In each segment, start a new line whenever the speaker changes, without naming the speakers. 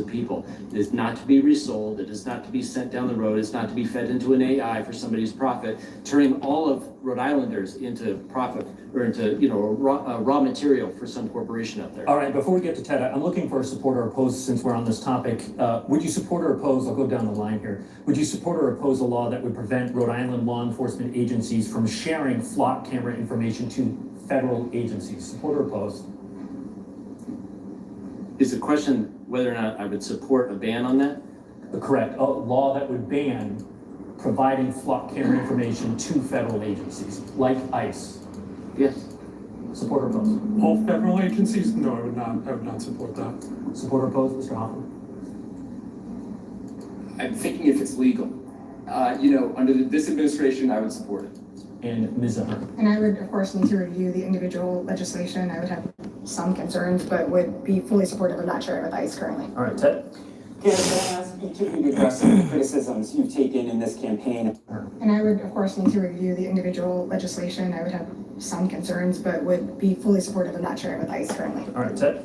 of people. It is not to be resold. It is not to be sent down the road. It's not to be fed into an AI for somebody's profit, turning all of Rhode Islanders into profit or into, you know, raw material for some corporation out there.
All right, before we get to Ted, I'm looking for a support or oppose since we're on this topic. Would you support or oppose, I'll go down the line here. Would you support or oppose a law that would prevent Rhode Island law enforcement agencies from sharing flock camera information to federal agencies? Support or oppose?
Is the question whether or not I would support a ban on that?
Correct. A law that would ban providing flock camera information to federal agencies, like ICE.
Yes.
Support or oppose?
All federal agencies? No, I would not support that.
Support or oppose, Mr. Hoffman?
I'm thinking if it's legal. Under this administration, I would support it.
And Ms. Zahar?
And I would, of course, need to review the individual legislation. I would have some concerns, but would be fully supportive of not sharing with ICE currently.
All right, Ted?
Candace, I ask each of you to address some of the criticisms you've taken in this campaign.
And I would, of course, need to review the individual legislation. I would have some concerns, but would be fully supportive of not sharing with ICE currently.
All right, Ted?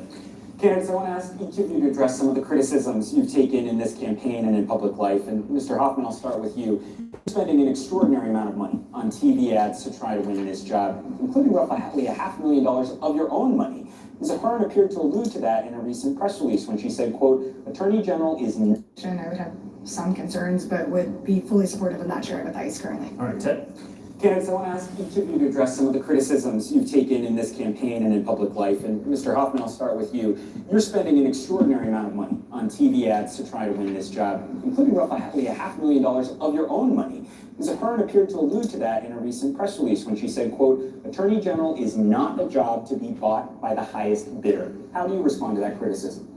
Candace, I want to ask each of you to address some of the criticisms you've taken in this campaign and in public life. And Mr. Hoffman, I'll start with you. You're spending an extraordinary amount of money on TV ads to try to win this job, including roughly $500,000 of your own money. Ms. Ahern appeared to allude to that in a recent press release when she said, quote, Attorney General is...
And I would have some concerns, but would be fully supportive of not sharing with ICE currently.
All right, Ted?
Candace, I want to ask each of you to address some of the criticisms you've taken in this campaign and in public life. And Mr. Hoffman, I'll start with you. You're spending an extraordinary amount of money on TV ads to try to win this job, including roughly $500,000 of your own money. Ms. Ahern appeared to allude to that in a recent press release when she said, quote, Attorney General is not a job to be bought by the highest bidder. How do you respond to that criticism?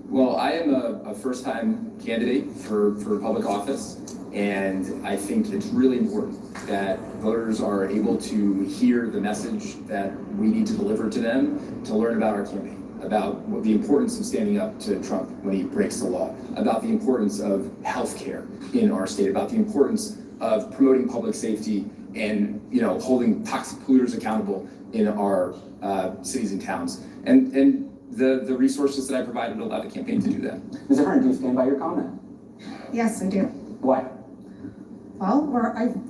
Well, I am a first-time candidate for public office, and I think it's really important that voters are able to hear the message that we need to deliver to them to learn about our campaign, about the importance of standing up to Trump when he breaks the law, about the importance of health care in our state, about the importance of promoting public safety and holding toxic polluters accountable in our cities and towns, and the resources that I provided to allow the campaign to do that.
Ms. Ahern, do you stand by your comment?
Yes, I do.
Why?
Well,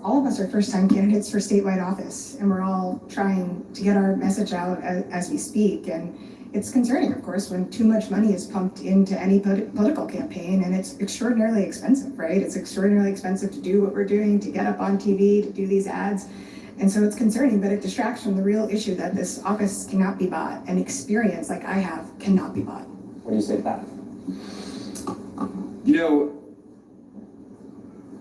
all of us are first-time candidates for statewide office, and we're all trying to get our message out as we speak. And it's concerning, of course, when too much money is pumped into any political campaign, and it's extraordinarily expensive, right? It's extraordinarily expensive to do what we're doing, to get up on TV, to do these ads. And so it's concerning, but it distracts from the real issue that this office cannot be bought, and experience like I have cannot be bought.
What do you say to that?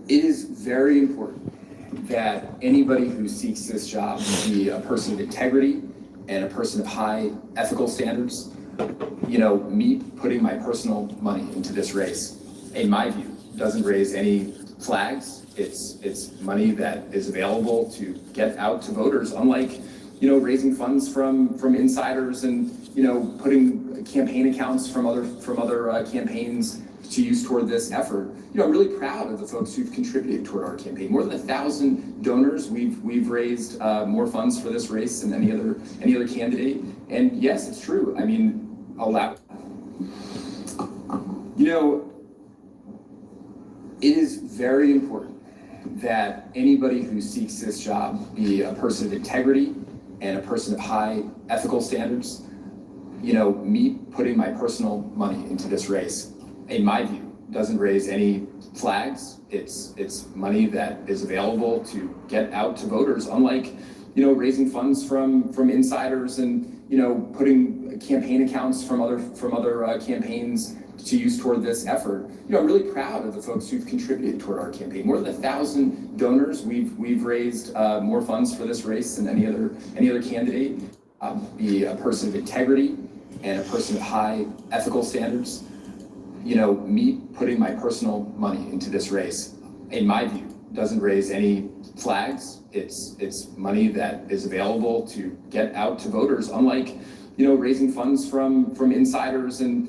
It is very important that anybody who seeks this job be a person of integrity and a person of high ethical standards. Me putting my personal money into this race, in my view, doesn't raise any flags. It's money that is available to get out to voters, unlike, raising funds from insiders and, putting campaign accounts from other campaigns to use toward this effort. I'm really proud of the folks who've contributed toward our campaign. More than 1,000 donors. We've raised more funds for this race than any other candidate. And yes, it's true. I mean, it is very important that anybody who seeks this job be a person of integrity and a person of high ethical standards. Me putting my personal money into this race, in my view, doesn't raise any flags. It's money that is available to get out to voters, unlike, raising funds from insiders and, putting campaign accounts from other campaigns to use toward this effort. I'm really proud of the folks who've contributed toward our campaign. More than 1,000 donors. We've raised more funds for this race than any other candidate. Be a person of integrity and a person of high ethical standards. Me putting my personal money into this race, in my view, doesn't raise any flags. It's money that is available to get out to voters, unlike, raising funds from insiders and,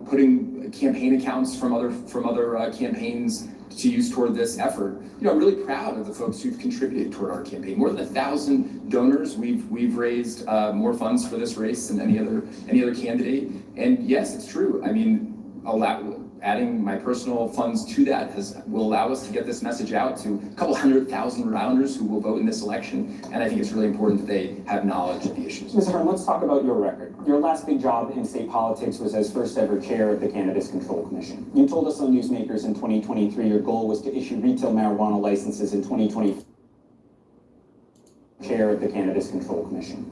putting campaign accounts from other campaigns to use toward this effort. I'm really proud of the folks who've contributed toward our campaign. More than 1,000 donors. We've raised more funds for this race than any other candidate. And yes, it's true. I mean, adding my personal funds to that will allow us to get this message out to a couple 100,000 Rhode Islanders who will vote in this election. And I think it's really important that they have knowledge of the issues.
Mr. Hearn, let's talk about your record. Your last big job in state politics was as first ever chair of the Cannabis Control Commission. You told us on Newsmakers in 2023 your goal was to issue retail marijuana licenses in 2024. Chair of the Cannabis Control Commission.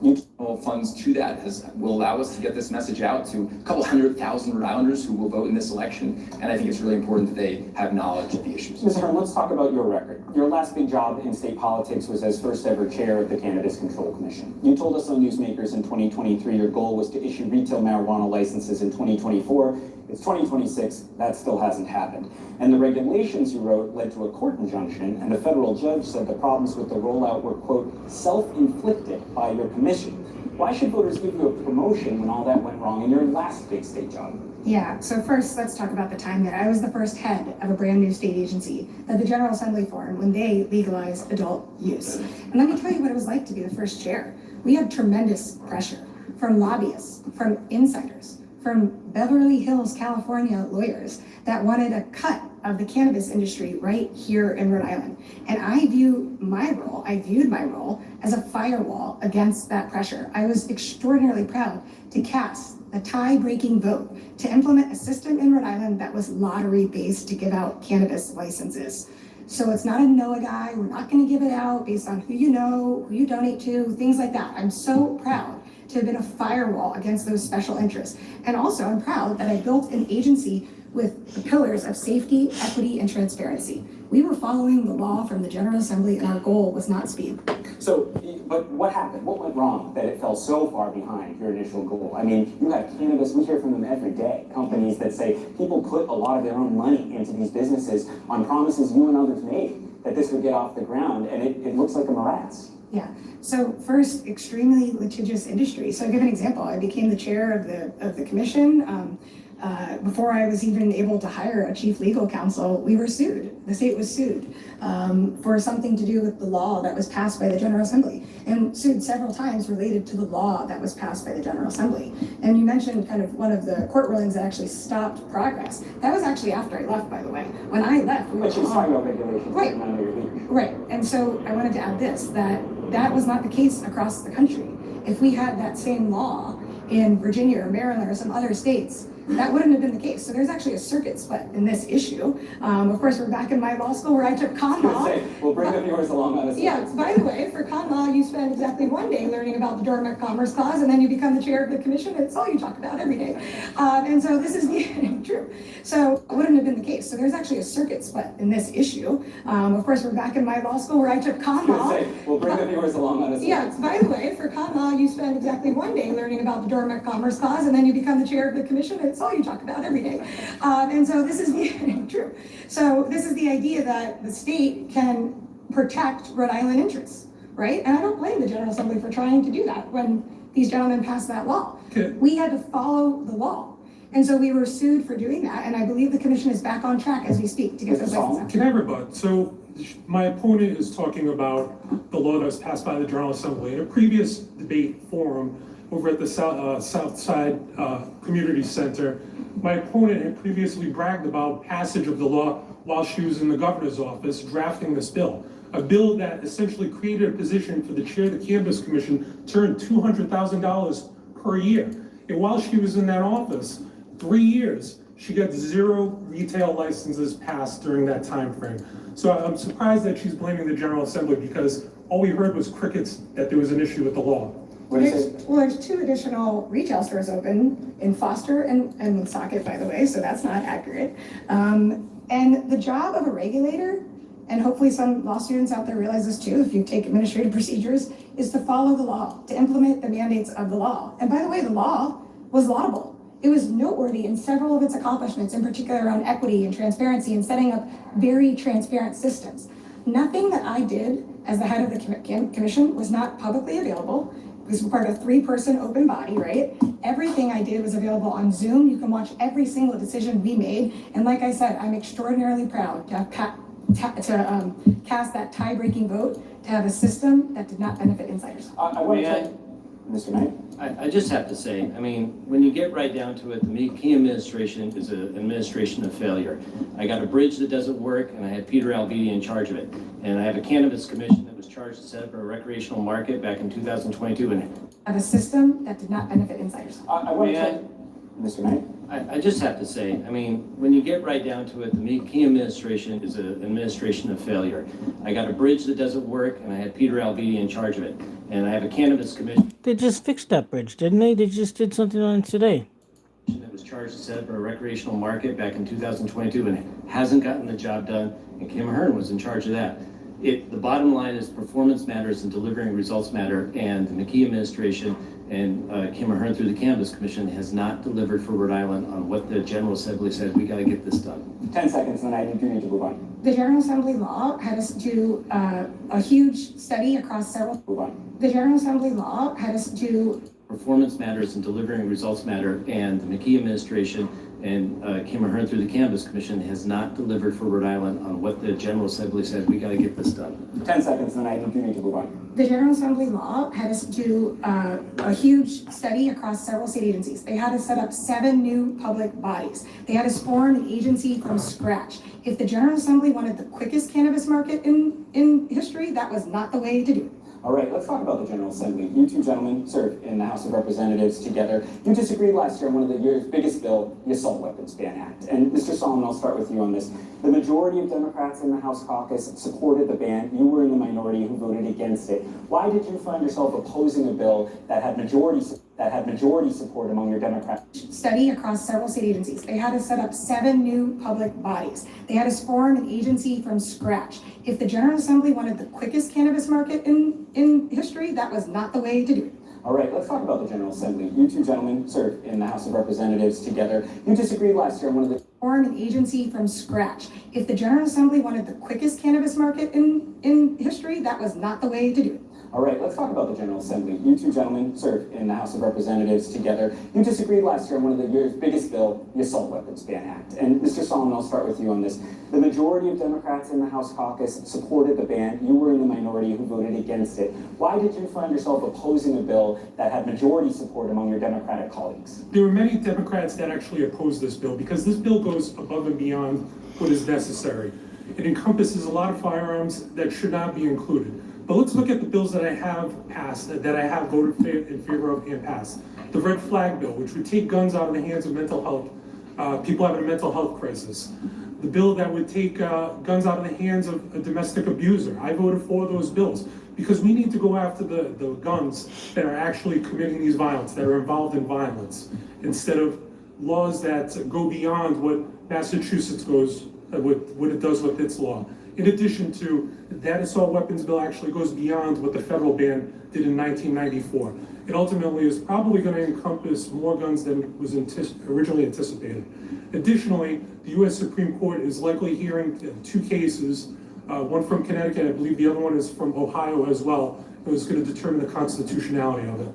Funds to that will allow us to get this message out to a couple 100,000 Rhode Islanders who will vote in this election. And I think it's really important that they have knowledge of the issues.
Mr. Hearn, let's talk about your record. Your last big job in state politics was as first ever chair of the Cannabis Control Commission. You told us on Newsmakers in 2023 your goal was to issue retail marijuana licenses in 2024. It's 2026, that still hasn't happened. And the regulations you wrote led to a court injunction, and a federal judge said the problems with the rollout were, quote, self-inflicted by your commission. Why should voters give you a promotion when all that went wrong in your last big state job?
Yeah, so first, let's talk about the time that I was the first head of a brand new state agency that the General Assembly formed when they legalized adult use. And let me tell you what it was like to be the first chair. We had tremendous pressure from lobbyists, from insiders, from Beverly Hills, California lawyers that wanted a cut of the cannabis industry right here in Rhode Island. And I viewed my role as a firewall against that pressure. I was extraordinarily proud to cast a tie-breaking vote to implement a system in Rhode Island that was lottery-based to give out cannabis licenses. So it's not a NOAA guy, we're not gonna give it out based on who you know, who you donate to, things like that. I'm so proud to have been a firewall against those special interests. And also I'm proud that I built an agency with the pillars of safety, equity, and transparency. We were following the law from the General Assembly and our goal was not speed.
So, but what happened? What went wrong that it fell so far behind your initial goal? I mean, you have cannabis, we hear from them every day, companies that say people put a lot of their own money into these businesses on promises you and others made that this would get off the ground, and it looks like a morass.
Yeah, so first, extremely litigious industry. So I'll give an example. I became the chair of the commission. Before I was even able to hire a chief legal counsel, we were sued. The state was sued for something to do with the law that was passed by the General Assembly, and sued several times related to the law that was passed by the General Assembly. And you mentioned kind of one of the court rulings that actually stopped progress. That was actually after I left, by the way. When I left, we were
But she was talking about regulations,
Right.
not under your leadership.
Right, and so I wanted to add this, that was not the case across the country. If we had that same law in Virginia or Maryland or some other states, that wouldn't have been the case. So there's actually a circuit split in this issue. Of course, we're back in my law school where I took con law.
We'll bring the viewers along on this.
Yeah, by the way, for con law, you spend exactly one day learning about the Dormant Commerce Clause, and then you become the chair of the commission. It's all you talk about every day. And so this is true. So it wouldn't have been the case. So there's actually a circuit split in this issue. Of course, we're back in my law school where I took con law.
We'll bring the viewers along on this.
Yeah, by the way, for con law, you spend exactly one day learning about the Dormant Commerce Clause, and then you become the chair of the commission. It's all you talk about every day. And so this is true. So this is the idea that the state can protect Rhode Island interests, right? And I don't blame the General Assembly for trying to do that when these gentlemen passed that law.
Okay.
We had to follow the law. And so we were sued for doing that, and I believe the commission is back on track as we speak to get those licenses out.
Can I rebut? So my opponent is talking about the law that was passed by the General Assembly. In a previous debate forum over at the South Side Community Center, my opponent had previously bragged about passage of the law while she was in the governor's office drafting this bill. A bill that essentially created a position for the chair of the Cannabis Commission to earn $200,000 per year. And while she was in that office, 3 years, she got 0 retail licenses passed during that time frame. So I'm surprised that she's blaming the General Assembly because all we heard was crickets that there was an issue with the law.
What do you say?
Well, there's 2 additional retail stores open in Foster and Woonsocket, by the way, so that's not accurate. And the job of a regulator, and hopefully some law students out there realize this too, if you take administrative procedures, is to follow the law, to implement the mandates of the law. And by the way, the law was laudable. It was noteworthy in several of its accomplishments, in particular around equity and transparency and setting up very transparent systems. Nothing that I did as the head of the commission was not publicly available. Because we're part of a 3-person open body, right? Everything I did was available on Zoom. You can watch every single decision we made. And like I said, I'm extraordinarily proud to have cast that tie-breaking vote to have a system that did not benefit insiders.
I want to, Mr. Knight?
I just have to say, I mean, when you get right down to it, the McKee administration is an administration of failure. I got a bridge that doesn't work, and I had Peter Alvedi in charge of it. And I have a cannabis commission that was charged to set up a recreational market back in 2022, and
Of a system that did not benefit insiders.
I want
May I?
to, Mr. Knight?
I just have to say, I mean, when you get right down to it, the McKee administration is an administration of failure. I got a bridge that doesn't work, and I had Peter Alvedi in charge of it. And I have a cannabis commission
They just fixed that bridge, didn't they? They just did something on it today.
that was charged to set up a recreational market back in 2022 and hasn't gotten the job done, and Kim Ahern was in charge of that. The bottom line is performance matters and delivering results matter, and the McKee administration and Kim Ahern through the Cannabis Commission has not delivered for Rhode Island on what the General Assembly said, we gotta get this done.
10 seconds, and then I do need to move on.
The General Assembly law had us do a huge study across several.
Move on.
The General Assembly law had us do
Performance matters and delivering results matter, and the McKee administration and Kim Ahern through the Cannabis Commission has not delivered for Rhode Island on what the General Assembly said, we gotta get this done.
10 seconds, and then I do need to move on.
The General Assembly law had us do a huge study across several state agencies. They had us set up 7 new public bodies. They had us form an agency from scratch. If the General Assembly wanted the quickest cannabis market in history, that was not the way to do it.
All right, let's talk about the General Assembly. You two gentlemen served in the House of Representatives together. You disagreed last year on one of the year's biggest bill, the Assault Weapons Ban Act. And Mr. Solomon, I'll start with you on this. The majority of Democrats in the House caucus supported the ban. You were in the minority who voted against it. Why did you find yourself opposing a bill that had majority support among your Democrat?
Study across several state agencies. They had us set up 7 new public bodies. They had us form an agency from scratch. If the General Assembly wanted the quickest cannabis market in history, that was not the way to do it.
All right, let's talk about the General Assembly. You two gentlemen served in the House of Representatives together. You disagreed last year on one of the
Form an agency from scratch. If the General Assembly wanted the quickest cannabis market in history, that was not the way to do it.
All right, let's talk about the General Assembly. You two gentlemen served in the House of Representatives together. You disagreed last year on one of the year's biggest bill, the Assault Weapons Ban Act. And Mr. Solomon, I'll start with you on this. The majority of Democrats in the House caucus supported the ban. You were in the minority who voted against it. Why did you find yourself opposing a bill that had majority support among your Democratic colleagues?
There were many Democrats that actually opposed this bill because this bill goes above and beyond what is necessary. It encompasses a lot of firearms that should not be included. But let's look at the bills that I have passed, that I have voted in favor of and passed. The red flag bill, which would take guns out of the hands of mental health, people having a mental health crisis. The bill that would take guns out of the hands of a domestic abuser. I voted for those bills because we need to go after the guns that are actually committing these violence, that are involved in violence, instead of laws that go beyond what Massachusetts goes, what it does with its law. In addition to that, assault weapons bill actually goes beyond what the federal ban did in 1994. It ultimately is probably going to encompass more guns than was originally anticipated. Additionally, the U.S. Supreme Court is likely hearing 2 cases, one from Connecticut, I believe the other one is from Ohio as well. It was going to determine the constitutionality of it.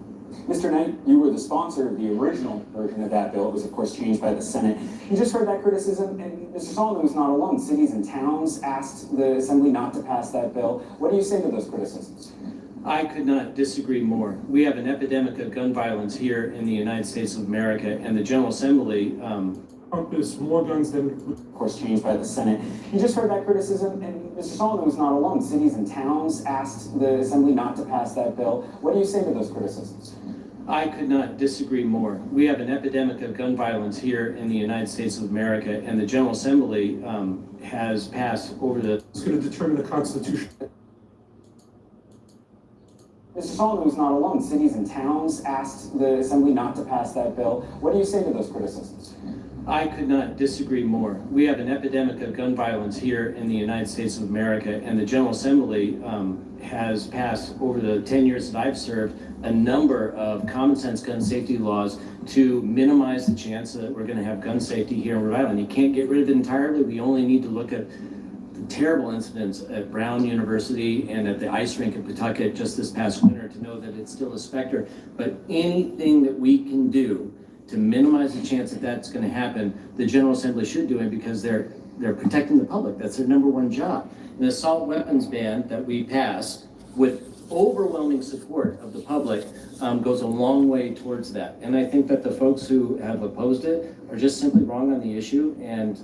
Mr. Knight, you were the sponsor of the original version of that bill. It was, of course, changed by the Senate. You just heard that criticism, and Mr. Solomon was not alone. Cities and towns asked the Assembly not to pass that bill. What do you say to those criticisms?
I could not disagree more. We have an epidemic of gun violence here in the United States of America, and the General Assembly
Encompass more guns than.
Of course, changed by the Senate. You just heard that criticism, and Mr. Solomon was not alone. Cities and towns asked the Assembly not to pass that bill. What do you say to those criticisms?
I could not disagree more. We have an epidemic of gun violence here in the United States of America, and the General Assembly has passed over the.
It's going to determine the constitution.
Mr. Solomon was not alone. Cities and towns asked the Assembly not to pass that bill. What do you say to those criticisms?
I could not disagree more. We have an epidemic of gun violence here in the United States of America, and the General Assembly has passed over the 10 years that I've served a number of common sense gun safety laws to minimize the chance that we're going to have gun safety here in Rhode Island. You can't get rid of it entirely. We only need to look at the terrible incidents at Brown University and at the ice rink in Pawtucket just this past winter to know that it's still a specter. But anything that we can do to minimize the chance that that's going to happen, the General Assembly should do it because they're protecting the public. That's their #1 job. An assault weapons ban that we passed with overwhelming support of the public goes a long way towards that. And I think that the folks who have opposed it are just simply wrong on the issue. And,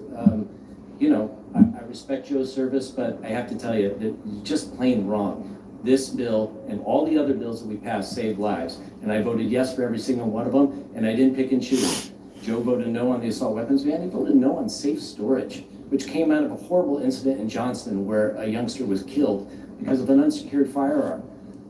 you know, I respect Joe's service, but I have to tell you, that just plain wrong. This bill and all the other bills that we passed saved lives. And I voted yes for every single one of them, and I didn't pick and choose. Joe voted no on the assault weapons ban. He voted no on safe storage, which came out of a horrible incident in Johnston where a youngster was killed because of an unsecured firearm,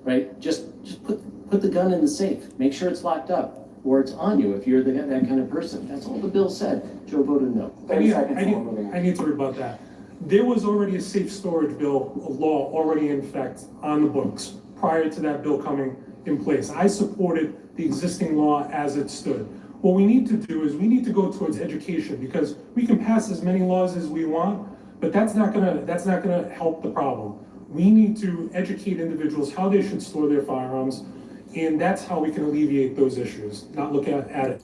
right? Just put the gun in the safe. Make sure it's locked up, or it's on you if you're that kind of person. That's all the bill said. Joe voted no.
30 seconds before moving on.
I need to rebut that. There was already a safe storage bill, a law already in effect on the books prior to that bill coming in place. I supported the existing law as it stood. What we need to do is we need to go towards education, because we can pass as many laws as we want, but that's not gonna help the problem. We need to educate individuals how they should store their firearms, and that's how we can alleviate those issues, not look at it.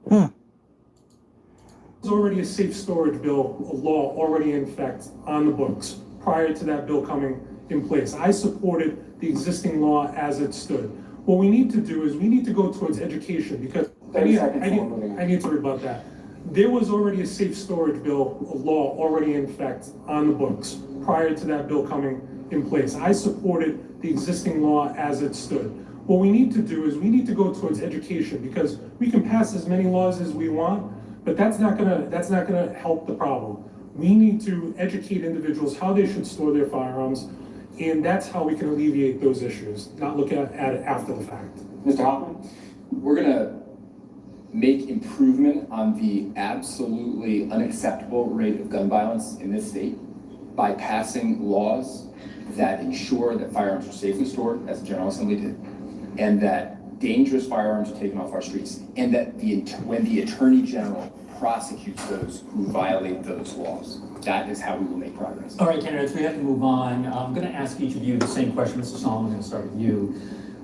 There's already a safe storage bill, a law already in effect on the books prior to that bill coming in place. I supported the existing law as it stood. What we need to do is we need to go towards education, because
30 seconds before moving on.
I need to rebut that. There was already a safe storage bill, a law already in effect on the books prior to that bill coming in place. I supported the existing law as it stood. What we need to do is we need to go towards education, because we can pass as many laws as we want, but that's not gonna help the problem. We need to educate individuals how they should store their firearms, and that's how we can alleviate those issues, not look at it after the fact.
Mr. Hoffman?
We're gonna make improvement on the absolutely unacceptable rate of gun violence in this state by passing laws that ensure that firearms are safely stored, as the General Assembly did, and that dangerous firearms are taken off our streets, and that when the Attorney General prosecutes those who violate those laws, that is how we will make progress.
All right, candidates, we have to move on. I'm going to ask each of you the same question. Mr. Solomon, I'm going to start with you.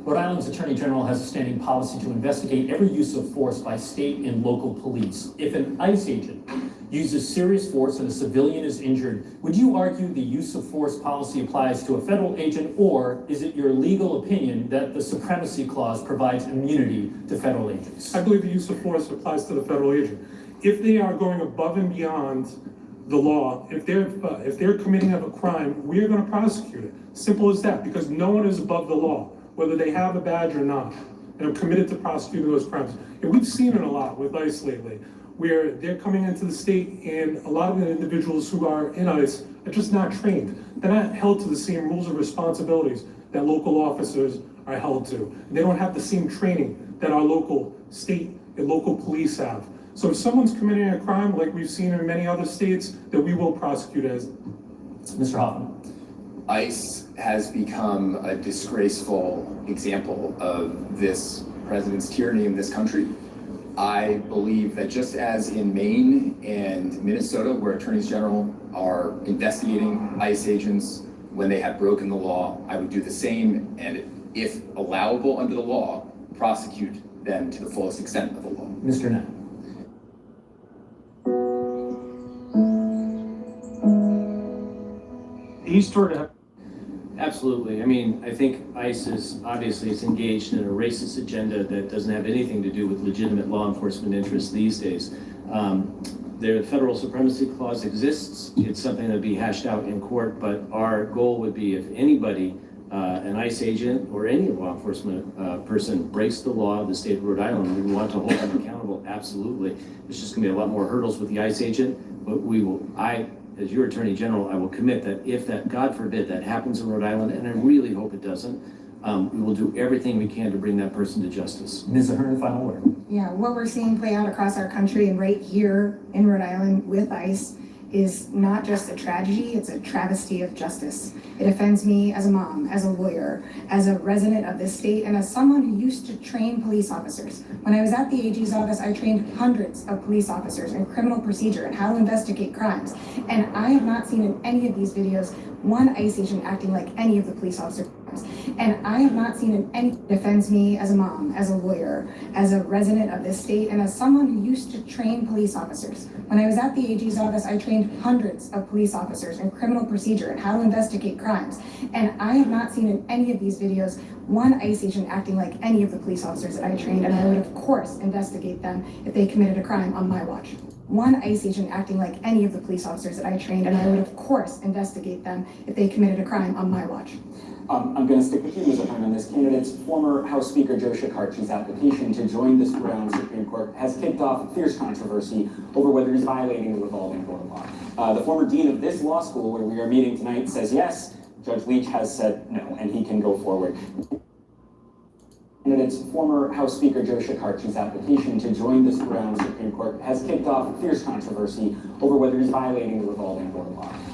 Rhode Island's Attorney General has a standing policy to investigate every use of force by state and local police. If an ICE agent uses serious force and a civilian is injured, would you argue the use of force policy applies to a federal agent, or is it your legal opinion that the Supremacy Clause provides immunity to federal agents?
I believe the use of force applies to the federal agent. If they are going above and beyond the law, if they're committing a crime, we are going to prosecute it. Simple as that, because no one is above the law, whether they have a badge or not. And I'm committed to prosecuting those crimes. And we've seen it a lot with ICE lately, where they're coming into the state and a lot of the individuals who are in ICE are just not trained. They're not held to the same rules and responsibilities that local officers are held to. They don't have the same training that our local state and local police have. So if someone's committing a crime like we've seen in many other states, that we will prosecute as.
Mr. Hoffman.
ICE has become a disgraceful example of this president's tyranny in this country. I believe that just as in Maine and Minnesota, where attorneys general are investigating ICE agents when they have broken the law, I would do the same, and if allowable under the law, prosecute them to the fullest extent of the law.
Mr. Knapp.
Absolutely. I mean, I think ICE is obviously it's engaged in a racist agenda that doesn't have anything to do with legitimate law enforcement interests these days. The federal supremacy clause exists. It's something that'd be hashed out in court, but our goal would be if anybody, an ICE agent or any law enforcement person breaks the law of the state of Rhode Island, we want to hold them accountable. Absolutely. There's just gonna be a lot more hurdles with the ICE agent, but as your Attorney General, I will commit that if that, God forbid, that happens in Rhode Island, and I really hope it doesn't, we will do everything we can to bring that person to justice.
Ms. Ahern, final word.
Yeah, what we're seeing play out across our country and right here in Rhode Island with ICE is not just a tragedy, it's a travesty of justice. It offends me as a mom, as a lawyer, as a resident of this state, and as someone who used to train police officers. When I was at the AG's office, I trained hundreds of police officers in criminal procedure and how to investigate crimes. And I have not seen in any of these videos one ICE agent acting like any of the police officers. And I have not seen any defends me as a mom, as a lawyer, as a resident of this state, and as someone who used to train police officers. When I was at the AG's office, I trained hundreds of police officers in criminal procedure and how to investigate crimes. And I have not seen in any of these videos one ICE agent acting like any of the police officers that I trained, and I would of course investigate them if they committed a crime on my watch. One ICE agent acting like any of the police officers that I trained, and I would of course investigate them if they committed a crime on my watch.
I'm going to stick with you, Ms. Ahern. This candidate's former House Speaker Joe Shekarchi's application to join this Rhode Island Supreme Court has kicked off fierce controversy over whether he's violating the revolving door law. The former dean of this law school, where we are meeting tonight, says yes. Judge Leach has said no, and he can go forward. Candidate's former House Speaker Joe Shekarchi's application to join this Rhode Island Supreme Court has kicked off fierce controversy over whether he's violating the revolving door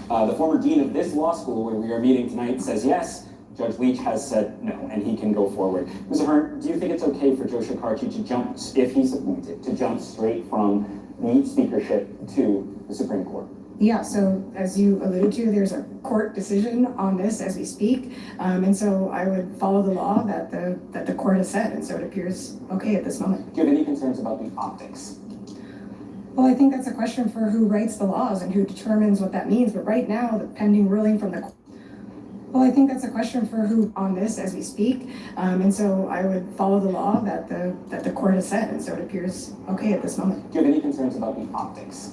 law. The former dean of this law school, where we are meeting tonight, says yes. Judge Leach has said no, and he can go forward. Ms. Ahern, do you think it's okay for Joe Shekarchi to jump, if he's appointed, to jump straight from the speakership to the Supreme Court?
Yeah, so as you alluded to, there's a court decision on this as we speak. And so I would follow the law that the court has said, and so it appears okay at this moment.
Do you have any concerns about the optics?
Well, I think that's a question for who writes the laws and who determines what that means. But right now, the pending ruling from the Well, I think that's a question for who on this as we speak. And so I would follow the law that the court has said, and so it appears okay at this moment.
Do you have any concerns about the optics?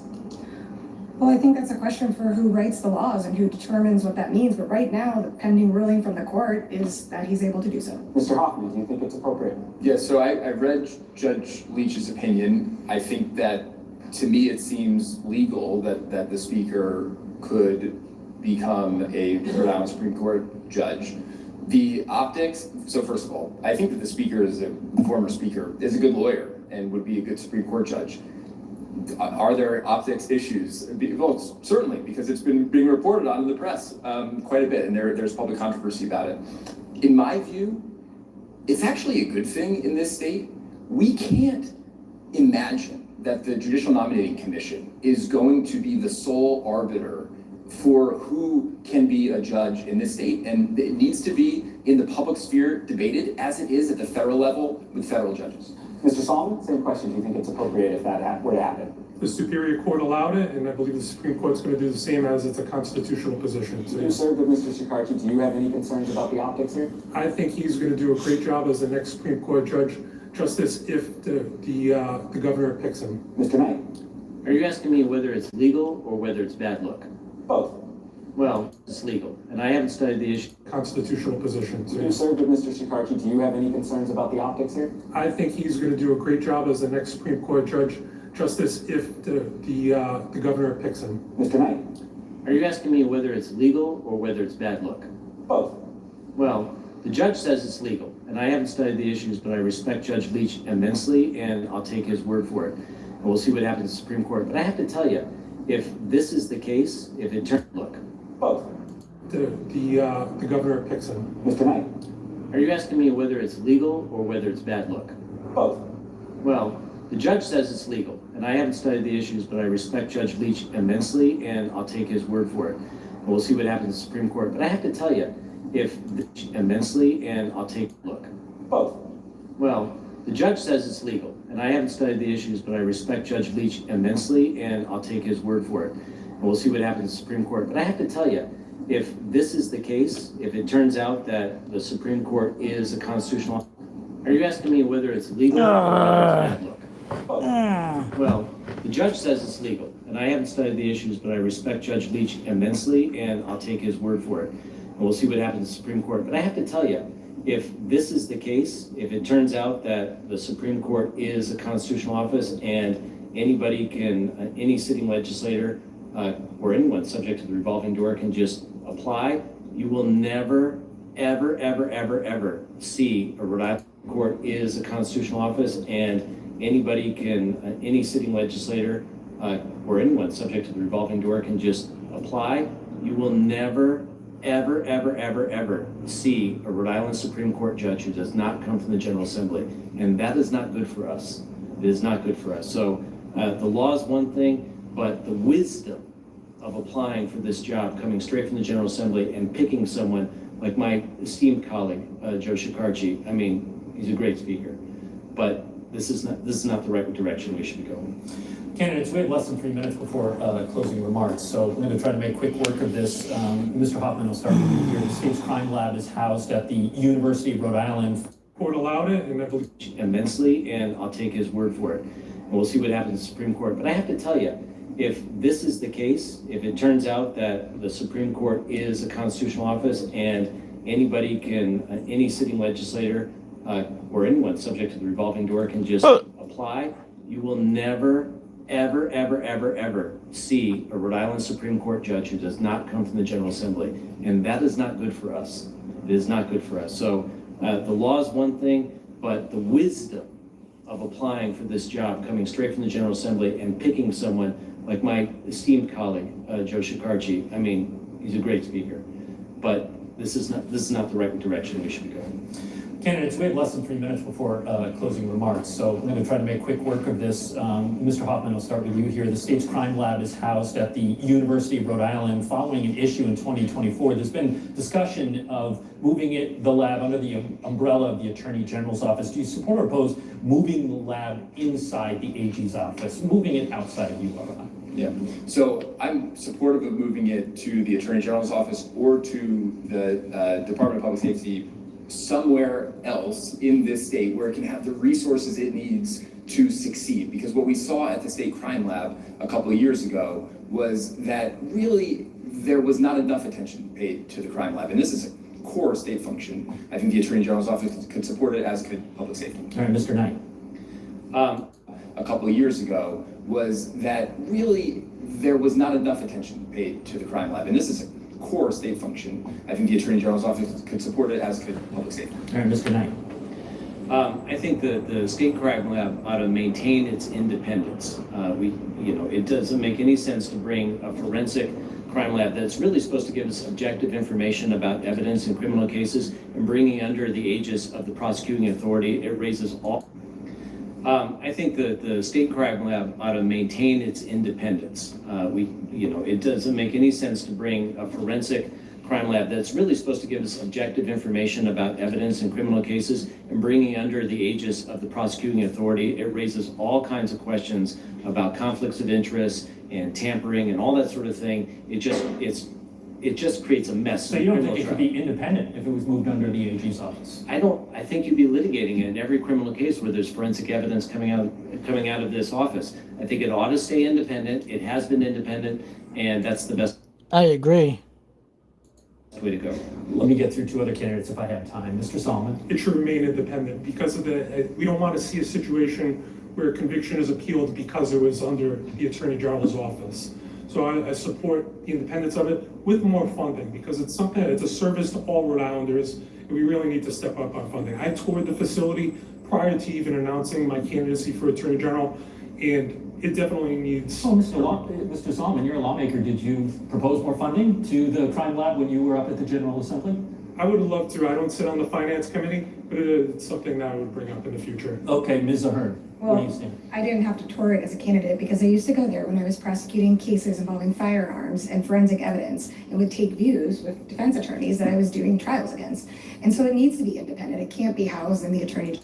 Well, I think that's a question for who writes the laws and who determines what that means. But right now, the pending ruling from the court is that he's able to do so.
Mr. Hoffman, do you think it's appropriate?
Yeah, so I read Judge Leach's opinion. I think that, to me, it seems legal that the speaker could become a Rhode Island Supreme Court judge. The optics, so first of all, I think that the speaker is a former speaker, is a good lawyer and would be a good Supreme Court judge. Are there optics issues? Well, certainly, because it's been being reported on in the press quite a bit, and there's public controversy about it. In my view, it's actually a good thing in this state. We can't imagine that the Judicial Nominating Commission is going to be the sole arbiter for who can be a judge in this state, and it needs to be in the public sphere debated as it is at the federal level with federal judges.
Mr. Solomon, same question. Do you think it's appropriate if that were to happen?
The Superior Court allowed it, and I believe the Supreme Court's going to do the same, as it's a constitutional position. So
You served with Mr. Shekarchi. Do you have any concerns about the optics here?
I think he's going to do a great job as the next Supreme Court justice if the governor picks him.
Mr. Knight?
Are you asking me whether it's legal or whether it's bad luck?
Both.
Well, it's legal, and I haven't studied the issue.
Constitutional position. So
You served with Mr. Shekarchi. Do you have any concerns about the optics here?
I think he's going to do a great job as the next Supreme Court justice if the governor picks him.
Mr. Knight?
Are you asking me whether it's legal or whether it's bad luck?
Both.
Well, the judge says it's legal, and I haven't studied the issues, but I respect Judge Leach immensely, and I'll take his word for it. And we'll see what happens in the Supreme Court. But I have to tell you, if this is the case, if it turns, look.
Both.
The governor picks him.
Mr. Knight?
Are you asking me whether it's legal or whether it's bad luck?
Both.
Well, the judge says it's legal, and I haven't studied the issues, but I respect Judge Leach immensely, and I'll take his word for it. And we'll see what happens in the Supreme Court. But I have to tell you, if immensely, and I'll take a look.
Both.
Well, the judge says it's legal, and I haven't studied the issues, but I respect Judge Leach immensely, and I'll take his word for it. And we'll see what happens in the Supreme Court. But I have to tell you, if this is the case, if it turns out that the Supreme Court is a constitutional, are you asking me whether it's legal or whether it's bad luck? Well, the judge says it's legal, and I haven't studied the issues, but I respect Judge Leach immensely, and I'll take his word for it. And we'll see what happens in the Supreme Court. But I have to tell you, if this is the case, if it turns out that the Supreme Court is a constitutional office and anybody can, any sitting legislator or anyone subject to the revolving door can just apply, you will never, ever, ever, ever, ever see a Rhode Island court is a constitutional office and anybody can, any sitting legislator or anyone subject to the revolving door can just apply. You will never, ever, ever, ever, ever see a Rhode Island Supreme Court judge who does not come from the General Assembly. And that is not good for us. It is not good for us. So the law is one thing, but the wisdom of applying for this job, coming straight from the General Assembly and picking someone like my esteemed colleague, Joe Shikarchi. I mean, he's a great speaker, but this is not the right direction we should be going.
Candidates, we have less than 3 minutes before closing remarks, so I'm going to try to make quick work of this. Mr. Hoffman, I'll start with you here. The state's crime lab is housed at the University of Rhode Island.
Court allowed it, and I believe
Immensely, and I'll take his word for it. And we'll see what happens in the Supreme Court. But I have to tell you, if this is the case, if it turns out that the Supreme Court is a constitutional office and anybody can, any sitting legislator or anyone subject to the revolving door can just apply, you will never, ever, ever, ever, ever see a Rhode Island Supreme Court judge who does not come from the General Assembly. And that is not good for us. It is not good for us. So the law is one thing, but the wisdom of applying for this job, coming straight from the General Assembly and picking someone like my esteemed colleague, Joe Shikarchi. I mean, he's a great speaker, but this is not the right direction we should be going.
Candidates, we have less than 3 minutes before closing remarks, so I'm going to try to make quick work of this. Mr. Hoffman, I'll start with you here. The state's crime lab is housed at the University of Rhode Island. Following an issue in 2024, there's been discussion of moving the lab under the umbrella of the Attorney General's office. Do you support or oppose moving the lab inside the AG's office, moving it outside of URI?
Yeah, so I'm supportive of moving it to the Attorney General's office or to the Department of Public Safety, somewhere else in this state where it can have the resources it needs to succeed. Because what we saw at the State Crime Lab a couple of years ago was that really there was not enough attention paid to the crime lab. And this is a core state function. I think the Attorney General's office could support it, as could public safety.
All right, Mr. Knight.
A couple of years ago was that really there was not enough attention paid to the crime lab. And this is a core state function. I think the Attorney General's office could support it, as could public safety.
All right, Mr. Knight.
I think the state crime lab ought to maintain its independence. It doesn't make any sense to bring a forensic crime lab that's really supposed to give us objective information about evidence in criminal cases and bringing under the aegis of the prosecuting authority. It raises all. I think the state crime lab ought to maintain its independence. It doesn't make any sense to bring a forensic crime lab that's really supposed to give us objective information about evidence in criminal cases and bringing under the aegis of the prosecuting authority. It raises all kinds of questions about conflicts of interest and tampering and all that sort of thing. It just creates a mess.
So you don't think it could be independent if it was moved under the AG's office?
I think you'd be litigating it in every criminal case where there's forensic evidence coming out of this office. I think it ought to stay independent. It has been independent, and that's the best
I agree.
way to go.
Let me get through two other candidates if I have time. Mr. Solomon.
it should remain independent because of we don't want to see a situation where a conviction is appealed because it was under the Attorney General's office. So I support the independence of it with more funding because it's a service to all Rhode Islanders, and we really need to step up our funding. I toured the facility prior to even announcing my candidacy for Attorney General, and it definitely needs.
Oh, Mr. Solomon, you're a lawmaker. Did you propose more funding to the crime lab when you were up at the General Assembly?
I would love to. I don't sit on the Finance Committee, but it's something that I would bring up in the future.
Okay, Ms. Ahern, where do you stand?
I didn't have to tour it as a candidate because I used to go there when I was prosecuting cases involving firearms and forensic evidence and would take views with defense attorneys that I was doing trials against. And so it needs to be independent. It can't be housed in the Attorney.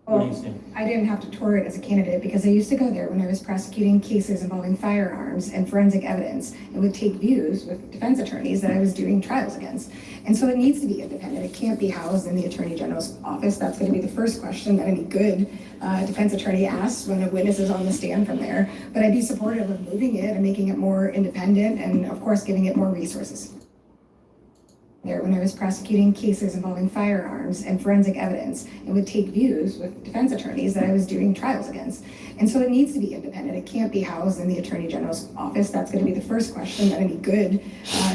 Where do you stand?
I didn't have to tour it as a candidate because I used to go there when I was prosecuting cases involving firearms and forensic evidence and would take views with defense attorneys that I was doing trials against. And so it needs to be independent. It can't be housed in the Attorney General's office. That's going to be the first question that any good defense attorney asks when a witness is on the stand from there. But I'd be supportive of moving it and making it more independent and, of course, giving it more resources. There when I was prosecuting cases involving firearms and forensic evidence and would take views with defense attorneys that I was doing trials against. And so it needs to be independent. It can't be housed in the Attorney General's office. That's going to be the first question that any good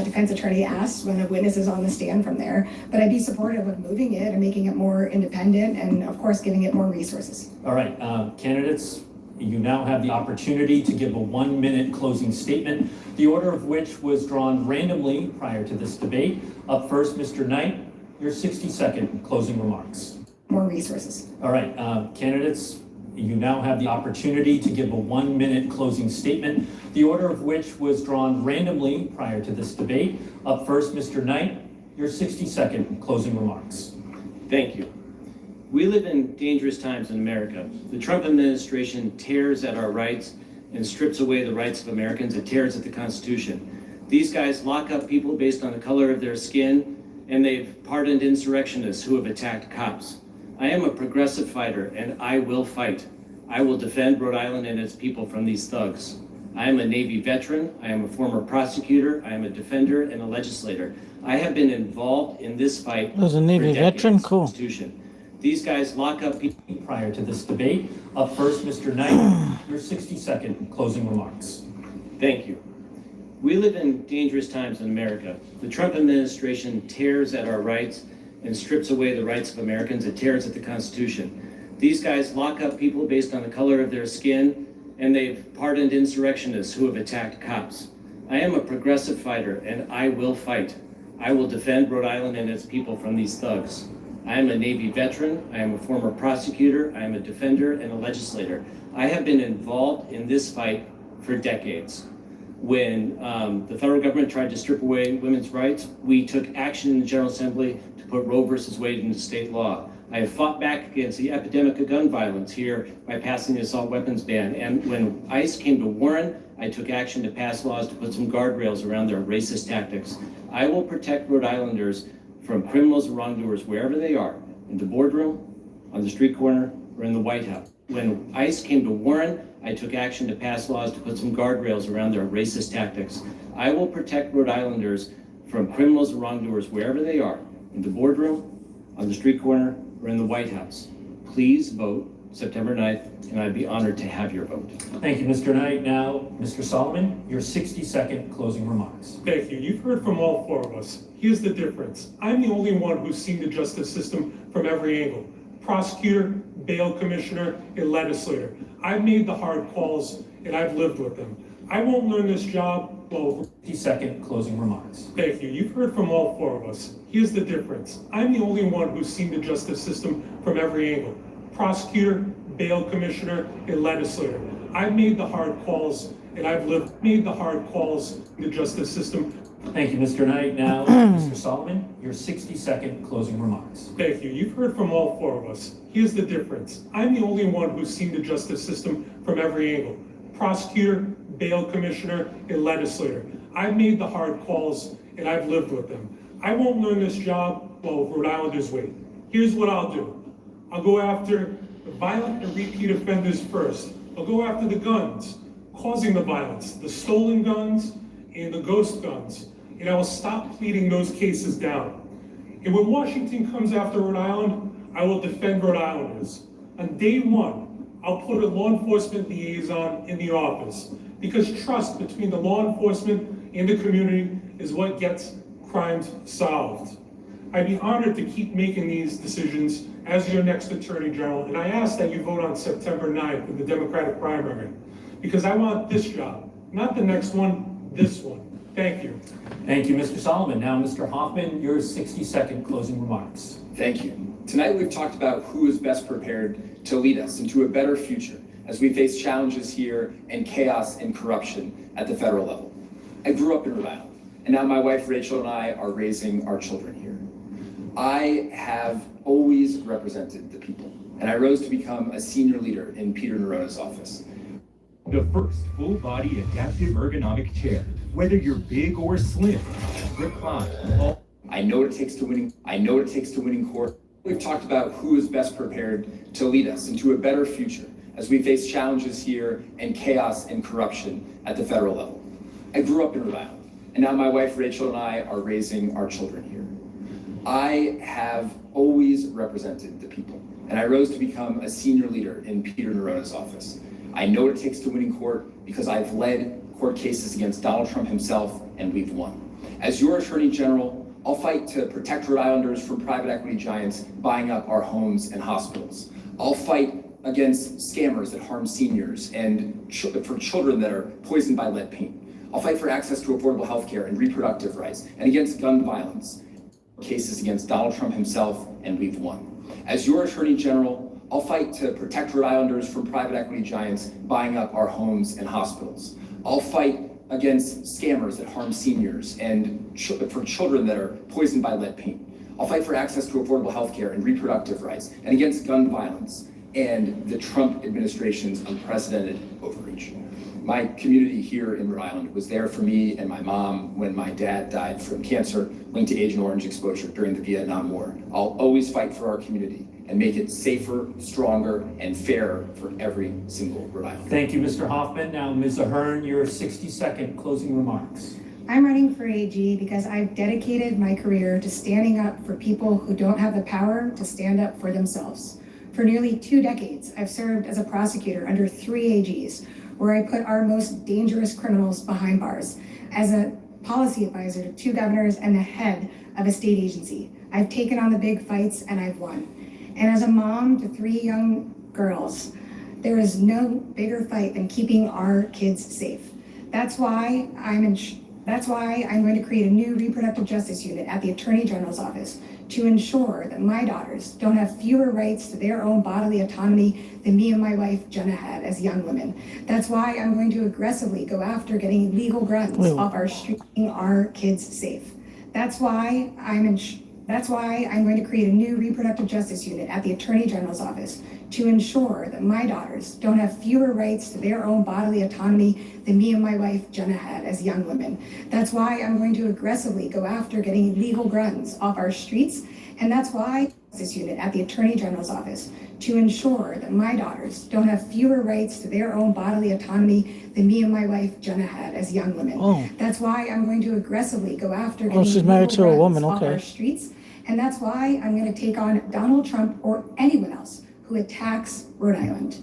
defense attorney asks when a witness is on the stand from there. But I'd be supportive of moving it and making it more independent and, of course, giving it more resources.
All right, candidates, you now have the opportunity to give a 1-minute closing statement, the order of which was drawn randomly prior to this debate. Up first, Mr. Knight, your 60-second closing remarks.
More resources.
All right, candidates, you now have the opportunity to give a 1-minute closing statement, the order of which was drawn randomly prior to this debate. Up first, Mr. Knight, your 60-second closing remarks.
Thank you. We live in dangerous times in America. The Trump administration tears at our rights and strips away the rights of Americans. It tears at the Constitution. These guys lock up people based on the color of their skin, and they've pardoned insurrectionists who have attacked cops. I am a progressive fighter, and I will fight. I will defend Rhode Island and its people from these thugs. I am a Navy veteran. I am a former prosecutor. I am a defender and a legislator. I have been involved in this fight
Was a Navy
for decades.
veteran? Cool.
Constitution. These guys lock up people.
Prior to this debate, up first, Mr. Knight, your 60-second closing remarks.
Thank you. We live in dangerous times in America. The Trump administration tears at our rights and strips away the rights of Americans. It tears at the Constitution. These guys lock up people based on the color of their skin, and they've pardoned insurrectionists who have attacked cops. I am a progressive fighter, and I will fight. I will defend Rhode Island and its people from these thugs. I am a Navy veteran. I am a former prosecutor. I am a defender and a legislator. I have been involved in this fight for decades. When the federal government tried to strip away women's rights, we took action in the General Assembly to put Roe versus Wade into state law. I have fought back against the epidemic of gun violence here by passing the assault weapons ban. And when ICE came to Warren, I took action to pass laws to put some guardrails around their racist tactics. I will protect Rhode Islanders from criminals and wrongdoers wherever they are, in the boardroom, on the street corner, or in the White House. When ICE came to Warren, I took action to pass laws to put some guardrails around their racist tactics. I will protect Rhode Islanders from criminals and wrongdoers wherever they are, in the boardroom, on the street corner, or in the White House. Please vote September 9th, and I'd be honored to have your vote.
Thank you, Mr. Knight. Now, Mr. Solomon, your 60-second closing remarks.
Thank you. You've heard from all four of us. Here's the difference. I'm the only one who's seen the justice system from every angle. Prosecutor, bail commissioner, and legislator. I've made the hard calls, and I've lived with them. I won't learn this job, well,
60-second closing remarks.
thank you. You've heard from all four of us. Here's the difference. I'm the only one who's seen the justice system from every angle. Prosecutor, bail commissioner, and legislator. I've made the hard calls, and I've made the hard calls in the justice system.
Thank you, Mr. Knight. Now, Mr. Solomon, your 60-second closing remarks.
Thank you. You've heard from all four of us. Here's the difference. I'm the only one who's seen the justice system from every angle. Prosecutor, bail commissioner, and legislator. I've made the hard calls, and I've lived with them. I won't learn this job while Rhode Islanders wait. Here's what I'll do. I'll go after the violent and repeat offenders first. I'll go after the guns causing the violence, the stolen guns and the ghost guns, and I will stop pleading those cases down. And when Washington comes after Rhode Island, I will defend Rhode Islanders. On day one, I'll put a law enforcement liaison in the office because trust between the law enforcement and the community is what gets crimes solved. I'd be honored to keep making these decisions as your next Attorney General, and I ask that you vote on September 9th in the Democratic primary, because I want this job, not the next one, this one. Thank you.
Thank you, Mr. Solomon. Now, Mr. Hoffman, your 60-second closing remarks.
Thank you. Tonight we've talked about who is best prepared to lead us into a better future as we face challenges here and chaos and corruption at the federal level. I grew up in Rhode Island, and now my wife Rachel and I are raising our children here. I have always represented the people, and I rose to become a senior leader in Peter Nerona's office.
The first full-body adaptive ergonomic chair. Whether you're big or slim, recline.
I know what it takes to winning court. We've talked about who is best prepared to lead us into a better future as we face challenges here and chaos and corruption at the federal level. I grew up in Rhode Island, and now my wife Rachel and I are raising our children here. I have always represented the people, and I rose to become a senior leader in Peter Nerona's office. I know what it takes to win in court because I've led court cases against Donald Trump himself, and we've won. As your Attorney General, I'll fight to protect Rhode Islanders from private equity giants buying up our homes and hospitals. I'll fight against scammers that harm seniors and for children that are poisoned by lead paint. I'll fight for access to affordable health care and reproductive rights, and against gun violence. Cases against Donald Trump himself, and we've won. As your Attorney General, I'll fight to protect Rhode Islanders from private equity giants buying up our homes and hospitals. I'll fight against scammers that harm seniors and for children that are poisoned by lead paint. I'll fight for access to affordable health care and reproductive rights, and against gun violence and the Trump administration's unprecedented overreach. My community here in Rhode Island was there for me and my mom when my dad died from cancer linked to Agent Orange exposure during the Vietnam War. I'll always fight for our community and make it safer, stronger, and fairer for every single Rhode Islander.
Thank you, Mr. Hoffman. Now, Ms. Ahern, your 60-second closing remarks.
I'm running for AG because I've dedicated my career to standing up for people who don't have the power to stand up for themselves. For nearly 2 decades, I've served as a prosecutor under 3 AGs, where I put our most dangerous criminals behind bars, as a policy advisor to 2 governors and the head of a state agency. I've taken on the big fights and I've won. And as a mom to 3 young girls, there is no bigger fight than keeping our kids safe. That's why I'm going to create a new reproductive justice unit at the Attorney General's office to ensure that my daughters don't have fewer rights to their own bodily autonomy than me and my wife, Jenna, had as young women. That's why I'm going to aggressively go after getting legal guns off our streets, keeping our kids safe. That's why I'm going to create a new reproductive justice unit at the Attorney General's office to ensure that my daughters don't have fewer rights to their own bodily autonomy than me and my wife, Jenna, had as young women. That's why I'm going to aggressively go after getting legal guns off our streets. And that's why this unit at the Attorney General's office to ensure that my daughters don't have fewer rights to their own bodily autonomy than me and my wife, Jenna, had as young women.
Oh.
That's why I'm going to aggressively go after getting
she's married
legal
to a
guns
woman,
off
okay.
our streets. And that's why I'm going to take on Donald Trump or anyone else who attacks Rhode Island.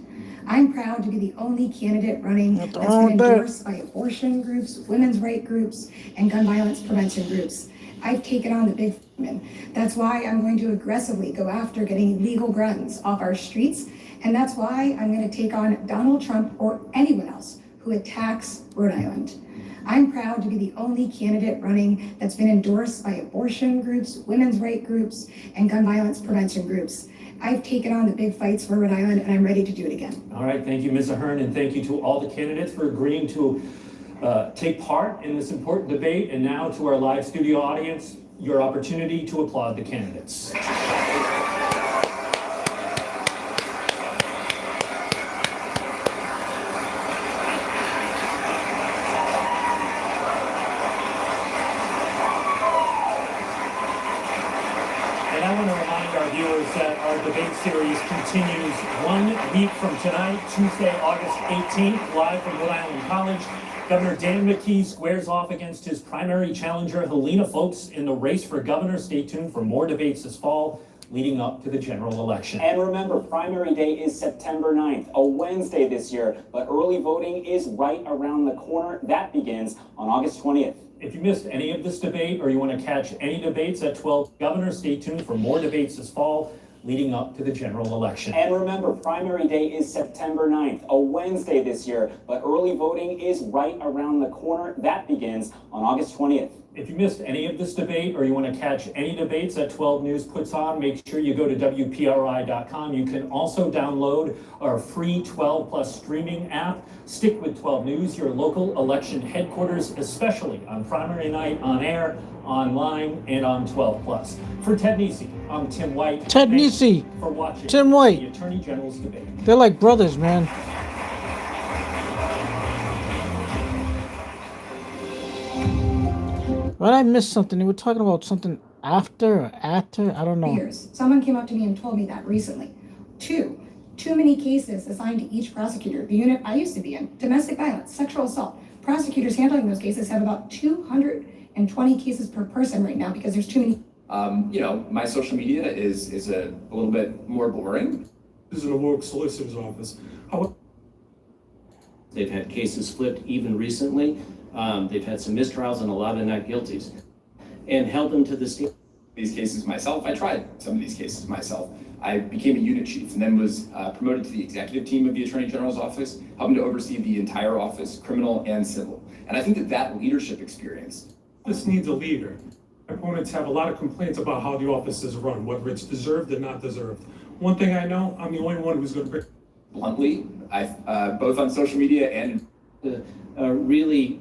I'm proud to be the only candidate running that's been endorsed by abortion groups, women's rights groups, and gun violence prevention groups. I've taken on the big women. That's why I'm going to aggressively go after getting legal guns off our streets. And that's why I'm going to take on Donald Trump or anyone else who attacks Rhode Island. I'm proud to be the only candidate running that's been endorsed by abortion groups, women's rights groups, and gun violence prevention groups. I've taken on the big fights for Rhode Island, and I'm ready to do it again.
All right, thank you, Ms. Ahern, and thank you to all the candidates for agreeing to take part in this important debate. And now to our live studio audience, your opportunity to applaud the candidates. And I want to remind our viewers that our debate series continues 1 week from tonight, Tuesday, August 18th, live from Rhode Island College. Governor Dan McKee squares off against his primary challenger, Helena Foulkes, in the race for governor. Stay tuned for more debates this fall, leading up to the general election.
And remember, primary day is September 9th, a Wednesday this year, but early voting is right around the corner. That begins on August 20th.
If you missed any of this debate or you want to catch any debates at 12 Governor, stay tuned for more debates this fall, leading up to the general election.
And remember, primary day is September 9th, a Wednesday this year, but early voting is right around the corner. That begins on August 20th.
If you missed any of this debate or you want to catch any debates that 12 News puts on, make sure you go to WPRI.com. You can also download our free 12 Plus streaming app. Stick with 12 News, your local election headquarters, especially on primary night, on air, online, and on 12 Plus. For Ted Nesi, I'm Tim White.
Ted
Thanks
Nesi.
for watching
Tim White.
the Attorney General's debate.
They're like brothers, man. But I missed something. They were talking about something after or after. I don't know.
Years. Someone came up to me and told me that recently. Too many cases assigned to each prosecutor. The unit I used to be in, domestic violence, sexual assault. Prosecutors handling those cases have about 220 cases per person right now because there's too many.
My social media is a little bit more boring.
This is an awoke solicitor's office.
They've had cases flipped even recently. They've had some mistrials and a lot of not guilties, and held them to the stand.
These cases myself, I tried some of these cases myself. I became a unit chief and then was promoted to the executive team of the Attorney General's office, helping to oversee the entire office, criminal and civil. And I think that leadership experience.
This needs a leader. Opponents have a lot of complaints about how the office is run, whether it's deserved or not deserved. One thing I know, I'm the only one who's going to pick.
Bluntly, both on social media and
really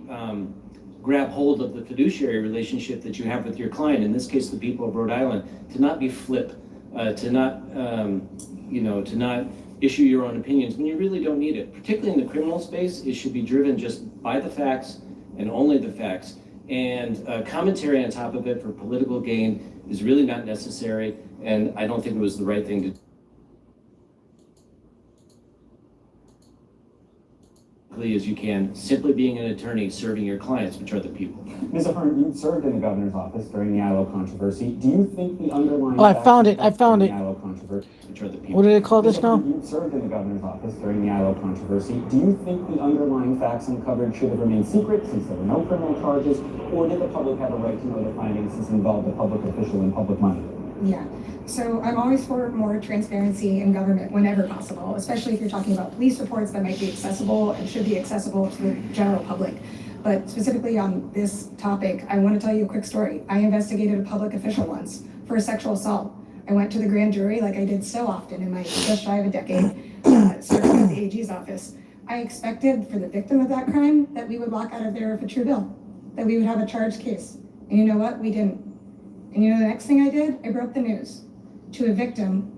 grab hold of the fiduciary relationship that you have with your client, in this case, the people of Rhode Island, to not be flip, to not, to not issue your own opinions when you really don't need it. Particularly in the criminal space, it should be driven just by the facts and only the facts. And commentary on top of it for political gain is really not necessary, and I don't think it was the right thing to do. As you can, simply being an attorney serving your clients, which are the people.
Ms. Ahern, you served in the governor's office during the ILO controversy. Do you think the underlying...
Oh, I found it.
during the ILO controversy...
Which are the people.
What do they call
Ms.
this now?
Ahern, you served in the governor's office during the ILO controversy. Do you think the underlying facts uncovered should have remained secret since there were no criminal charges, or did the public have a right to know the findings since it involved a public official and public money?
Yeah, so I'm always for more transparency in government whenever possible, especially if you're talking about police reports that might be accessible and should be accessible to the general public. But specifically on this topic, I want to tell you a quick story. I investigated a public official once for a sexual assault. I went to the grand jury like I did so often in my just shy of a decade, serving at the AG's office. I expected for the victim of that crime that we would walk out of there with a true bill, that we would have a charged case. And you know what? We didn't. And you know the next thing I did? I broke the news to a victim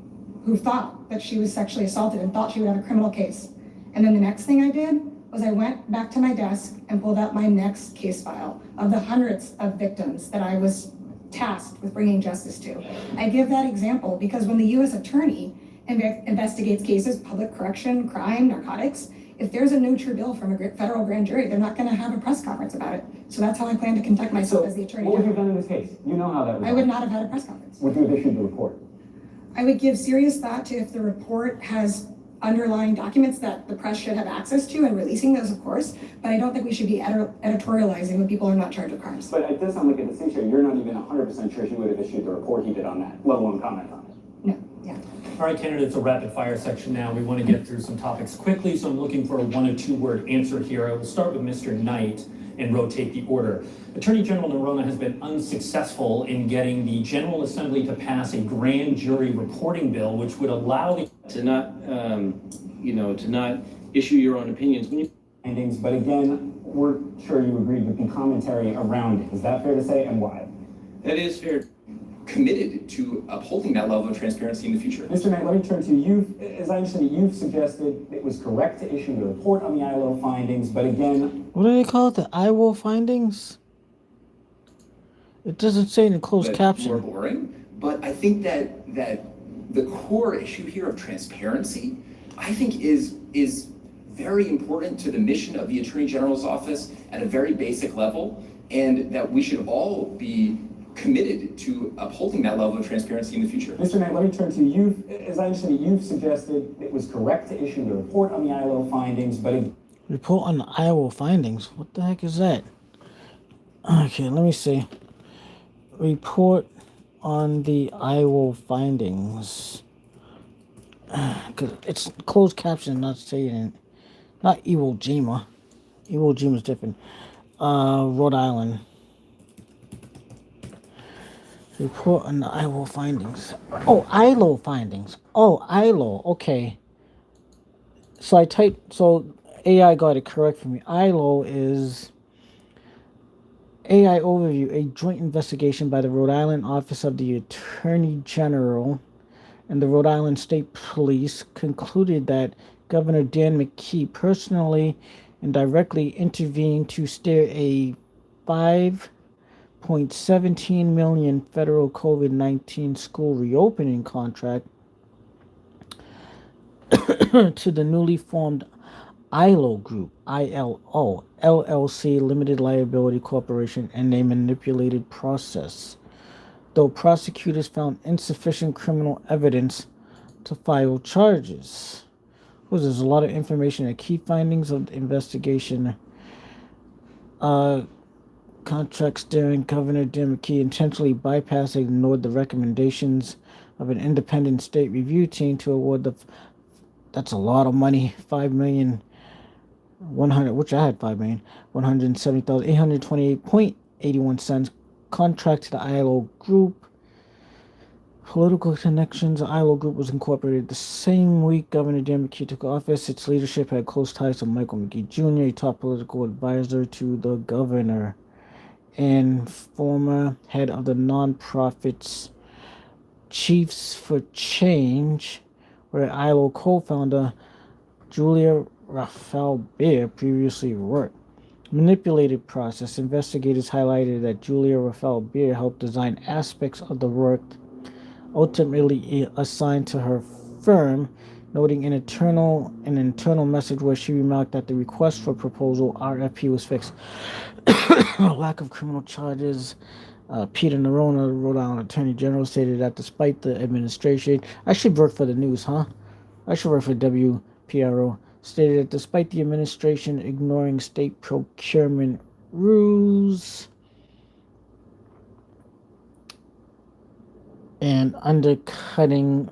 who thought that she was sexually assaulted and thought she would have a criminal case. And then the next thing I did was I went back to my desk and pulled out my next case file of the hundreds of victims that I was tasked with bringing justice to. I give that example because when the U.S. attorney investigates cases, public correction, crime, narcotics, if there's a no true bill from a federal grand jury, they're not going to have a press conference about it. So that's how I plan to conduct myself as the attorney
What would you have
general.
done in this case? You know how that was.
I would not have had a press conference.
Would you have issued the report?
I would give serious thought to if the report has underlying documents that the press should have access to and releasing those, of course, but I don't think we should be editorializing when people are not charged with crimes.
But it does sound like a distinction. You're not even 100% sure he would have issued the report he did on that, let alone comment on it.
No, yeah.
All right, candidates, a rapid fire section now. We want to get through some topics quickly, so I'm looking for a 1 or 2 word answer here. I will start with Mr. Knight and rotate the order. Attorney General Noronha has been unsuccessful in getting the General Assembly to pass a grand jury reporting bill, which would allow the
To not, to not issue your own opinions when you
findings, but again, we're sure you agreed with the commentary around it. Is that fair to say, and why?
That is fair.
Committed to upholding that level of transparency in the future.
Mr. Knight, let me turn to you. As I understand it, you've suggested it was correct to issue the report on the ILO findings, but again...
What do they call it? The IWO findings? It doesn't say in the closed
More
caption.
boring, but I think that the core issue here of transparency, I think is very important to the mission of the Attorney General's office at a very basic level, and that we should all be committed to upholding that level of transparency in the future.
Mr. Knight, let me turn to you. As I understand it, you've suggested it was correct to issue the report on the ILO findings, but...
Report on the IWO findings. What the heck is that? Okay, let me see. Report on the IWO findings. Cause it's closed caption, not saying it. Not Iwo Jima. Iwo Jima is different. Rhode Island. Report on the ILO findings. Oh, ILO findings. Oh, ILO. Okay. So so AI got it correct for me. ILO is AI overview, a joint investigation by the Rhode Island Office of the Attorney General and the Rhode Island State Police concluded that Governor Dan McKee personally and directly intervened to steer a $5.17 million federal COVID-19 school reopening contract to the newly formed ILO Group, ILO, LLC, Limited Liability Corporation, and a manipulated process, though prosecutors found insufficient criminal evidence to file charges. Well, there's a lot of information. The key findings of the investigation. Contract steering Governor Dan McKee intentionally bypassed and ignored the recommendations of an independent state review team to award that's a lot of money, $5,100,000, which I had $5,170,828.81 contract to the ILO Group Political connections. ILO Group was incorporated the same week Governor Dan McKee took office. Its leadership had close ties to Michael McGee Jr., a top political advisor to the governor, and former head of the nonprofits Chiefs for Change, where ILO co-founder Julia Raphael Beer previously worked. Manipulated process. Investigators highlighted that Julia Raphael Beer helped design aspects of the work ultimately assigned to her firm, noting an internal message where she remarked that the request for proposal RFP was fixed. Lack of criminal charges. Peter Nerona, the Rhode Island Attorney General, stated that despite the administration, I should work for the news, huh? I should work for WPRO. Stated that despite the administration ignoring state procurement rules and undercutting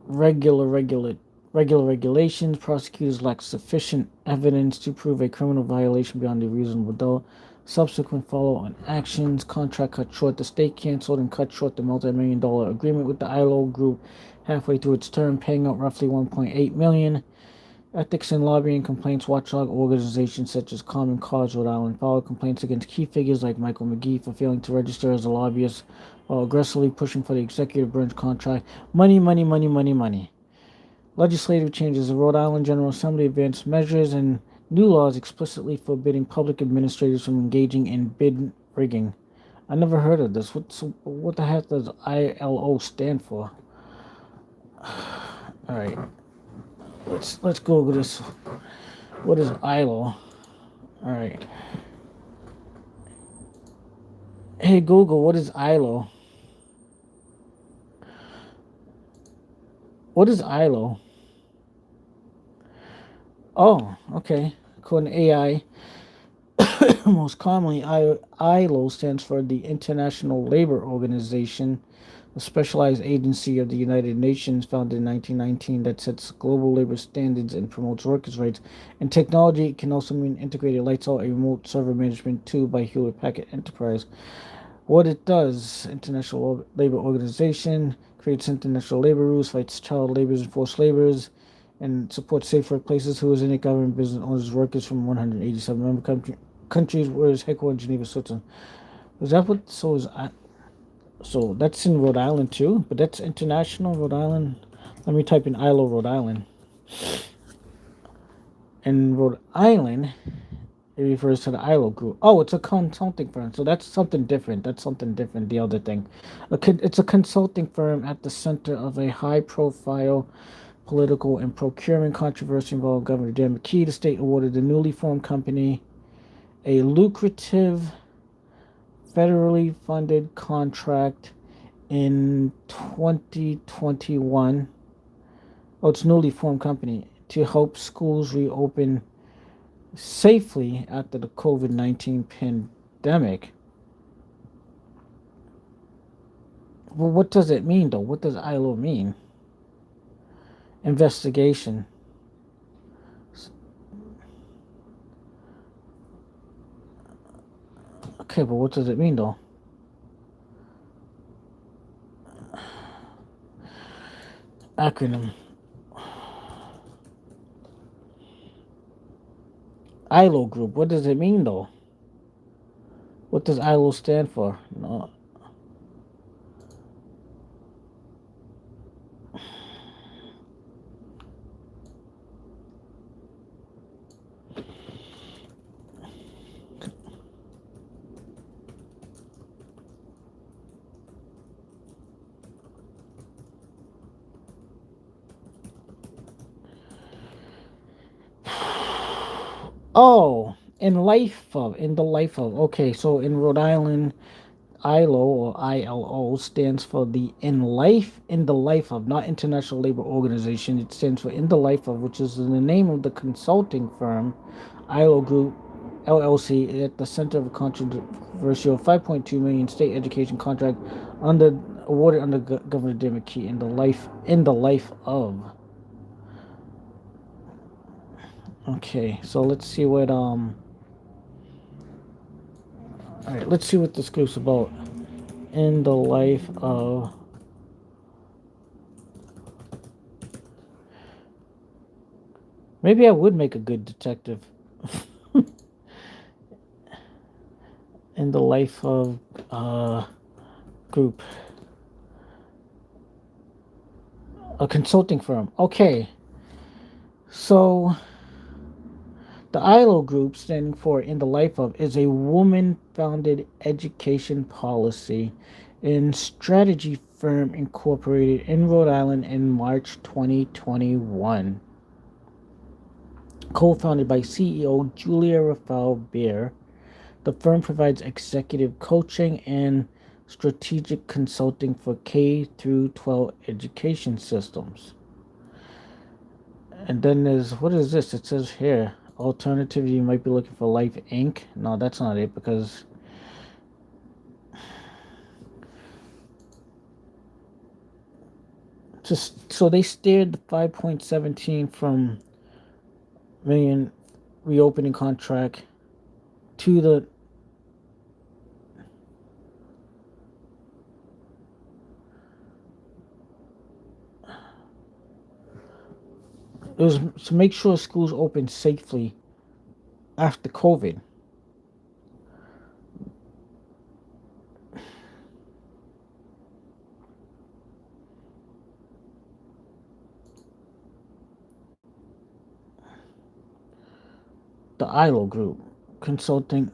regular regulations, prosecutors lack sufficient evidence to prove a criminal violation beyond a reasonable doubt. Subsequent follow-on actions, contract cut short. The state canceled and cut short the multi-million-dollar agreement with the ILO Group halfway through its term, paying out roughly $1.8 million. Ethics and lobbying complaints. Watchdog organizations such as Common Cause Rhode Island filed complaints against key figures like Michael McGee for failing to register as a lobbyist while aggressively pushing for the executive branch contract. Money, money, money, money, money. Legislative changes. The Rhode Island General Assembly advanced measures and new laws explicitly forbidding public administrators from engaging in bid rigging. I never heard of this. What the heck does ILO stand for? All right, let's Google this. What is ILO? All right. Hey Google, what is ILO? What is ILO? Oh, okay. According to AI, most commonly, ILO stands for the International Labor Organization, a specialized agency of the United Nations founded in 1919 that sets global labor standards and promotes workers' rights. And technology can also mean integrated lights out, a remote server management tool by Hewlett Packard Enterprise. What it does: International Labor Organization creates international labor rules, fights child labor and forced labors, and supports safe workplaces. Who is in it? Government, business owners, workers from 187 member countries. Where is headquartered in Geneva, Switzerland? Is that what? So that's in Rhode Island too, but that's international Rhode Island. Let me type in ILO Rhode Island. In Rhode Island, it refers to the ILO Group. Oh, it's a consulting firm. So that's something different. The other thing. It's a consulting firm at the center of a high-profile political and procurement controversy involving Governor Dan McKee. The state awarded the newly formed company a lucrative federally funded contract in 2021. Oh, it's newly formed company to help schools reopen safely after the COVID-19 pandemic. Well, what does it mean, though? What does ILO mean? Investigation. Okay, but what does it mean, though? Acronym. ILO Group. What does it mean, though? What does ILO stand for? No. Oh, in the life of. Okay, so in Rhode Island, ILO or ILO stands for the in the life of, not International Labor Organization. It stands for in the life of, which is the name of the consulting firm, ILO Group LLC, at the center of a controversial $5.2 million state education contract awarded under Governor Dan McKee. In the life of. Okay, so let's see what all right, let's see what this group's about. in the life of maybe I would make a good detective. In the life of group, a consulting firm. Okay, so the ILO group, standing for In the Life of, is a woman-founded education policy and strategy firm incorporated in Rhode Island in March 2021. Co-founded by CEO Julia Rafael Beer, the firm provides executive coaching and strategic consulting for K through 12 education systems. And then there's, what is this? It says here, alternative, you might be looking for Life Inc. No, that's not it, because just so they steered the 5.17 from million reopening contract to the it was to make sure schools open safely after COVID. The ILO group consulting.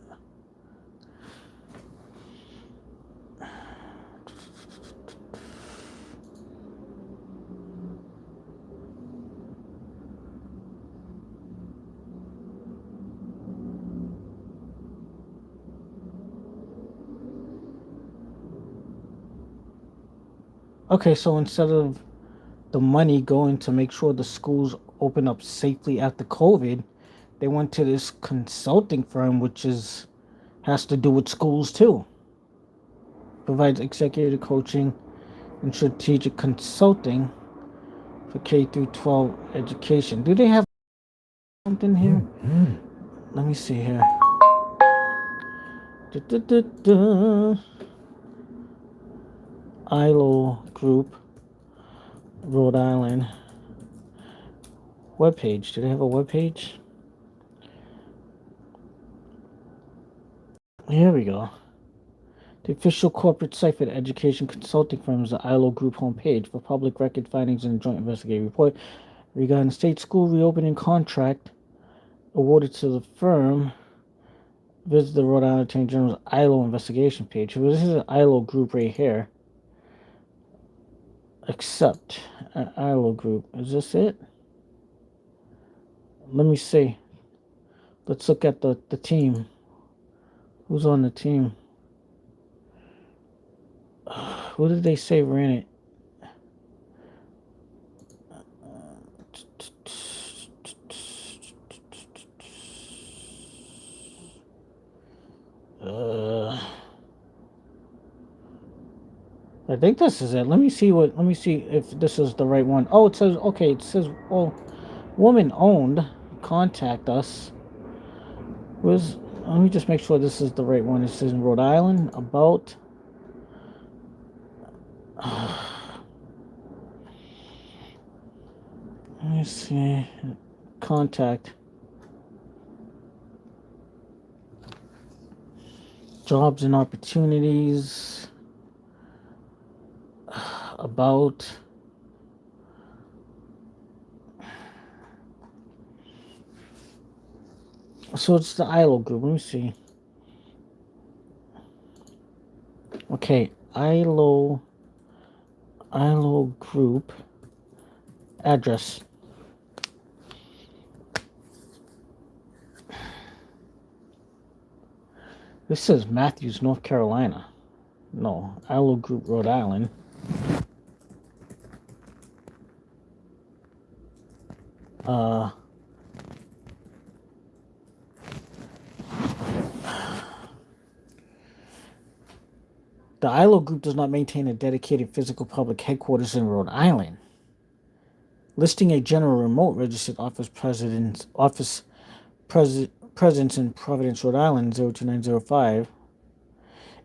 Okay, so instead of the money going to make sure the schools open up safely after COVID, they went to this consulting firm, which has to do with schools too. Provides executive coaching and strategic consulting for K through 12 education. Do they have something here? Let me see here. ILO Group, Rhode Island. Webpage. Do they have a webpage? Here we go. The official corporate site for the education consulting firm is the ILO Group homepage for public record findings and joint investigative report regarding state school reopening contract awarded to the firm. Visit the Rhode Island Attorney General's ILO investigation page. So this is an ILO group right here. Accept an ILO group. Is this it? Let me see. Let's look at the team. Who's on the team? Who did they say ran it? I think this is it. Let me see if this is the right one. Oh, it says, okay, it says, well, woman owned, contact us. Let me just make sure this is the right one. It says in Rhode Island, about. Let me see. Contact. Jobs and opportunities. About. So it's the ILO group. Let me see. Okay, ILO group address. This says Matthews, North Carolina. No, ILO Group, Rhode Island. The ILO Group does not maintain a dedicated physical public headquarters in Rhode Island. Listing a general remote registered presence in Providence, Rhode Island, 02905.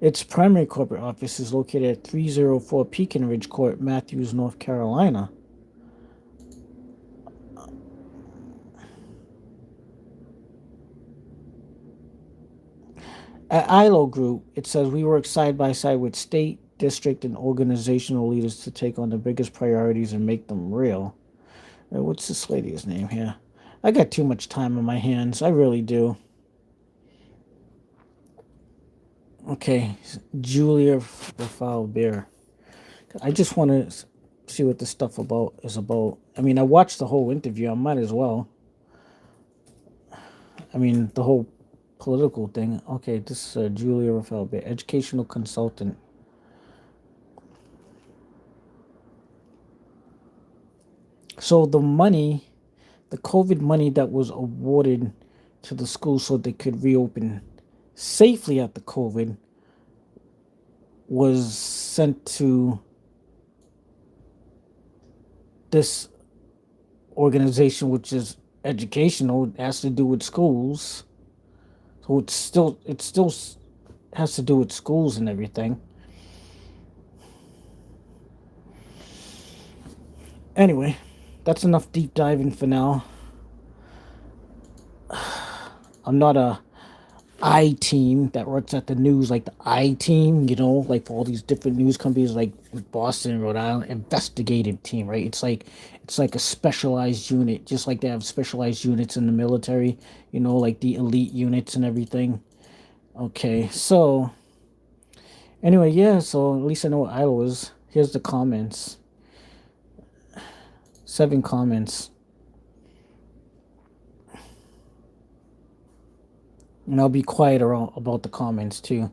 Its primary corporate office is located at 304 Pecan Ridge Court, Matthews, North Carolina. At ILO Group, it says we work side by side with state, district, and organizational leaders to take on the biggest priorities and make them real. What's this lady's name here? I got too much time on my hands. I really do. Okay, Julia Rafal Bear. I just want to see what this stuff is about. I mean, I watched the whole interview. I might as well. I mean, the whole political thing. Okay, this is Julia Rafal Bear, educational consultant. So the money, the COVID money that was awarded to the schools so they could reopen safely after COVID was sent to this organization, which is educational. It has to do with schools. So it still has to do with schools and everything. Anyway, that's enough deep diving for now. I'm not a I team that works at the news, like the I team, you know, like for all these different news companies like Boston, Rhode Island, investigative team, right? It's like a specialized unit, just like they have specialized units in the military, you know, like the elite units and everything. Okay, so anyway, yeah, so at least I know what ILO is. Here's the comments. 7 comments. And I'll be quiet about the comments too.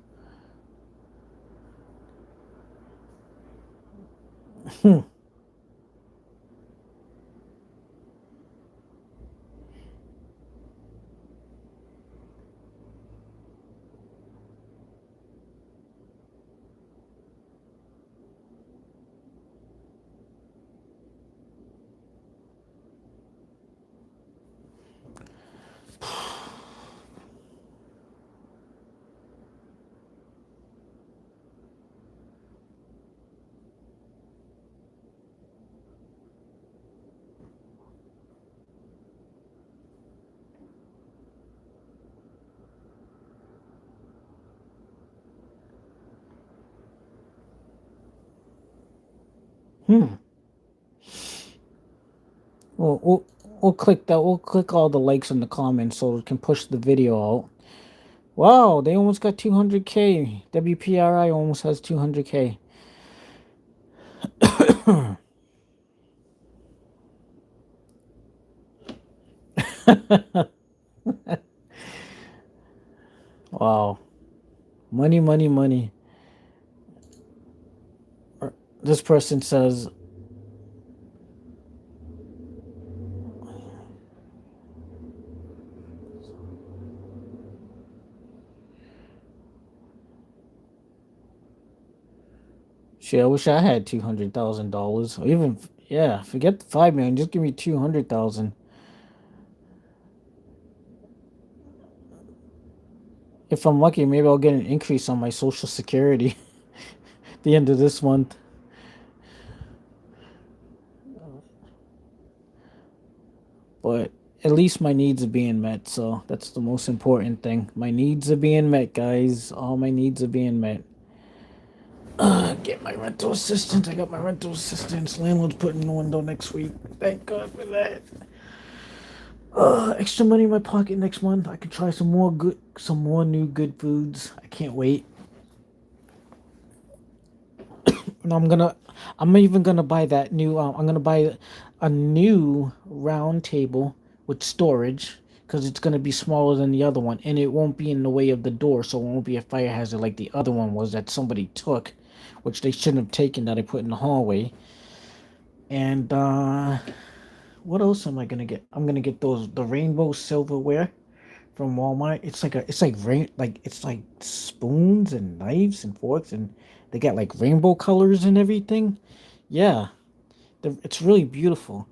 Well, we'll click that. We'll click all the likes in the comments so it can push the video out. Wow, they almost got 200K. WPRI almost has 200K. Wow. Money, money, money. This person says, shit, I wish I had $200,000. Or even, yeah, forget the 5 million. Just give me 200,000. If I'm lucky, maybe I'll get an increase on my Social Security at the end of this month. But at least my needs are being met, so that's the most important thing. My needs are being met, guys. All my needs are being met. Get my rental assistance. I got my rental assistance. Landlord's putting in the window next week. Thank God for that. Extra money in my pocket next month. I can try some more new good foods. I can't wait. And I'm even gonna buy that new. I'm gonna buy a new round table with storage because it's gonna be smaller than the other one, and it won't be in the way of the door, so it won't be a fire hazard like the other one was that somebody took, which they shouldn't have taken, that I put in the hallway. And what else am I gonna get? I'm gonna get the rainbow silverware from Walmart. It's like spoons and knives and forks, and they got like rainbow colors and everything. Yeah, it's really beautiful.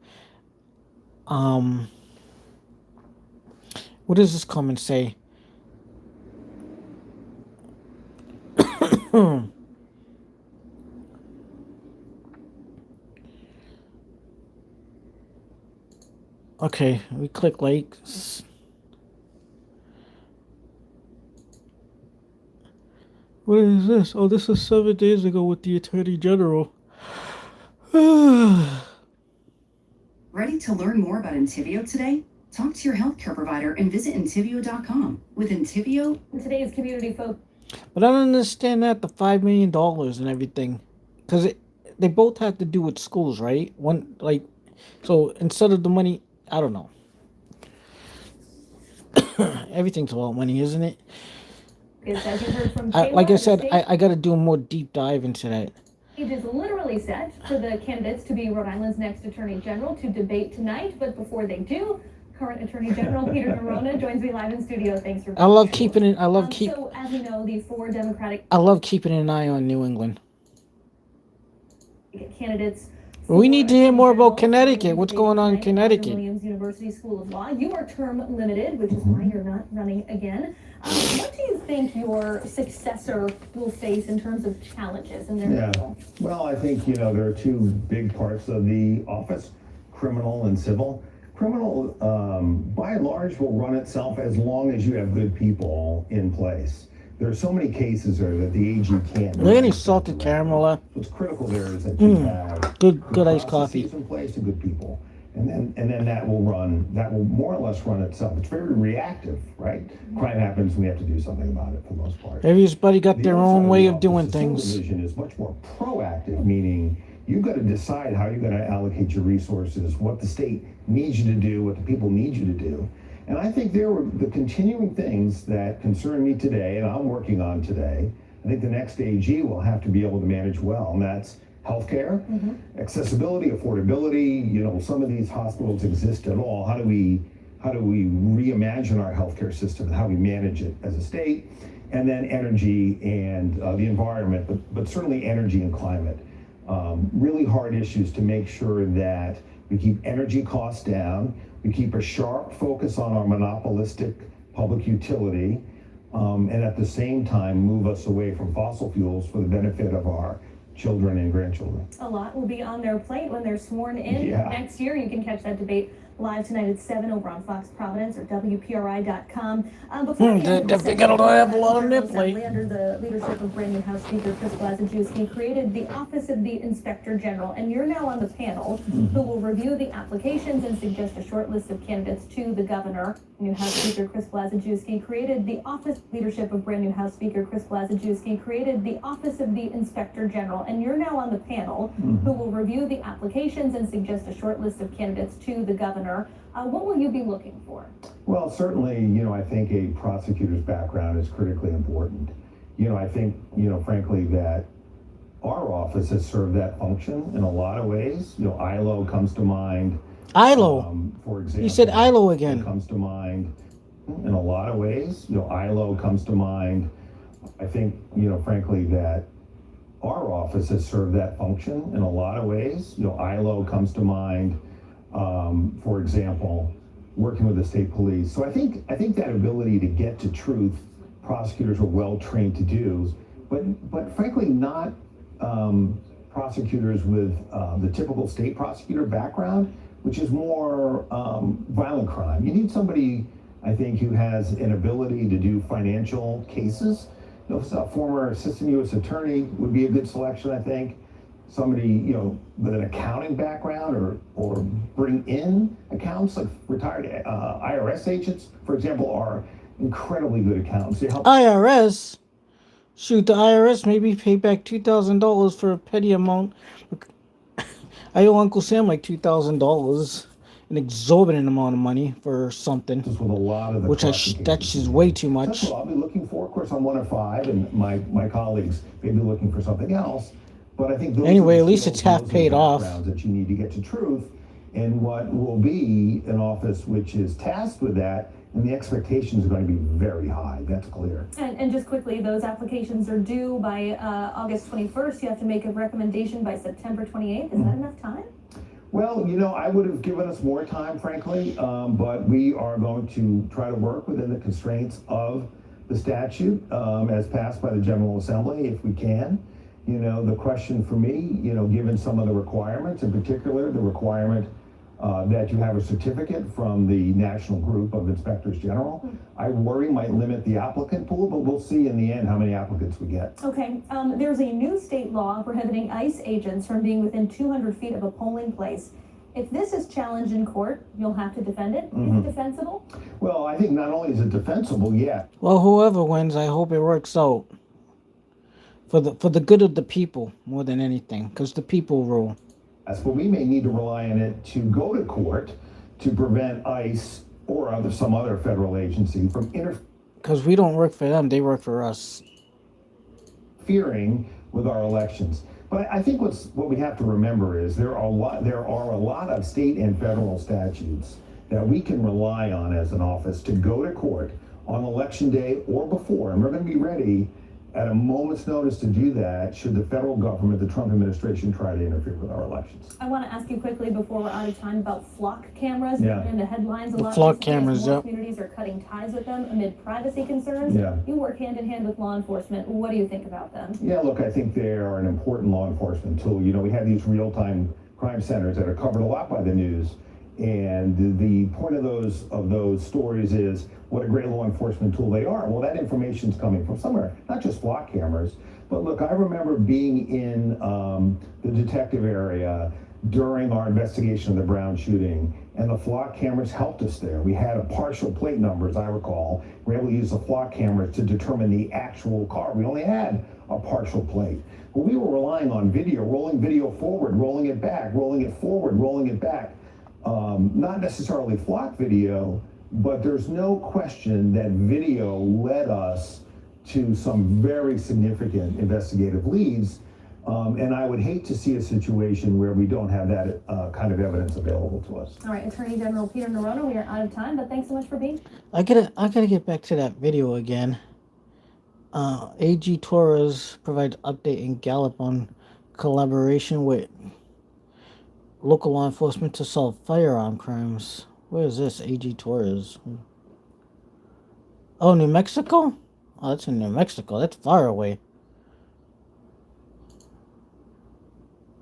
What does this comment say? Okay, we click likes. What is this? Oh, this is 7 days ago with the Attorney General.
Ready to learn more about Entivio today? Talk to your healthcare provider and visit Entivio.com. With Entivio,
Today's community folk.
But I don't understand that, the $5 million and everything. Because they both have to do with schools, right? One, like, so instead of the money, I don't know. Everything's about money, isn't it?
As you heard from
Like I
Kayla,
said,
the
I got to do a more deep dive into that.
stage is literally set for the candidates to be Rhode Island's next Attorney General to debate tonight. But before they do, current Attorney General Peter Neronha joins me live in studio. Thanks for being
I love
here.
keeping it.
So as we know, the four Democratic
I love keeping an eye on New England.
candidates.
We need to hear more about
General
Connecticut. What's going on in
at the
Connecticut?
Williams University School of Law. You are term limited, which is why you're not running again. What do you think your successor will face in terms of challenges in their role?
Well, I think, there are two big parts of the office, criminal and civil. Criminal, by and large, will run itself as long as you have good people in place. There are so many cases there that the AG can't.
Are there any salted caramel?
What's critical there is that you have
Good iced coffee.
processes in place and good people. And then that will more or less run itself. It's very reactive, right? Crime happens, we have to do something about it for the most part.
Everybody got their
The other
own
side
way
the
of doing
office, the civil
things.
division is much more proactive, meaning you've got to decide how you're going to allocate your resources, what the state needs you to do, what the people need you to do. And I think there were the continuing things that concern me today, and I'm working on today. I think the next AG will have to be able to manage well, and that's healthcare, accessibility, affordability. Some of these hospitals exist at all. How do we reimagine our healthcare system and how we manage it as a state? And then energy and the environment, but certainly energy and climate. Really hard issues to make sure that we keep energy costs down, we keep a sharp focus on our monopolistic public utility, and at the same time move us away from fossil fuels for the benefit of our children and grandchildren.
A lot will be on their plate when they're sworn in next year. You can catch that debate live tonight at 7 over on Fox Providence or WPRI.com.
They got to have a lot on their plate.
Under the leadership of brand new House Speaker Chris Blazajewski, created the Office of the Inspector General, and you're now on the panel who will review the applications and suggest a short list of candidates to the governor. New House Speaker Chris Blazajewski created the office. Leadership of brand new House Speaker Chris Blazajewski created the Office of the Inspector General, and you're now on the panel who will review the applications and suggest a short list of candidates to the governor. What will you be looking for?
Well, certainly, I think a prosecutor's background is critically important. I think, frankly, that our office has served that function in a lot of ways. ILO comes to mind.
ILO.
For example.
You said ILO again.
Comes to mind in a lot of ways. ILO comes to mind. I think, frankly, that our office has served that function in a lot of ways. ILO comes to mind. For example, working with the state police. So I think that ability to get to truth, prosecutors are well trained to do, but frankly not prosecutors with the typical state prosecutor background, which is more violent crime. You need somebody, I think, who has an ability to do financial cases. A former assistant U.S. attorney would be a good selection, I think. Somebody, with an accounting background or bring in accounts, like retired IRS agents, for example, are incredibly good accountants. They help.
IRS? Shoot, the IRS made me pay back $2,000 for a petty amount. I owe Uncle Sam like $2,000, an exorbitant amount of money for something,
With a lot of the
that's just way too much.
That's what I'll be looking for. Of course, I'm one of five, and my colleagues may be looking for something else. But I think those
Anyway,
are the
at least
skills,
it's half
those are
paid
the
off.
backgrounds that you need to get to truth in what will be an office which is tasked with that, and the expectations are going to be very high. That's clear.
And just quickly, those applications are due by August 21st. You have to make a recommendation by September 28th. Is that enough time?
Well, I would have given us more time, frankly, but we are going to try to work within the constraints of the statute as passed by the General Assembly if we can. You know, the question for me, you know, given some of the requirements, in particular, the requirement that you have a certificate from the National Group of Inspectors General, I worry might limit the applicant pool, but we'll see in the end how many applicants we get.
Okay, there's a new state law prohibiting ICE agents from being within 200 feet of a polling place. If this is challenged in court, you'll have to defend it. Is it defensible?
Well, I think not only is it defensible, yeah,
Well, whoever wins, I hope it works out for the good of the people more than anything, because the people rule.
but we may need to rely on it to go to court to prevent ICE or some other federal agency from
Because we don't work for them, they work for us.
interfering with our elections. But I think what we have to remember is there are a lot of state and federal statutes that we can rely on as an office to go to court on election day or before, and we're going to be ready at a moment's notice to do that should the federal government, the Trump administration, try to interfere with our elections.
I want to ask you quickly before we're out of time about flock cameras.
Yeah.
In the headlines a
The
lot.
flock
recently as
cameras,
more
yep.
Communities are cutting ties with them amid privacy concerns.
Yeah.
You work hand in hand with law enforcement. What do you think about them?
Yeah, look, I think they are an important law enforcement tool. You know, we have these real-time crime centers that are covered a lot by the news. And the point of those stories is what a great law enforcement tool they are. Well, that information's coming from somewhere, not just flock cameras. But look, I remember being in the detective area during our investigation of the Brown shooting, and the flock cameras helped us there. We had a partial plate number, as I recall. We were able to use the flock cameras to determine the actual car. We only had a partial plate. But we were relying on video, rolling video forward, rolling it back, rolling it forward, rolling it back. Not necessarily flock video, but there's no question that video led us to some very significant investigative leads. And I would hate to see a situation where we don't have that kind of evidence available to us.
All right, Attorney General Peter Narono, we are out of time, but thanks so much for being.
I gotta get back to that video again. AG Torres provides update in Gallup on collaboration with local law enforcement to solve firearm crimes. Where is this? AG Torres. Oh, New Mexico? Oh, that's in New Mexico. That's far away.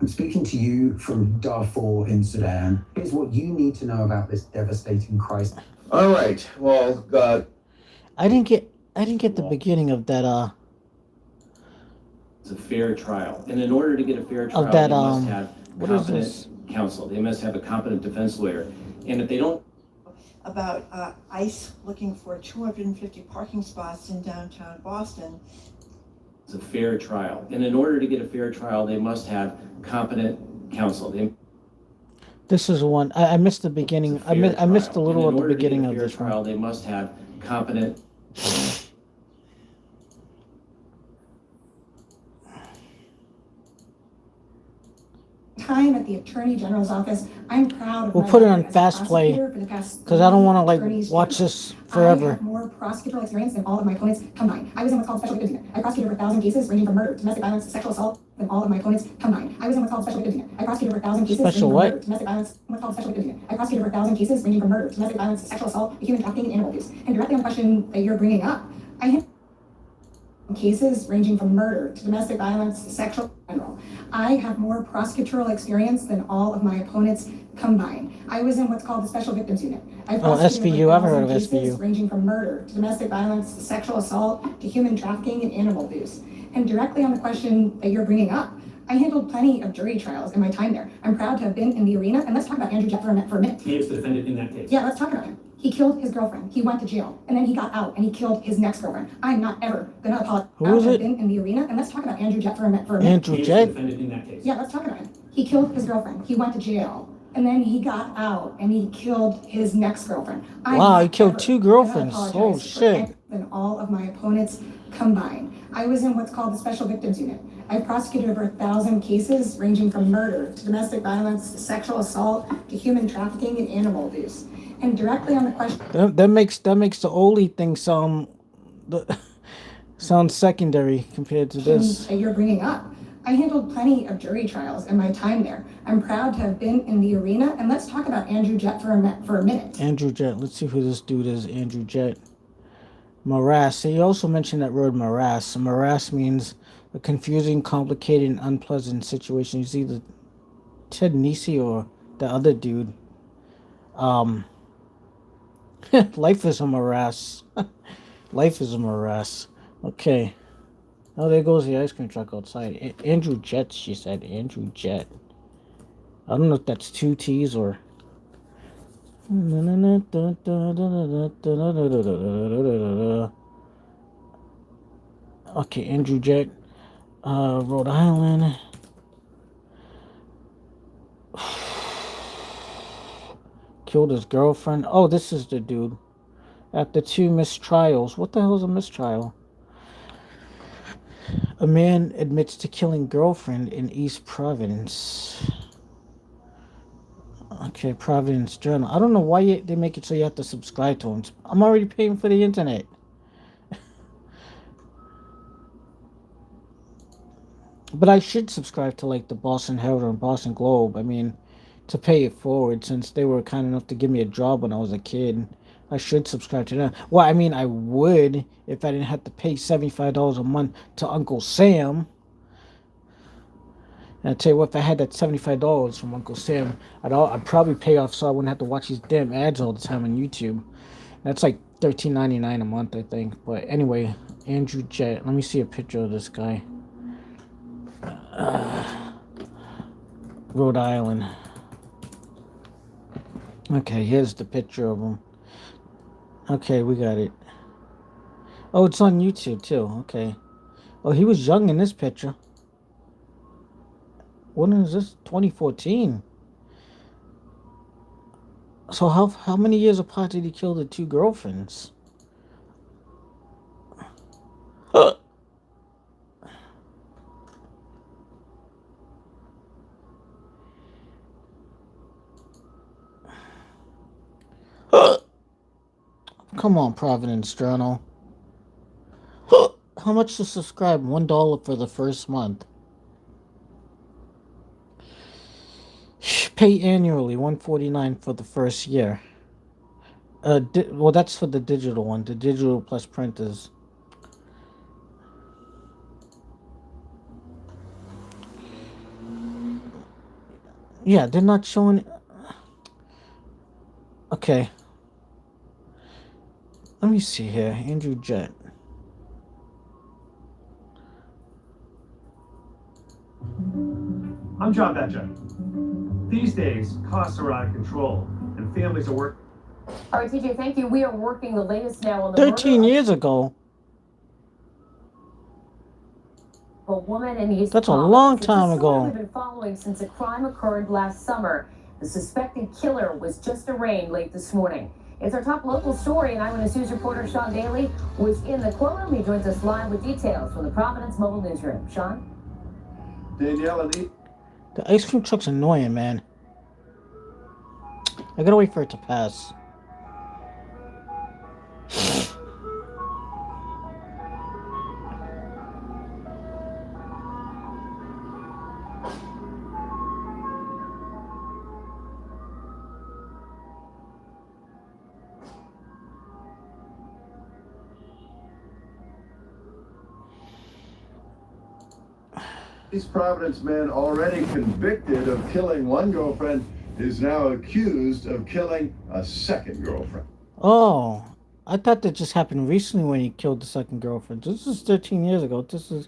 I'm speaking to you from Darfur in Sudan. Here's what you need to know about this devastating crisis.
All right. Well,
I didn't get the beginning of that.
It's a fair trial, and in order to get a fair trial,
Of that,
they must have
what is
competent
this?
counsel. They must have a competent defense lawyer, and if they don't,
about ICE looking for 250 parking spots in downtown Boston.
it's a fair trial. And in order to get a fair trial, they must have competent counsel.
This is one I missed the beginning. I missed a little at the beginning of this
trial.
one.
They must have competent.
Time at the Attorney General's office, I'm proud of
We'll
my
put it
record
on
as a
fast play,
prosecutor for the past
because I don't want to like
attorneys
watch
general.
this
I
forever.
have more prosecutorial experience than all of my opponents combined. I was in what's called special victims unit. I prosecuted over 1,000 cases ranging from murder, domestic violence, sexual assault than all of my opponents combined. I was in what's called special victims unit. I prosecuted over 1,000 cases
Special
ranging from
what?
murder, domestic violence, what's called special victims unit. I prosecuted over 1,000 cases ranging from murder, domestic violence, sexual assault, human trafficking, and animal abuse. And directly on the question that you're bringing up, I have cases ranging from murder to domestic violence, sexual, general. I have more prosecutorial experience than all of my opponents combined. I was in what's called the Special Victims Unit. I prosecuted
SVU,
over
I've heard of
1,000 cases
SVU.
ranging from murder to domestic violence, sexual assault, to human trafficking and animal abuse. And directly on the question that you're bringing up, I handled plenty of jury trials in my time there. I'm proud to have been in the arena, and let's talk about Andrew Jett for a minute.
He is the defendant in that case.
Yeah, let's talk about him. He killed his girlfriend. He went to jail, and then he got out, and he killed his next girlfriend. I'm not ever gonna apologize.
Who is
I've
it?
been in the arena, and let's talk about Andrew Jett for a minute.
Andrew
He is
Jett?
the defendant in that case.
Yeah, let's talk about him. He killed his girlfriend. He went to jail, and then he got out, and he killed his next girlfriend. I'm
Wow,
not
he killed
ever
two
gonna
girlfriends.
apologize
Oh,
for
shit.
anything than all of my opponents combined. I was in what's called the Special Victims Unit. I prosecuted over 1,000 cases ranging from murder to domestic violence, sexual assault, to human trafficking and animal abuse. And directly on the question
That makes the Oli thing sound secondary compared to this.
that you're bringing up, I handled plenty of jury trials in my time there. I'm proud to have been in the arena, and let's talk about Andrew Jett for a minute.
Andrew Jett. Let's see who this dude is. Andrew Jett. Morass. He also mentioned that word morass. Morass means a confusing, complicated, and unpleasant situation. It's either Ted Nisi or the other dude. Life is a morass. Life is a morass. Okay. Oh, there goes the ice cream truck outside. Andrew Jett, she said. Andrew Jett. I don't know if that's two T's or... Okay, Andrew Jett. Rhode Island. Killed his girlfriend. Oh, this is the dude. After 2 mistrials. What the hell is a mistrial? A man admits to killing girlfriend in East Providence. Okay, Providence Journal. I don't know why they make it so you have to subscribe to them. I'm already paying for the internet. But I should subscribe to like the Boston Herald and Boston Globe. I mean, to pay it forward, since they were kind enough to give me a job when I was a kid. I should subscribe to them. Well, I mean, I would if I didn't have to pay $75 a month to Uncle Sam. And I tell you what, if I had that $75 from Uncle Sam, I'd probably pay off so I wouldn't have to watch these damn ads all the time on YouTube. That's like $13.99 a month, I think. But anyway, Andrew Jett. Let me see a picture of this guy. Rhode Island. Okay, here's the picture of him. Okay, we got it. Oh, it's on YouTube too. Okay. Oh, he was young in this picture. When is this? 2014. So how many years apart did he kill the 2 girlfriends? Come on, Providence Journal. How much to subscribe? $1 for the first month. Pay annually, $149 for the first year. Well, that's for the digital one. The digital plus print is... Yeah, they're not showing... Okay. Let me see here. Andrew Jett.
I'm John Betcha. These days, costs are out of control, and families are working.
All right, TJ, thank you. We are working the latest now on the
13 years ago.
a woman in East
That's a
Providence.
long
It's
time
a story
ago.
We've been following since a crime occurred last summer. The suspected killer was just arraigned late this morning. It's our top local story, and Eyewitness News reporter Sean Daly was in the courtroom. He joins us live with details from the Providence Mobile Newsroom. Sean?
Danielle and
The ice cream truck's annoying, man. I gotta wait for it to pass.
East Providence man already convicted of killing one girlfriend is now accused of killing a second girlfriend.
Oh, I thought that just happened recently when he killed the second girlfriend. This is 13 years ago. This is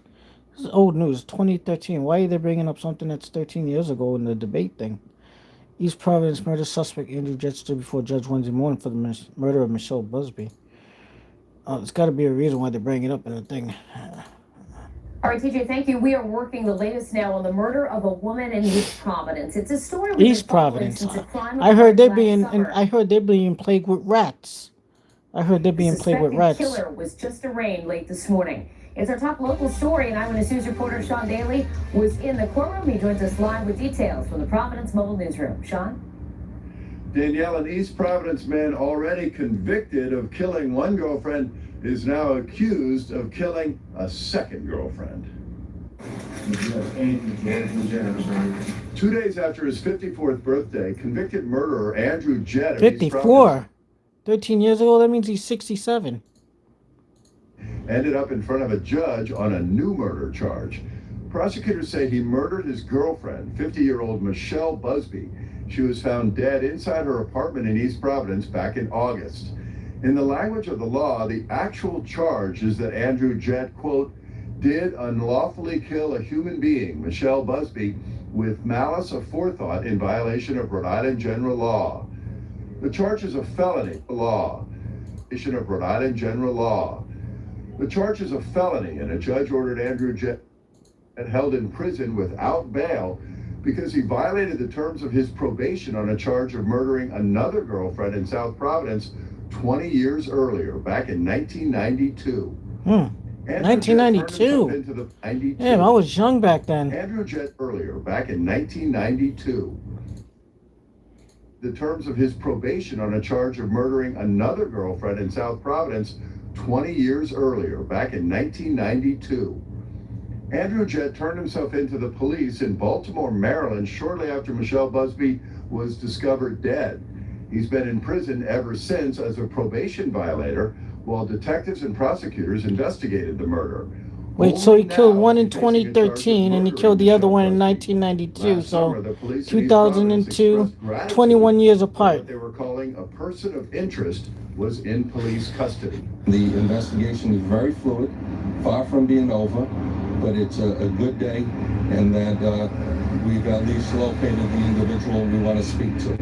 old news, 2013. Why are they bringing up something that's 13 years ago in the debate thing? East Providence murder suspect Andrew Jett stood before Judge Wednesday morning for the murder of Michelle Busby. There's got to be a reason why they bring it up in the thing.
All right, TJ, thank you. We are working the latest now on the murder of a woman in East Providence. It's a story we've
East
been following
Providence.
since a crime
I heard
occurred
they're
last summer.
I heard they're being plagued with rats. I heard they're being plagued with rats.
The suspected killer was just arraigned late this morning. It's our top local story, and Eyewitness News reporter Sean Daly was in the courtroom. He joins us live with details from the Providence Mobile Newsroom. Sean?
Danielle, an East Providence man already convicted of killing one girlfriend is now accused of killing a second girlfriend. 2 days after his 54th birthday, convicted murderer Andrew Jett of East Providence
54. 13 years ago, that means he's 67.
ended up in front of a judge on a new murder charge. Prosecutors say he murdered his girlfriend, 50-year-old Michelle Busby. She was found dead inside her apartment in East Providence back in August. In the language of the law, the actual charge is that Andrew Jett, quote, did unlawfully kill a human being, Michelle Busby, with malice aforethought in violation of Rhode Island general law. The charge is a felony law. Of Rhode Island general law. The charge is a felony, and a judge ordered Andrew Jett held in prison without bail because he violated the terms of his probation on a charge of murdering another girlfriend in South Providence 20 years earlier, back in 1992.
1992. Damn, I was young back then.
Andrew Jett earlier, back in 1992. The terms of his probation on a charge of murdering another girlfriend in South Providence 20 years earlier, back in 1992. Andrew Jett turned himself into the police in Baltimore, Maryland, shortly after Michelle Busby was discovered dead. He's been in prison ever since as a probation violator while detectives and prosecutors investigated the murder.
Wait, so he killed one in 2013 and he killed the other one in 1992, so 2002, 21 years apart.
What they were calling a person of interest was in police custody.
The investigation is very fluid, far from being over, but it's a good day, and that we've at least located the individual we want to speak to.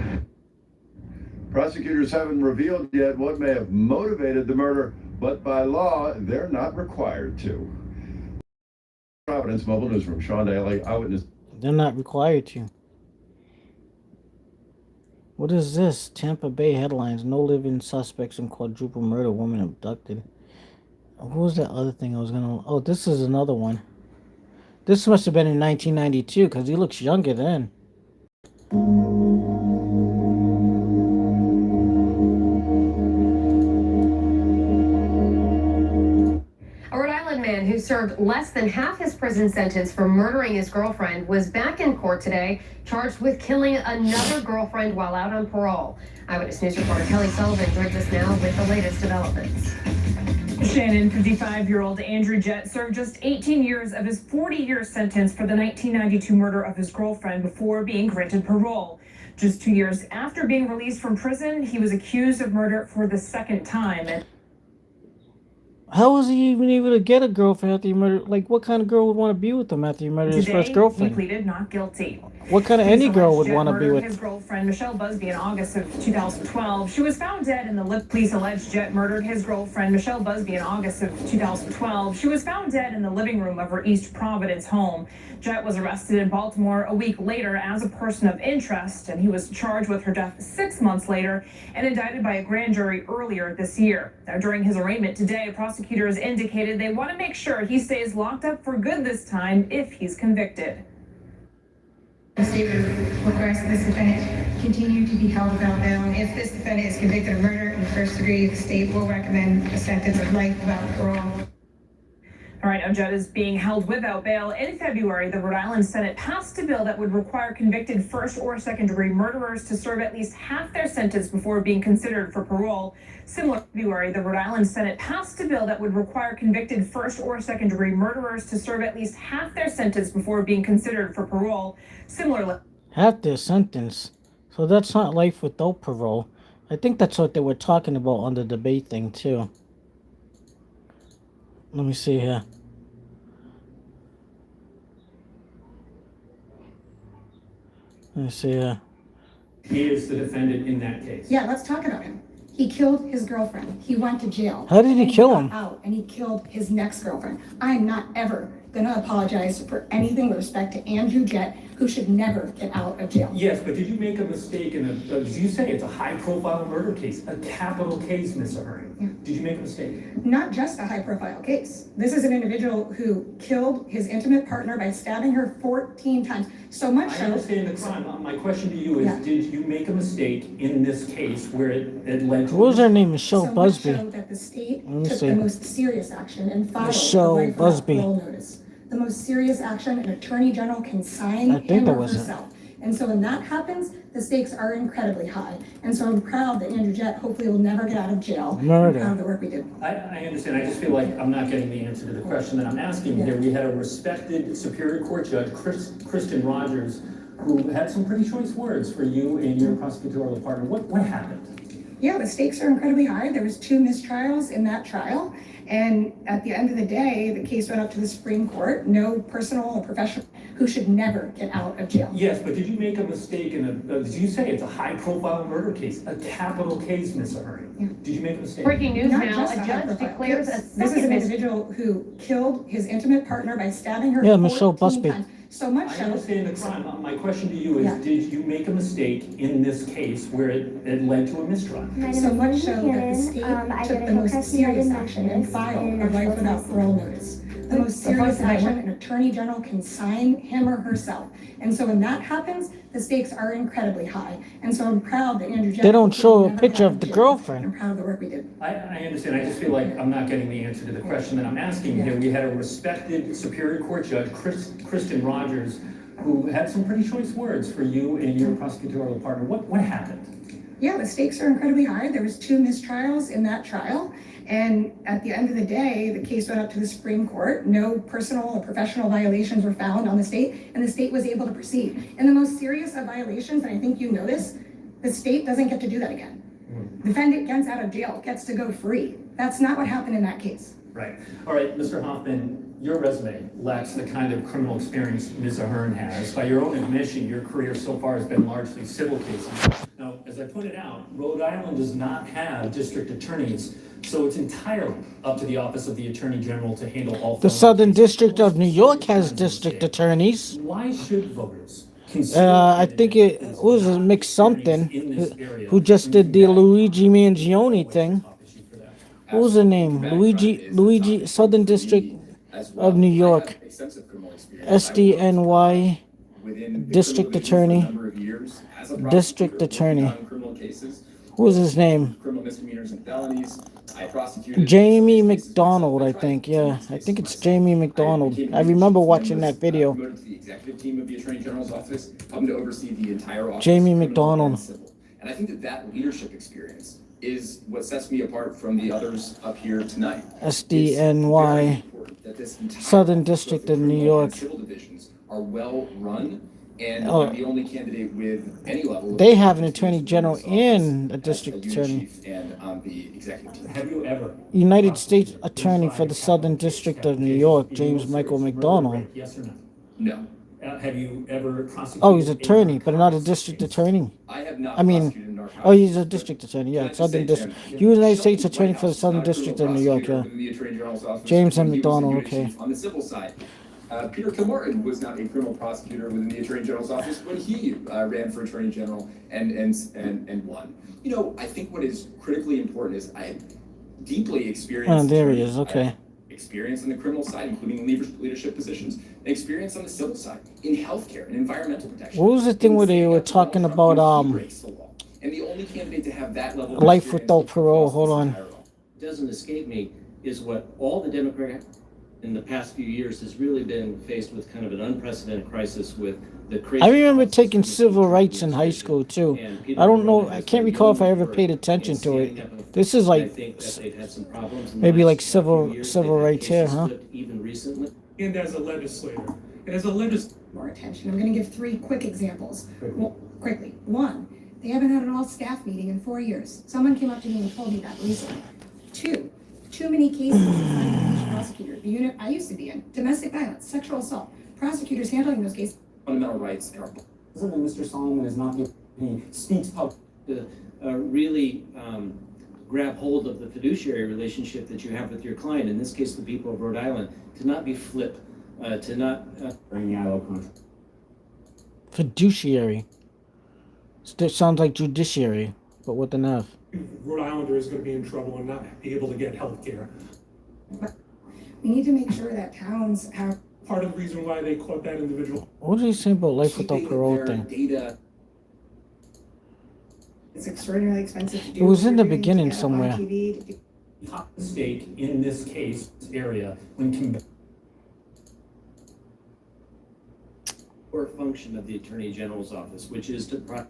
Prosecutors haven't revealed yet what may have motivated the murder, but by law, they're not required to. Providence Mobile Newsroom, Sean Daly, Eyewitness.
They're not required to. What is this? Tampa Bay headlines. No living suspects in quadruple murder. Woman abducted. What was that other thing I was going to... Oh, this is another one. This must have been in 1992 because he looks younger then.
A Rhode Island man who served less than half his prison sentence for murdering his girlfriend was back in court today, charged with killing another girlfriend while out on parole. Eyewitness News reporter Kelly Sullivan joins us now with the latest developments.
Shannon, 55-year-old Andrew Jett served just 18 years of his 40-year sentence for the 1992 murder of his girlfriend before being granted parole. Just 2 years after being released from prison, he was accused of murder for the second time.
How was he even able to get a girlfriend after he murdered? Like, what kind of girl would want to be with him after he murdered his first
He
girlfriend?
pleaded not guilty.
What kind of any girl would want to be with?
His girlfriend Michelle Busby in August of 2012. She was found dead in the police alleged Jett murdered his girlfriend Michelle Busby in August of 2012. She was found dead in the living room of her East Providence home. Jett was arrested in Baltimore a week later as a person of interest, and he was charged with her death 6 months later and indicted by a grand jury earlier this year. Now, during his arraignment today, prosecutors indicated they want to make sure he stays locked up for good this time if he's convicted.
The state requests this defendant continue to be held without bail, and if this defendant is convicted of murder in the first degree, the state will recommend a sentence of life without parole.
All right, now Jett is being held without bail. In February, the Rhode Island Senate passed a bill that would require convicted first or second degree murderers to serve at least half their sentence before being considered for parole. Similar to February, the Rhode Island Senate passed a bill that would require convicted first or second degree murderers to serve at least half their sentence before being considered for parole. Similarly,
Half their sentence. So that's not life without parole. I think that's what they were talking about on the debate thing too. Let me see here. Let me see here.
He is the defendant in that case.
Yeah, let's talk about him. He killed his girlfriend. He went to jail.
How did he
And
kill
got
him?
Out, and he killed his next girlfriend. I'm not ever gonna apologize for anything with respect to Andrew Jett, who should never get out of jail.
Yes, but did you make a mistake in as you say, it's a high-profile murder case, a capital case, Ms. Ahern. Did you make a mistake?
Not just a high-profile case. This is an individual who killed his intimate partner by stabbing her 14 times. So much
I
so.
understand the crime. My question to you is,
Yeah.
did you make a mistake in this case where it led to...
What was her name? Michelle
So
Busby.
much so that the state
Let me
took
see.
the most serious action and filed
Michelle
a right
Busby.
parole notice. The most serious action an attorney general can sign
I think
him
that
or
was it.
herself. And so when that happens, the stakes are incredibly high. And so I'm proud that Andrew Jett hopefully will never get out of jail.
Murder.
I'm proud of the work we did.
I understand. I just feel like I'm not getting the answer to the question that I'm asking here. We had a respected Superior Court Judge, Kristen Rogers, who had some pretty choice words for you and your prosecutorial partner. What happened?
Yeah, the stakes are incredibly high. There was 2 mistrials in that trial. And at the end of the day, the case went up to the Supreme Court. No personal or professional who should never get out of jail.
Yes, but did you make a mistake did you say it's a high-profile murder case, a capital case, Ms. Ahern? Did you make a mistake?
Breaking news
Not
now,
just
a
high
judge
profile.
declares a
This is an
second
individual who killed his intimate partner by stabbing her
Yeah, Michelle
14
Busby.
times. So much
I
so.
understand the crime. My question to you is,
Yeah.
did you make a mistake in this case where it led to a mistrial?
So much so that the state took the most serious action and filed a life without parole notice. The most serious action an attorney general can sign, him or herself. And so when that happens, the stakes are incredibly high. And so I'm proud that Andrew Jett.
They don't show a
never
picture
got
of the
jail.
girlfriend.
I'm proud of the work we did.
I understand. I just feel like I'm not getting the answer to the question that I'm asking here. We had a respected Superior Court Judge, Kristen Rogers, who had some pretty choice words for you and your prosecutorial partner. What happened?
Yeah, the stakes are incredibly high. There was 2 mistrials in that trial. And at the end of the day, the case went up to the Supreme Court. No personal or professional violations were found on the state, and the state was able to proceed. And the most serious of violations, and I think you know this, the state doesn't get to do that again. Defendant gets out of jail, gets to go free. That's not what happened in that case.
Right. All right, Mr. Hoffman, your resume lacks the kind of criminal experience Ms. Ahern has. By your own admission, your career so far has been largely civil cases. Now, as I pointed out, Rhode Island does not have district attorneys, so it's entirely up to the Office of the Attorney General to handle all.
The Southern District of New York has district attorneys.
Why should voters consider?
I think it was a mix something who just did the Luigi Mangione thing. What was the name? Luigi, Southern District of New York. SDNY, District Attorney. District Attorney. What was his name?
Criminal misdemeanors and felonies. I prosecuted.
Jamie McDonald, I think. Yeah, I think it's Jamie McDonald. I remember watching that video.
Promoted to the executive team of the Attorney General's office, helping to oversee the entire office.
Jamie
criminal
McDonald.
and civil. And I think that leadership experience is what sets me apart from the others up here tonight.
SDNY,
That this entire
Southern District of New
criminal and
York.
civil divisions are well run, and
Oh.
I'm the only candidate with any level of.
They have an attorney general and a district
unit
attorney.
chief and the executive team.
Have you ever?
United States Attorney for the Southern District of New York, James Michael McDonald.
Yes or no?
No.
Have you ever prosecuted?
Oh, he's attorney, but not a district attorney.
I have not
I mean,
prosecuted narcotics.
oh, he's a district attorney, yeah, Southern District. United States Attorney for the Southern District of New York, yeah.
Within the Attorney General's office
James
when
M.
he was the
McDonald,
unit
okay.
chief on the civil side. Peter Kilmartin was not a criminal prosecutor within the Attorney General's office when he ran for Attorney General and won. You know, I think what is critically important is I deeply experienced.
Oh, there he
attorney.
is, okay.
Experience on the criminal side, including leadership positions, and experience on the civil side in healthcare and environmental protection.
What was the thing where they were talking about,
And the only candidate to have that level of
life
experience
without parole? Hold on.
Doesn't escape me is what all the Democrats in the past few years has really been faced with kind of an unprecedented crisis with the crazy.
I remember taking civil rights in high school too. I don't know, I can't recall if I ever paid attention to it. This is
I
like
think that they've had some problems in the
maybe
last
like civil
few years.
civil
They've had
rights here,
cases
huh?
flipped even recently.
And as a legislator, and as a legislator.
More attention. I'm gonna give 3 quick examples. Well, quickly. 1, they haven't had an all-staff meeting in 4 years. Someone came up to me and told me that recently. 2, too many cases assigned to each prosecutor. The unit I used to be in, domestic violence, sexual assault, prosecutors handling those cases.
Fundamental rights in our.
Mr. Solomon is not, he speaks publicly.
To really grab hold of the fiduciary relationship that you have with your client, in this case, the people of Rhode Island, to not be flipped, to not.
During the ILO contract.
Fiduciary. Still sounds like judiciary, but with an F.
Rhode Islander is gonna be in trouble and not be able to get health care.
We need to make sure that towns have.
Part of the reason why they caught that individual.
What did he say about life without
Keeping
parole
their
thing?
data.
It's extraordinarily expensive to do.
It was in the
We're doing
beginning
to get up on
somewhere.
TV, to do-
Top mistake in this case area when
core function of the Attorney General's office, which is to,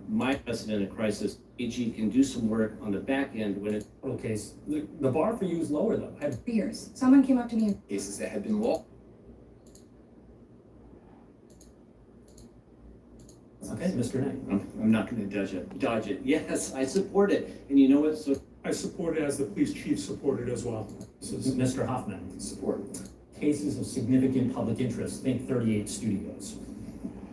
my precedent in a crisis, AG can do some work on the back end when it's
case. The bar for you is lower though.
For years, someone came up to me
Cases that have been law.
Okay, Mr. Knight.
I'm not gonna dodge it. Yes, I support it. And you know what? So
I support it as the police chief supported as well.
This is Mr. Hoffman.
Support.
Cases of significant public interest, think 38 studios.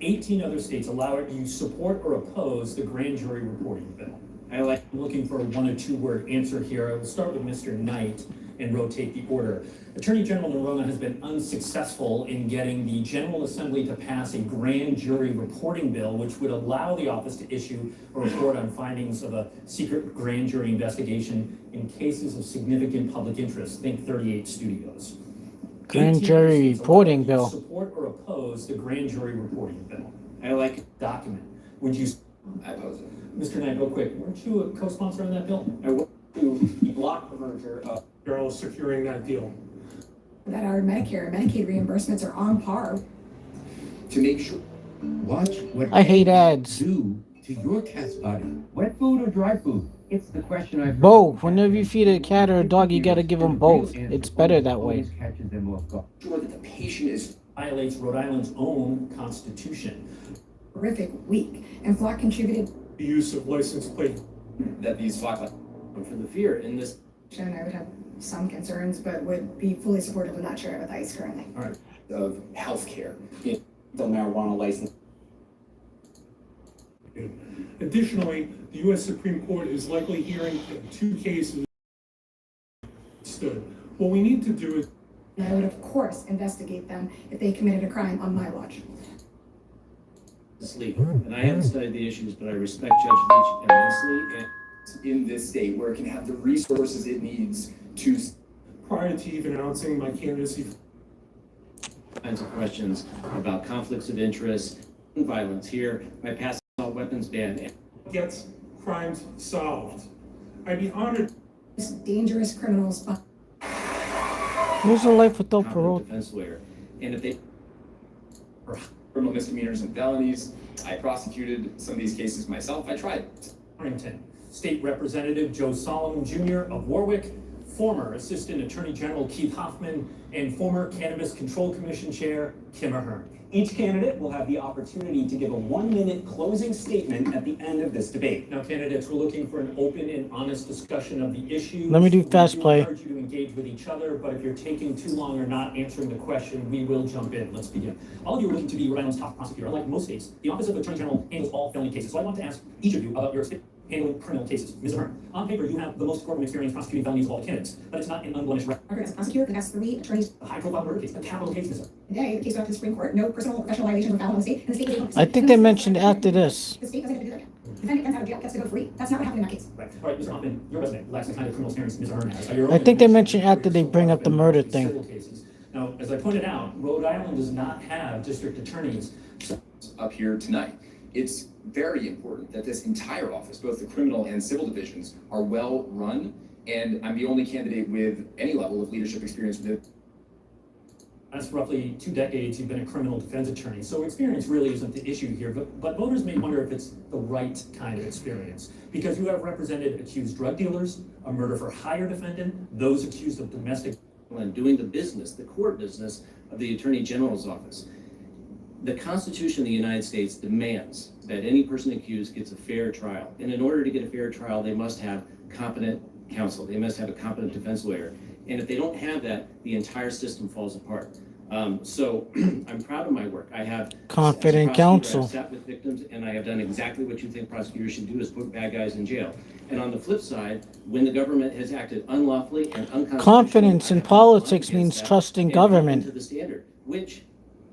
18 other states allow it. Do you support or oppose the grand jury reporting bill? I'm looking for a 1 or 2 word answer here. I will start with Mr. Knight and rotate the order. Attorney General Noronha has been unsuccessful in getting the General Assembly to pass a grand jury reporting bill, which would allow the office to issue a report on findings of a secret grand jury investigation in cases of significant public interest, think 38 studios.
Grand jury reporting bill.
Support or oppose the grand jury reporting bill?
I like it.
Document. Would you?
I oppose it.
Mr. Knight, real quick, weren't you a co-sponsor on that bill?
I will.
To block the merger of
Girls securing that deal.
that our Medicare and Medicaid reimbursements are on par.
To make sure.
Watch what
I hate ads.
do to your cat's body. Wet food or dry food? It's the question I've
Both. Whenever you feed a cat or a dog, you gotta give them both. It's better that way.
Catches them off guard.
Sure that the patient is
Violates Rhode Island's own constitution.
Horrific week, and Flock contributed.
The use of license plate.
that these flock
For the fear in this.
And I would have some concerns, but would be fully supportive of not share it with ICE currently.
All right.
of healthcare.
the marijuana license.
Additionally, the U.S. Supreme Court is likely hearing 2 cases. What we need to do is.
And I would, of course, investigate them if they committed a crime on my watch.
Sleep. And I haven't studied the issues, but I respect Judge Leach immensely. And
in this state where it can have the resources it needs to.
Prior to even announcing my candidacy.
kinds of questions about conflicts of interest, violence here by passing a weapons ban.
Gets crimes solved. I'd be honored.
Dangerous criminals.
Who's a life without parole?
Defense lawyer. And if they.
Criminal misdemeanors and felonies. I prosecuted some of these cases myself. I tried.
Warrington, State Representative Joe Solomon Jr. of Warwick, former Assistant Attorney General Keith Hoffman, and former Cannabis Control Commission Chair Kim Ahern.
Each candidate will have the opportunity to give a 1-minute closing statement at the end of this debate.
Now, candidates, we're looking for an open and honest discussion of the issue.
Let me do fast play.
We encourage you to engage with each other, but if you're taking too long or not answering the question, we will jump in. Let's begin. All of you are looking to be Rhode Island's top prosecutor. Unlike most states, the Office of Attorney General handles all felony cases. So I want to ask each of you about your experience handling criminal cases. Ms. Ahern, on paper, you have the most courtroom experience prosecuting felonies of all the candidates, but it's not an unblemished record.
As a prosecutor who has 3 attorneys.
A high-profile murder case, a capital case, Ms. Ahern.
Today, the case went up to the Supreme Court. No personal or professional violations were found in the state, and the state gave.
I think they mentioned after this.
The state doesn't have to do that. Defendant gets out of jail, gets to go free. That's not what happened in that case.
Right. All right, Mr. Hoffman, your resume lacks the kind of criminal experience Ms. Ahern has.
I think they mentioned after they bring up the murder thing.
Civil cases. Now, as I pointed out, Rhode Island does not have district attorneys.
Up here tonight. It's very important that this entire office, both the criminal and civil divisions, are well run. And I'm the only candidate with any level of leadership experience with.
That's roughly 2 decades you've been a criminal defense attorney, so experience really isn't the issue here, but voters may wonder if it's the right kind of experience, because you have represented accused drug dealers, a murder for hire defendant, those accused of domestic.
And doing the business, the core business of the Attorney General's office. The Constitution of the United States demands that any person accused gets a fair trial. And in order to get a fair trial, they must have competent counsel. They must have a competent defense lawyer. And if they don't have that, the entire system falls apart. So I'm proud of my work. I have
Confident counsel.
I've sat with victims and I have done exactly what you think prosecutors should do, is put bad guys in jail. And on the flip side, when the government has acted unlawfully and unconstitutionally.
Confidence in politics means trusting government.
To the standard, which,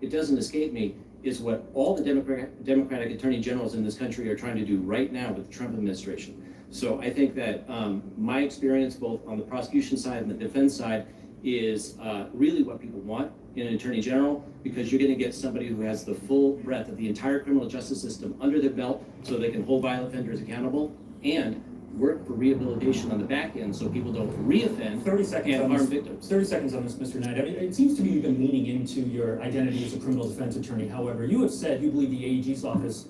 it doesn't escape me, is what all the Democratic attorney generals in this country are trying to do right now with the Trump administration. So I think that my experience, both on the prosecution side and the defense side, is really what people want in an attorney general, because you're going to get somebody who has the full breadth of the entire criminal justice system under their belt so they can hold violent offenders accountable, and work for rehabilitation on the back end so people don't reoffend
30 seconds
and
on
harm
this.
victims.
30 seconds on this, Mr. Knight. I mean, it seems to me you've been leaning into your identity as a criminal defense attorney. However, you have said you believe the AG's office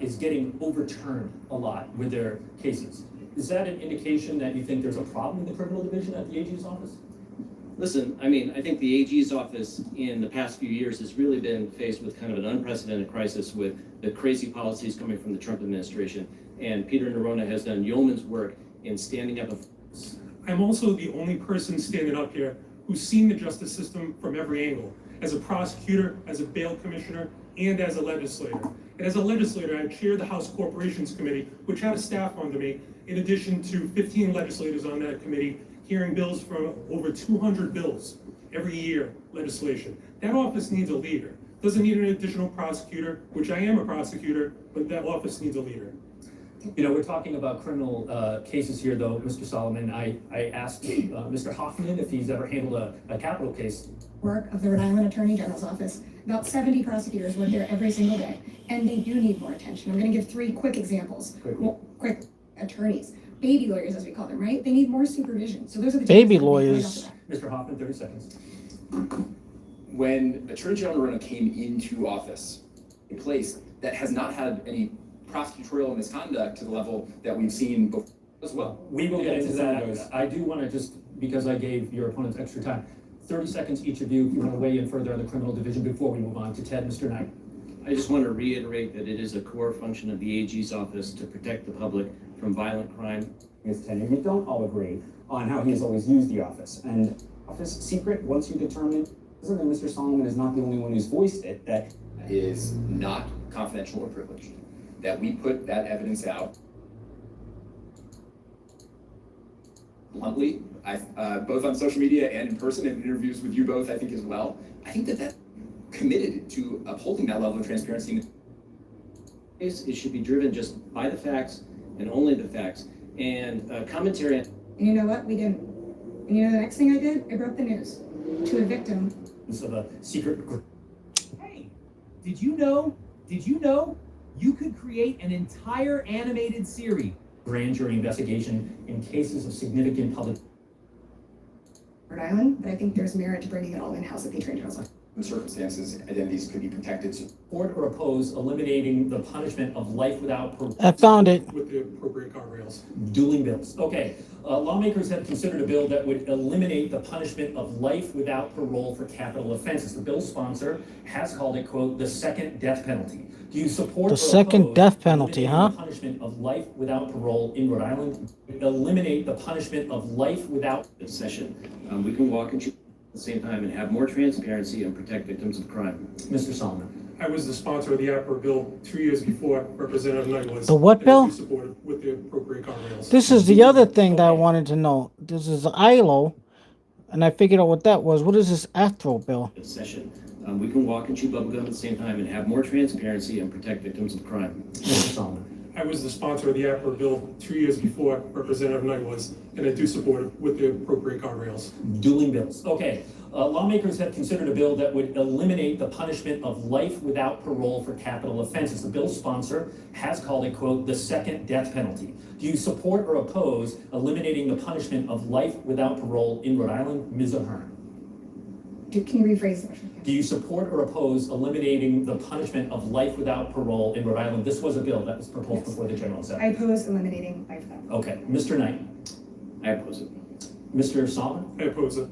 is getting overturned a lot with their cases. Is that an indication that you think there's a problem in the criminal division at the AG's office?
Listen, I mean, I think the AG's office in the past few years has really been faced with kind of an unprecedented crisis with the crazy policies coming from the Trump administration. And Peter Neronha has done yeoman's work in standing up.
I'm also the only person standing up here who's seen the justice system from every angle, as a prosecutor, as a bail commissioner, and as a legislator. And as a legislator, I chair the House Corporations Committee, which had a staff under me, in addition to 15 legislators on that committee, hearing bills from over 200 bills every year, legislation. That office needs a leader. Doesn't need an additional prosecutor, which I am a prosecutor, but that office needs a leader.
You know, we're talking about criminal cases here, though, Mr. Solomon. I asked Mr. Hoffman if he's ever handled a capital case.
Work of the Rhode Island Attorney General's office. About 70 prosecutors work there every single day, and they do need more attention. I'm going to give 3 quick examples. Quick attorneys, baby lawyers, as we call them, right? They need more supervision. So those are the
Baby
changes that we made
lawyers.
off of that.
Mr. Hoffman, 30 seconds.
When Attorney General Neronha came into office, a place that has not had any prosecutorial misconduct to the level that we've seen before as well.
We will get into that. I do want to just, because I gave your opponents extra time, 30 seconds each of you, if you want to weigh in further on the criminal division before we move on to Ted, Mr. Knight.
I just want to reiterate that it is a core function of the AG's office to protect the public from violent crime.
Ms. Tenny, we don't all agree on how he has always used the office. And office secret, once you determine, isn't that Mr. Solomon is not the only one who's voiced it, that
is not confidential or privileged. That we put that evidence out bluntly, both on social media and in person, and interviews with you both, I think, as well. I think that committed to upholding that level of transparency.
It should be driven just by the facts and only the facts. And commentary.
And you know what? We didn't. And you know the next thing I did? I broke the news to a victim.
Of a secret.
Hey, did you know you could create an entire animated series?
Grand jury investigation in cases of significant public.
Rhode Island, but I think there's merit to bringing it all in-house at the Attorney General's office.
In circumstances, identities could be protected.
Support or oppose eliminating the punishment of life without parole.
I found it.
With the appropriate guardrails.
Dueling bills. Okay. Lawmakers have considered a bill that would eliminate the punishment of life without parole for capital offenses. The bill's sponsor has called it, quote, the second death penalty. Do you support
The
or
second
oppose
death penalty,
eliminating
huh?
the punishment of life without parole in Rhode Island? Eliminate the punishment of life without
This session, we can walk and chew at the same time and have more transparency and protect victims of crime.
Mr. Solomon.
I was the sponsor of the APRA bill 2 years before Representative Knight was.
The what
and
bill?
we supported with the appropriate guardrails.
This is the other thing that I wanted to know. This is ILO, and I figured out what that was. What is this Afro bill?
This session, we can walk and chew bubblegum at the same time and have more transparency and protect victims of crime.
Mr. Solomon.
I was the sponsor of the APRA bill 2 years before Representative Knight was, and I do support it with the appropriate guardrails.
Dueling bills. Okay. Lawmakers have considered a bill that would eliminate the punishment of life without parole for capital offenses. The bill's sponsor has called it, quote, the second death penalty. Do you support or oppose eliminating the punishment of life without parole in Rhode Island? Ms. Ahern.
Can you rephrase the question?
Do you support or oppose eliminating the punishment of life without parole in Rhode Island? This was a bill that was proposed before the General
I
Assembly.
oppose eliminating life without.
Okay. Mr. Knight.
I oppose it.
Mr. Solomon.
I oppose it.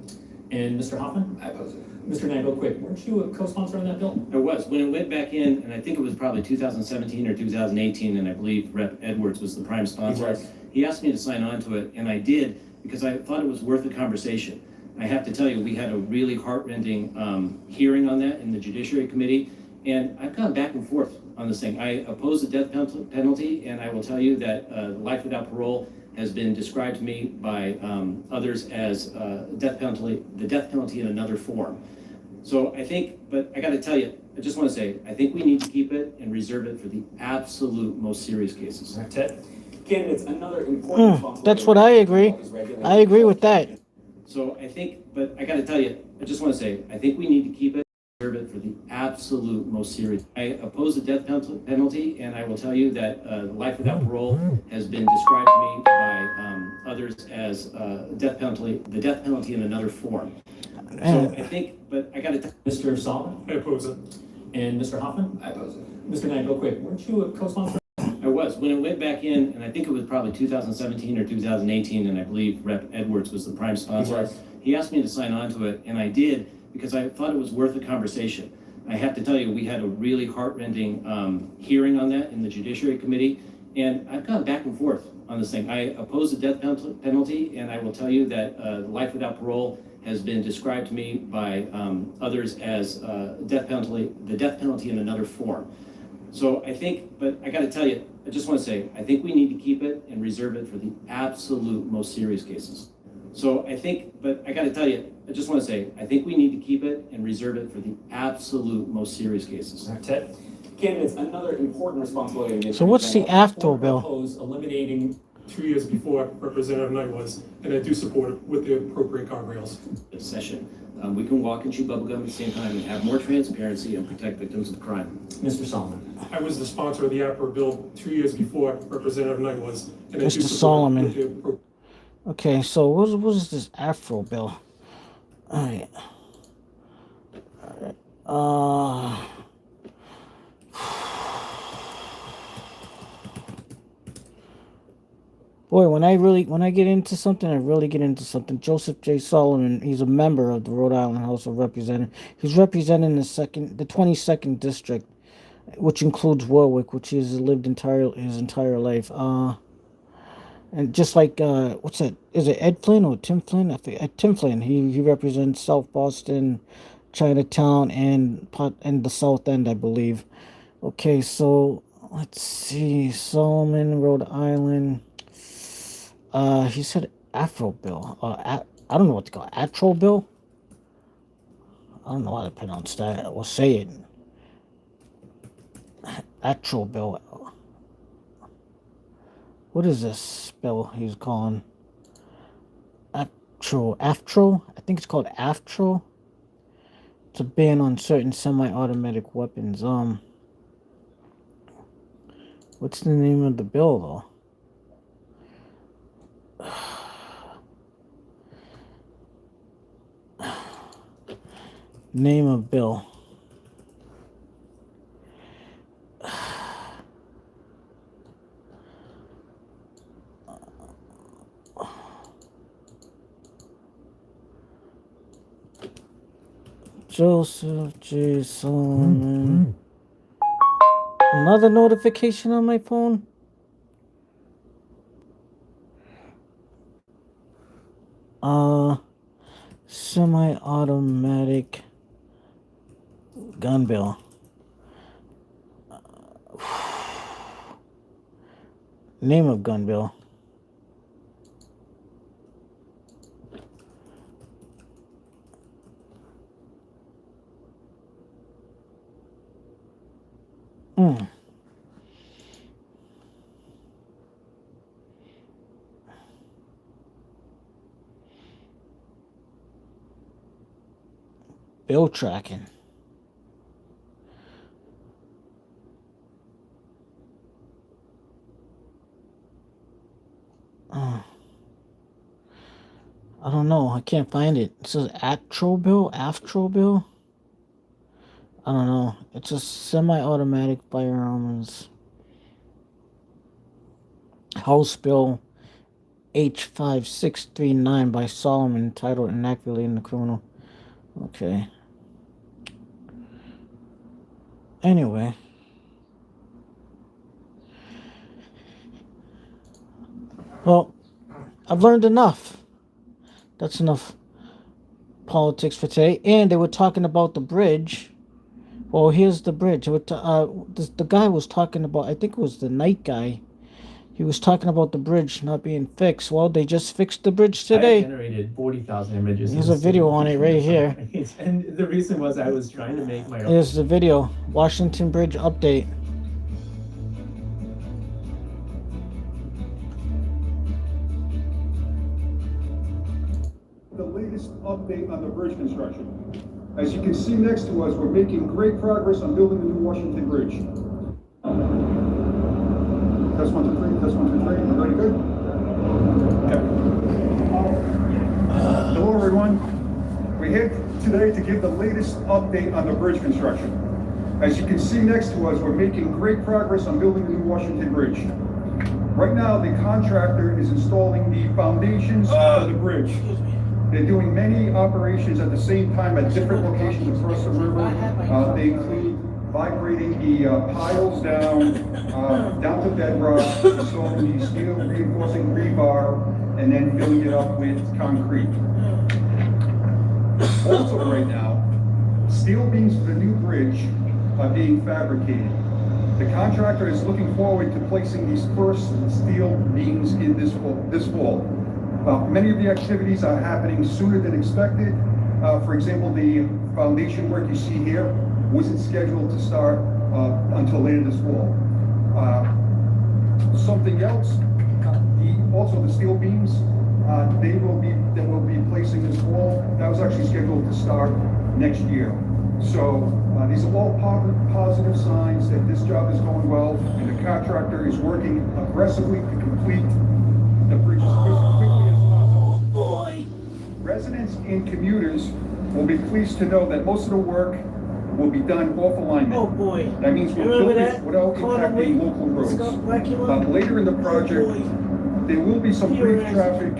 And Mr. Hoffman?
I oppose it.
Mr. Knight, real quick, weren't you a co-sponsor on that bill?
I was. When it went back in, and I think it was probably 2017 or 2018, and I believe Rep. Edwards was the prime sponsor. He asked me to sign on to it, and I did because I thought it was worth the conversation. I have to tell you, we had a really heart-rending hearing on that in the Judiciary Committee, and I've gone back and forth on this thing. I oppose the death penalty, and I will tell you that life without parole has been described to me by others as the death penalty in another form. So I think, but I got to tell you, I just want to say, I think we need to keep it and reserve it for the absolute most serious cases.
Ted?
candidates, another important responsibility.
That's what I agree. I agree with that.
So I think, but I got to tell you, I just want to say, I think we need to keep it. Reserve it for the absolute most serious. I oppose the death penalty, and I will tell you that life without parole has been described to me by others as the death penalty in another form. So I think, but I got to.
Mr. Solomon?
I oppose it.
And Mr. Hoffman?
I oppose it.
Mr. Knight, real quick, weren't you a co-sponsor?
I was. When it went back in, and I think it was probably 2017 or 2018, and I believe Rep. Edwards was the prime sponsor. He asked me to sign on to it, and I did because I thought it was worth a conversation. I have to tell you, we had a really heart-rending hearing on that in the Judiciary Committee, and I've gone back and forth on this thing. I oppose the death penalty, and I will tell you that life without parole has been described to me by others as the death penalty in another form. So I think, but I got to tell you, I just want to say, I think we need to keep it and reserve it for the absolute most serious cases. So I think, but I got to tell you, I just want to say, I think we need to keep it and reserve it for the absolute most serious cases.
Ted?
Candidates, another important responsibility. of the
So what's the
Attorney General.
AFTO bill?
Oppose eliminating
2 years before Representative Knight was, and I do support it with the appropriate guardrails.
Session. We can walk and chew bubblegum at the same time and have more transparency and protect victims of crime.
Mr. Solomon?
I was the sponsor of the APRA bill 2 years before Representative Knight was, and I do
Mr.
support it
Solomon.
with the appropriate.
Okay, so what is this Afro bill? All right. Boy, when I get into something, I really get into something. Joseph J. Solomon, he's a member of the Rhode Island House of Representatives. He's representing the 22nd district, which includes Warwick, which he's lived his entire life. And just like what's that? Is it Ed Flynn or Tim Flynn? I think Tim Flynn. He represents South Boston, Chinatown, and the South End, I believe. Okay, so let's see. Solomon, Rhode Island. He said Afro bill. I don't know what to call it. Atro bill. I don't know how to pronounce that or say it. Atro bill. What is this bill he's calling? Aftro. I think it's called Aftro. It's a ban on certain semi-automatic weapons. What's the name of the bill though? Name of bill. Joseph J. Solomon. Another notification on my phone? Semi-automatic gun bill. Name of gun bill. Bill tracking. I don't know. I can't find it. It says Astro bill? Astro bill? I don't know. It's a semi-automatic firearms. House Bill H5639 by Solomon, entitled Inaculating the Criminal. Okay. Anyway. Well, I've learned enough. That's enough politics for today. And they were talking about the bridge. Well, here's the bridge. The guy was talking about, I think it was the night guy. He was talking about the bridge not being fixed. Well, they just fixed the bridge today.
I generated 40,000 images.
There's a video on it right here.
And the reason was I was trying to make my own.
Here's the video. Washington Bridge update.
The latest update on the bridge construction.
As you can see next to us, we're making great progress on building the new Washington Bridge. Test 1, 2, 3, test 1, 2, 3, everybody good? Okay. Hello everyone. We're here today to give the latest update on the bridge construction. As you can see next to us, we're making great progress on building the new Washington Bridge. Right now, the contractor is installing the foundations of the bridge. They're doing many operations at the same time at different locations across the river. They include vibrating the piles down to bedrock, installing the steel reinforcing rebar, and then filling it up with concrete. Also right now, steel beams for the new bridge are being fabricated. The contractor is looking forward to placing these first steel beams in this fall. Many of the activities are happening sooner than expected. For example, the foundation work you see here wasn't scheduled to start until later this fall. Something else, also the steel beams, that we'll be placing this fall, that was actually scheduled to start next year. So these are all positive signs that this job is going well, and the contractor is working aggressively to complete the bridge as quickly as possible. Residents and commuters will be pleased to know that most of the work will be done off alignment.
Oh boy.
That means we're building without impacting local roads. Later in the project, there will be some brief traffic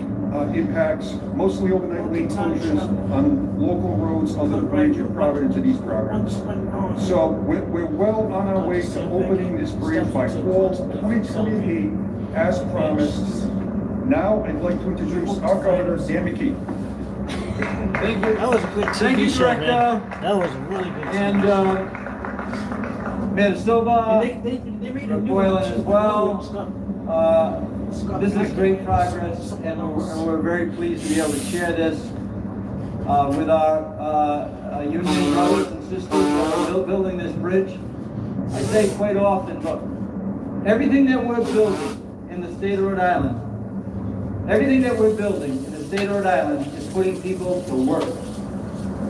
impacts, mostly overnight lane closures on local roads under the bridge of Providence and East Providence. So we're well on our way to opening this bridge by fall 2028 as promised. Now I'd like to introduce our governor, Dan McKee.
Thank you. That was a good TV show, man. That was a really good TV
And Mayor Silva,
they made a new
Boylan as well. This is great progress, and we're very pleased to be able to share this with our union brothers and sisters that are building this bridge. I say quite often, look, everything that we're building in the state of Rhode Island, everything that we're building in the state of Rhode Island is putting people to work.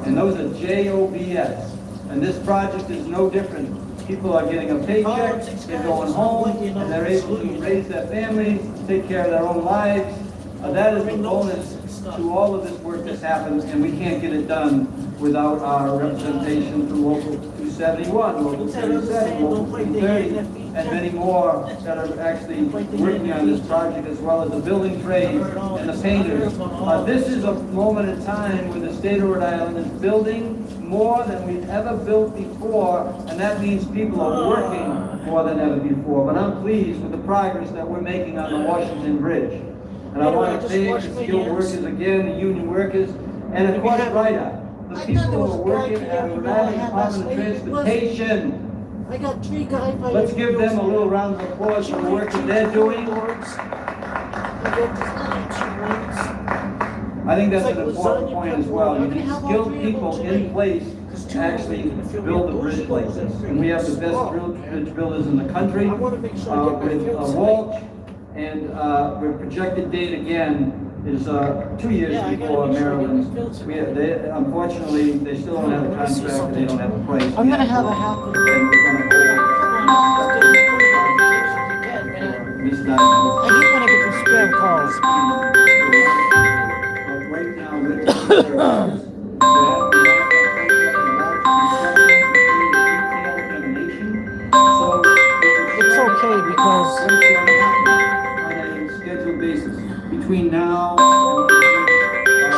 And those are jobs. And this project is no different. People are getting a paycheck, they're going home, and they're able to raise their families, take care of their own lives. That is a bonus to all of this work that's happened, and we can't get it done without our representation from Local 271, Local 37, Local 230, and many more that are actually working on this project, as well as the building trades and the painters. This is a moment in time where the state of Rhode Island is building more than we've ever built before, and that means people are working more than ever before. But I'm pleased with the progress that we're making on the Washington Bridge. And I want to thank the skilled workers again, the union workers, and of course, RIDA, the people who are working at the Rhode Island Department of Transportation.
I got 3 guys.
Let's give them a little round of applause for the work that they're doing. I think that's an important point as well. You need skilled people in place to actually build a bridge like this. And we have the best bridge builders in the country with Walsh, and the projected date again is 2 years before Maryland. Unfortunately, they still don't have a contract and they don't have a price.
I'm gonna have a half of
Misdiagnosed.
I hate when I get those spam calls.
Right now,
it's okay because
on a scheduled basis between now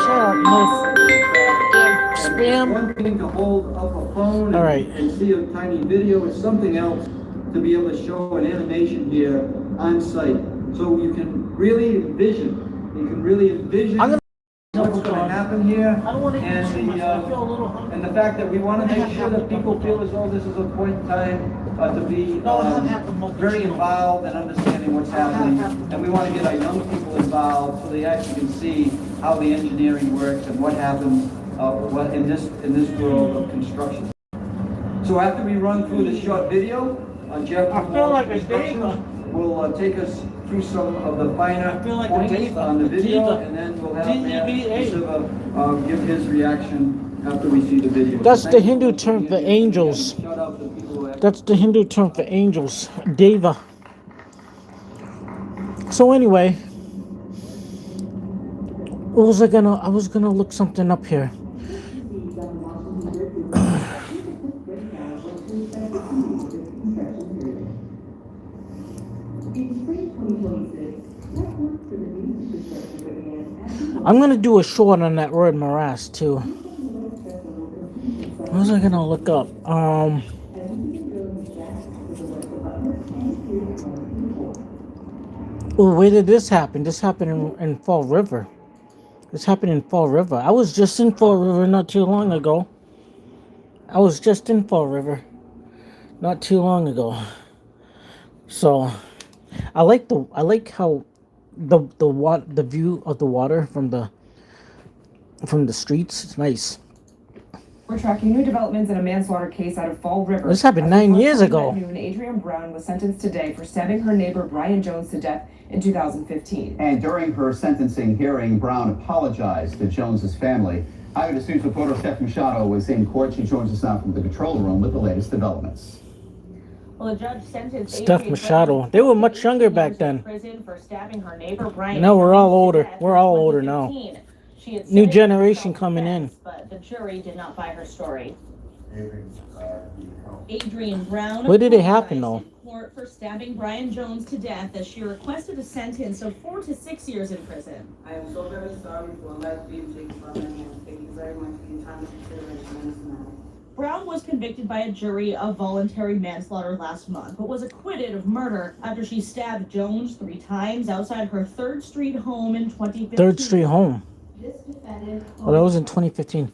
shut up, spam.
One thing to hold up a phone and see a tiny video, it's something else to be able to show an animation here on site, so you can really envision. What's going to happen here, and the fact that we want to make sure that people feel as though this is a point in time to be very involved and understanding what's happening, and we want to get our young people involved so they actually can see how the engineering works and what happens in this world of construction. So after we run through this short video, Jeff will take us through some of the finer points on the video, and then we'll have Mayor Silva give his reaction after we see the video.
That's
Thank
the
you
Hindu
for
term for
being here.
angels.
Shout out to people who
That's the Hindu term for angels. Deva. So anyway, what was I was gonna look something up here. I'm gonna do a short on that word morass too. What was I gonna look up? Oh, where did this happen? This happened in Fall River. This happened in Fall River. I was just in Fall River not too long ago. I was just in Fall River not too long ago. So I like how the view of the water from the streets. It's nice.
We're tracking new developments in a manslaughter case out of Fall River.
This happened 9 years ago.
At noon, Adrienne Brown was sentenced today for stabbing her neighbor Brian Jones to death in 2015.
And during her sentencing hearing, Brown apologized to Jones's family. Eyewitness News reporter Steph Machado was in court. She joins us now from the control room with the latest developments.
Well, a judge sentenced
Steph Machado. They were much younger back then.
prison for stabbing her neighbor Brian.
Now we're all older.
Jones
We're all older now.
2015. She had
New
said
generation coming in.
but the jury did not buy her story. Adrienne Brown.
Where did it happen though?
Court for stabbing Brian Jones to death as she requested a sentence of 4 to 6 years in prison.
I am so very sorry for a life being taken from me, and thank you very much for your time and consideration in this matter.
Brown was convicted by a jury of voluntary manslaughter last month, but was acquitted of murder after she stabbed Jones 3 times outside her 3rd Street home in 2015.
3rd Street home.
This defendant.
Oh, that was in 2015.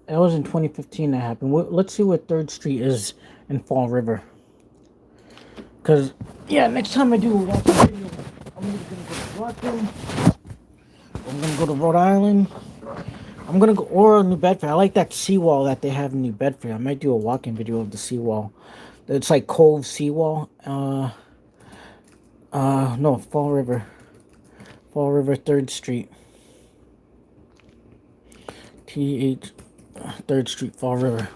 That was in 2015 that happened. Let's see what 3rd Street is in Fall River. Because, yeah, next time I do a walking video, I'm going to go to Rockland. I'm going to go to Rhode Island. I'm going to go, or New Bedford. I like that seawall that they have in New Bedford. I might do a walking video of the seawall. It's like Cove Seawall. No, Fall River. Fall River 3rd Street. 3rd Street, Fall River.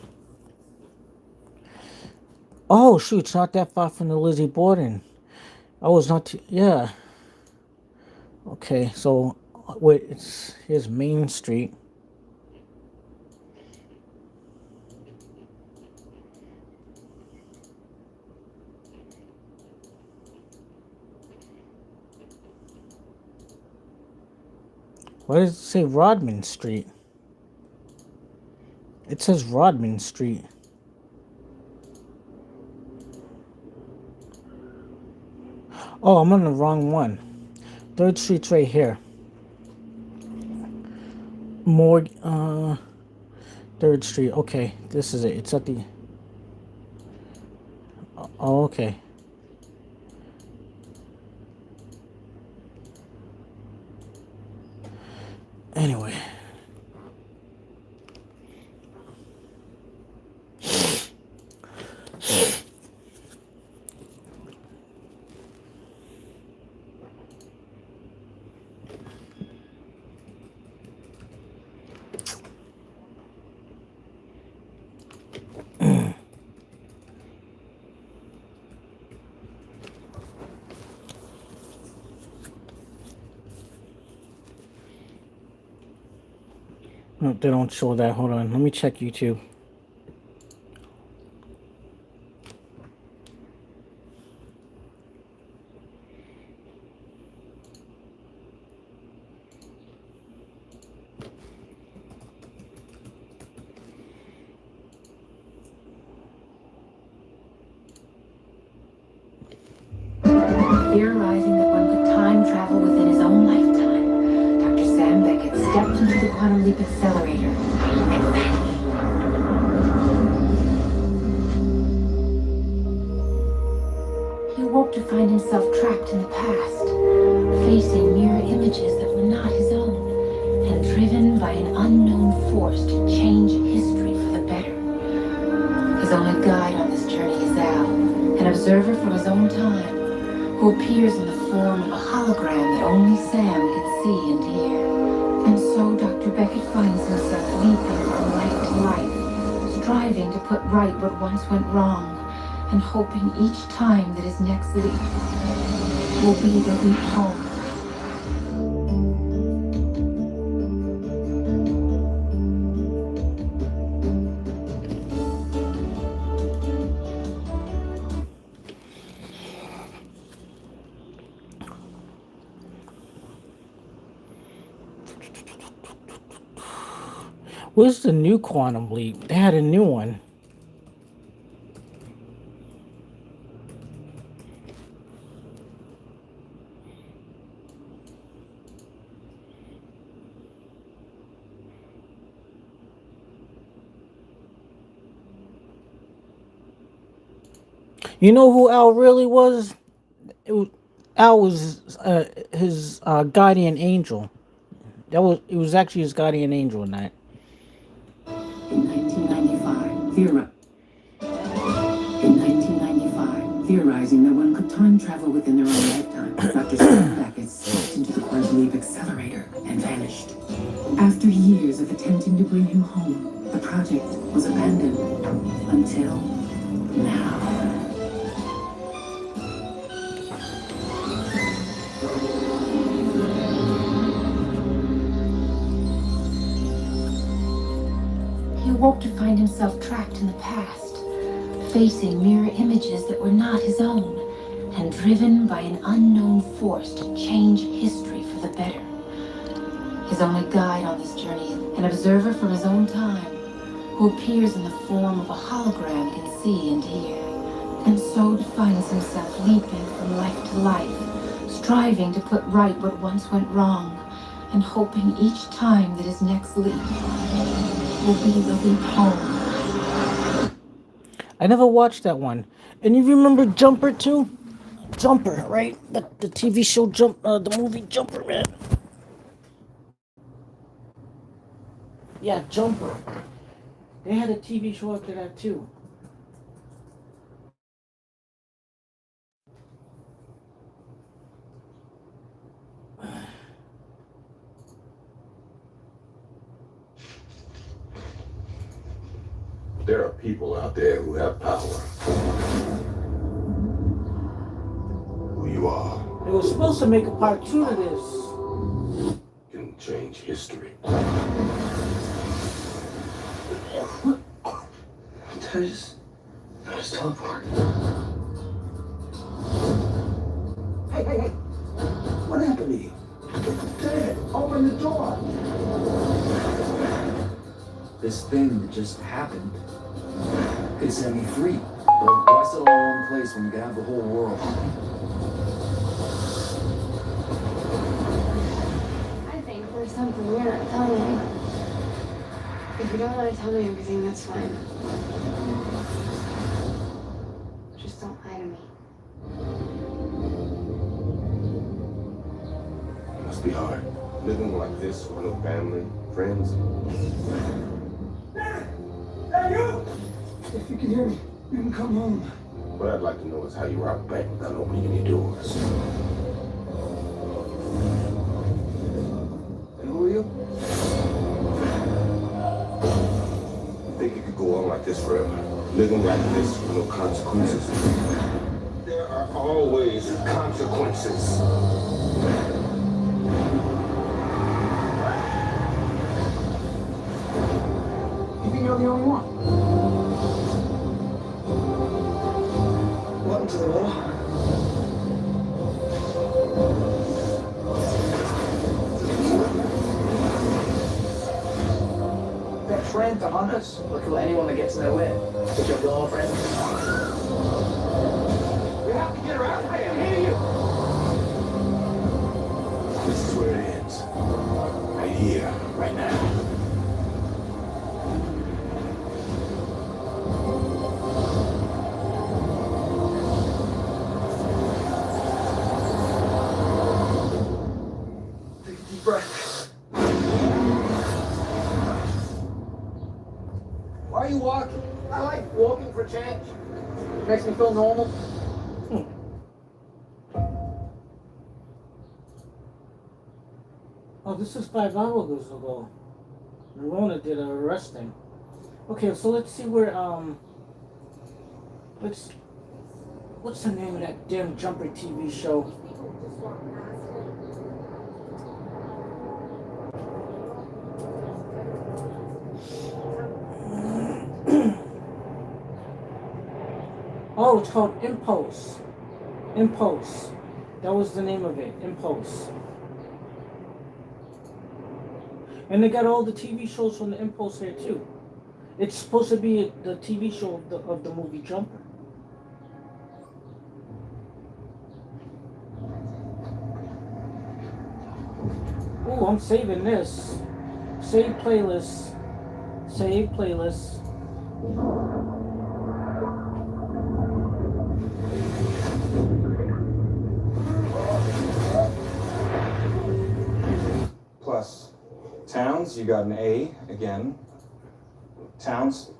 Oh, shoot, it's not that far from the Lizzie Borden. Oh, it's not too, yeah. Okay, so, wait, here's Main Street. Why does it say Rodman Street? It says Rodman Street. Oh, I'm on the wrong one. 3rd Street's right here. 3rd Street. Okay, this is it. It's at the... Oh, okay. Anyway. No, they don't show that. Hold on. Let me check YouTube.
Theorizing that one could time travel within his own lifetime, Dr. Sam Beckett stepped into the quantum leap accelerator and vanished. He awoke to find himself trapped in the past, facing mirror images that were not his own, and driven by an unknown force to change history for the better. His only guide on this journey is Al, an observer from his own time, who appears in the form of a hologram that only Sam can see and hear. And so Dr. Beckett finds himself leaping from life to to life, striving to put right what once went wrong, and hoping each time that his next leap will be the leap home.
Where's the new Quantum Leap? They had a new one. You know who Al really was? Al was his guardian angel. It was actually his guardian angel in that.
In 1995, theorizing that one could time travel within their own lifetime, Dr. Steve Beckett stepped into the Quantum Leap accelerator and vanished. After years of attempting to bring him home, the project was abandoned until now.
He awoke to find himself trapped in the past, facing mirror images that were not his own, and driven by an unknown force to change history for the better. His only guide on this journey, an observer from his own time, who appears in the form of a hologram he can see and hear, and so finds himself leaping from life to life, striving to put right what once went wrong, and hoping each time that his next leap will be the leap home.
I never watched that one. And you remember Jumper too? Jumper, right? The TV show the movie Jumper, man. Yeah, Jumper. They had a TV show after that too.
There are people out there who have power. Who you are
They were supposed to make a part 2 to this.
can change history.
Just teleport.
Hey. What happened to you? David, open the door.
This thing that just happened could set me free. But why settle in one place when you can have the whole world?
I think there's something you're not telling me. If you don't want to tell me everything, that's fine. Just don't lie to me.
It must be hard. Living like this with no family, friends.
Hey, you! If you can hear me, you can come home.
What I'd like to know is how you robbed a bank without opening any doors.
And who are you?
You think you could go on like this forever? Living like this with no consequences? There are always consequences.
You think you're the only one? Welcome to the law. They're trained to hunt us. Or kill anyone that gets in their way. But your girlfriend. We have to get her out of here. I hear you.
This is where it ends. Right here, right now.
Take a deep breath. Why are you walking? I like walking for change. Makes me feel normal.
Oh, this is 5 hours ago. Rona did an arresting. Okay, so let's see where what's the name of that damn Jumper TV show? Oh, it's called Impulse. Impulse. That was the name of it. Impulse. And they got all the TV shows from the Impulse here too. It's supposed to be the TV show of the movie Jumper. Oh, I'm saving this. Save playlist. Save playlist.
Plus, Towns, you got an A again. Towns.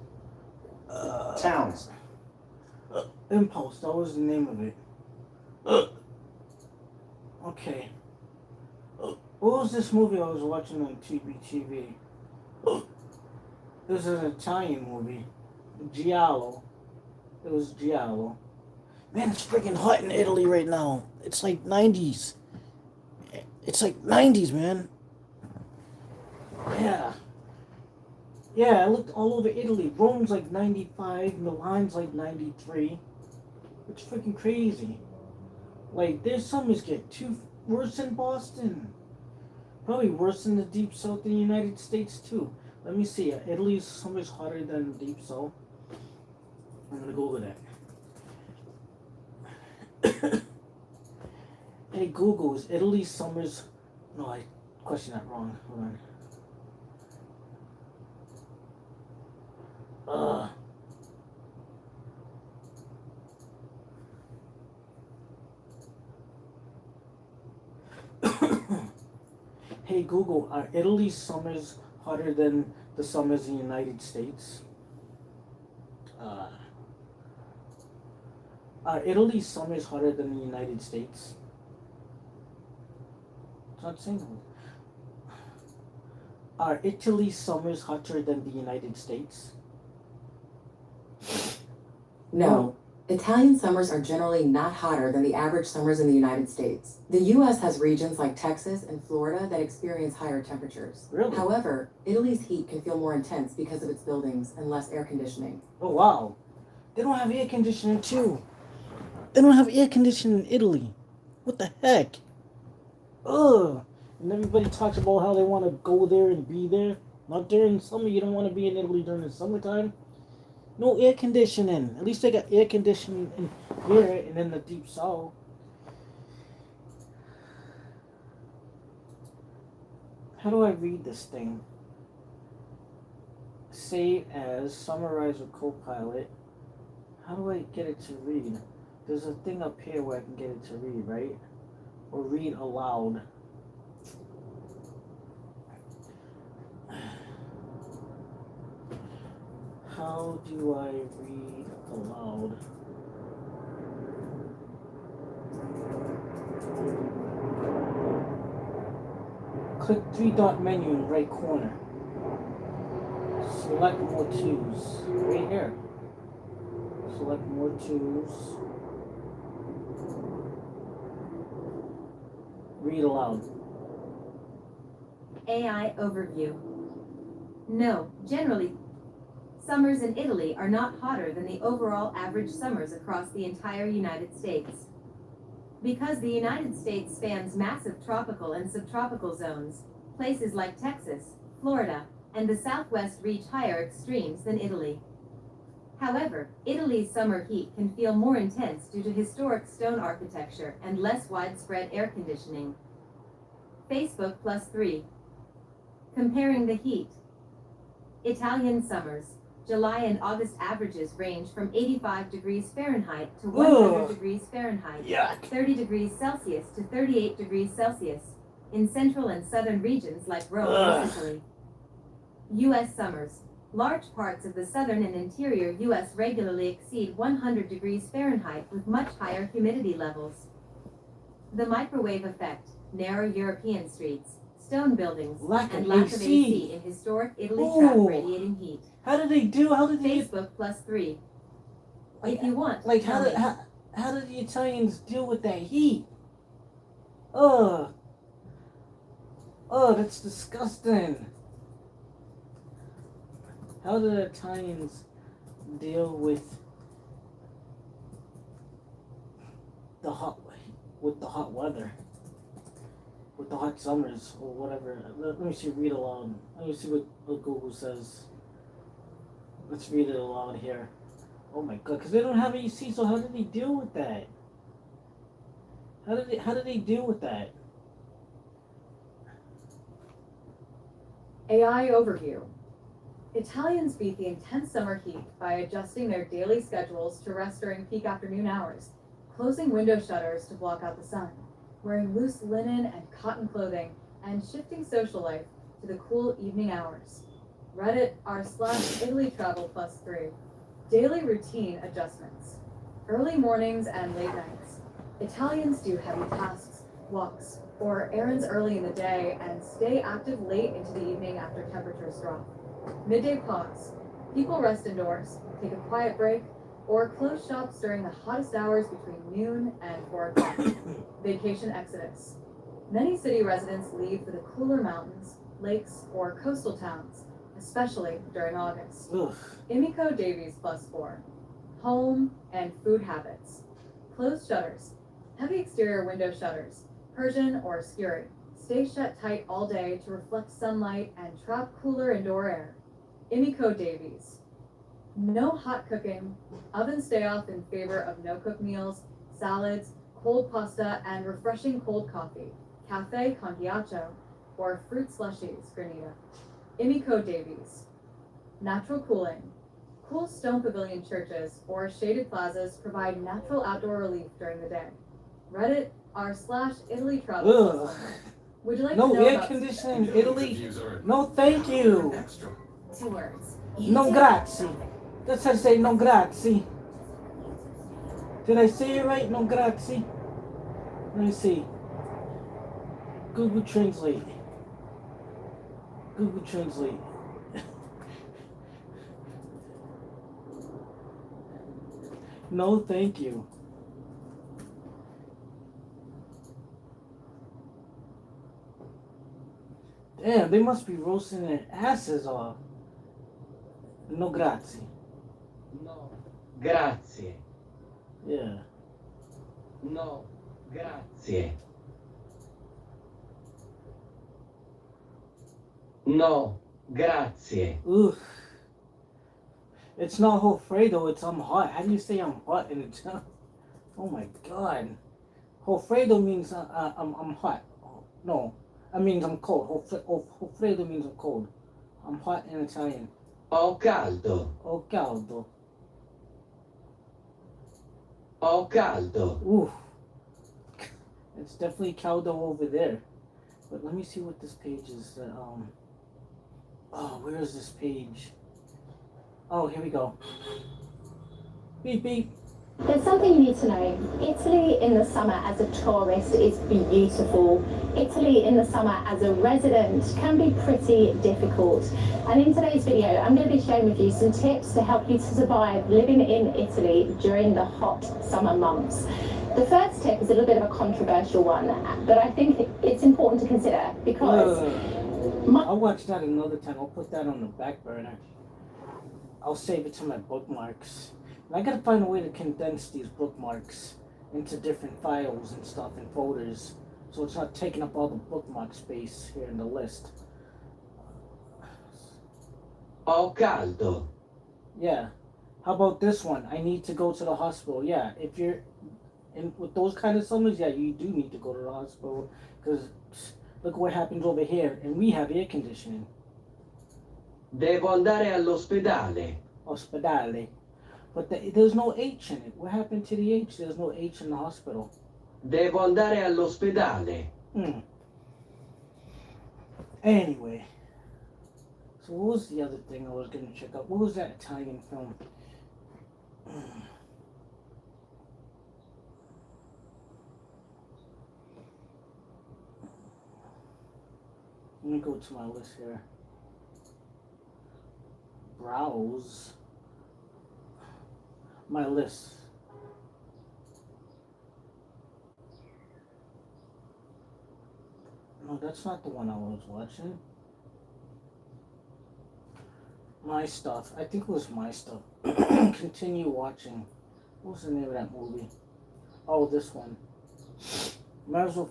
Towns.
Impulse, that was the name of it. Okay. What was this movie I was watching on TV? This is an Italian movie. Giallo. It was Giallo. Man, it's freaking hot in Italy right now. It's like 90s. It's like 90s, man. Yeah. Yeah, I looked all over Italy. Rome's like 95, Milan's like 93. It's freaking crazy. Like, their summers get worse than Boston. Probably worse than the deep south in the United States, too. Let me see. Italy's summer's hotter than the deep south. I'm gonna go over that. Hey, Google, is Italy's summers... No, I questioned that wrong. Hold on. Hey Google, are Italy's summers hotter than the summers in the United States? Are Italy's summers hotter than the United States? It's not saying that. Are Italy's summers hotter than the United States?
No. Italian summers are generally not hotter than the average summers in the United States. The U.S. has regions like Texas and Florida that experience higher temperatures.
Really?
However, Italy's heat can feel more intense because of its buildings and less air conditioning.
Oh, wow. They don't have air conditioning, too. They don't have air conditioning in Italy. What the heck? Ugh. And everybody talks about how they want to go there and be there. Not during summer. You don't want to be in Italy during the summertime. No air conditioning. At least they got air conditioning in here and in the deep south. How do I read this thing? Save as, summarize with Copilot. How do I get it to read? There's a thing up here where I can get it to read, right? Or read aloud. How do I read aloud? Click 3-dot menu in the right corner. Select more twos. Right here. Select more twos. Read aloud.
AI overview. No, generally, summers in Italy are not hotter than the overall average summers across the entire United States. Because the United States spans massive tropical and subtropical zones, places like Texas, Florida, and the Southwest reach higher extremes than Italy. However, Italy's summer heat can feel more intense due to historic stone architecture and less widespread air conditioning. Facebook +3. Comparing the heat. Italian summers. July and August averages range from 85 degrees Fahrenheit to 100 degrees Fahrenheit, 30 degrees Celsius to 38 degrees Celsius, in central and southern regions like Rome and Sicily. U.S. summers. Large parts of the southern and interior U.S. regularly exceed 100 degrees Fahrenheit with much higher humidity levels. The microwave effect. Narrow European streets.
stone buildings,
Lack
and
of
lack of
AC.
AC in historic Italy
Ooh.
trap radiating heat.
How did they do? How did they?
Facebook +3. If you want,
Like
tell me.
how did the Italians deal with that heat? Ugh. Oh, that's disgusting. How did the Italians deal with the hot weather? With the hot summers or whatever. Let me see, read aloud. Let me see what Google says. Let's read it aloud here. Oh my god, because they don't have AC, so how did they deal with that? How did they deal with that?
AI overview. Italians beat the intense summer heat by adjusting their daily schedules to rest during peak afternoon hours, closing window shutters to block out the sun, wearing loose linen and cotton clothing, and shifting social life to the cool evening hours. Reddit r/Italy travel +3. Daily routine adjustments. Early mornings and late nights. Italians do heavy tasks, walks, or errands early in the day and stay active late into the evening after temperatures drop. Midday pause. People rest indoors, take a quiet break, or close shops during the hottest hours between noon and 4 o'clock. Vacation exodus. Many city residents leave for the cooler mountains, lakes, or coastal towns, especially during August.
Ugh.
Imiko Davies +4. Home and food habits. Closed shutters. Heavy exterior window shutters, Persian or Skuri. Stay shut tight all day to reflect sunlight and trap cooler indoor air. Imiko Davies. No hot cooking. Oven stay off in favor of no-cook meals, salads, cold pasta, and refreshing cold coffee, cafe con ghiaccio, or fruit slushies, granita. Imiko Davies. Natural cooling. Cool stone pavilion churches or shaded plazas provide natural outdoor relief during the day. Reddit r/Italy travel.
Ugh.
Would you like
No
to know
air
about
conditioning in Italy? No, thank you.
2 words.
No grazie. That's how I say no grazie. Did I say it right? No grazie. Let me see. Google Translate. Google Translate. No, thank you. Damn, they must be roasting their asses off. No grazie.
No, grazie.
Yeah.
No, grazie. No, grazie.
Ooh. It's not Hofredo, it's I'm hot. How do you say I'm hot in Italian? Oh my god. Hofredo means I'm hot. No, that means I'm cold. Hofredo means I'm cold. I'm hot in Italian.
Ho caldo.
Ho caldo.
Ho caldo.
Ooh. It's definitely caldo over there. But let me see what this page is. Oh, where is this page? Oh, here we go. Beep, beep.
There's something you need to know. Italy in the summer as a tourist is beautiful. Italy in the summer as a resident can be pretty difficult. And in today's video, I'm going to be sharing with you some tips to help you to survive living in Italy during the hot summer months. The first tip is a little bit of a controversial one, but I think it's important to consider because...
I'll watch that another time. I'll put that on the back burner. I'll save it to my bookmarks. And I gotta find a way to condense these bookmarks into different files and stuff and folders, so it's not taking up all the bookmark space here in the list.
Ho caldo.
Yeah. How about this one? I need to go to the hospital. Yeah, if you're in with those kind of summers, yeah, you do need to go to the hospital because look what happens over here, and we have air conditioning.
Devo andare all'ospedale.
Ospedale. But there's no H in it. What happened to the H? There's no H in the hospital.
Devo andare all'ospedale.
Anyway. So what was the other thing I was going to check out? What was that Italian film? Let me go to my list here. Browse my list. No, that's not the one I was watching. My Stuff. I think it was My Stuff. Continue watching. What was the name of that movie? Oh, this one. Might as well.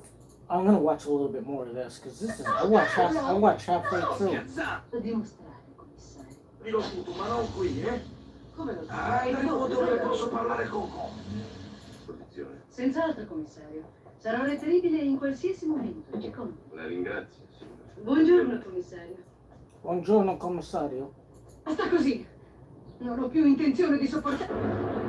I'm gonna watch a little bit more of this because this is. I watch halfway through.
Dillo tutto, ma non qui, eh?
Come lo
Arrivo dove posso parlare con
Protezione. Senz'altro, commissario. Sarò reperibile in qualsiasi momento. E come?
La ringrazio, signora.
Buongiorno, commissario.
Buongiorno, commissario.
Basta così. Non ho più intenzione di sopportare.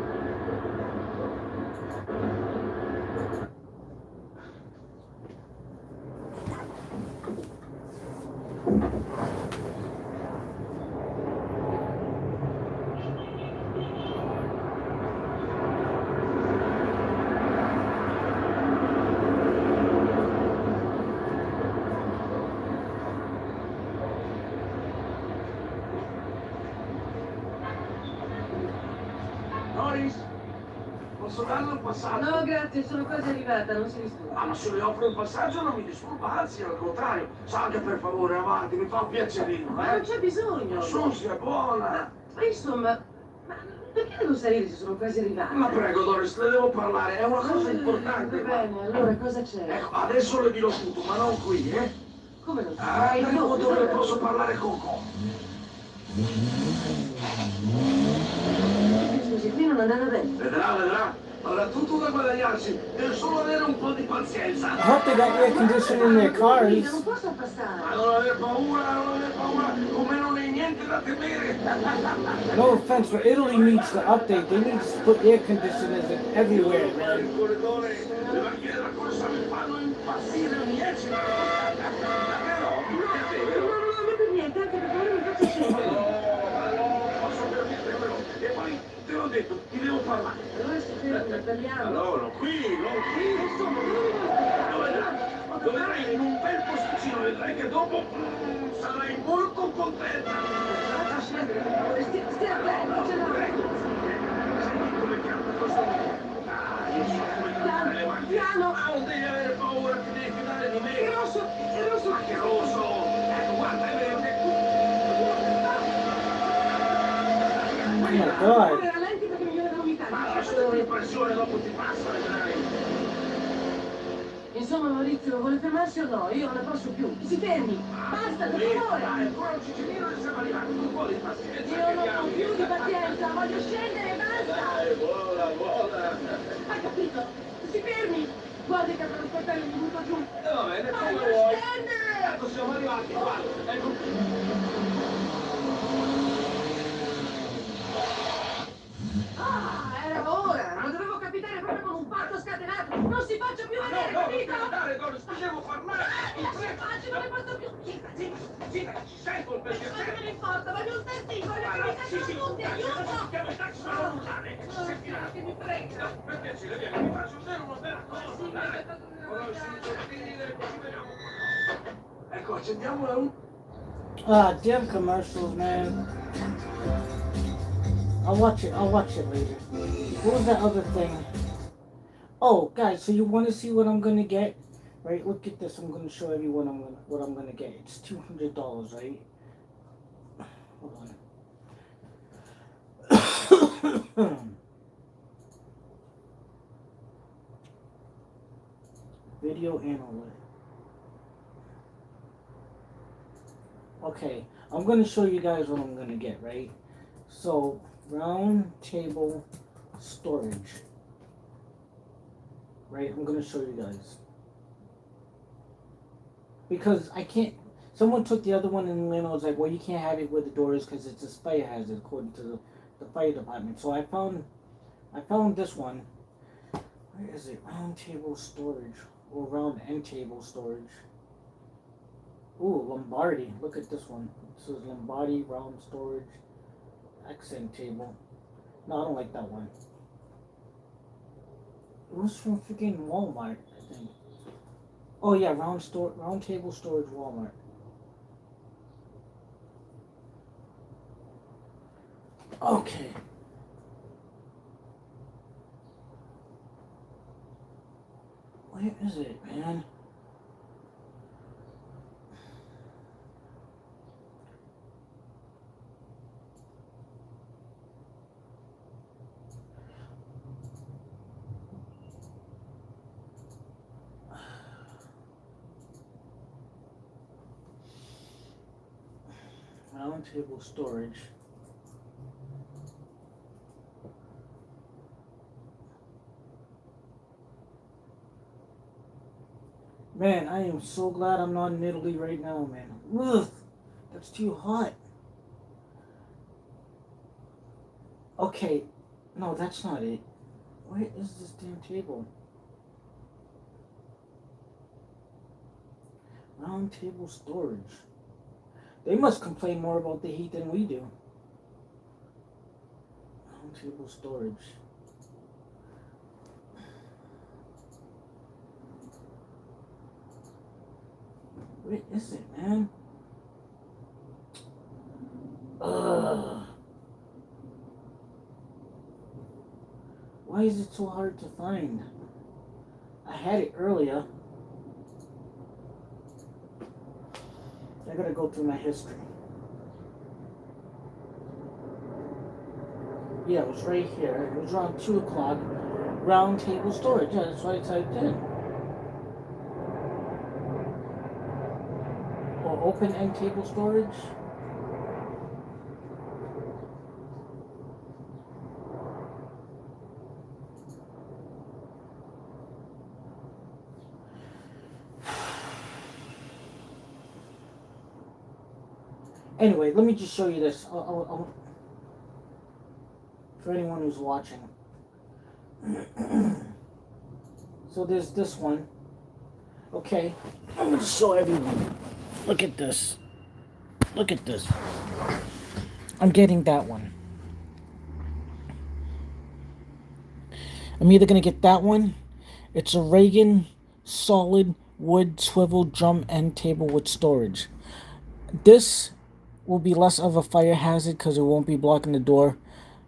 Doris, posso darle un passaggio?
No, grazie, sono quasi arrivata, non si disturba.
Ah, ma se le offro un passaggio non mi disturba, anzi, al contrario. Salga per favore avanti, mi fa un piacerino,
Ma non c'è bisogno.
Su, sia buona.
Ma insomma, ma perché devo salire se sono quasi arrivata?
Ma prego, Doris, le devo parlare, è una cosa importante.
Va bene, allora cosa c'è?
Ecco, adesso le dirò tutto, ma non qui, eh?
Come lo sai?
Arrivo dove posso parlare con
Scusi, qui non andava bene.
Vedrà. Avrà tutto da guadagnarsi, deve solo avere un po' di pazienza.
I hope they got air conditioning in their cars.
Non posso passare.
Ma non aver paura, come non hai niente da temere.
No offense, but Italy needs to update. They need to put air conditioners in everywhere, man.
Il corridore, le macchine della corsa mi fanno impazzire, mi eccitano. Davvero?
Non per niente, anche perché ora mi faccio scendere.
Posso permettere quello. E poi, te l'ho detto, ti devo parlare.
Allora si ferma, parliamo.
Allora, non qui.
Insomma, dove
Lo vedrai in un bel posticino, vedrai che dopo sarai molto contenta.
Faccia scendere, per favore, stia attento, ce l'ho.
Senti come canta questo mondo. Io so come cantare le macchine.
Piano.
Non devi avere paura, ti devi fidare di me.
È rosso.
Ma che rosso? Ecco, guarda, è verde.
Oh my God.
Rallenti perché mi viene da vomitare.
Ma lascia un'impressione, dopo ti passa, vedrai.
Insomma, Maurizio, vuole fermarsi o no? Io non ne posso più. Si fermi! Basta, per favore!
Dai, ancora un ciccinino e siamo arrivati. Un po' di pazienza.
Io non ho più di pazienza, voglio scendere, basta!
Dai, vola.
Ha capito? Si fermi! Guardi che avrò il coltello mi butto giù!
Va bene, come
Voglio
vuoi.
scendere!
Ecco, siamo arrivati, guarda. Ecco.
Era ora! Non dovevo capitare proprio con un parto scatenato! Non si faccia più vedere,
No,
capito?
devi andare, Doris, ti devo far male.
Mi lasci in pace, non ne posso più!
Zitta, ci sento per
Ma che
piacere.
me ne importa, voglio un testino, voglio che mi cacciano tutti, aiuto!
Chiamo il taxi per non urlare.
Che mi frega!
Per piacere, vieni, mi faccio vedere una bella cosa. Dai. Conosci i giochini delle cose, vediamo. Ecco, accendiamo la luce.
Ah, damn commercials, man. I'll watch it later. What was that other thing? Oh, guys, so you want to see what I'm gonna get? Right, look at this. I'm gonna show everyone what I'm gonna get. It's $200, right? Hold on. Video analytics. Okay, I'm gonna show you guys what I'm gonna get, right? So, round table storage. Right, I'm gonna show you guys. Because I can't, someone took the other one and then was like, well, you can't have it where the door is because it's a fire hazard according to the fire department. So I found this one. Where is it? Round table storage or round end table storage. Ooh, Lombardi. Look at this one. This is Lombardi round storage accent table. No, I don't like that one. It was from freaking Walmart, I think. Oh yeah, round table storage Walmart. Okay. Where is it, man? Roundtable storage. Man, I am so glad I'm not in Italy right now, man. Ugh, that's too hot. Okay, no, that's not it. Where is this damn table? Roundtable storage. They must complain more about the heat than we do. Roundtable storage. Where is it, man? Ugh. Why is it so hard to find? I had it earlier. I gotta go through my history. Yeah, it was right here. It was around 2 o'clock. Round table storage. Yeah, that's what I typed in. Or open end table storage. Anyway, let me just show you this. For anyone who's watching. So there's this one. Okay, I'm going to show everyone. Look at this. Look at this. I'm getting that one. I'm either going to get that one. It's a Reagan solid wood swivel drum end table with storage. This will be less of a fire hazard because it won't be blocking the door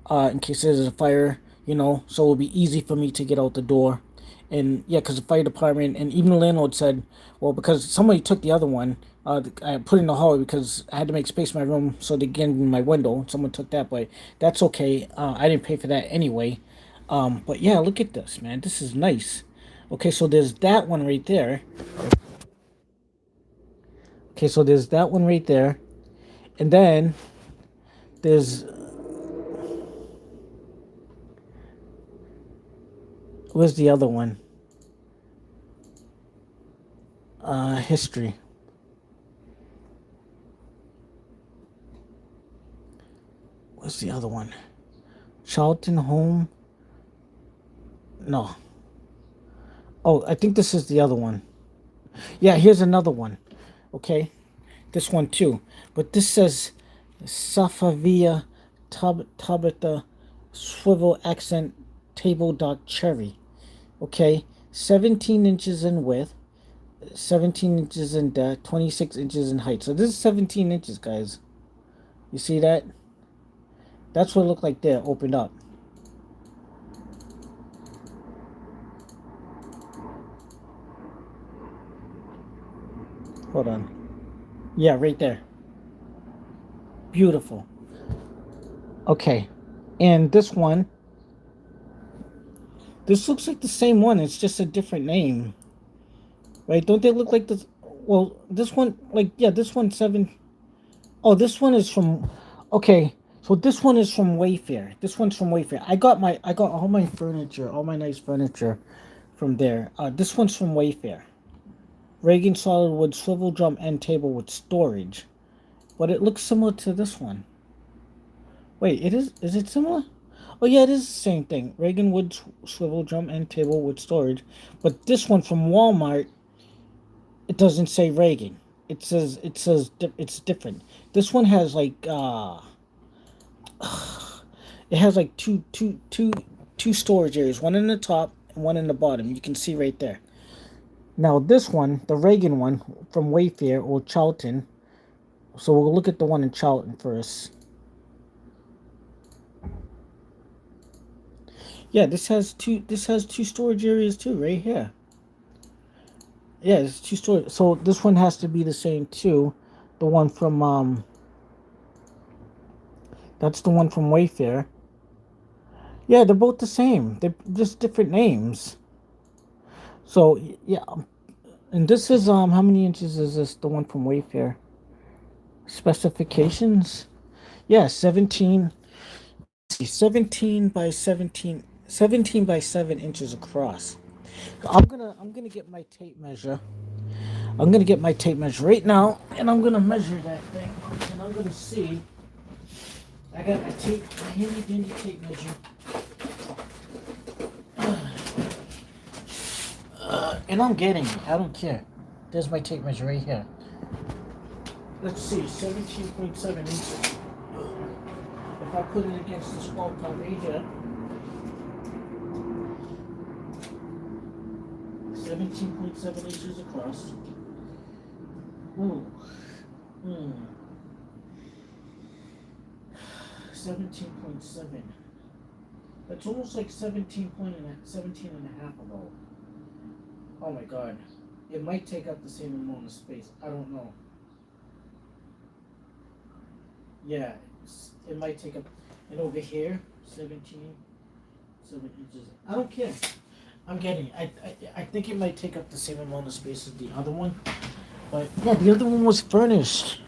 in case there's a fire, you know, so it'll be easy for me to get out the door. And yeah, because the fire department and even the landlord said, well, because somebody took the other one, I put it in the hallway because I had to make space in my room so they get in my window. Someone took that, but that's okay. I didn't pay for that anyway. But yeah, look at this, man. This is nice. Okay, so there's that one right there. Okay, so there's that one right there. And then there's where's the other one? History. Where's the other one? Charlton Home? No. Oh, I think this is the other one. Yeah, here's another one. Okay. This one too. But this says Safavia Tabitha Swivel Accent Table Dock Cherry. Okay. 17 inches in width. 17 inches in depth. 26 inches in height. So this is 17 inches, guys. You see that? That's what it looked like there, opened up. Hold on. Yeah, right there. Beautiful. Okay. And this one. This looks like the same one. It's just a different name. Right? Don't they look like this? Well, this one, like, yeah, this one's 7. Oh, this one is from... Okay. So this one is from Wayfair. This one's from Wayfair. I got all my furniture, all my nice furniture from there. This one's from Wayfair. Reagan solid wood swivel drum end table with storage. But it looks similar to this one. Wait, is it similar? Oh yeah, it is the same thing. Reagan wood swivel drum end table with storage. But this one from Walmart, it doesn't say Reagan. It says it's different. This one has like it has like two storage areas, one in the top and one in the bottom. You can see right there. Now this one, the Reagan one from Wayfair or Charlton. So we'll look at the one in Charlton first. Yeah, this has two. This has two storage areas too, right here. Yeah, it's two storage. So this one has to be the same too. The one from That's the one from Wayfair. Yeah, they're both the same. They're just different names. So yeah, and this is how many inches is this? The one from Wayfair. Specifications. Yeah, 17 by 17 by 7 inches across. I'm gonna get my tape measure. I'm gonna get my tape measure right now, and I'm gonna measure that thing, and I'm gonna see. I got my tape, my handy dandy tape measure. And I'm getting it. I don't care. There's my tape measure right here. Let's see, 17.7 inches. If I put it against this wall part right here, 17.7 inches across. Ooh. 17.7. That's almost like 17 and a half ago. Oh my god. It might take up the same amount of space. I don't know. Yeah, it might take up. And over here, 7 inches. I don't care. I'm getting it. I think it might take up the same amount of space as the other one. But yeah, the other one was furnished.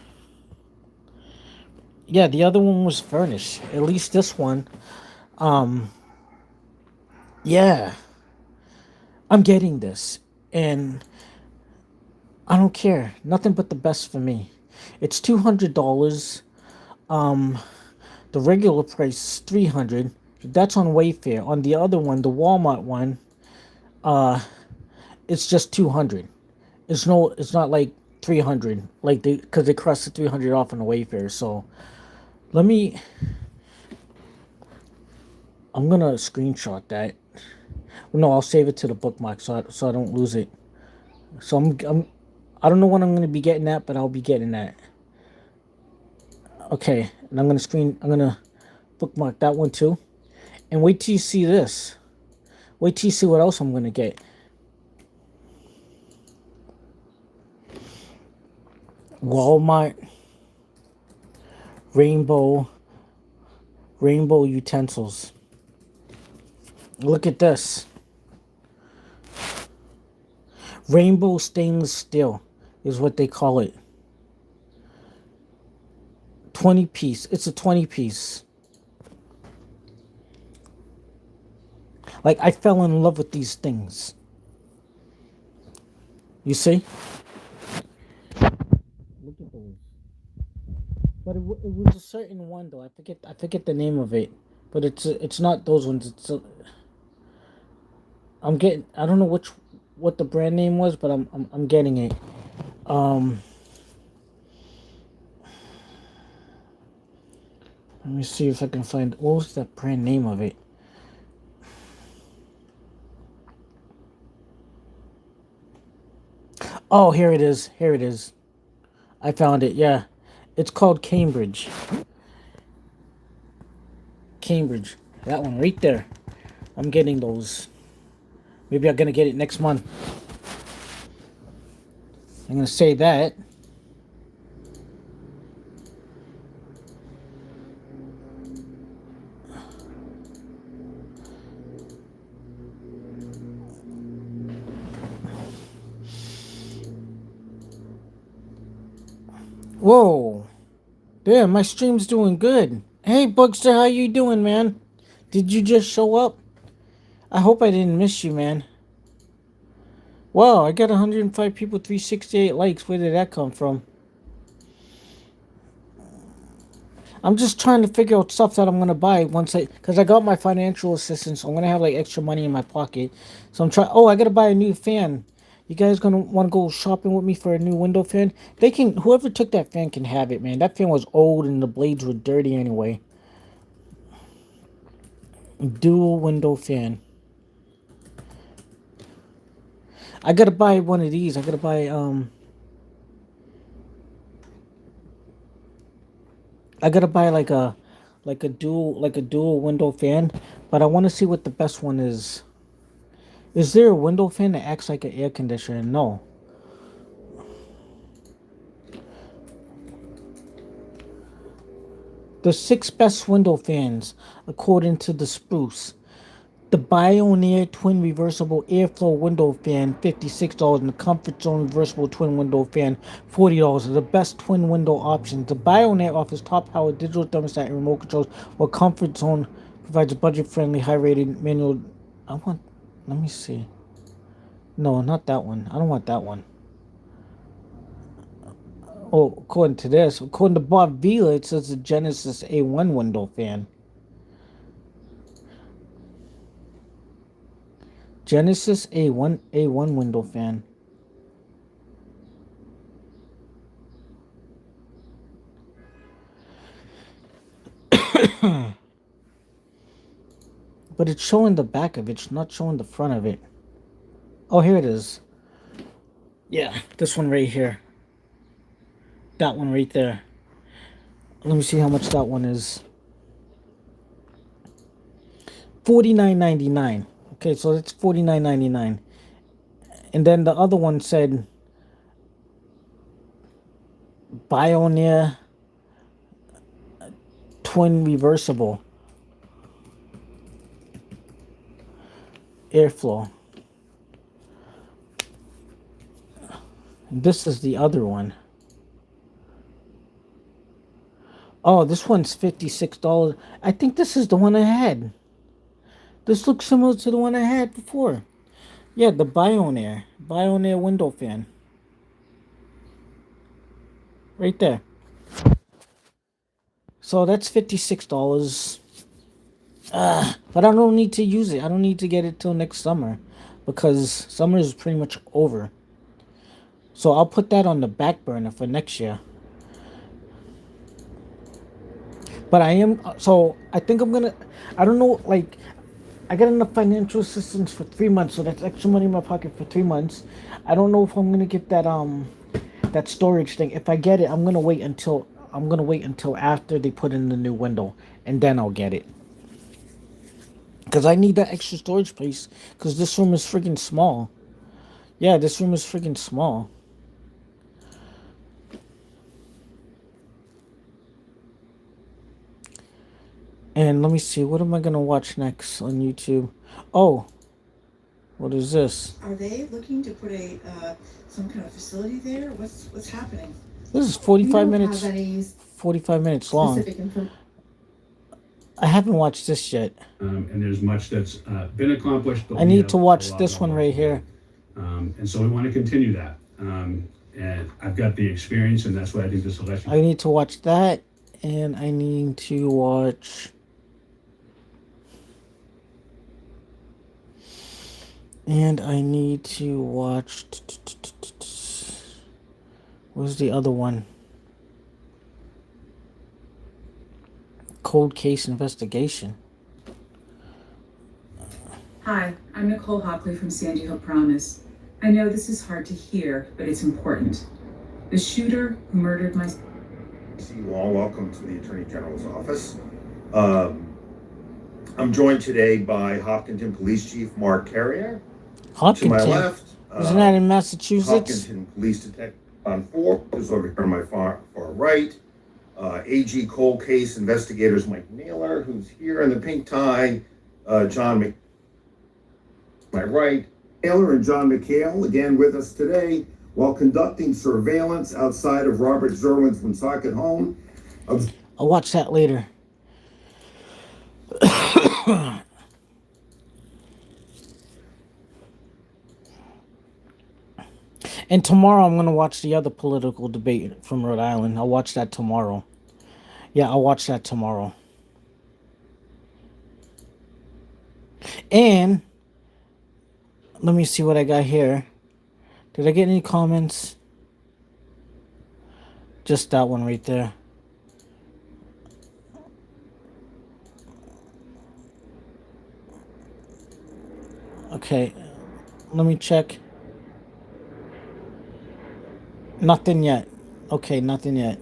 Yeah, the other one was furnished. At least this one. Yeah. I'm getting this. And I don't care. Nothing but the best for me. It's $200. The regular price is $300. That's on Wayfair. On the other one, the Walmart one, it's just $200. It's not like $300, like because they crossed the $300 off on the Wayfair. So I'm gonna screenshot that. No, I'll save it to the bookmark so I don't lose it. So I don't know when I'm gonna be getting that, but I'll be getting that. Okay, and I'm gonna bookmark that one too. And wait till you see this. Wait till you see what else I'm gonna get. Walmart rainbow utensils. Look at this. Rainbow stainless steel is what they call it. 20 piece. It's a 20 piece. Like, I fell in love with these things. You see? Look at those. But it was a certain one though. I forget the name of it. But it's not those ones. I don't know what the brand name was, but I'm getting it. Let me see if I can find what was that brand name of it. Oh, here it is. Here it is. I found it. Yeah. It's called Cambridge. Cambridge. That one right there. I'm getting those. Maybe I'm going to get it next month. I'm going to say that. Whoa. Damn, my stream's doing good. Hey, Bugster, how you doing, man? Did you just show up? I hope I didn't miss you, man. Wow, I got 105 people, 368 likes. Where did that come from? I'm just trying to figure out stuff that I'm going to buy because I got my financial assistance. So I'm going to have like extra money in my pocket. So I'm trying. Oh, I got to buy a new fan. You guys gonna want to go shopping with me for a new window fan? Whoever took that fan can have it, man. That fan was old and the blades were dirty anyway. Dual window fan. I gotta buy one of these. I gotta buy like a dual window fan, But I want to see what the best one is. Is there a window fan that acts like an air conditioner? No. The 6 best window fans, according to the Spruce. The Bioneer Twin Reversible Airflow Window Fan, $56. And the Comfort Zone Reversible Twin Window Fan, $40. Are the best twin window options. The Bioneer offers top-powered digital thermostat and remote controls, while Comfort Zone provides a budget-friendly, high-rated manual. Let me see. No, not that one. I don't want that one. Oh, according to Bob Vila, it says the Genesis A1 window fan. Genesis A1 window fan. But it's showing the back of it, it's not showing the front of it. Oh, here it is. Yeah, this one right here. That one right there. Let me see how much that one is. $49.99. Okay, so that's $49.99. And then the other one said Bioneer Twin Reversible Airflow. This is the other one. Oh, this one's $56. I think this is the one I had. This looks similar to the one I had before. Yeah, the Bioneer window fan. Right there. So that's $56. But I don't need to use it. I don't need to get it till next summer, because summer is pretty much over. So I'll put that on the back burner for next year. But I think I'm gonna, I don't know, like, I got enough financial assistance for 3 months, so that's extra money in my pocket for 3 months. I don't know if I'm gonna get that that storage thing. If I get it, I'm gonna wait until after they put in the new window, and then I'll get it. Because I need that extra storage space, because this room is freaking small. Yeah, this room is freaking small. And let me see, what am I going to watch next on YouTube? Oh, what is this?
Are they looking to put a some kind of facility there? What's happening?
This is 45 minutes. 45 minutes long. I haven't watched this yet.
And there's much that's been accomplished. But
I need to watch this one right here.
And so we want to continue that. And I've got the experience, and that's why I think this election.
I need to watch that, and I need to watch. And I need to watch. Where's the other one? Cold Case Investigation.
Hi, I'm Nicole Hockley from Sandy Hook Promise. I know this is hard to hear, but it's important. The shooter who murdered my...
See you all. Welcome to the Attorney General's office. I'm joined today by Hopkinton Police Chief Mark Carrier.
Hopkinton?
To my left.
Isn't that in Massachusetts?
Hopkinton Police Detective on 4, who's over here on my far right. AG Cold Case Investigators Mike Naylor, who's here in the pink tie. John Mc... my right. Naylor and John McHale, again with us today, while conducting surveillance outside of Robert Zerwin's Woonsocket home.
I'll watch that later. And tomorrow I'm going to watch the other political debate from Rhode Island. I'll watch that tomorrow. Yeah, I'll watch that tomorrow. And let me see what I got here. Did I get any comments? Just that one right there. Okay, let me check. Nothing yet. Okay, nothing yet.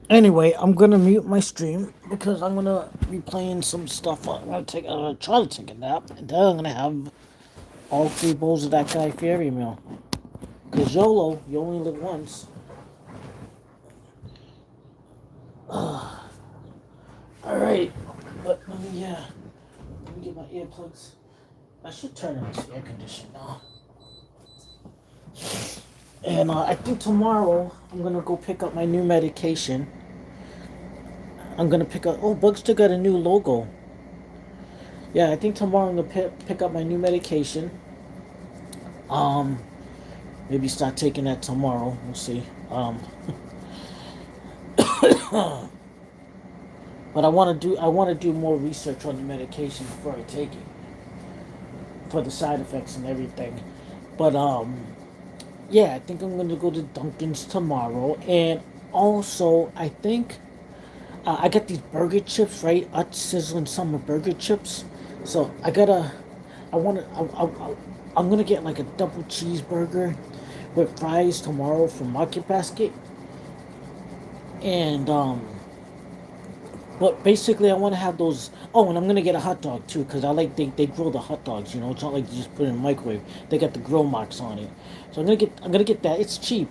Anyway, I'm gonna mute my stream because I'm gonna be playing some stuff. I'm gonna try to take a nap, and then I'm gonna have all 3 bowls of that Guy Fieri meal. Cause YOLO, you only live once. Alright, but let me get my earplugs. I should turn on this air conditioner now. And I think tomorrow I'm gonna go pick up my new medication. I'm gonna pick up. Oh, Bugster got a new logo. Yeah, I think tomorrow I'm gonna pick up my new medication. Maybe start taking that tomorrow. We'll see. But I want to do more research on the medication before I take it, for the side effects and everything. But yeah, I think I'm gonna go to Dunkin's tomorrow, and also I think I got these burger chips, right? Utz Sizzling Summer burger chips. So I'm gonna get like a double cheeseburger with fries tomorrow from Market Basket, and but basically I want to have those. Oh, and I'm gonna get a hot dog too, because I like they grill the hot dogs. You know, it's not like you just put it in the microwave. They got the grill marks on it. So I'm gonna get that. It's cheap.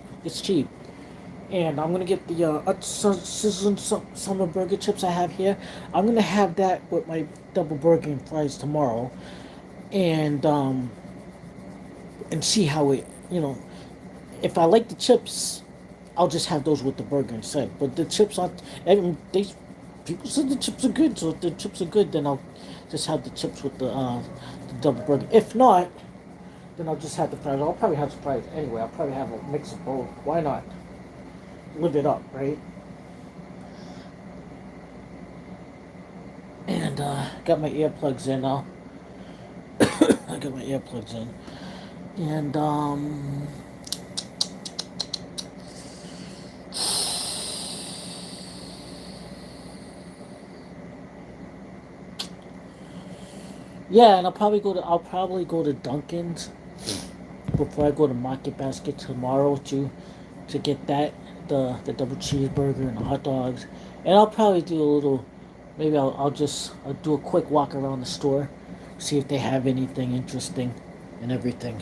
And I'm gonna get the sizzling summer burger chips I have here. I'm gonna have that with my double burger and fries tomorrow, and see how it, if I like the chips, I'll just have those with the burger instead. But the chips aren't. People said the chips are good, so if the chips are good, then I'll just have the chips with the double burger. If not, then I'll just have the fries. I'll probably have the fries anyway. I'll probably have a mix of both. Why not? Live it up, right? And got my earplugs in now. I got my earplugs in. And yeah, and I'll probably go to Dunkin's before I go to Market Basket tomorrow to get that, the double cheeseburger and the hot dogs. And I'll probably do a little, maybe I'll do a quick walk around the store, see if they have anything interesting and everything.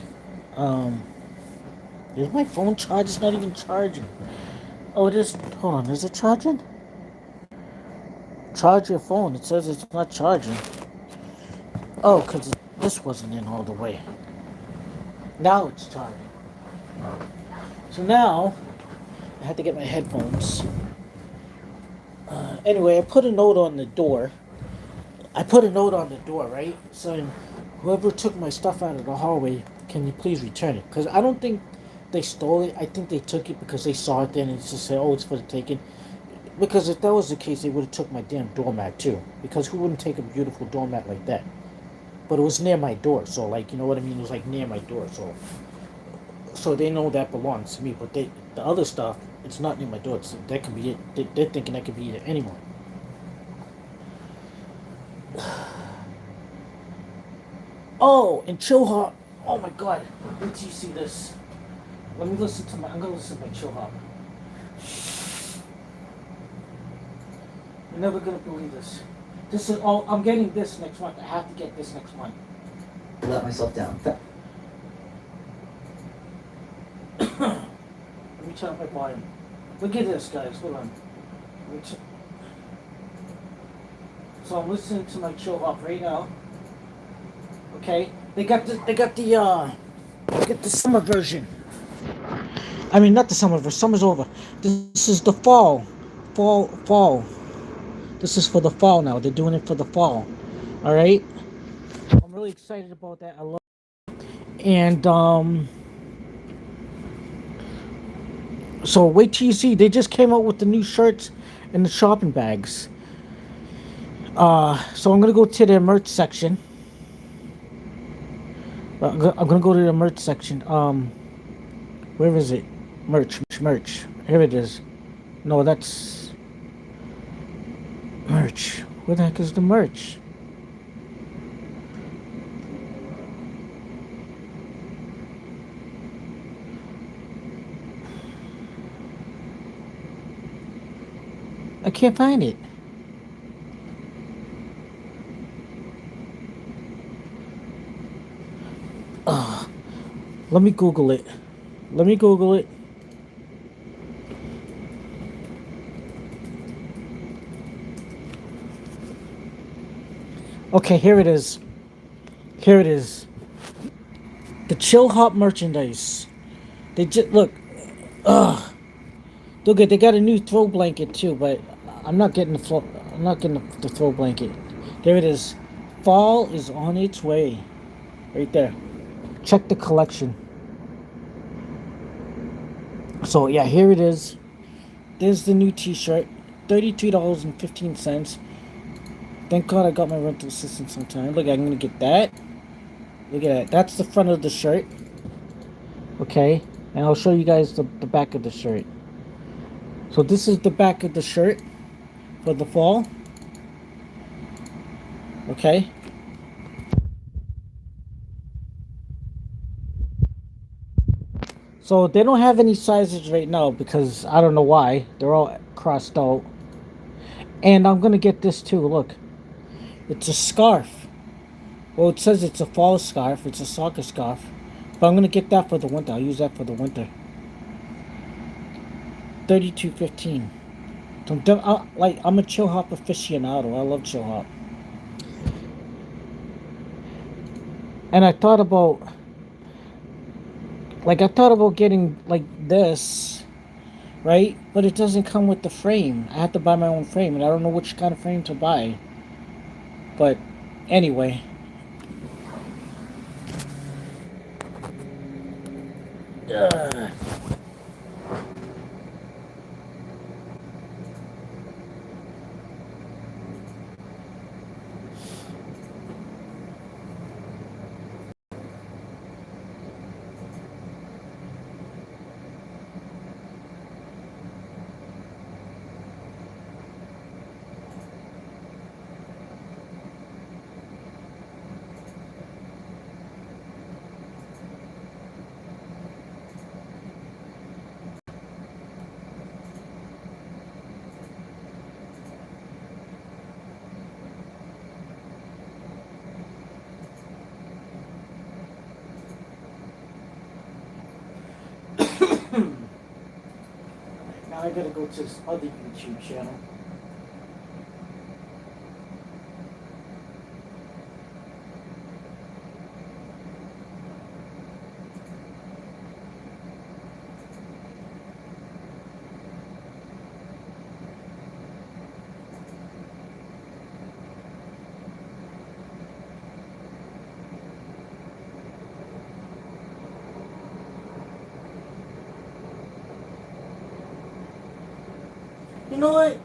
Is my phone charged? It's not even charging. Oh, it is. Hold on, is it charging? Charge your phone. It says it's not charging. Oh, because this wasn't in all the way. Now it's charging. So now, I had to get my headphones. Anyway, I put a note on the door. Right? Saying, whoever took my stuff out of the hallway, can you please return it? Because I don't think they stole it. I think they took it because they saw it then and just said, oh, it's for the taking. Because if that was the case, they would have took my damn doormat too. Because who wouldn't take a beautiful doormat like that? But it was near my door, so like, you know what I mean? It was like near my door, so they know that belongs to me. But the other stuff, it's not near my door. That could be it. They're thinking that could be it anymore. Oh, and Chill Hop. Oh my God! Wait till you see this. Let me listen to I'm gonna listen to my Chill Hop. You're never gonna believe this. This is all. I'm getting this next month. I have to get this next month.
Let myself down.
Let me turn up my volume. Look at this, guys. Hold on. So I'm listening to my Chill Hop right now. Okay, they got the summer version. I mean, not the summer version. Summer's over. This is the fall. This is for the fall now. They're doing it for the fall. All right. I'm really excited about that. I love it. And so wait till you see. They just came out with the new shirts and the shopping bags. So I'm gonna go to their merch section. I'm gonna go to the merch section. Where is it? Merch. Here it is. No, that's merch. Where the heck is the merch? I can't find it. Let me Google it. Let me Google it. Okay, here it is. Here it is. The Chill Hop merchandise. They just look. Look at, they got a new throw blanket too, but I'm not getting the throw. I'm not getting the throw blanket. There it is. Fall is on its way. Right there. Check the collection. So yeah, here it is. There's the new T-shirt. $33.15. Thank God I got my rental assistance on time. Look, I'm gonna get that. Look at that. That's the front of the shirt. Okay, and I'll show you guys the back of the shirt. So this is the back of the shirt for the fall. Okay. So they don't have any sizes right now because I don't know why. They're all crossed out. And I'm gonna get this too. Look, it's a scarf. Well, it says it's a fall scarf. It's a soccer scarf. But I'm gonna get that for the winter. I'll use that for the winter. $32.15. So I'm a Chill Hop aficionado. I love Chill Hop. And I thought about getting like this, right? But it doesn't come with the frame. I have to buy my own frame, and I don't know which kind of frame to buy. But anyway. Now I gotta go to this other YouTube channel. You know what?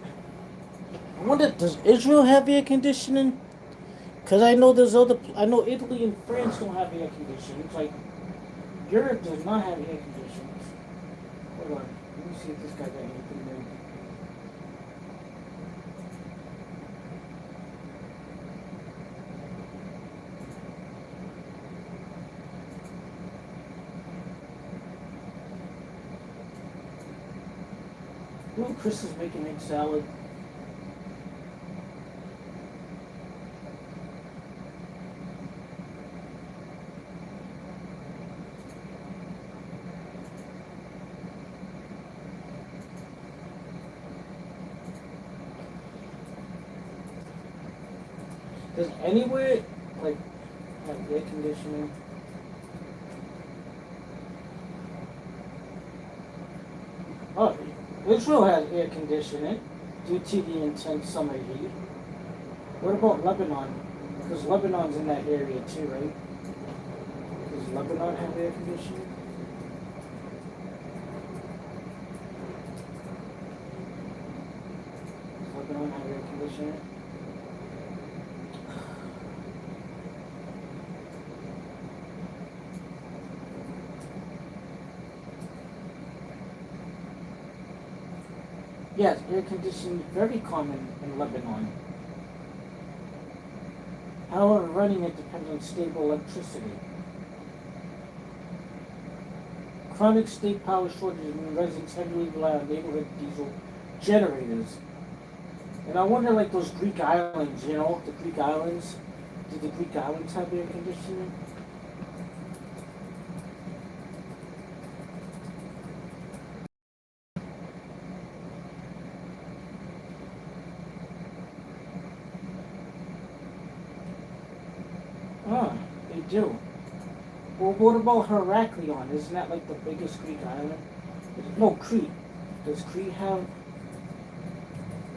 I wonder, does Israel have air conditioning? Because I know I know Italy and France don't have air conditioning. It's like, Europe does not have air conditioners. Hold on, let me see if this guy got anything there. You know, Chris is making egg salad. Does anywhere like have air conditioning? Oh, Israel has air conditioning due to the intense summer heat. What about Lebanon? Because Lebanon's in that area too, right? Does Lebanon have air conditioning? Does Lebanon have air conditioning? Yes, air conditioning is very common in Lebanon. However, running it depends on stable electricity. Chronic state power shortages mean residents heavily rely on neighborhood diesel generators. And I wonder, like, those Greek islands, you know, the Greek islands, did the Greek islands have air conditioning? Ah, they do. Well, what about Heraklion? Isn't that like the biggest Greek island? No, Crete. Does Crete have...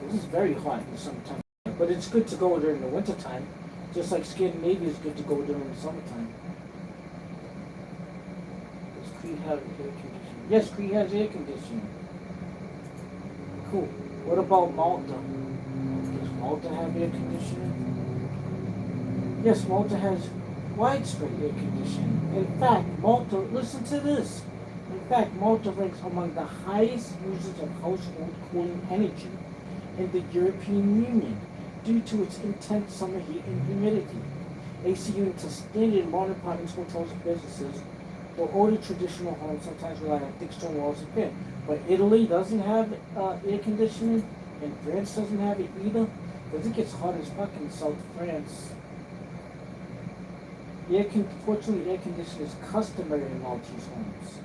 This is very hot in the summertime. But it's good to go during the wintertime. Just like Scandinavia is good to go during the summertime. Does Crete have air conditioning? Yes, Crete has air conditioning. Cool. What about Malta? Does Malta have air conditioning? Yes, Malta has widespread air conditioning. In fact, Malta, listen to this. In fact, Malta ranks among the highest users of household cooling energy in the European Union due to its intense summer heat and humidity. AC units are standard in modern apartments, hotels, and businesses, but older traditional homes sometimes rely on thick stone walls and fan. But Italy doesn't have air conditioning, and France doesn't have it either, because it gets hot as fuck in South France. Fortunately, air conditioning is customary in Maltese homes.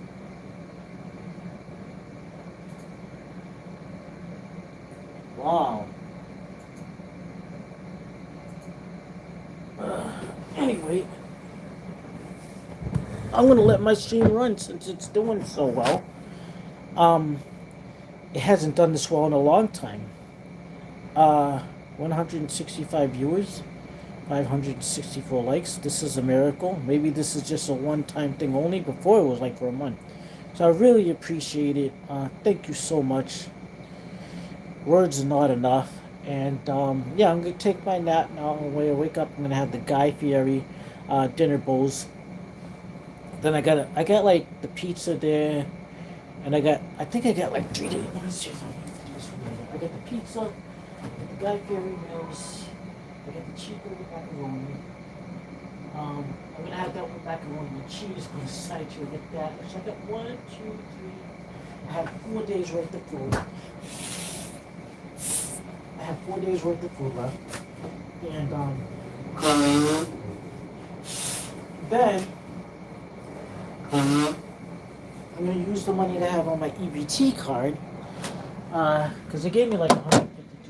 Wow. Anyway, I'm gonna let my stream run since it's doing so well. It hasn't done this well in a long time. 165 viewers. 564 likes. This is a miracle. Maybe this is just a one-time thing only. Before it was like for a month. So I really appreciate it. Thank you so much. Words are not enough. And yeah, I'm gonna take my nap now. When I wake up, I'm gonna have the Guy Fieri dinner bowls. Then I got like the pizza there, and I think I got like 3 days. Let me see if I can do this from later. I got the pizza, I got the Guy Fieri meals. I got the cheaper macaroni. I'm gonna have that with macaroni and cheese on the side here. Get that. So I got 1, 2, 3. I have 4 days worth of food. I have 4 days worth of food left. And then I'm gonna use the money that I have on my EBT card. Because they gave me like $152.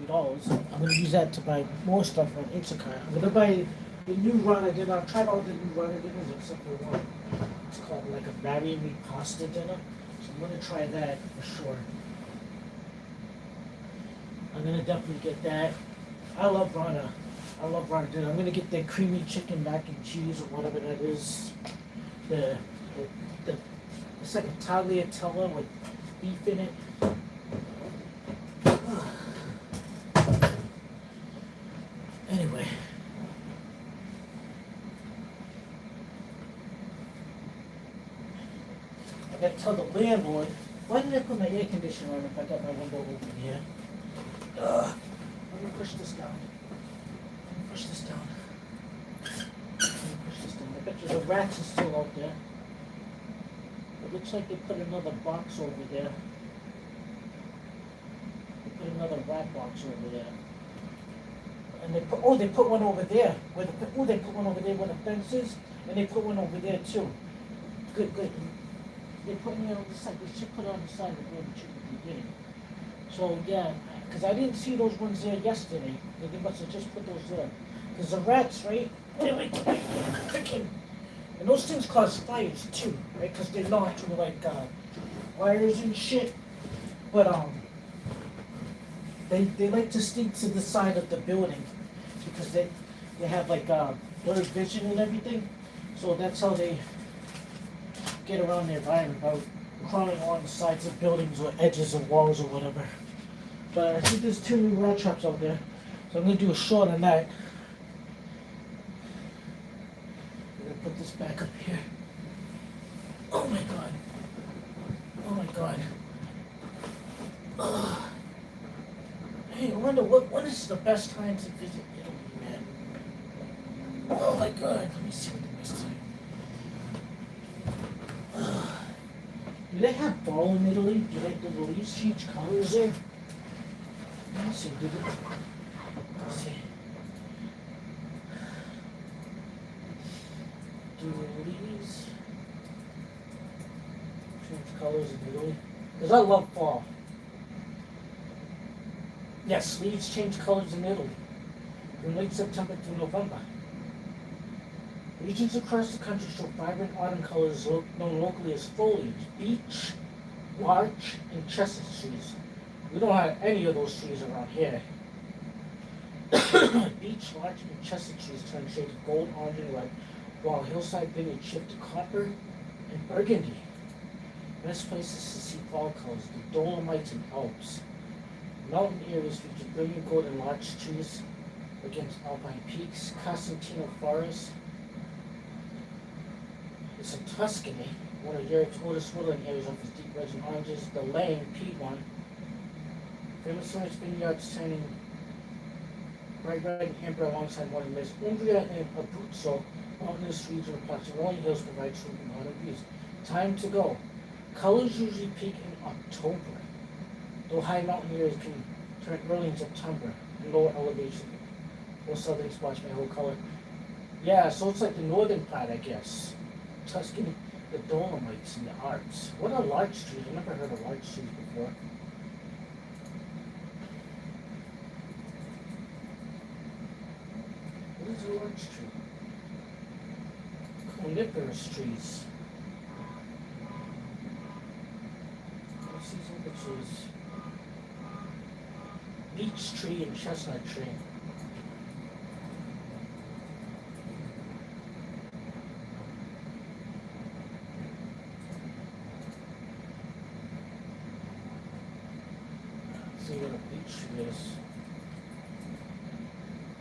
I'm going to use that to buy more stuff on Instacart. I'm going to buy the new run I did. I've tried all the new run I did, except for one. It's called like a Marry Me Pasta Dinner. So I'm going to try that for sure. I'm going to definitely get that. I love Rana. I love Rana dinner. I'm going to get the creamy chicken mac and cheese or whatever that is. It's like a tagliatelle with beef in it. Anyway. I gotta tell the landlord, why did I put my air conditioner on if I got my window open here? Let me push this down. Push this down. I bet you the rats are still out there. It looks like they put another box over there. They put another rat box over there. And they put one over there. They put one over there where the fence is, and they put one over there too. Good. They put me on the side. They should put it on the side of the building at the beginning. So yeah, because I didn't see those ones there yesterday. They must have just put those there. Because the rats, right? They're cooking. And those things cause fires too, right? Because they're not through like wires and shit. But they like to sneak to the side of the building because they have like blurred vision and everything. So that's how they get around their environment, by crawling along the sides of buildings or edges of walls or whatever. But I think there's 2 new rat traps out there, so I'm gonna do a short on that. I'm gonna put this back up here. Oh my god. Oh my god. Hey, I wonder when is the best time to visit Italy, man? Oh my god. Let me see what the best time. Do they have fall in Italy? Do the leaves change colors there? Let's see, let's see. Do these change colors in Italy? Because I love fall. Yes, leaves change colors in Italy from late September to November. Regions across the country show vibrant autumn colors known locally as foliage, beech, larch, and chestnut trees. We don't have any of those trees around here. Beech, larch, and chestnut trees turn shades of gold, orange, and red, while hillside vineyards shift to copper and burgundy. Best places to see fall colors, the Dolomites and Alps. Mountain areas feature brilliant gold and larch trees against alpine peaks. Casentino Forest. It's in Tuscany, one of Europe's oldest woodland areas offers deep reds and oranges. The Lane, Piedmont. Famous orange vineyards turning bright red and amber alongside morning mist. Umbria and Abruzzo, mountainous region of parts of rolling hills provide sweeping autumn views. Time to go. Colors usually peak in October, though high mountain areas can turn early in September and lower elevation. Most southern spots may hold color. Yeah, so it's like the northern part, I guess. Tuscany, the Dolomites, and the Alps. What are larch trees? I've never heard of larch trees before. What is a larch tree? Coniferous trees. Let's see some pictures. Beech tree and chestnut tree. See what a beech tree is.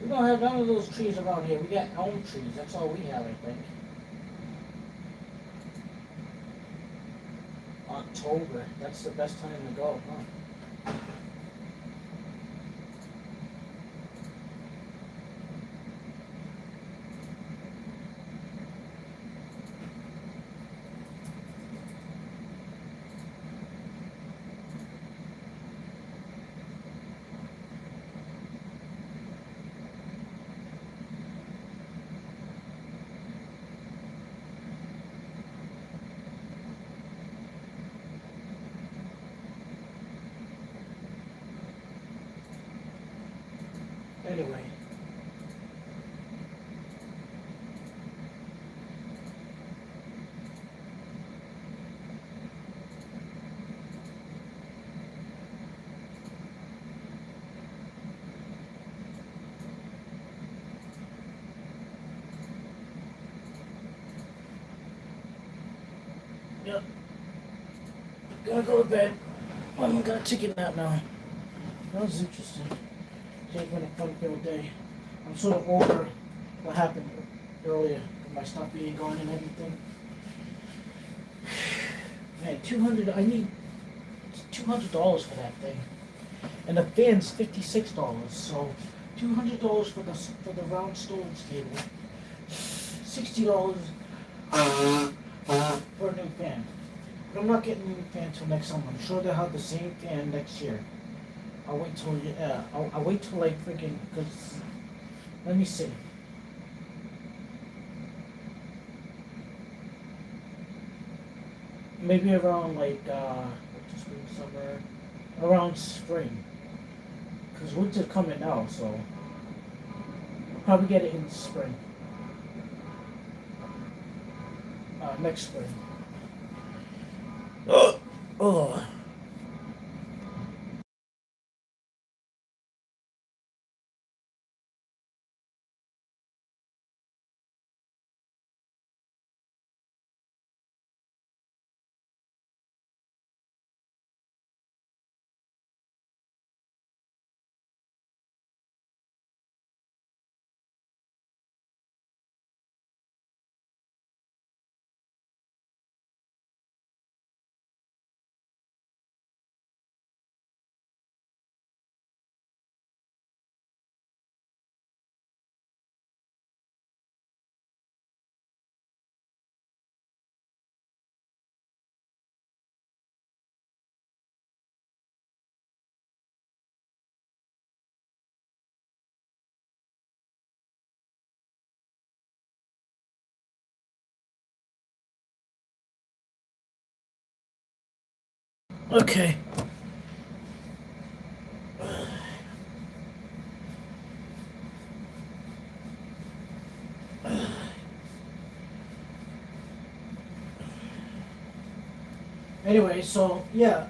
We don't have none of those trees around here. We got elm trees. That's all we have, I think. October. That's the best time to go, huh? Anyway. Yep. Gotta go to bed. I'm gonna take a nap now. That was interesting. It's been a fun-filled day. I'm sort of over what happened earlier with my stuff being gone and everything. Man, I need $200 for that thing. And the fan's $56, so $200 for the round storage table. $60 for a new fan. But I'm not getting a new fan until next summer. I'm sure they'll have the same fan next year. I'll wait till I'll wait till like freaking, cause let me see. Maybe around like spring, summer, around spring. Cause winter's coming now, so I'll probably get it in spring. Next spring. Oh. Okay. Anyway, so yeah,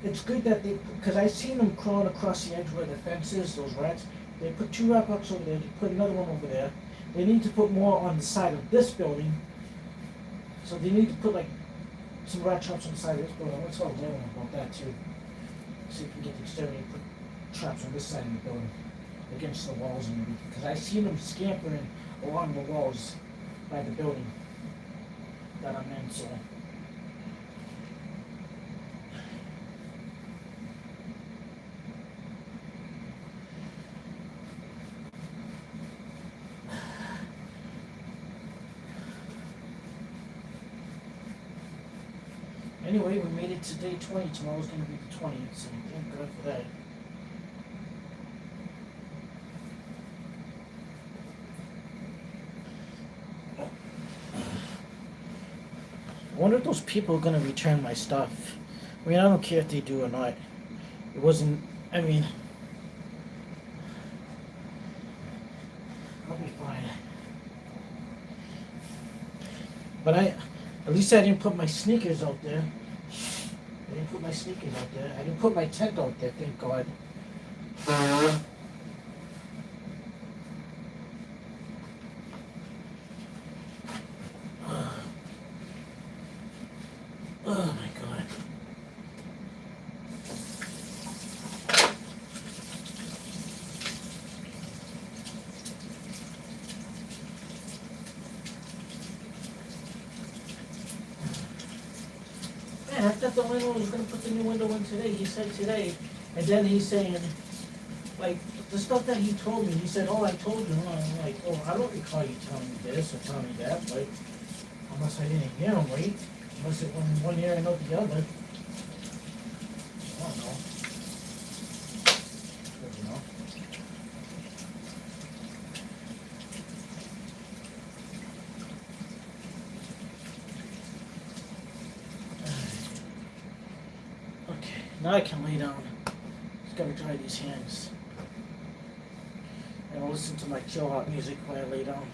it's good that they, because I seen them crawling across the edge where the fence is, those rats. They put 2 rat bucks over there, they put another one over there. They need to put more on the side of this building. So they need to put like some rat traps on the side of this building. Let's talk to them about that too. See if we can get the exterminator and put traps on this side of the building against the walls and everything. Because I seen them scampering along the walls by the building that I'm in, so. Anyway, we made it to day 20. Tomorrow's going to be the 20th, so thank God for that. I wonder if those people are going to return my stuff. I mean, I don't care if they do or not. It wasn't, I mean, I'll be fine. But at least I didn't put my sneakers out there. I didn't put my sneakers out there. I didn't put my tent out there, thank God. Oh my God. Man, I thought the landlord was gonna put the new window in today. He said today, and then he's saying, like, the stuff that he told me, he said, oh, I told you. And I'm like, oh, I don't recall you telling me this or telling me that, but unless I didn't hear him right, unless it went in one ear and not the other. I don't know. Good to know. Okay, now I can lay down. Just gotta dry these hands. And I'll listen to my chill out music while I lay down.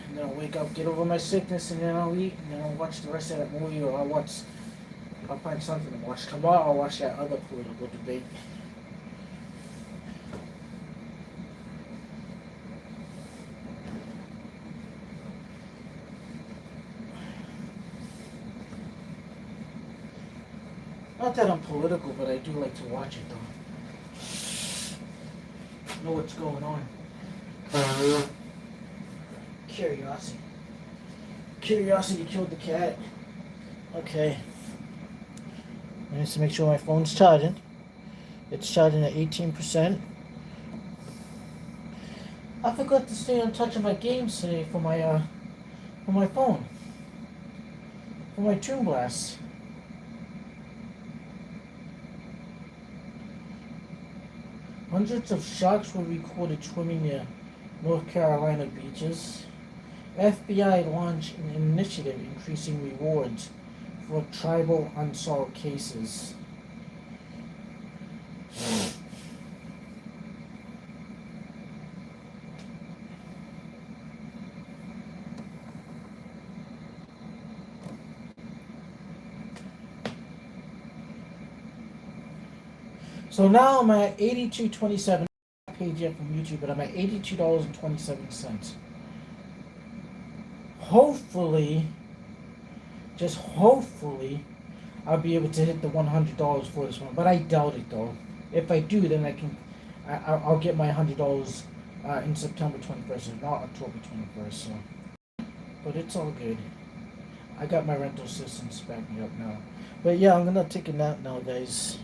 And then I'll wake up, get over my sickness, and then I'll eat, and then I'll watch the rest of that movie, or I'll find something to watch. Tomorrow I'll watch that other political debate. Not that I'm political, but I do like to watch it though. Know what's going on. Curiosity. Curiosity killed the cat. Okay. I need to make sure my phone's charging. It's charging at 18%. I forgot to stay on touch of my games today for my phone. For my Toon Blast. Hundreds of sharks were recorded swimming near North Carolina beaches. FBI launched an initiative increasing rewards for tribal unsolved cases. So now I'm at $82.27 page yet from YouTube, but I'm at $82.27. Hopefully, just hopefully, I'll be able to hit the $100 for this one. But I doubt it though. If I do, then I'll get my $100 in September 21st and not October 21st. So, but it's all good. I got my rental assistance back me up now. But yeah, I'm gonna take a nap now, guys.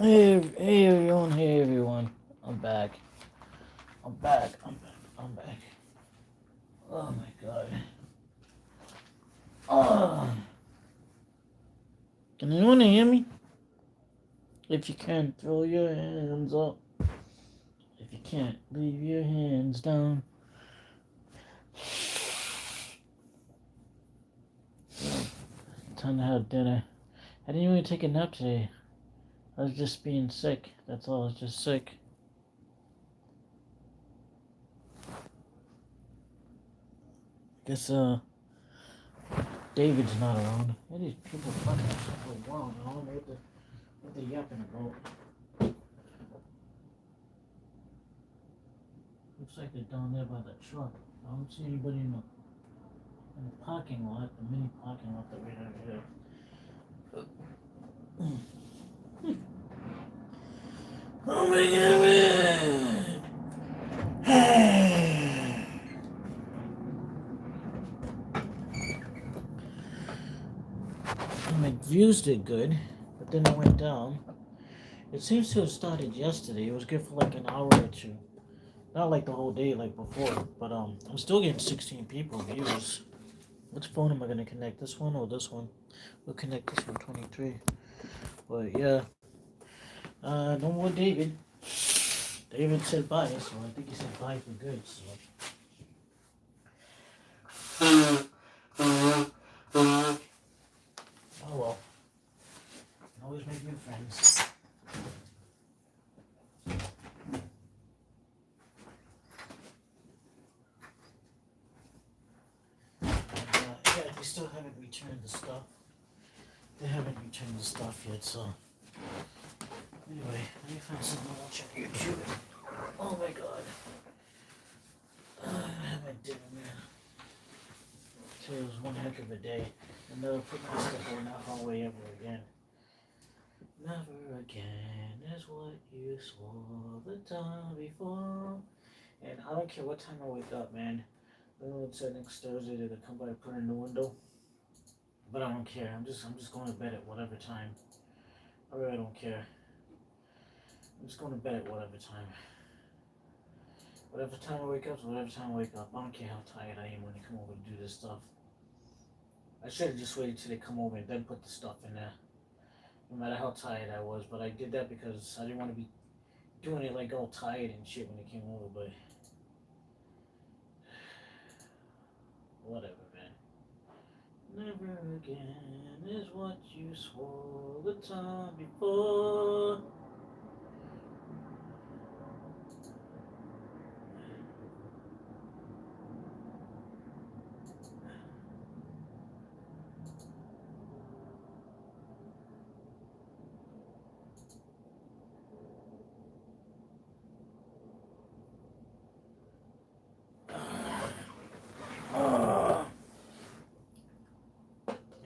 Hey everyone. I'm back. I'm back. Oh my god. Can anyone hear me? If you can, throw your hands up. If you can't, leave your hands down. Time to have dinner. I didn't even take a nap today. I was just being sick. That's all. I was just sick. Guess David's not around. Why these people fucking so wild? I don't know what they're yapping about. Looks like they're down there by the truck. I don't see anybody in the parking lot, the mini parking lot that we have here. Oh my god! My views did good, but then it went down. It seems to have started yesterday. It was good for like an hour or two. Not like the whole day like before, but I'm still getting 16 people views. Which phone am I gonna connect? This one or this one? We'll connect this one, 23. But yeah. No more David. David said bye, so I think he said bye for good, so. Oh well. Can always make new friends. Yeah, they still haven't returned the stuff. They haven't returned the stuff yet, so. Anyway, let me find something to watch on YouTube. Oh my god. I have my dinner, man. Today was one heck of a day. I'll never put my stuff in that hallway ever again. Never again is what you swore the time before. And I don't care what time I wake up, man. I know it said next Thursday they're gonna come by and put in the window. But I don't care. I'm just going to bed at whatever time. I really don't care. I'm just going to bed at whatever time. Whatever time I wake up, whatever time I wake up. I don't care how tired I am when they come over to do this stuff. I should have just waited till they come over and then put the stuff in there. No matter how tired I was. But I did that because I didn't want to be doing it like all tired and shit when they came over. But whatever, man. Never again is what you swore the time before.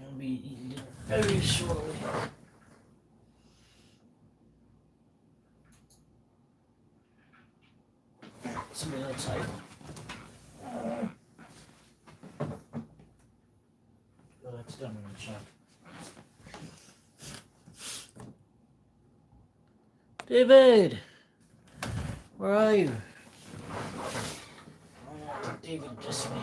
I'll be eating dinner very shortly. Somebody outside. Oh, that's done in the shop. David! Where are you? Oh, David just me.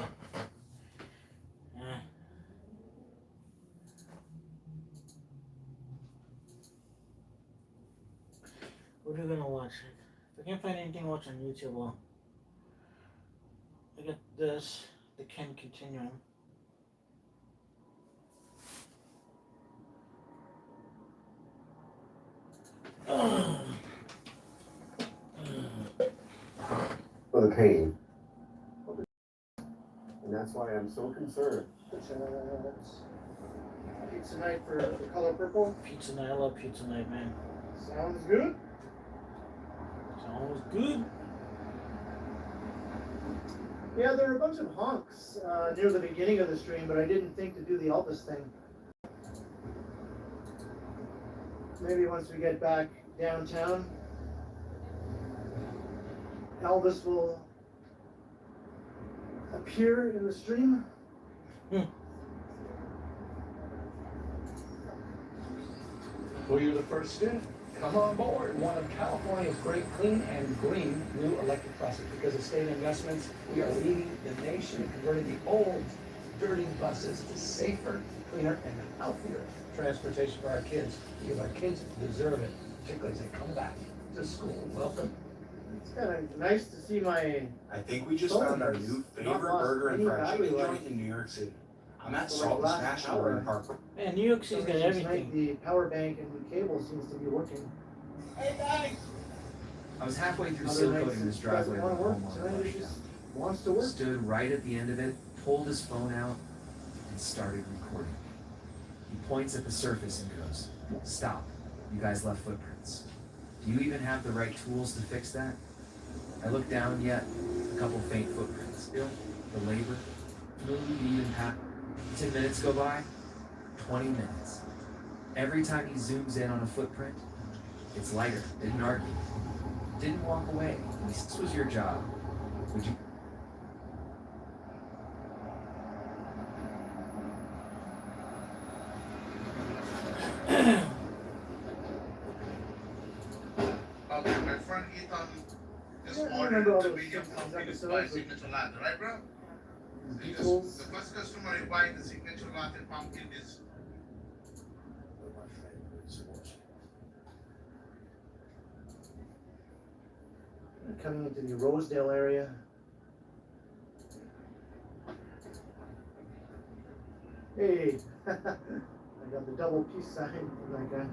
What are we gonna watch? If I can't find anything to watch on YouTube, well, I got this, the Ken Continuum.
For the pain. And that's why I'm so concerned.
Pizza night for the color purple.
Pizza night, I love pizza night, man.
Sounds good.
Sounds good.
Yeah, there were a bunch of honks near the beginning of the stream, but I didn't think to do the Elvis thing. Maybe once we get back downtown, Elvis will appear in the stream.
Well, you're the first in.
Come on board one of California's great clean and green new electric buses. Because of state investments, we are leading the nation in converting the old, dirty buses to safer, cleaner, and healthier transportation for our kids. Because our kids deserve it, particularly as they come back to school. Welcome.
It's kind of nice to see my.
I think we just found our new favorite burger and fried chicken joint in New York City. I'm at Salt and Smash over in Park.
Man, New York City's got everything.
The power bank and the cable seems to be working.
Hey guys! I was halfway through
Other
seal
nights
coating this
it
driveway
doesn't
on the
wanna work,
home
tonight
on
it just wants to work.
Stood right at the end of it, pulled his phone out, and started recording. He points at the surface and goes, "Stop. You guys left footprints. Do you even have the right tools to fix that?" I look down yet, a couple faint footprints. Still, the labor, smooth, even pat. 10 minutes go by, 20 minutes. Every time he zooms in on a footprint, it's lighter, didn't argue, didn't walk away. This was your job. Would you?
Okay, my friend Ethan just
Yeah, I
ordered
remember all
the
those
medium
Simpsons
coffee with
episodes with
signature latte, right, bro?
Beatles.
The first customer who buys the signature latte pumpkin is
Coming into the Rosedale area. Hey, I got the double peace sign from that guy.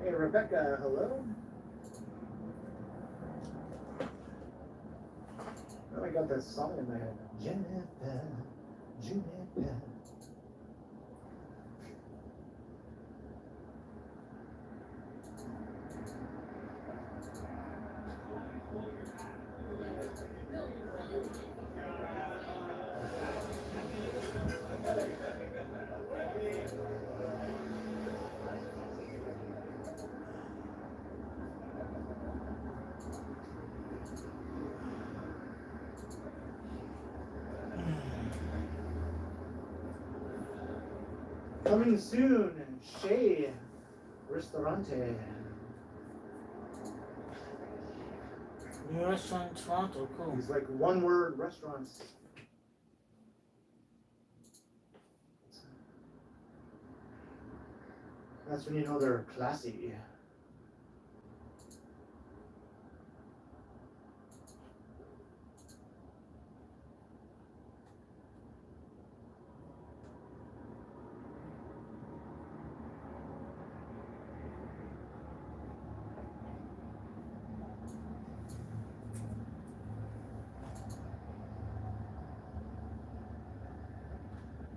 Hey, Rebecca, hello? Oh, I got that song in my head. Jennifer, Jennifer. Coming soon, Shea Ristorante.
New restaurant in Toronto, cool.
These like one-word restaurants. That's when you know they're classy.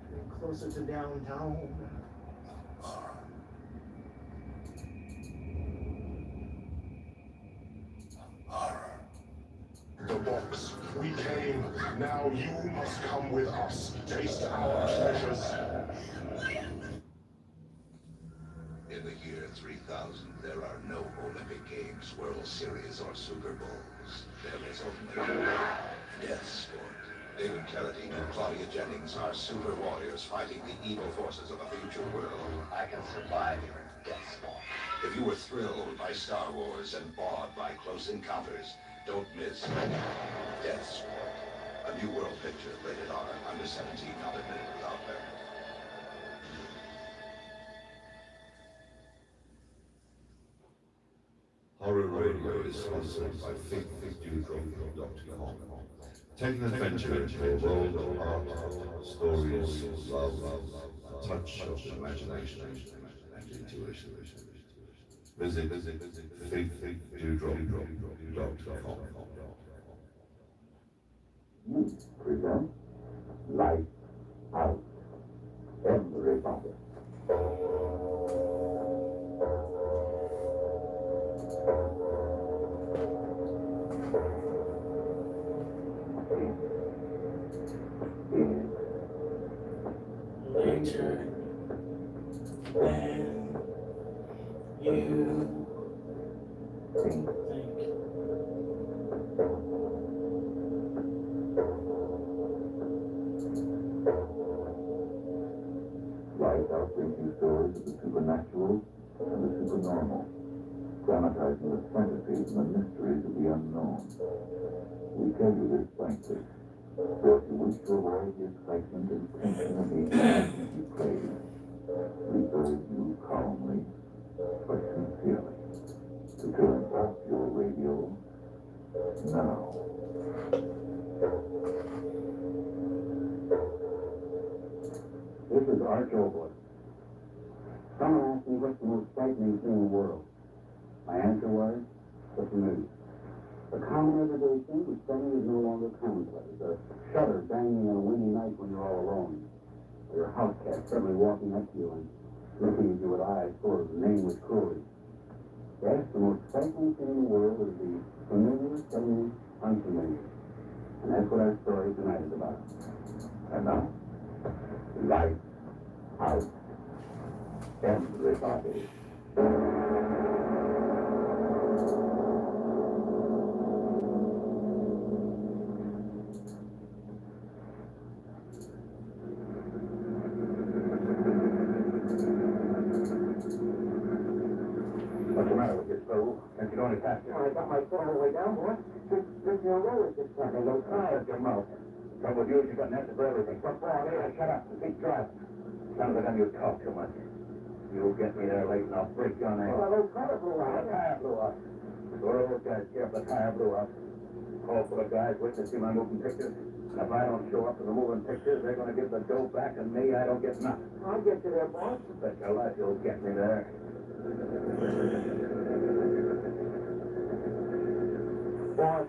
Getting closer to downtown.
The box. We came. Now you must come with us. Taste our treasures.
In the year 3000, there are no Olympic Games, World Series, or Super Bowls. There is only death sport. David Carradine and Claudia Jennings are super warriors fighting the evil forces of a future world. I can survive your death sport. If you were thrilled by Star Wars and awed by Close Encounters, don't miss Death Sport. A new world picture, rated R, under 17, not admitted without parent.
Horror Radio is sponsored by ThinkDewDrop.com. Take an adventure into a world of art, stories, love, a touch of imagination, and intuition. Visit ThinkDewDrop.com.
Present Light Out. Everybody.
Later than you think.
Light our breaking stories of the supernatural and the supernormal, dramatizing the fantasies and the mysteries of the unknown. We tell you this frankly, so if you wish to avoid the excitement and tension of the images you crave, we urge you calmly, but sincerely, to turn off your radio now.
This is Arch Oboy. Someone asked me what's the most frightening thing in the world. My answer was, the news. The common everyday thing which suddenly is no longer commonplace. A shutter banging on a windy night when you're all alone. Or your house cat suddenly walking up to you and looking at you with eyes full of nameless cruelty. Yes, the most frightening thing in the world is the familiar, suddenly unfamiliar. And that's what our story tonight is about.
And now, light out everybody.
What's the matter with you, Sue? Can't you go any faster? I got my foot all the way down, boy. This your roller just happened. Don't cry at your mouth. Trouble with you is you got an answer for everything. What's wrong here? Shut up and keep driving. Sounds like you talk too much. You'll get me there late and I'll break your name. Well, the tire blew out. The tire blew out. Go to those guys, Jeff. The tire blew out. Call for the guys witnessing my moving pictures. And if I don't show up to the moving pictures, they're going to give the dough back, and me, I don't get nothing. I'll get you there, boss. Bet your life you'll get me there. Boss,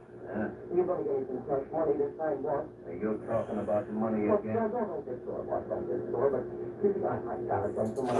you're going to get some cash money this time, boss. Are you talking about money again? Well, don't hold this door, boss. Don't this door, but you got my dollar, don't come on.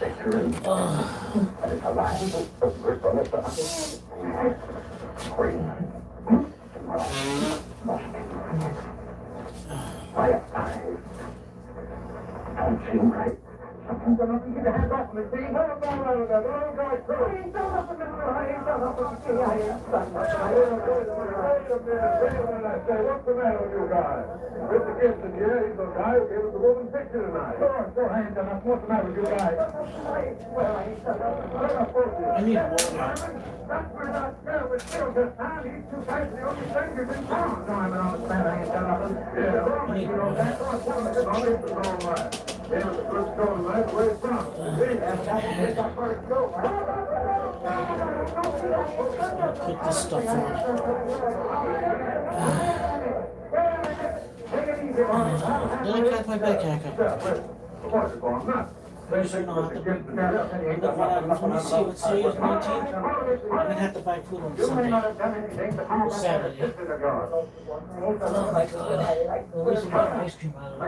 victory. And it's alive. We're gonna stop. Green. Fire. Don't seem right. Something's gonna be get the hands off me, see? What am I running there? Don't go through. I ain't done nothing to me. I ain't done nothing to me. I ain't done nothing. Wait a minute. What's the matter with you guys? Mr. Gibson here, he's the guy who gave us the moving picture tonight. Sure, I ain't done nothing. What's the matter with you guys?
I need water.
We're not sure we're still this time. These two guys are the only strangers in town. No, I don't understand. I ain't done nothing. Yeah, you know, that's what's going on. This is all right. It was the first show tonight, the way it's from. It's our first show.
Put this stuff on. Then I crack my back hack up. First, I know how to look what happens when you see what say is 19. I'm gonna have to buy food on Sunday. Or Saturday. Oh my god. At least I got ice cream out of it.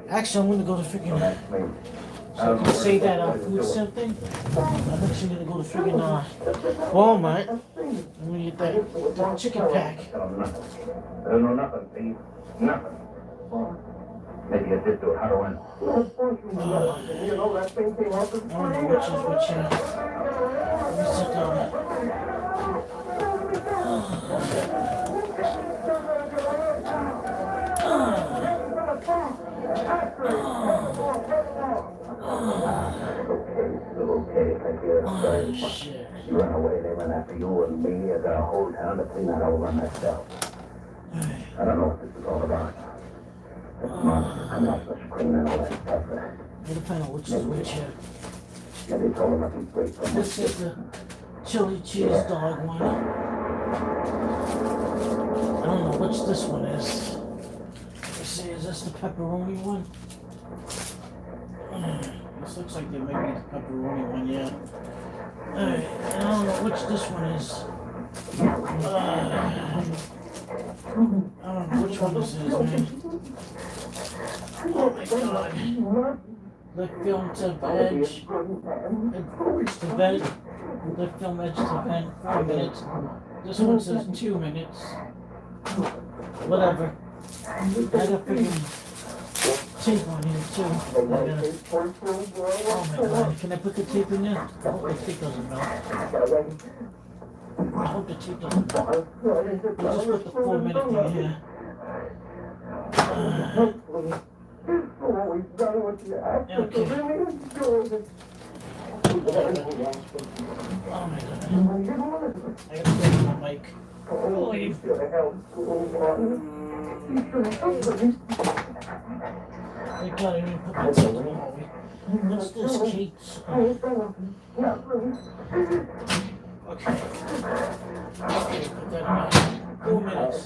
Actually, I'm gonna go to freaking. So I can say that food something. I'm actually gonna go to freaking Walmart. I'm gonna get that chicken pack.
I don't know nothing, Steve. Nothing. Maybe you did do it. How do I know? You know that thing came off the
I don't know which is which. Let me sit down.
Okay, thank you. You ran away, they ran after you and me. I got a whole town to clean that over myself. I don't know what this is all about. This monster coming off the screen and all that stuff.
I'm gonna find out which is which here.
Maybe told him nothing great from
This is the chili cheese dog one. I don't know which this one is. Let's see, is this the pepperoni one? This looks like they may be the pepperoni one, yeah. Alright, I don't know which this one is. I don't know which one this is, man. Oh my god. Lift film to edge. Edge to vent. Lift film edge to vent. 4 minutes. This one says 2 minutes. Whatever. I got freaking tape on here too. Oh my god, can I put the tape in there? I hope the tape doesn't melt. I hope the tape doesn't melt. We'll just put the 4 minute thing here. Okay. Oh my god. I gotta go to my mic. Holy. I gotta even put my tape on. What's this, Keats? Okay. Okay, put that in 4 minutes.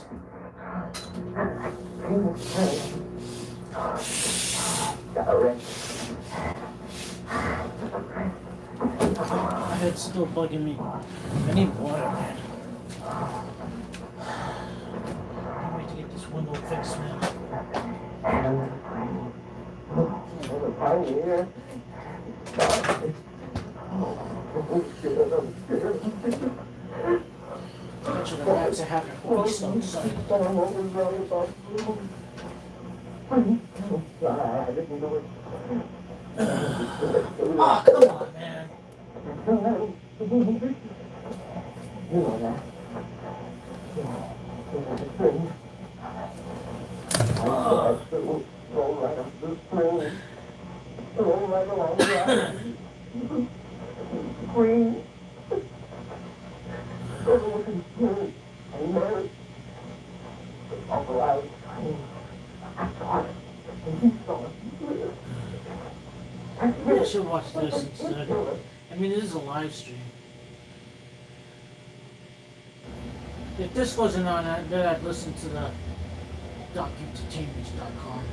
My head's still bugging me. I need water, man. Can't wait to get this window fixed, man. Bet you the rats are having a feast outside. Oh, come on, man. I should watch this instead. I mean, it is a live stream. If this wasn't on, then I'd listen to the DocEntertainment.com.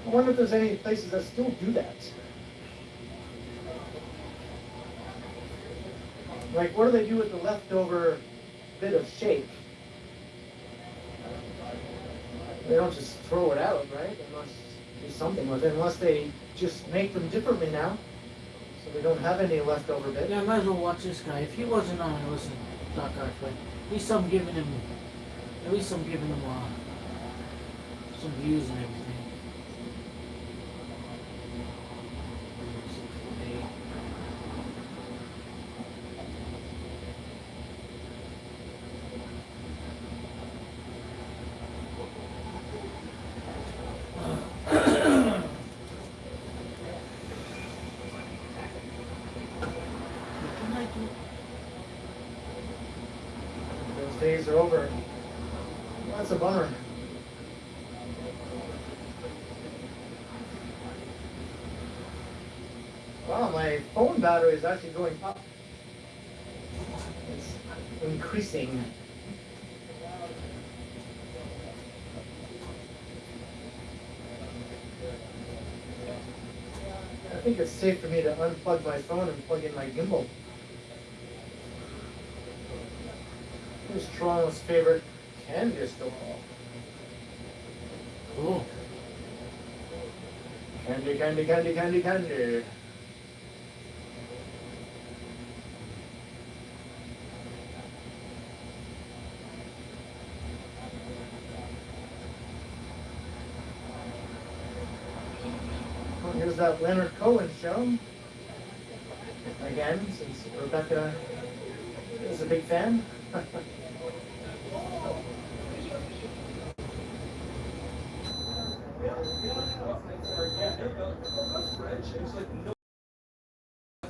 I wonder if there's any places that still do that. Like, what do they do with the leftover bit of shake? They don't just throw it out, right? They must do something with it, unless they just make them differently now. So they don't have any leftover bit.
Yeah, I might as well watch this guy. If he wasn't on, it wasn't Doc Arch, but at least I'm giving him some views and everything.
Those days are over. Well, that's a bummer. Wow, my phone battery is actually going up. It's increasing. I think it's safe for me to unplug my phone and plug in my gimbal. Here's Toronto's favorite candy store.
Cool.
Candy, candy, candy, candy, candy. Well, here's that Leonard Cohen show. Again, since Rebecca is a big fan.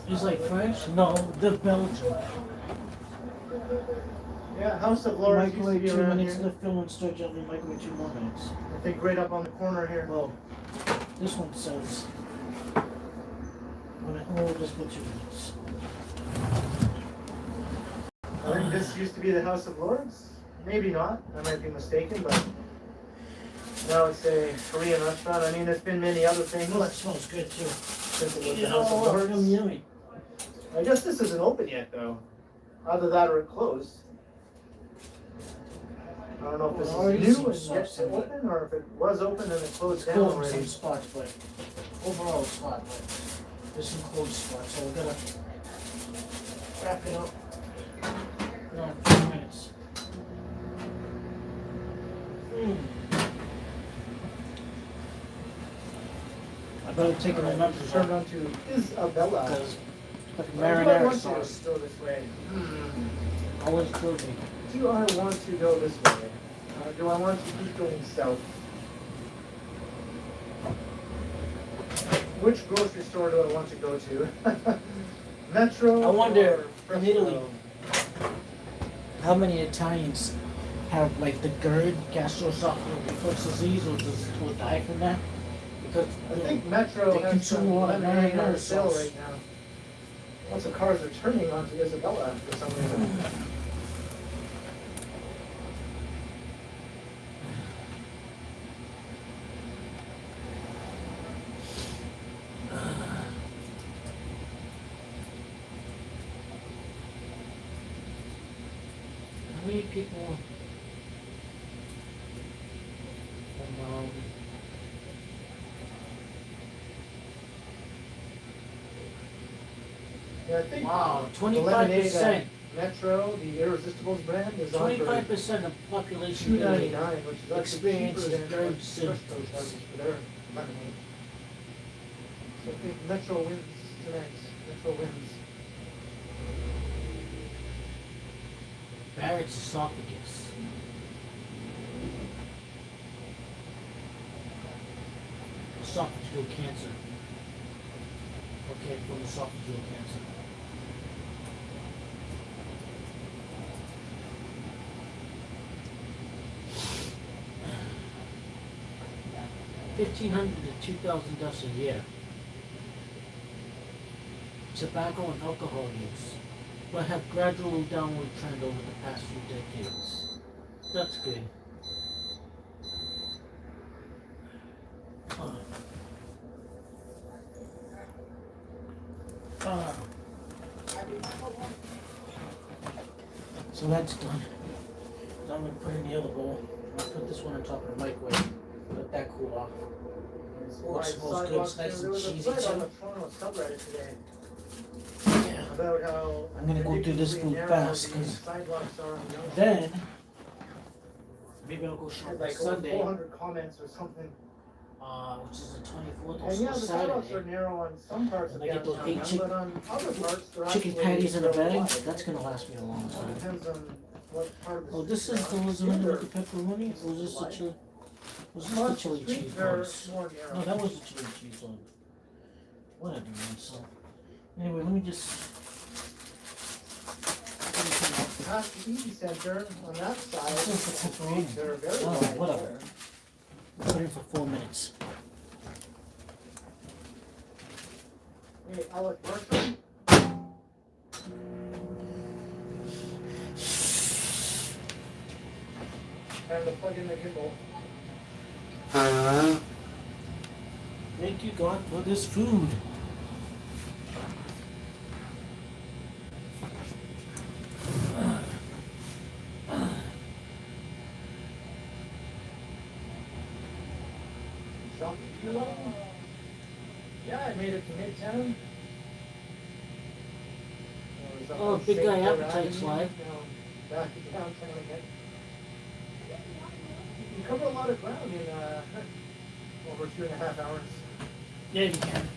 He's like French? No, the Belgian.
Yeah, House of Lords used to
Microwave
be
2
around
minutes
here.
to the film and start jumping microwave 2 more minutes.
I think right up on the corner here.
Well, this one says, oh, just put 2 minutes.
I think this used to be the House of Lords. Maybe not. I might be mistaken, but now it's a Korean restaurant. I mean, there's been many other things.
Oh, that smells good too.
Since it was the House of Lords.
Yummy.
I guess this isn't open yet, though. Either that or it closed. I don't know if this is new and yet to open, or if it was open and it closed down
Cool in
already.
some spots, but overall it's hot, but there's some closed spots, so we're gonna wrap it up. No, 2 minutes. I better take an number.
Turned on to Isabella.
Because like
Do I
marinara
want
sauce.
to go this way?
Always closing.
Do I want to go this way? Do I want to keep going south? Which grocery store do I want to go to? Metro.
I wonder,
or
in Italy, how many Italians have like the GERD, gastroesophageal reflux disease, or just will die from that? Because
I think Metro
they
has
consume
some
a lot of
lemonade on
marinara
sale
sauce.
right now. Lots of cars are turning onto Isabella for some reason.
How many people from
Yeah, I think
wow,
the lemonade at
25%.
Metro, the Irresistibles brand, is on for
25% of population
$2.99, which is actually
experiences
cheaper than
GERD
what Fresco charges for their lemonade. So I think Metro wins tonight. Metro wins.
Barrett's esophagus. Esophageal cancer. Okay, from esophageal cancer. $1,500 to 2,000 deaths a year. Tobacco and alcohol use, but have gradual downward trend over the past few decades. That's good. So that's done. So I'm gonna put in the other bowl. I'll put this one on top of the microwave. Let that cool off. Oh, it smells good. It's nice
There
and
was a
cheesy
thread on
too.
the Toronto subreddit today
Yeah.
about how
I'm gonna go do this food
narrow
fast
the
because
sidewalks are on Yonge.
then maybe I'll go
Had
shopping
like over
Sunday,
400 comments or something.
which is the 24th or
And yeah,
so
the sidewalks
Saturday.
are narrow on some parts
And
of
I get those
downtown,
8
but on other parts they're
chicken
actually
patties in a
fairly
bag.
wide.
That's gonna last me a long
It
time.
depends on what part of the
Oh, this
city
is the
you're on.
lasagna
Either
with the pepperoni. Or was this the chili? Was this the
Most
chili
streets
cheese
are
ones?
more narrow.
No, that was the chili cheese one. Whatever, man. So anyway, let me just.
Past the Easy Center on that side,
This is the pepperoni.
they're very
Oh,
wide.
whatever. Put it in for 4 minutes.
Hey, Alec Marshall? Time to plug in the gimbal.
Thank you, God, for this food.
Shopping kilo? Yeah, I made it to Midtown.
Oh, big guy appetite slide.
Back to downtown again. You cover a lot of ground in over 2.5 hours.
Yeah, you can.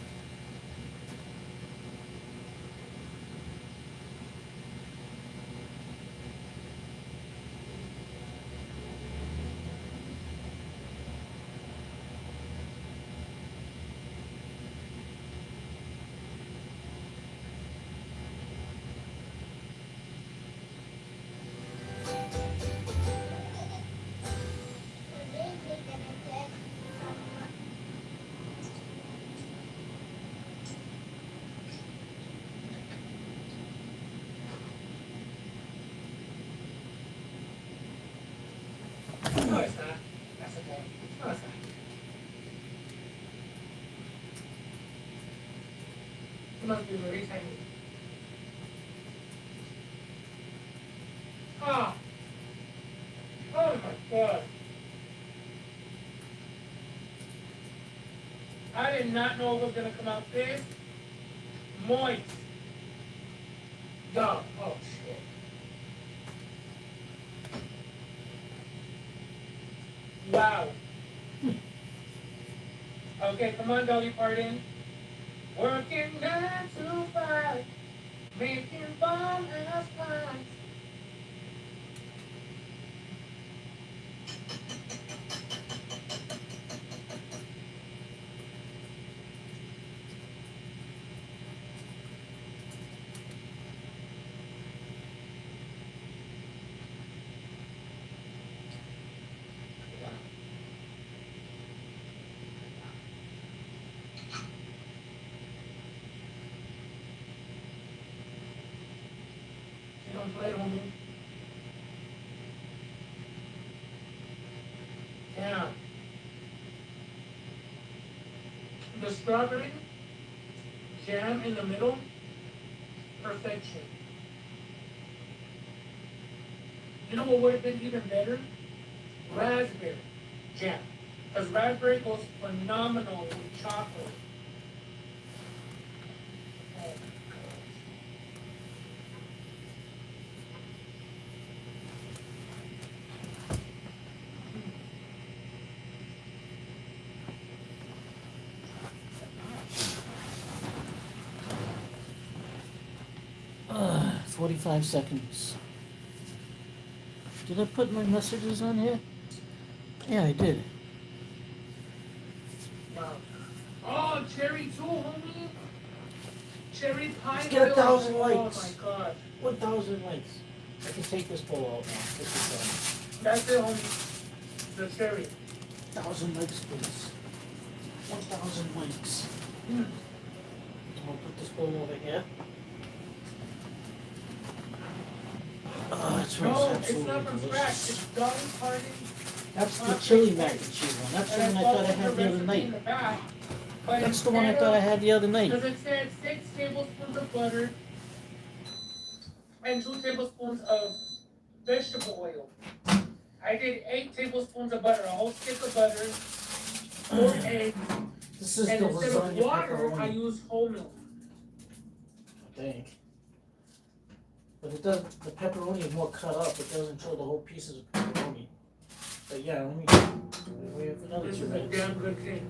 No, it's not. That's okay. No, it's not. It must be very tiny. Ah! Oh my god. I did not know it was gonna come out this moist. Dog. Oh shit. Wow. Okay, come on, Dolly Parton. Working 9 to 5, making bomb ass pies. You don't play, homie. Yeah. The strawberry jam in the middle, perfection. You know what would have been even better? Raspberry jam. Because raspberry goes phenomenal with chocolate. Oh,
45 seconds. Did I put my messages on here? Yeah, I did.
wow. Oh, cherry too, homie. Cherry pie.
Let's get 1,000
Oh
likes.
my god.
1,000 likes. I can take this bowl out now. This is done.
That's it, homie. The cherry.
1,000 likes, please. 1,000 likes. I'll put this bowl over here. Oh, that smells
No, it's
absolutely
not from
delicious.
scratch. It's Dolly Parton.
That's the chili mac and cheese one. That's the one I thought I had the other night. That's the one I thought I had the other night.
Because it said 6 tablespoons of butter and 2 tablespoons of vegetable oil. I did 8 tablespoons of butter, a whole stick of butter, 4 eggs,
This is
and
the
instead of
lasagna
water,
pepperoni.
I use whole milk.
I think. But it does. The pepperoni is more cut up. It doesn't show the whole pieces of pepperoni. But yeah, let me wait for another
This
2
is a
minutes.
damn good thing.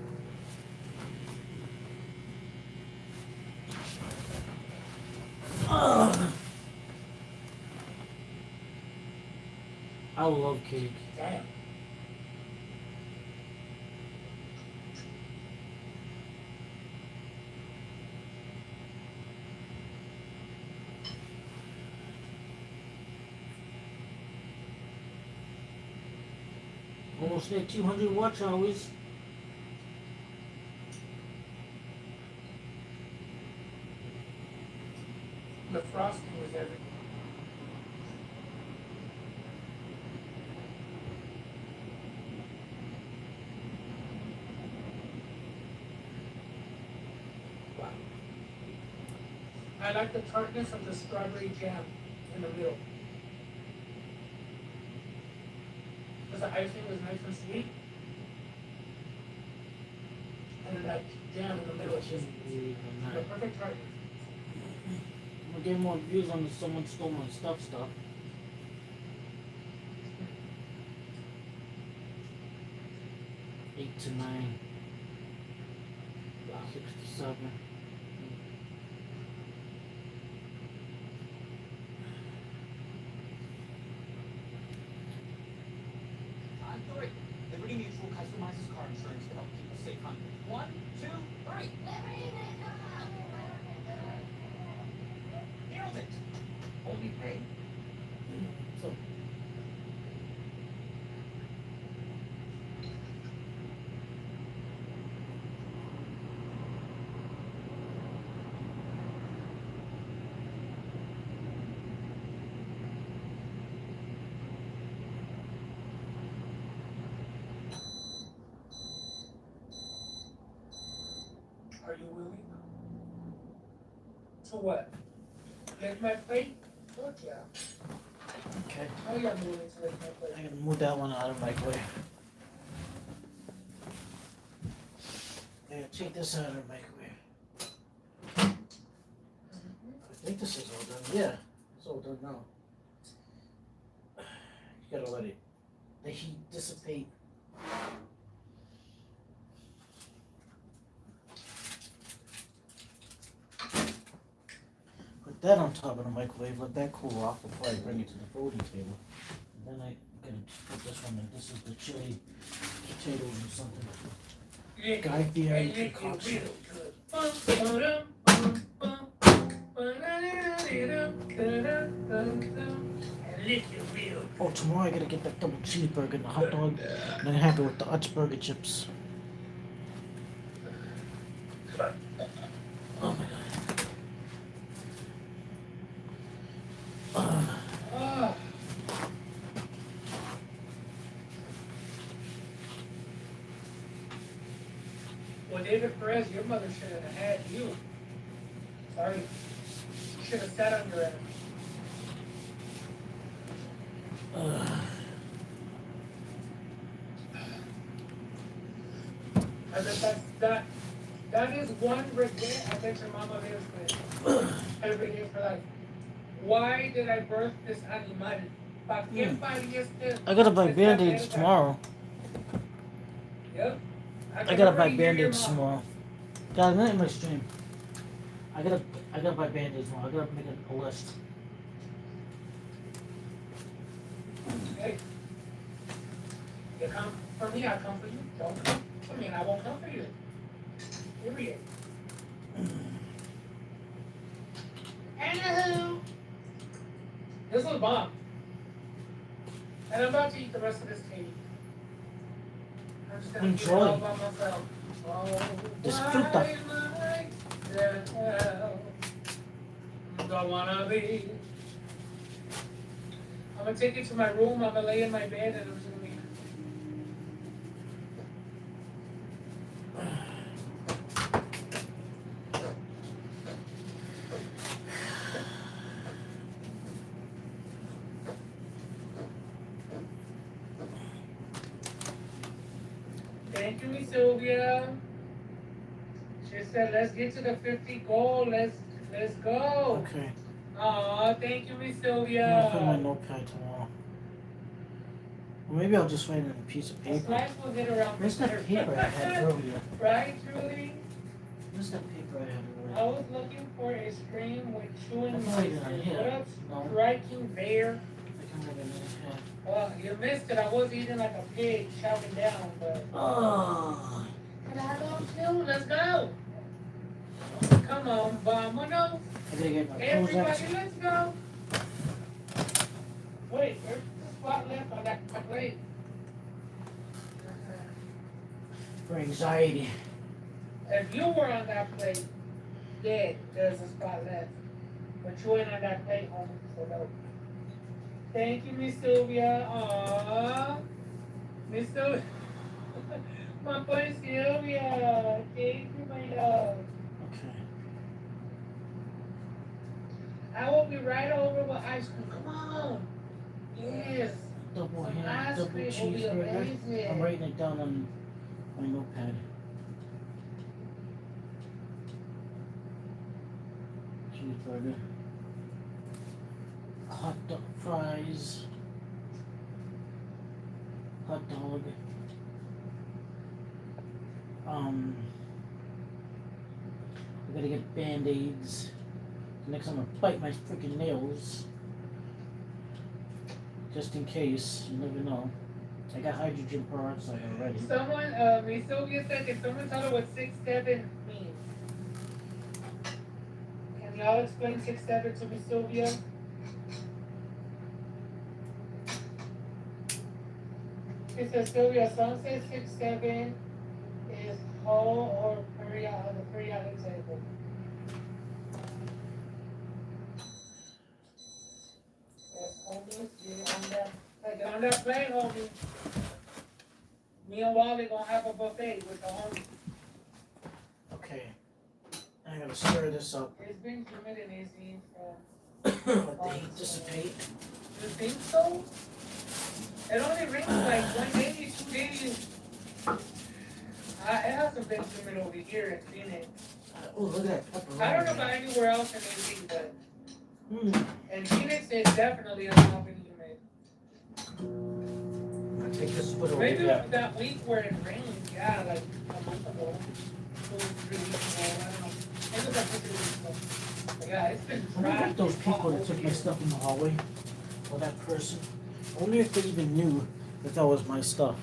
Ugh. I love cake.
Damn.
Almost at 200 watch hours.
The frosting was everything. Wow. I like the tartness of the strawberry jam in the middle. Because the icing was nice and sweet. And then that jam in the middle is just the perfect tartness.
I'm gonna get more views on the someone stole my stuff. 8 to 9. 6 to 7.
Dory, Liberty Mutual customizes car insurance to help people save money. 1, 2, 3. Nailed it. Only pay.
So,
Are you willing? To what? Lick my plate? Fuck yeah.
okay.
Oh yeah, I'm willing to lick my plate.
I gotta move that one out of my way. I gotta take this out of my way. I think this is all done. Yeah, it's all done now. You gotta let the heat dissipate. Put that on top of the microwave, let that cool off before I bring it to the folding table. And then I'm gonna put this one in. This is the chili potatoes or something. Guy Fieri concoction. Oh, tomorrow I gotta get that double cheeseburger and the hot dog, and then have it with the Utz burger chips. Oh my god.
Well, David Perez, your mother should have had you. Sorry. She should have sat on your ass. I bet that is one regret I bet your mama lives with every day of her life. Why did I birth this animal? ¿Pa qué parió este?
I gotta buy Band-Aids tomorrow.
Yep.
I gotta buy Band-Aids tomorrow. Guys, not in my stream. I gotta buy Band-Aids tomorrow. I gotta make a list.
Hey. You come for me, I come for you. Don't come for me, and I won't come for you. Period. Anywho, this was bomb. And I'm about to eat the rest of this cake. I'm just gonna eat it all by myself. Oh,
Disfruta.
Don't wanna be. I'm gonna take it to my room, I'm gonna lay in my bed, and I'm just gonna be. you, Miss Sylvia. She said, let's get to the 50 goal. Let's go.
Okay.
Aw, thank you, Miss
I'm gonna put my
Sylvia.
notepad tomorrow. Or maybe I'll just write it on a piece of
The
paper.
slides will get around.
Where's that paper I had earlier?
Right, Trudy?
Where's that paper I had
I
earlier?
was looking for a stream with chewing
That's not even
noises.
here.
What up,
No.
striking bear?
I can write it in here.
Well, you missed it. I was eating like a pig, shouting down, but.
Oh.
Can I go too? Let's go. Come on, vámonos.
I gotta get my
Everybody,
Prozac.
let's go. Wait, there's a spot left on that plate.
For anxiety.
If you were on that plate, dead, there's a spot left. But you ain't on that plate, homie, so no. Thank you, Miss Sylvia. Aww. Miss Sylvia. My boy Sylvia. Thank you, my love.
Okay.
I will be right over with ice cream. Come on. Yes.
Double
Some
ham,
ice
double
cream will be
cheeseburger.
amazing.
I'm writing it down on my notepad. Cheeseburger. Hot dog fries. Hot dog. I gotta get band-aids. Next I'm gonna bite my freaking nails. Just in case, you never know. I got hydrogen peroxide already.
Someone, Miss Sylvia said, can someone tell her what 6-7 means? Can y'all explain 6-7 to Miss Sylvia? It says Sylvia, some say 6-7 is whole or period on the periodic table. Yes, homie, get on that plane, homie. Me and Wally gonna have a buffet with the homie.
Okay. I gotta stir this up.
It's been humid and AC
Let the heat dissipate.
You think so? It only rains like 1 day, 2 days. It hasn't been humid over here in Phoenix.
Oh, look at that pepperoni.
I don't know about anywhere else in AC, but
Mm.
in Phoenix it's definitely not been humid.
I'll take this put over
Maybe
here.
that week where it rained, yeah, like a month ago, 2, 3 weeks ago, I don't know. It was like 2 weeks ago. But yeah, it's been
I wonder
dry.
if those people that took my stuff in the hallway, or that person, I wonder if they even knew that that was my stuff.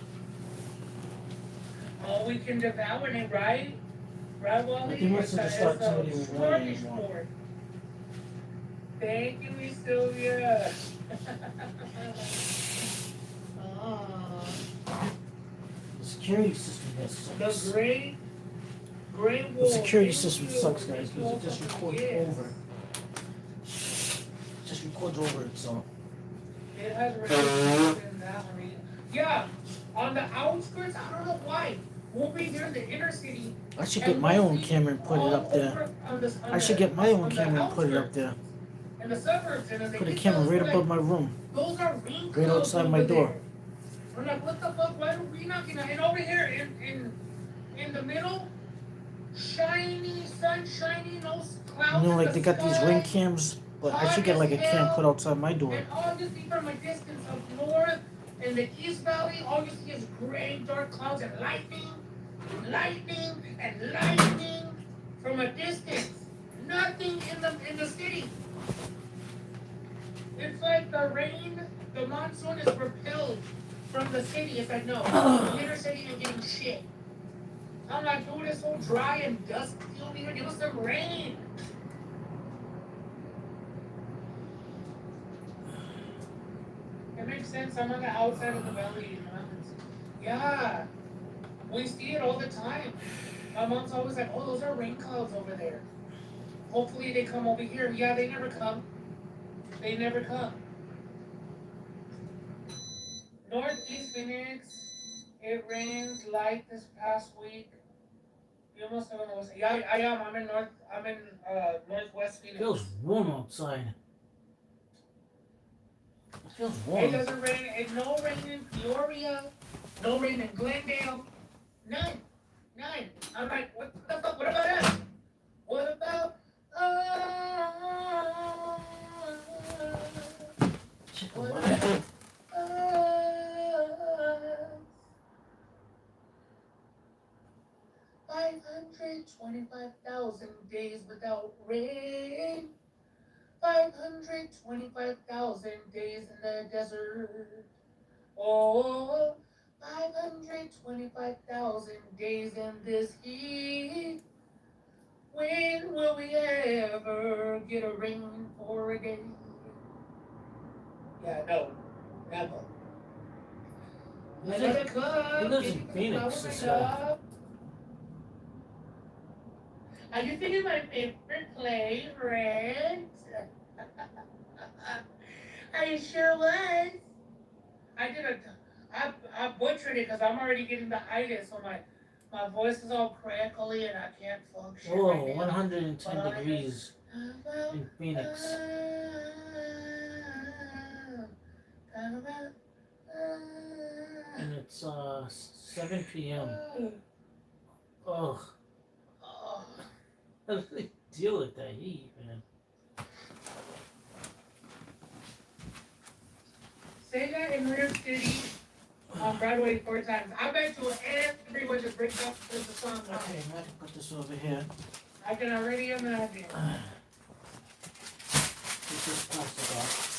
Oh, we can devour it, right? Right, Wally?
They must have just thought somebody was lying
It's a
anymore.
smorgasbord. Thank you, Miss Sylvia.
The security system here
The
sucks.
great
The
wolf.
security
Thank
system
you.
sucks, guys, because it just records
Yes.
over. Just records over itself.
It has really been that way. Yeah, on the outskirts, I don't know why. We'll be here in the inner city.
I should get my own camera and put it up there. I should get my own camera and put it up there.
In the suburbs, and then they
Put a
get
camera
those,
right
like,
above my room.
those are rain
Right
clouds
outside my
over
door.
there. We're like, what the fuck? Why are we not gonna? And over here in the middle, shiny, sun shining, no clouds.
You know,
in
like
the
they got these
sky,
ring cams, but I should get like a cam put outside my door.
and all you see from a distance up north in the East Valley, all you see is gray, dark clouds and lightning from a distance. Nothing in the city. It's like the rain, the monsoon is repelled from the city. It's like, no, the inner city ain't getting shit. I'm like, dude, it's so dry and dusty over here. Give us some rain. It makes sense. I'm on the outside of the valley in the mountains. Yeah, we see it all the time. My mom's always like, oh, those are rain clouds over there. Hopefully they come over here. Yeah, they never come. They never come. Northeast Phoenix, it rained light this past week. You almost don't know. Yeah, I am. I'm in Northwest Phoenix.
Feels warm outside. It feels
It
warm.
doesn't rain. No rain in Peoria. No rain in Glendale. 9. I'm like, what the fuck? What about us? What about what about 525,000 days without rain. 525,000 days in the desert. Oh, 525,000 days in this heat. When will we ever get a rain for a day? Yeah, no, never.
He lives in Phoenix, this guy.
Are you thinking my favorite play, Red? I sure was. I butchered it because I'm already getting the itis, so my voice is all crackly and I can't function.
Whoa,
right now.
110 degrees in Phoenix. And it's 7 p.m. Oh. How do they deal with that heat, man?
Say that in New York City on Broadway 4 times. I bet you everyone just breaks up with the song.
Okay, I can put this over here.
I can already imagine.
Take this plastic off.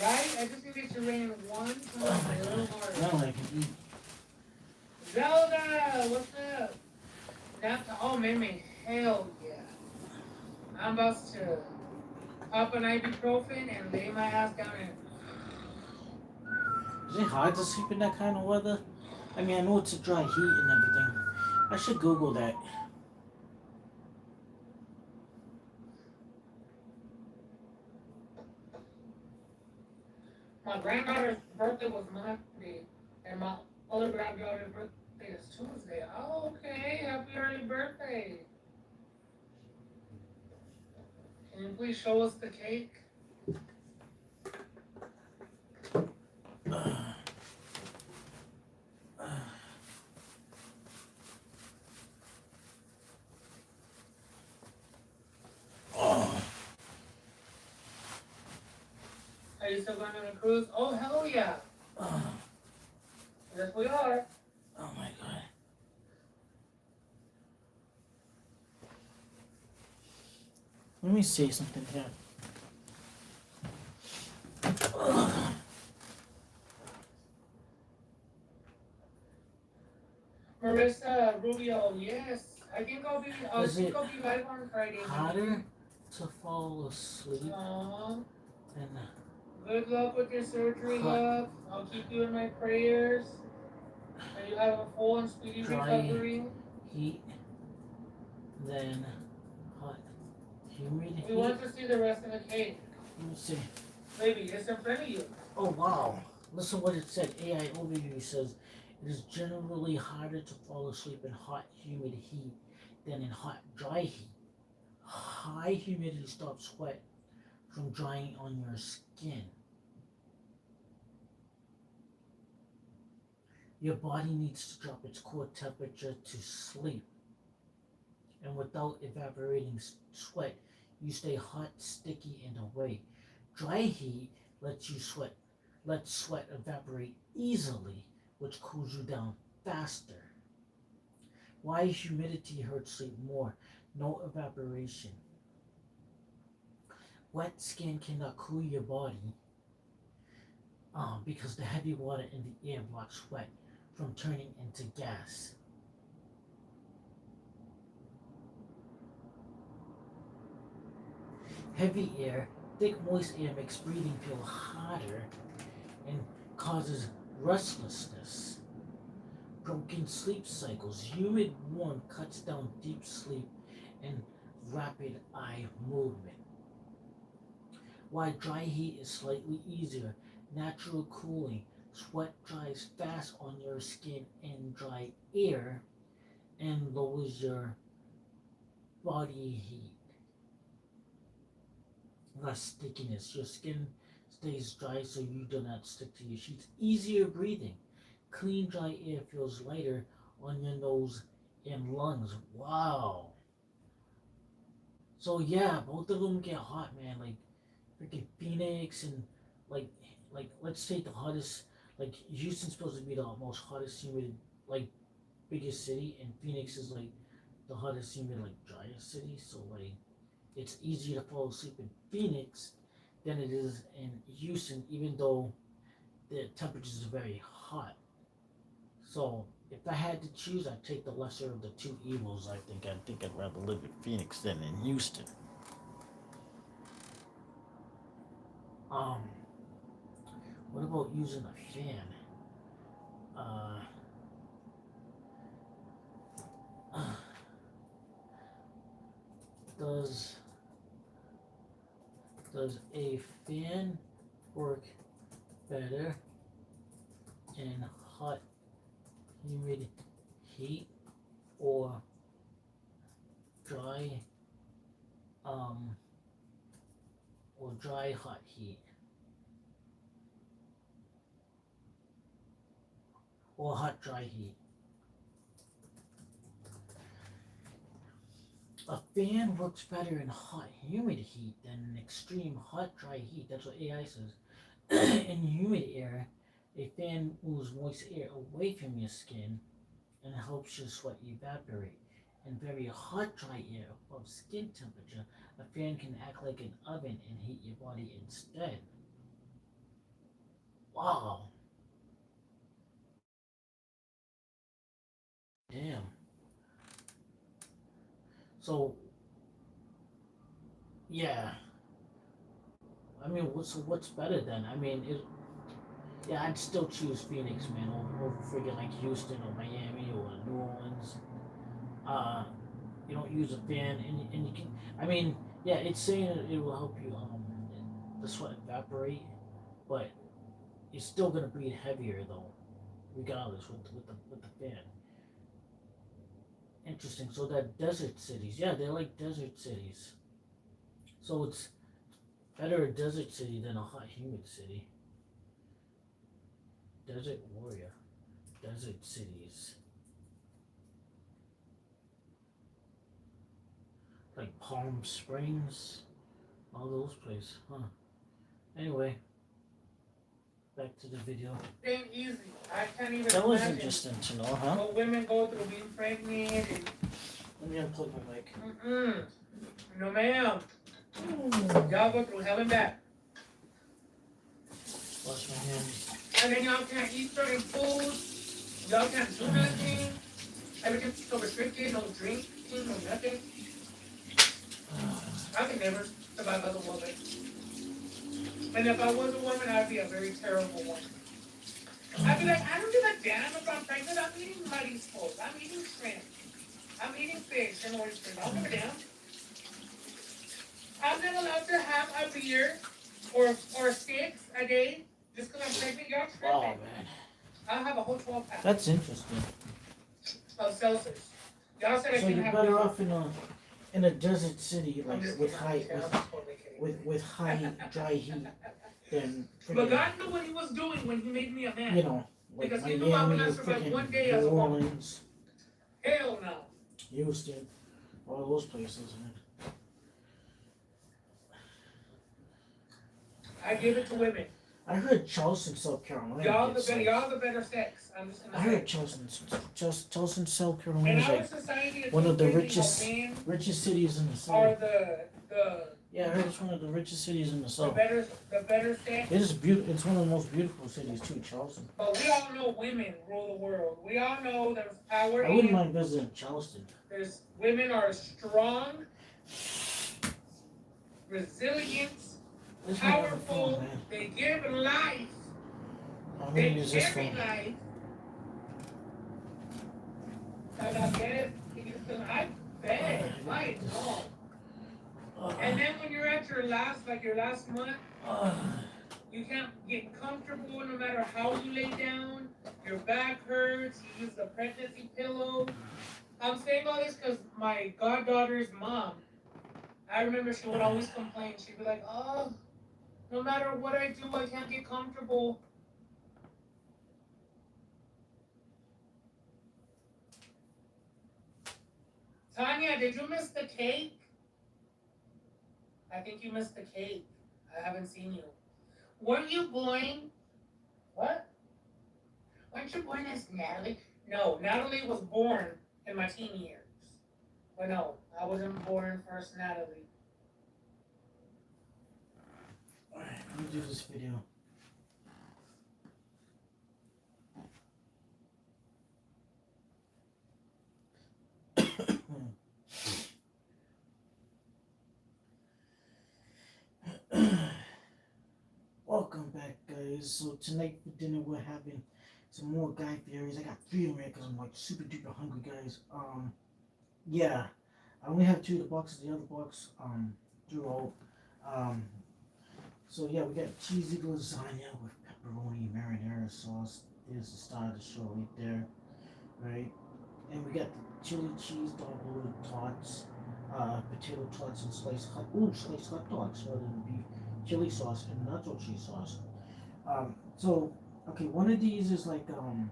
Right? I just need it to rain one time.
Oh my god. Now I can eat.
Zelda, what's up? Oh, Mimi, hell yeah. I'm about to pop an ibuprofen and lay my ass down and.
Is it hard to sleep in that kind of weather? I mean, I know it's a dry heat and everything. I should Google that.
My granddaughter's birthday was Monday, and my other granddaughter's birthday is Tuesday. Oh, okay. Happy early birthday. Can you please show us the cake? Are you still going on a cruise? Oh, hell yeah. Yes, we are.
Oh my god. Let me say something here.
Marissa Rubio, yes. I think I'll be
Is it
live on Friday.
harder to fall asleep
Aww.
than
Good luck with your surgery,
Hot.
love. I'll keep you in my prayers. And you have a full and speedy
dry
recovery.
heat than hot humid
We
heat?
want to see the rest of the cake.
Let me see.
Baby, it's in front of you.
Oh wow. Listen what it said. AI overview says it is generally harder to fall asleep in hot humid heat than in hot dry heat. High humidity stops sweat from drying on your skin. Your body needs to drop its core temperature to sleep. And without evaporating sweat, you stay hot, sticky, and awake. Dry heat lets sweat evaporate easily, which cools you down faster. Why humidity hurts sleep more? No evaporation. Wet skin cannot cool your body because the heavy water in the air blocks sweat from turning into gas. Heavy air, thick moist air makes breathing feel hotter and causes restlessness. Broken sleep cycles. Humid warm cuts down deep sleep and rapid eye movement. Why dry heat is slightly easier. Natural cooling. Sweat dries fast on your skin in dry air and lowers your body heat. Less stickiness. Your skin stays dry so you do not stick to your sheets. Easier breathing. Clean dry air feels lighter on your nose and lungs. Wow. So yeah, both of them get hot, man. Like freaking Phoenix and like let's take the hottest. Like Houston's supposed to be the most hottest humid, like biggest city, and Phoenix is like the hottest humid, like driest city. So like it's easier to fall asleep in Phoenix than it is in Houston, even though the temperatures are very hot. So if I had to choose, I'd take the lesser of the two evils. I think I'd rather live in Phoenix than in Houston. What about using a fan? Does a fan work better in hot, humid heat or dry, hot heat? Or hot, dry heat? A fan works better in hot, humid heat than in extreme hot, dry heat. That's what AI says. In humid air, a fan moves moist air away from your skin and helps your sweat evaporate. In very hot, dry air above skin temperature, a fan can act like an oven and heat your body instead. Wow. Damn. So, yeah. I mean, what's better then? I mean, yeah, I'd still choose Phoenix, man, over friggin' like Houston or Miami or New Orleans. You don't use a fan, and you can. I mean, yeah, it's saying it will help you the sweat evaporate, but you're still gonna breathe heavier though, regardless with the fan. Interesting. So that desert cities, yeah, they're like desert cities. So it's better a desert city than a hot, humid city. Desert warrior, desert cities, like Palm Springs, all those places, huh? Anyway, back to the video.
Ain't easy. I can't even
That was
imagine
interesting to know, huh?
what women go through being pregnant and
Let me unplug my mic.
no ma'am. Y'all go through hell and back.
Wash my hands.
And then y'all can't eat certain foods. Y'all can't do nothing. Everything's so restricted, no drinking, no nothing. I could never survive as a woman. And if I was a woman, I'd be a very terrible woman. I'd be like, I don't give a damn if I'm pregnant. I'm eating muddy food. I'm eating shrimp. I'm eating fish and oysters. I don't give a damn. I'm not allowed to have a beer or 6 a day just because I'm pregnant. Y'all tripping.
Wow, man.
I'll have a whole 12 pack
That's interesting.
of seltzers. Y'all said I
So
can
you're
have
better off in a desert city, like with high dry heat than
But God knew what he was doing when he made me a man.
you know, like
Because he knew I would
Miami or
not survive one day
freaking
as
New
a woman.
Orleans,
Hell no.
Houston, all those places, man.
I give it to women.
I heard Charleston, South Carolina.
Y'all
gets,
the better sex. I'm just
I
gonna
heard
say.
Charleston, South Carolina
In
is
our
like
society, it's
one of the
so crazy
richest
how men
richest cities in the
are
South.
the
Yeah, I heard it's one of the richest cities in the South.
the better sex.
It is beautiful. It's one of the most beautiful cities too, Charleston.
But we all know women rule the world. We all know there's power
I wouldn't
in.
mind visiting Charleston.
There's women are strong, resilient,
This might have a
powerful.
phone, man.
They give life.
I'm
They
gonna use this
carry
phone.
life. And I get it. Because I bet. I know. And then when you're at your last month, you can't get comfortable no matter how you lay down. Your back hurts. You use the pregnancy pillow. I'm saying all this because my goddaughter's mom, I remember she would always complain. She'd be like, oh, no matter what I do, I can't get comfortable. Tanya, did you miss the cake? I think you missed the cake. I haven't seen you. Weren't you born? What? Weren't you born as Natalie? No, Natalie was born in my teen years. But no, I wasn't born first Natalie.
Alright, let me do this video. Welcome back, guys. So tonight for dinner we're having some more Guy Fieri's. I got 3 of them because I'm like super duper hungry, guys. Yeah, I only have 2 of the boxes. The other box drew out. So yeah, we got cheesy lasagna with pepperoni marinara sauce. There's the star of the show right there, right? And we got the chili cheese dog loaded tots, potato tots and sliced hot dogs rather than beef, chili sauce and nacho cheese sauce. So okay, one of these is like a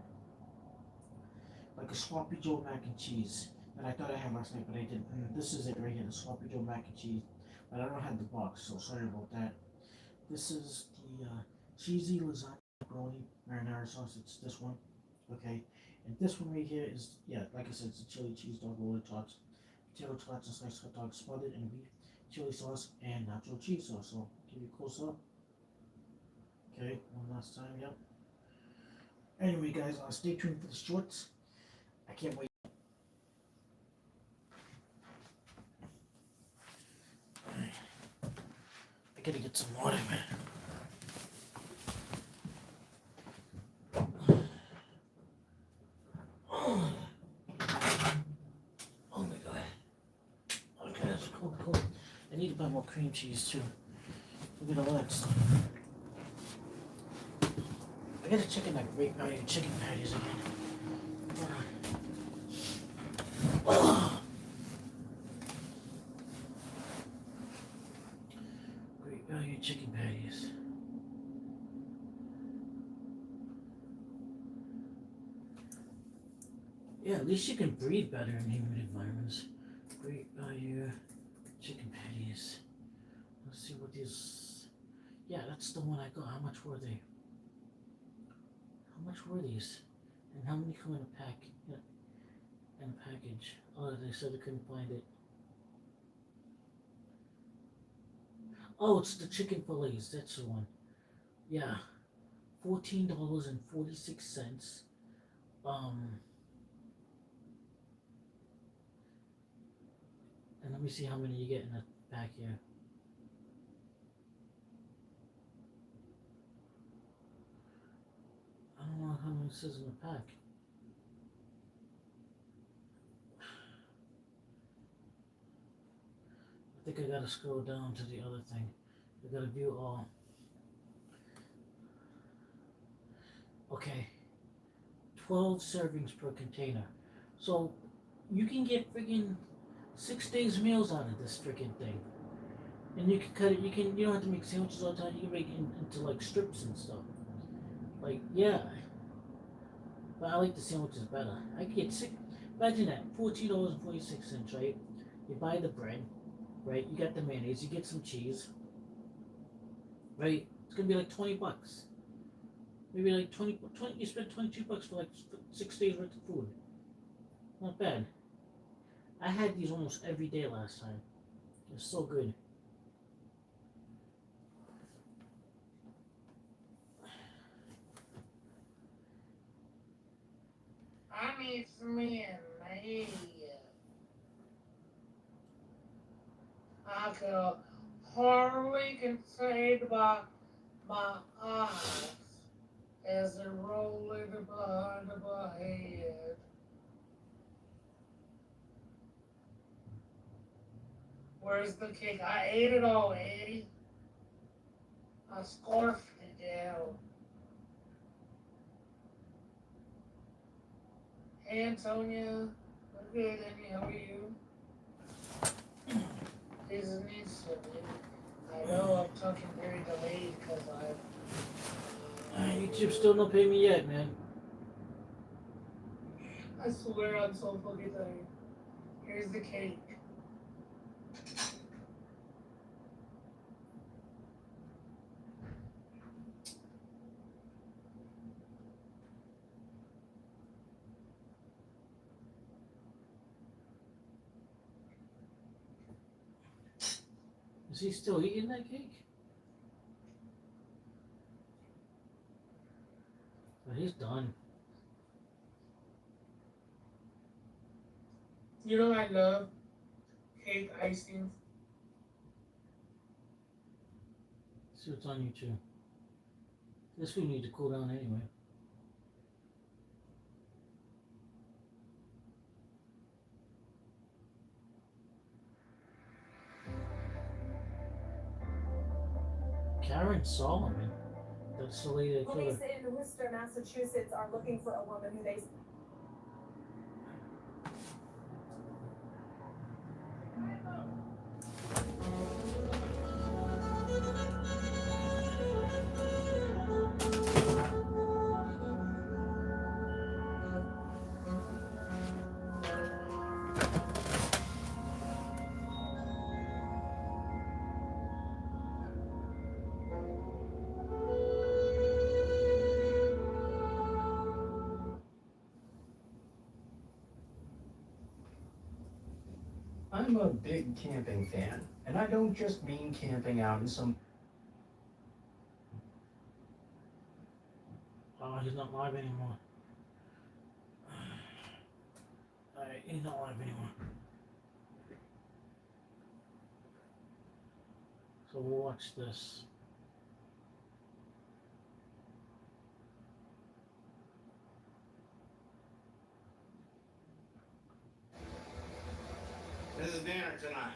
sloppy Joe mac and cheese that I thought I had last night, but I didn't. And this is it right here, the sloppy Joe mac and cheese. But I don't have the box, so sorry about that. This is the cheesy lasagna pepperoni marinara sauce. It's this one, okay. And this one right here is, yeah, like I said, it's the chili cheese dog loaded tots, potato tots and sliced hot dogs smothered in beef, chili sauce, and nacho cheese sauce. So give you a close up. Okay, one last time, yep. Anyway, guys, stay tuned for the shorts. I can't wait. I gotta get some water, man. Oh my god. Okay, that's cool. I need to buy more cream cheese too. Look at all that stuff. I gotta check in that Great Value chicken patties again. Great Value chicken patties. Yeah, at least you can breathe better in humid environments. Great Value chicken patties. Let's see what these. Yeah, that's the one I got. How much were they? How much were these? And how many come in a pack? Yeah, in a package. Oh, they said they couldn't find it. Oh, it's the chicken fillets. That's the one. Yeah, $14.46. And let me see how many you get in a pack here. I don't know how many it says in the pack. I think I gotta scroll down to the other thing. I gotta view all. Okay. 12 servings per container. So you can get friggin' 6 days meals out of this freaking thing. And you can cut it, you don't have to make sandwiches all the time, you can make it into like strips and stuff. Like, yeah. But I like the sandwiches better. I can get imagine that, $14.46, right? You buy the bread, right? You got the mayonnaise, you get some cheese, right? It's gonna be like $20. Maybe like 20 you spend $22 for like 6 days worth of food. Not bad. I had these almost every day last time. They're so good.
I need some mayonnaise. I could hardly contain my eyes as they're rolling behind my head. Where's the cake? I ate it all, Eddie. I scarfed it down. Hey, Antonia. I'm good, Amy. How are you? Isn't it silly? I know I'm talking very delayed because
YouTube still don't pay me yet, man.
I swear I'm so fucking tired.
Here's the cake.
Is he still eating that cake? But he's done.
You know I love cake icing.
See what's on you too. This food needs to cool down anyway. Karen Solomon. That's the lady that killed
Police
her.
in Worcester, Massachusetts are looking for a woman who they
I'm a big camping fan, and I don't just mean camping out in some.
Oh, he's not live anymore. Alright, he's not live anymore. So we'll watch this.
This is dinner tonight.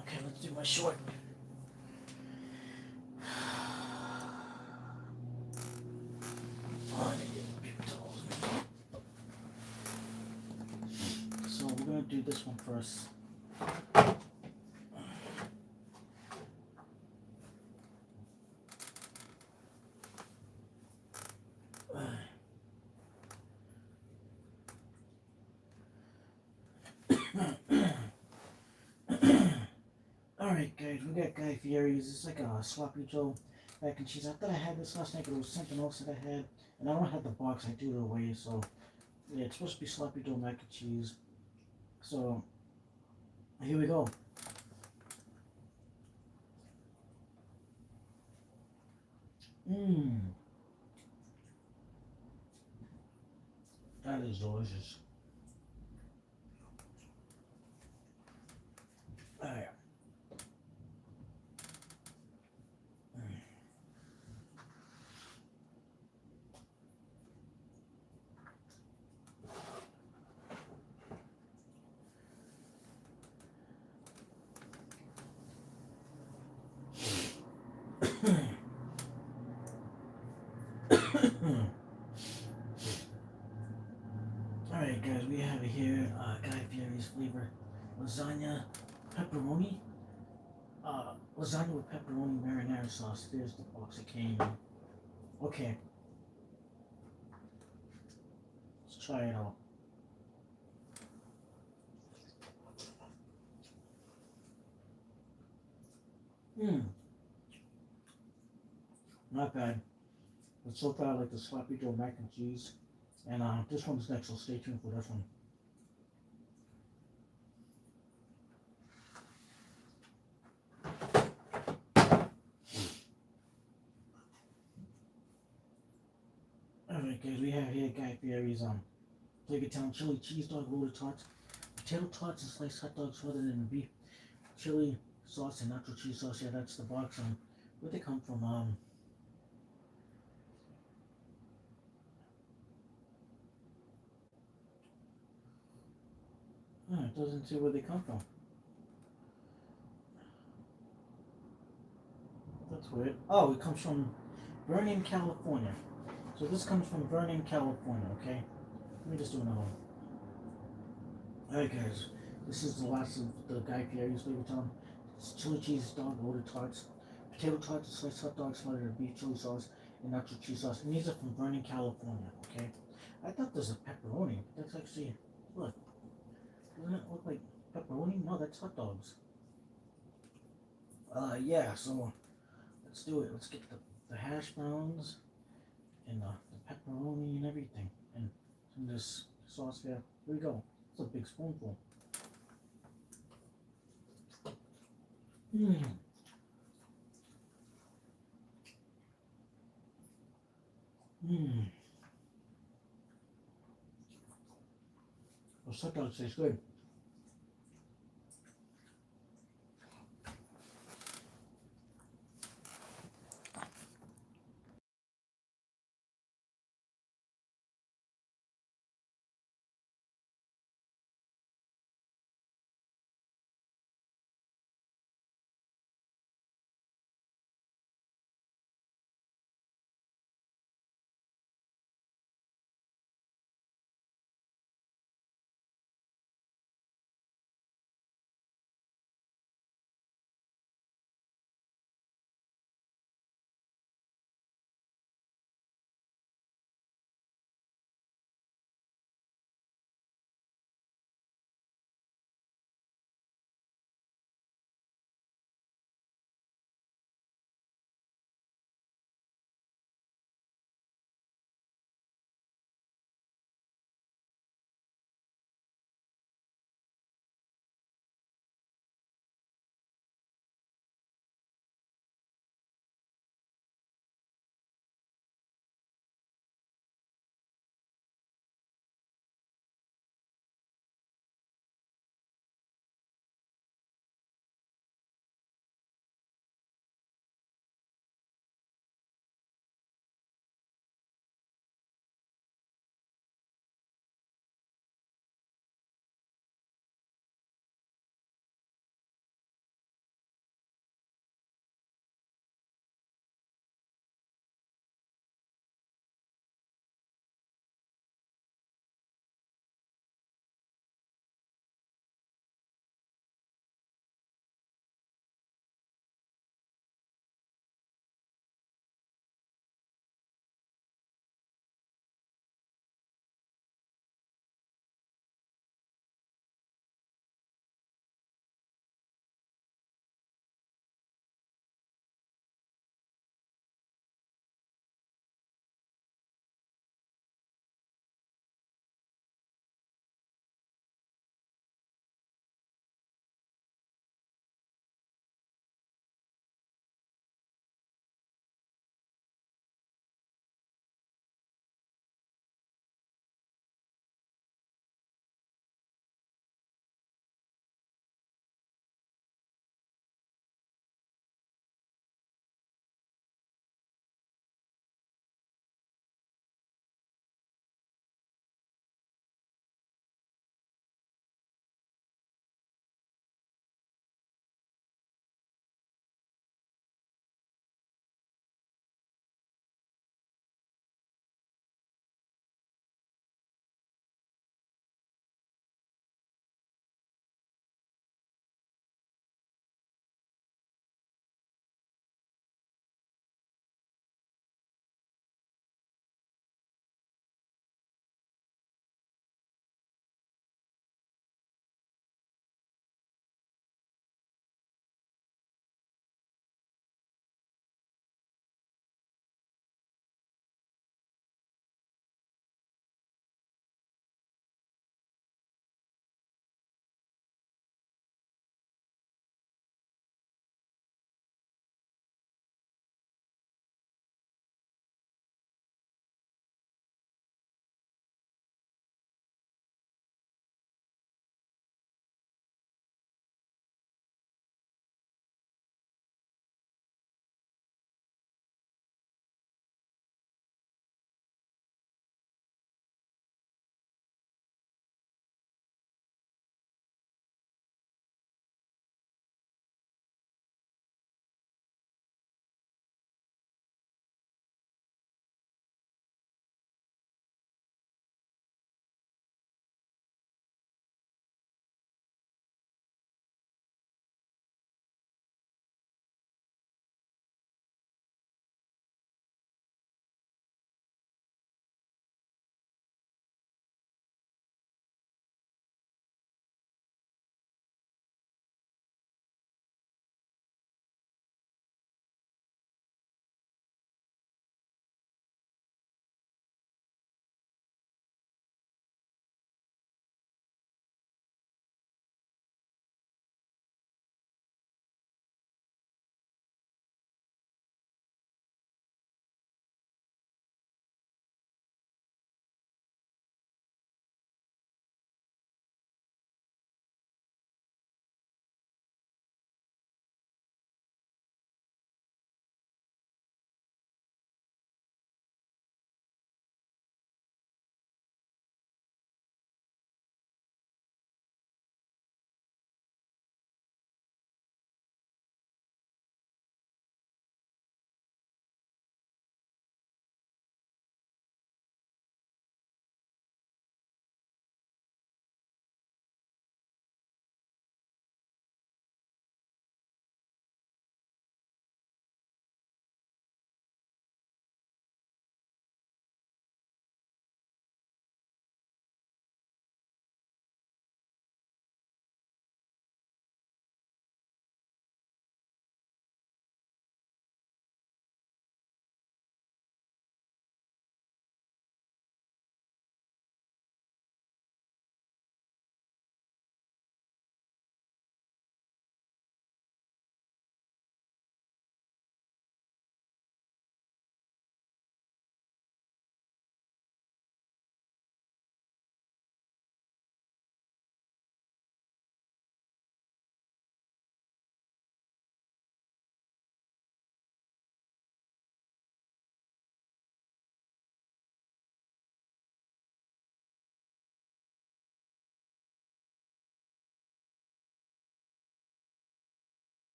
Okay, let's do my short. So we're gonna do this one first. Alright guys, we got Guy Fieri's. It's like a sloppy Joe mac and cheese. I thought I had this last night, but it was something else that I had. And I don't have the box, I threw it away, so yeah, it's supposed to be sloppy Joe mac and cheese. So here we go. Mmm. That is delicious. Alright. Alright guys, we have here Guy Fieri's flavor lasagna pepperoni. Lasagna with pepperoni marinara sauce. There's the box it came in. Okay. Let's try it out. Not bad. But so far I like the sloppy Joe mac and cheese. And this one's next, so stay tuned for this one. Alright guys, we have here Guy Fieri's Flavortown chili cheese dog roller tots, potato tots and sliced hot dogs rather than beef chili sauce and nacho cheese sauce. Yeah, that's the box. Where'd they come from? It doesn't say where they come from. What the That's weird. Oh, it comes from Vernon, California. So this comes from Vernon, California, okay? Let me just do another one. Alright guys, this is the last of the Guy Fieri's Baby Tom. It's chili cheese dog loaded tarts, potato tarts, sliced hot dogs, smothered in beef chili sauce, and nacho cheese sauce. And these are from Vernon, California, okay? I thought this was a pepperoni. That's actually, look. Doesn't it look like pepperoni? No, that's hot dogs. Yeah, so let's do it. Let's get the hash browns and the pepperoni and everything. And some of this sauce here. Here we go. It's a big spoonful. Mmm. Mmm. Those hot dogs taste good.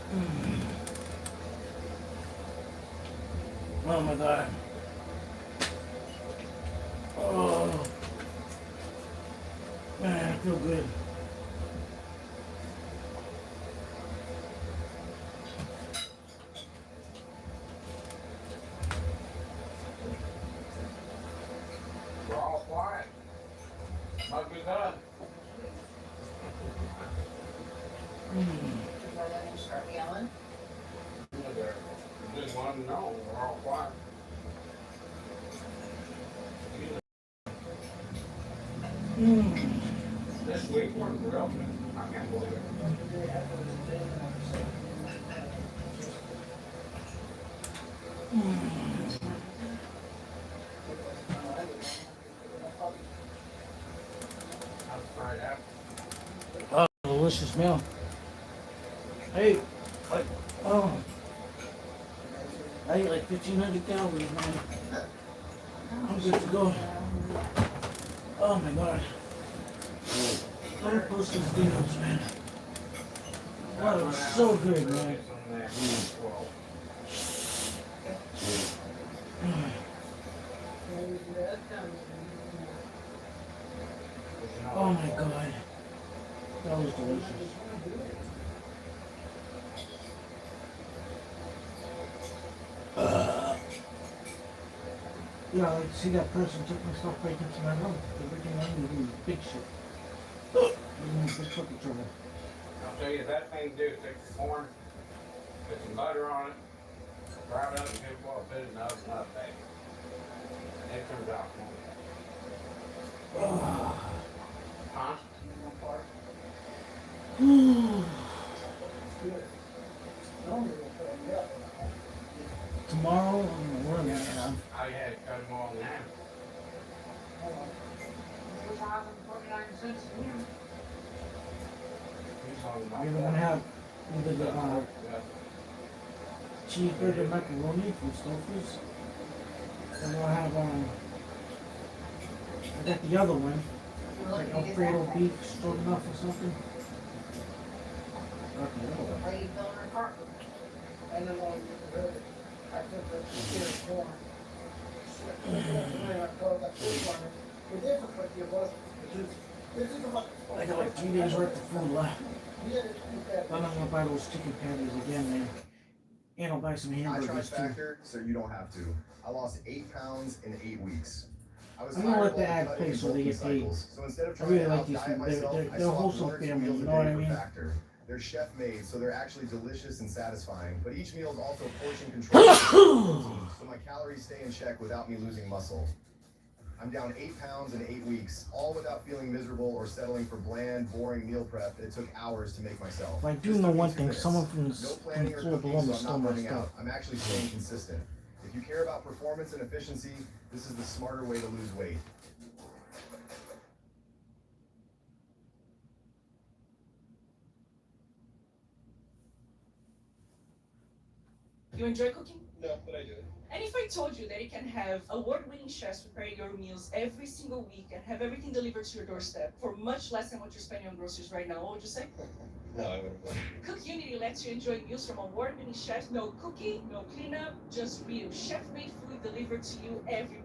Oh my God. Oh. Man, I feel good.
We're all quiet. Must be done.
Start yelling.
Just want to know, we're all quiet. This week we're real good. I can't believe it.
Oh, delicious meal. Hey, like, oh. I ate like 1,500 calories, man. I'm good to go. Oh my God. Let me post these videos, man. Wow, it was so good, man. Oh my God. That was delicious. Yeah, like, see that person took my stuff right into my room. They're breaking in big shit. They're in big fucking trouble.
I'll tell you, that thing to do, take your corn, put some butter on it, fry it up and get it well, put it in the oven, not bake. And it turns out huh?
Tomorrow, I'm gonna work, man.
I had to cut them all in half.
You're gonna have either the cheeseburger macaroni from Stouffer's. And we'll have I got the other one. Like Alfredo beef stroganoff or something.
Are you filling her carpet? And then I took the shears corn.
I got like 3 days worth of food left. Then I'm gonna buy those chicken patties again, man. And I'll buy some hamburgers too.
Factor, so you don't have to. I lost 8 pounds in 8 weeks.
I'm gonna let the ad pay so they get paid.
So instead of
I
trying
really
to
like these
out-diet
people.
myself,
They're a wholesome family, you know what I mean?
Factor. They're chef made, so they're actually delicious and satisfying. But each meal is also portion controlled, so my calories stay in check without me losing muscle. I'm down 8 pounds in 8 weeks, all without feeling miserable or settling for bland, boring meal prep that it took hours to make myself.
But I do know one thing, someone from
No planning or
Full
cooking,
Blown
so
is
I'm
still
not burning
messed
out.
up.
I'm actually staying consistent. If you care about performance and efficiency, this is the smarter way to lose weight.
You enjoy cooking?
No, but I do.
And if I told you that you can have award-winning chefs prepare your meals every single week and have everything delivered to your doorstep for much less than what you're spending on groceries right now, what would you say?
No, I wouldn't.
Cook Unity lets you enjoy meals from award-winning chefs. No cooking, no cleanup, just real chef-made food delivered to you every week.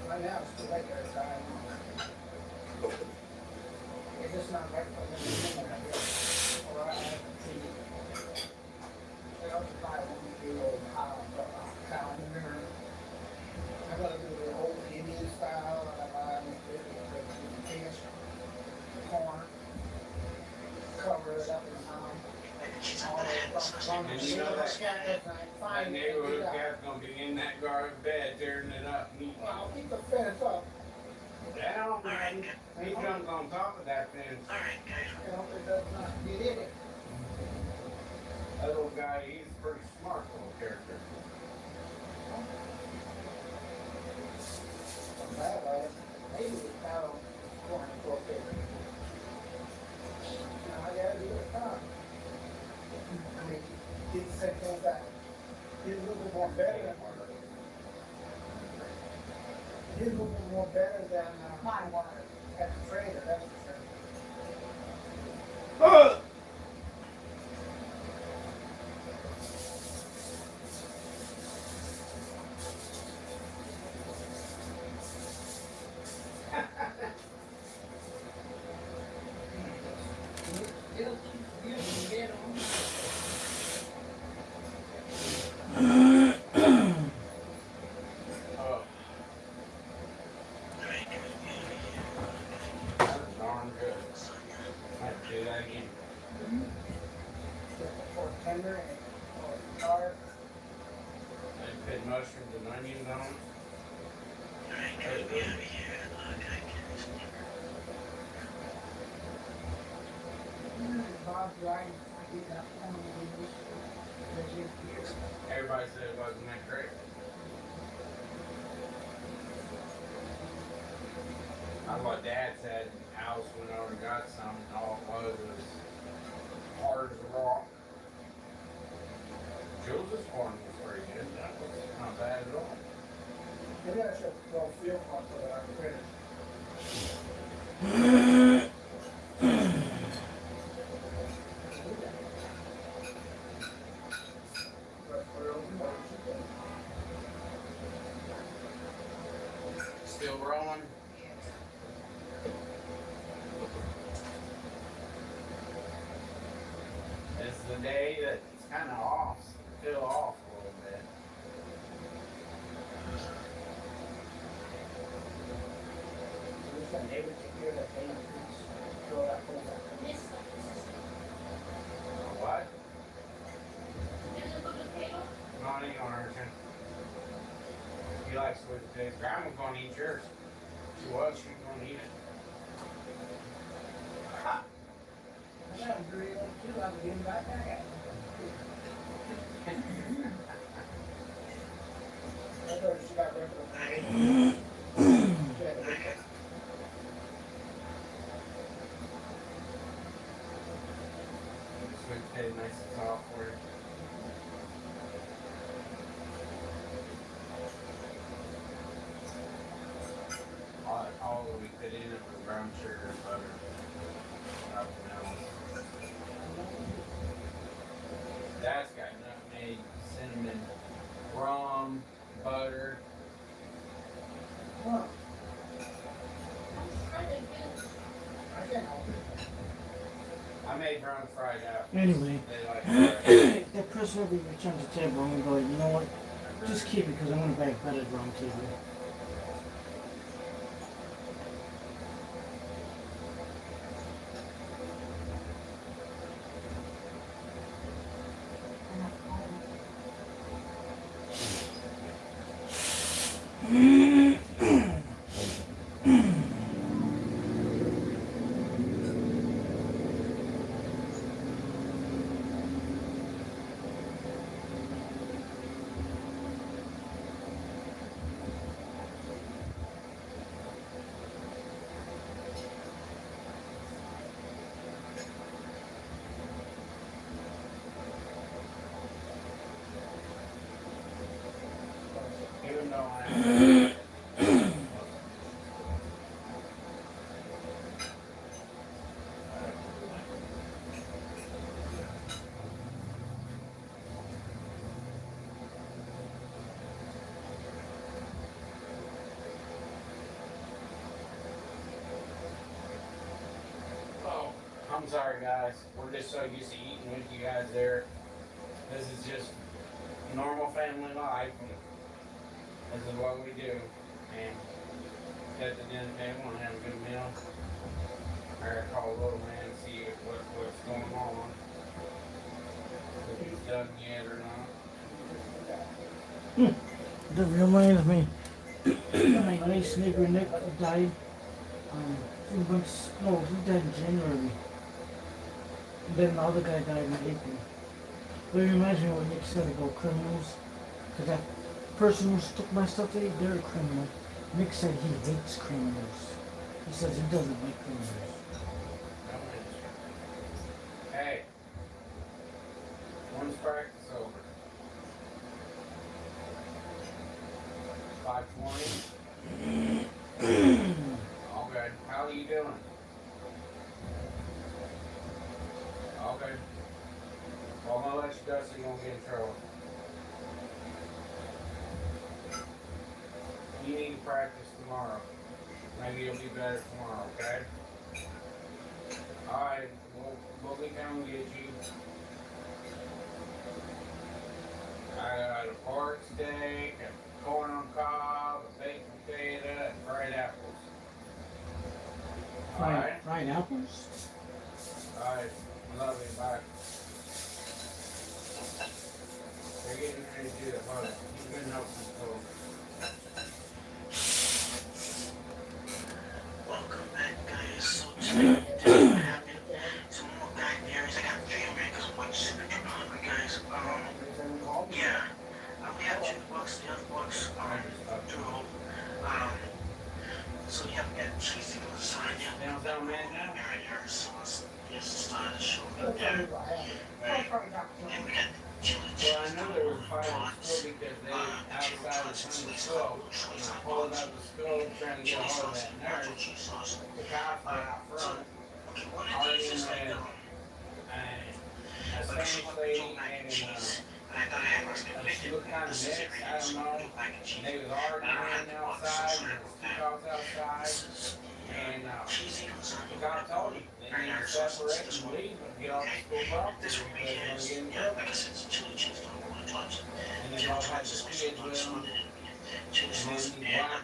Right now, it's too late there, time. It's just not right for them to do that. All right. They also buy one old calendar. I gotta do the old Indian style, and I buy the fish, corn, cover it up in
And you know that neighborhood cat's gonna be in that garden bed tearing it up.
Well, I'll keep the fence up.
Down, man. He comes on top of that fence.
Alright, guys. You know, it does not get in it.
That little guy, he's a pretty smart little character.
Maybe it's out on corn for a bit. more better. His will be more better than my water at the trader, that's for sure.
Oh. That's darn good. Might do that again.
For tender and for tart.
I put mushrooms and onions on it. That's good.
Bob's right. I did that one of these.
Everybody said it wasn't that great. That's what Dad said. Alice went over and got some, and all it was hard as a rock. Jules' corn was pretty good. That was not bad at all.
Maybe I should go field one so that I can finish.
Still rolling. This is the day that it's kind of off, still off a little bit. What? Not anymore, Archie. He likes sweet potatoes. Grandma's gonna eat yours. She was, she's gonna eat it.
I got a grill too, I was getting right back at it. I thought she got rid of it.
Sweet potato nice and soft for you. All that we put in it was brown sugar and butter. Nothing else. That's got nutmeg, cinnamon, rum, butter.
Huh. I can't help it.
I made brown fried apples.
Anyway,
They like fried.
that person will be returned to the table. I'm gonna go, you know what? Just keep it because I'm gonna bag better round table.
Even though I Oh, I'm sorry guys. We're just so used to eating with you guys there. This is just normal family life. This is what we do. And at the dinner table and have a good meal. I gotta call a little man and see what's going on. If he's done yet or not.
That reminds me, my nice neighbor Nick died. 2 months. No, he died in January. Then the other guy died in April. But you imagine what Nick said about criminals? Because that person who took my stuff today, they're a criminal. Nick said he hates criminals. He says he doesn't like criminals.
Hey, one's practice over. 520. Okay, how are you doing? Okay. Well, I'm gonna let you go so you won't get in trouble. You need to practice tomorrow. Maybe you'll be better tomorrow, okay? Alright, we'll be coming to get you. I got a pork steak, a corn on cob, a baked potato, and fried apples. Alright?
Fried apples?
Alright, love you, bye. They're getting ready to do the mother. He's been helping cold.
Welcome back, guys. So today, what happened? Some more back areas. I got 3 Americans watch Signature Hungry, guys. Yeah. We have Jukebox, the other box, Drew. So yeah, we got cheesy lasagna.
Downtown Manhattan.
Mary Harris. Yes, the start of the show right there. Right. And we got chili cheese.
Well, I know there was fire in the school because they outside the school. And I pulled out the school trying to get a hold of that nurse. The cops were out front. Already in there. A Spanish lady and she looked kind of mixed, I don't know. And they was arguing outside, and there was 2 cops outside. And the cop told him they need to separate and leave and get off the school property because they're going to get in trouble. And they all had the kids with them. And then the black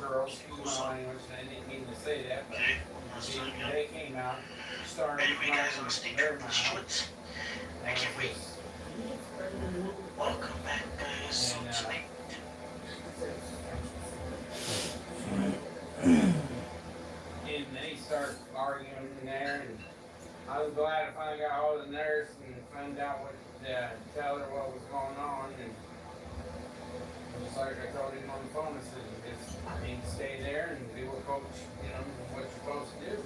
girls, female language, they didn't mean to say that, but they came out, started running their mouth.
Welcome back, guys.
And they started arguing in there, and I was glad I finally got hold of the nurse and found out what, tell her what was going on, and just like I told him on the phone, I said, you just need to stay there and do what coach, what you're supposed to do.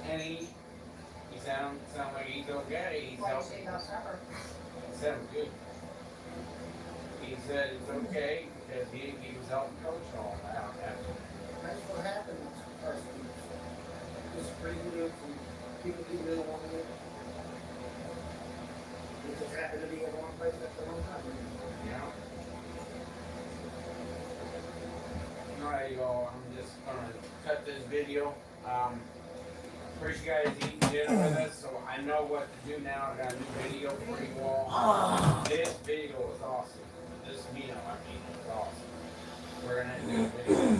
And he sound like he's okay, he's helping. He sounds good. He said it's okay because he was helping coach all out after.
That's what happens first. Just bring it up from people who don't want to live. It just happened to be in one place at the wrong time.
Yeah. Alright, y'all, I'm just gonna cut this video. Appreciate you guys eating dinner with us, so I know what to do now. I got a new video for you all. This video was awesome. This meal, was awesome. We're gonna do a video.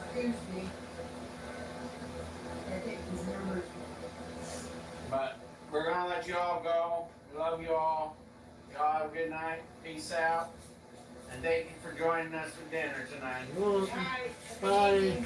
Excuse me. I think these numbers.
But we're gonna let you all go. We love you all. Y'all have a good night. Peace out. And thank you for joining us for dinner tonight.
Bye.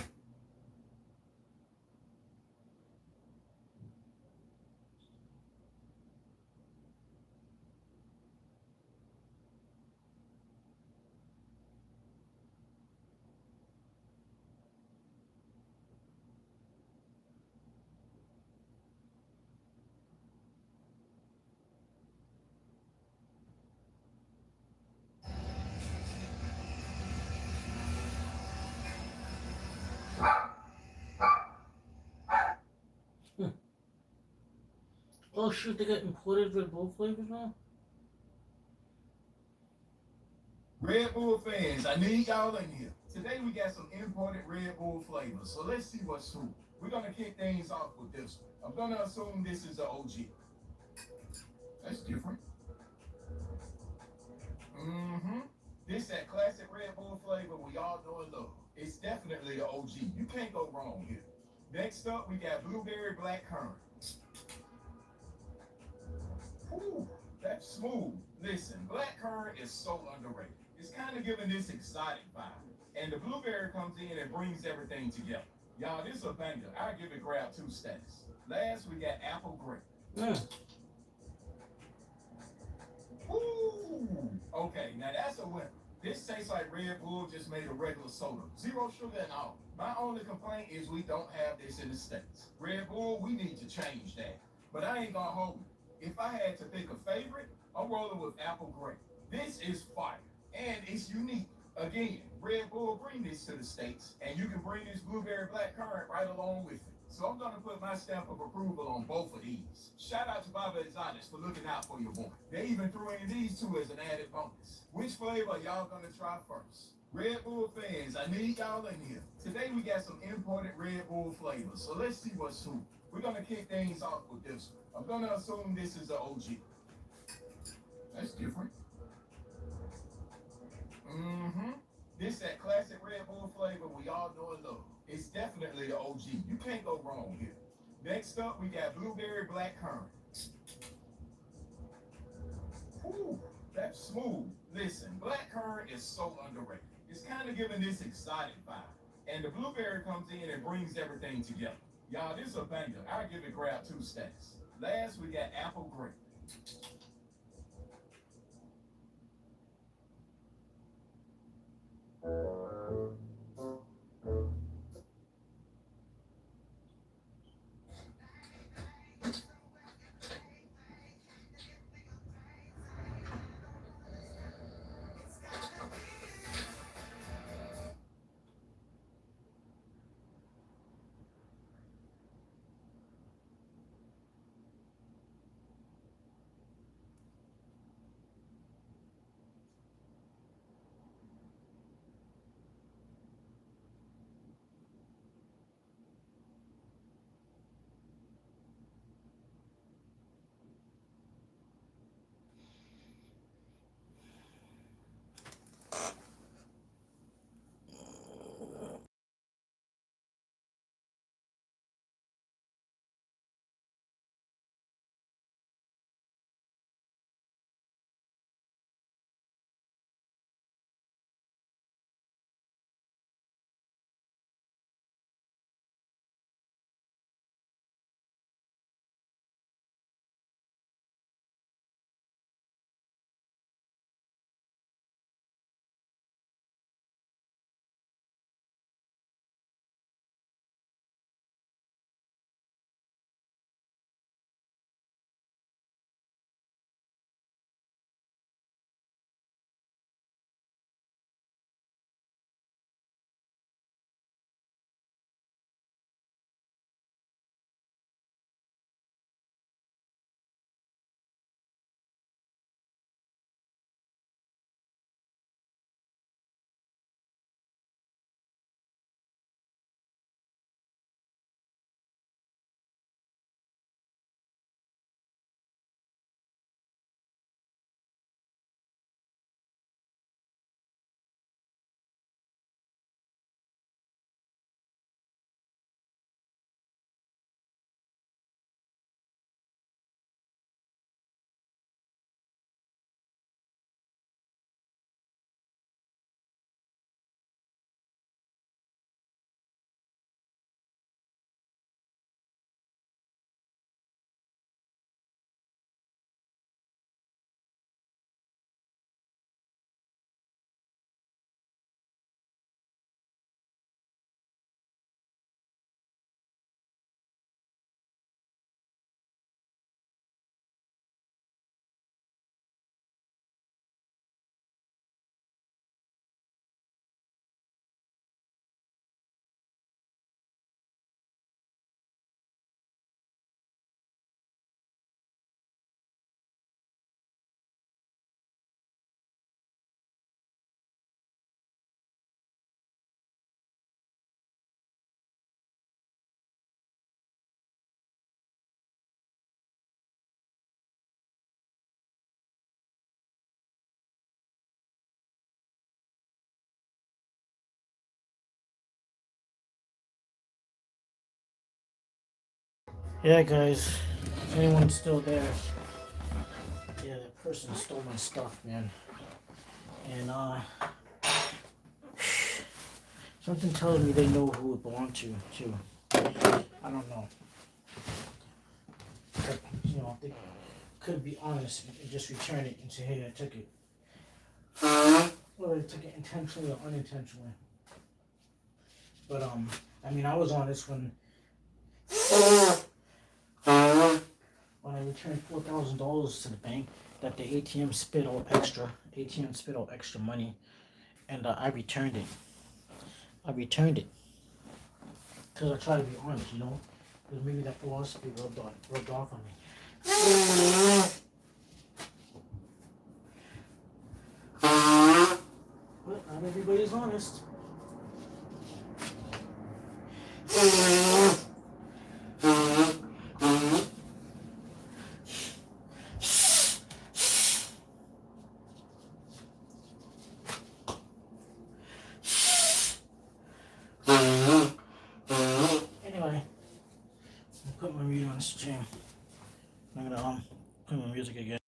Oh shoot, they got imported Red Bull flavors now?
Red Bull fans, I need y'all in here. Today we got some imported Red Bull flavors, so let's see what's who. We're gonna kick things off with this one. I'm gonna assume this is the OG. That's different. This that classic Red Bull flavor we all know and love. It's definitely the OG. You can't go wrong here. Next up, we got blueberry blackcurrant. Ooh, that's smooth. Listen, blackcurrant is so underrated. It's kind of giving this exotic vibe. And the blueberry comes in and brings everything together. Y'all, this is a banger. I give it grab 2 status. Last, we got apple grape. Ooh, okay, now that's a winner. This tastes like Red Bull just made a regular soda. 0 sugar and all. My only complaint is we don't have this in the States. Red Bull, we need to change that. But I ain't gonna hold it. If I had to pick a favorite, I'm rolling with apple grape. This is fire, and it's unique. Again, Red Bull bring this to the States, and you can bring this blueberry black currant right along with it. So I'm gonna put my stamp of approval on both of these. Shout out to Baba Exotics for looking out for your boy. They even threw in these two as an added bonus. Which flavor y'all gonna try first? Red Bull fans, I need y'all in here. Today we got some imported Red Bull flavors, so let's see what's who. We're gonna kick things off with this one. I'm gonna assume this is the OG. That's different. This that classic Red Bull flavor we all know and love. It's definitely the OG. You can't go wrong here. Next up, we got blueberry black currant. Ooh, that's smooth. Listen, black currant is so underrated. It's kind of giving this exotic vibe. And the blueberry comes in and brings everything together. Y'all, this is a banger. I'll give it grab 2 stacks. Last, we got apple grape.
Yeah, guys. If anyone's still there, yeah, that person stole my stuff, man. And something tells me they know who it belonged to, too. I don't know. But, you know, they could be honest and just return it and say, hey, I took it. Whether I took it intentionally or unintentionally. But, I mean, I was honest when I returned $4,000 to the bank that the ATM spit out extra. ATM spit out extra money, and I returned it. I returned it because I try to be honest, you know, because maybe that philosophy rubbed off on me. But not everybody's honest. Anyway, I'll put my mute on stream. I'm gonna play my music again.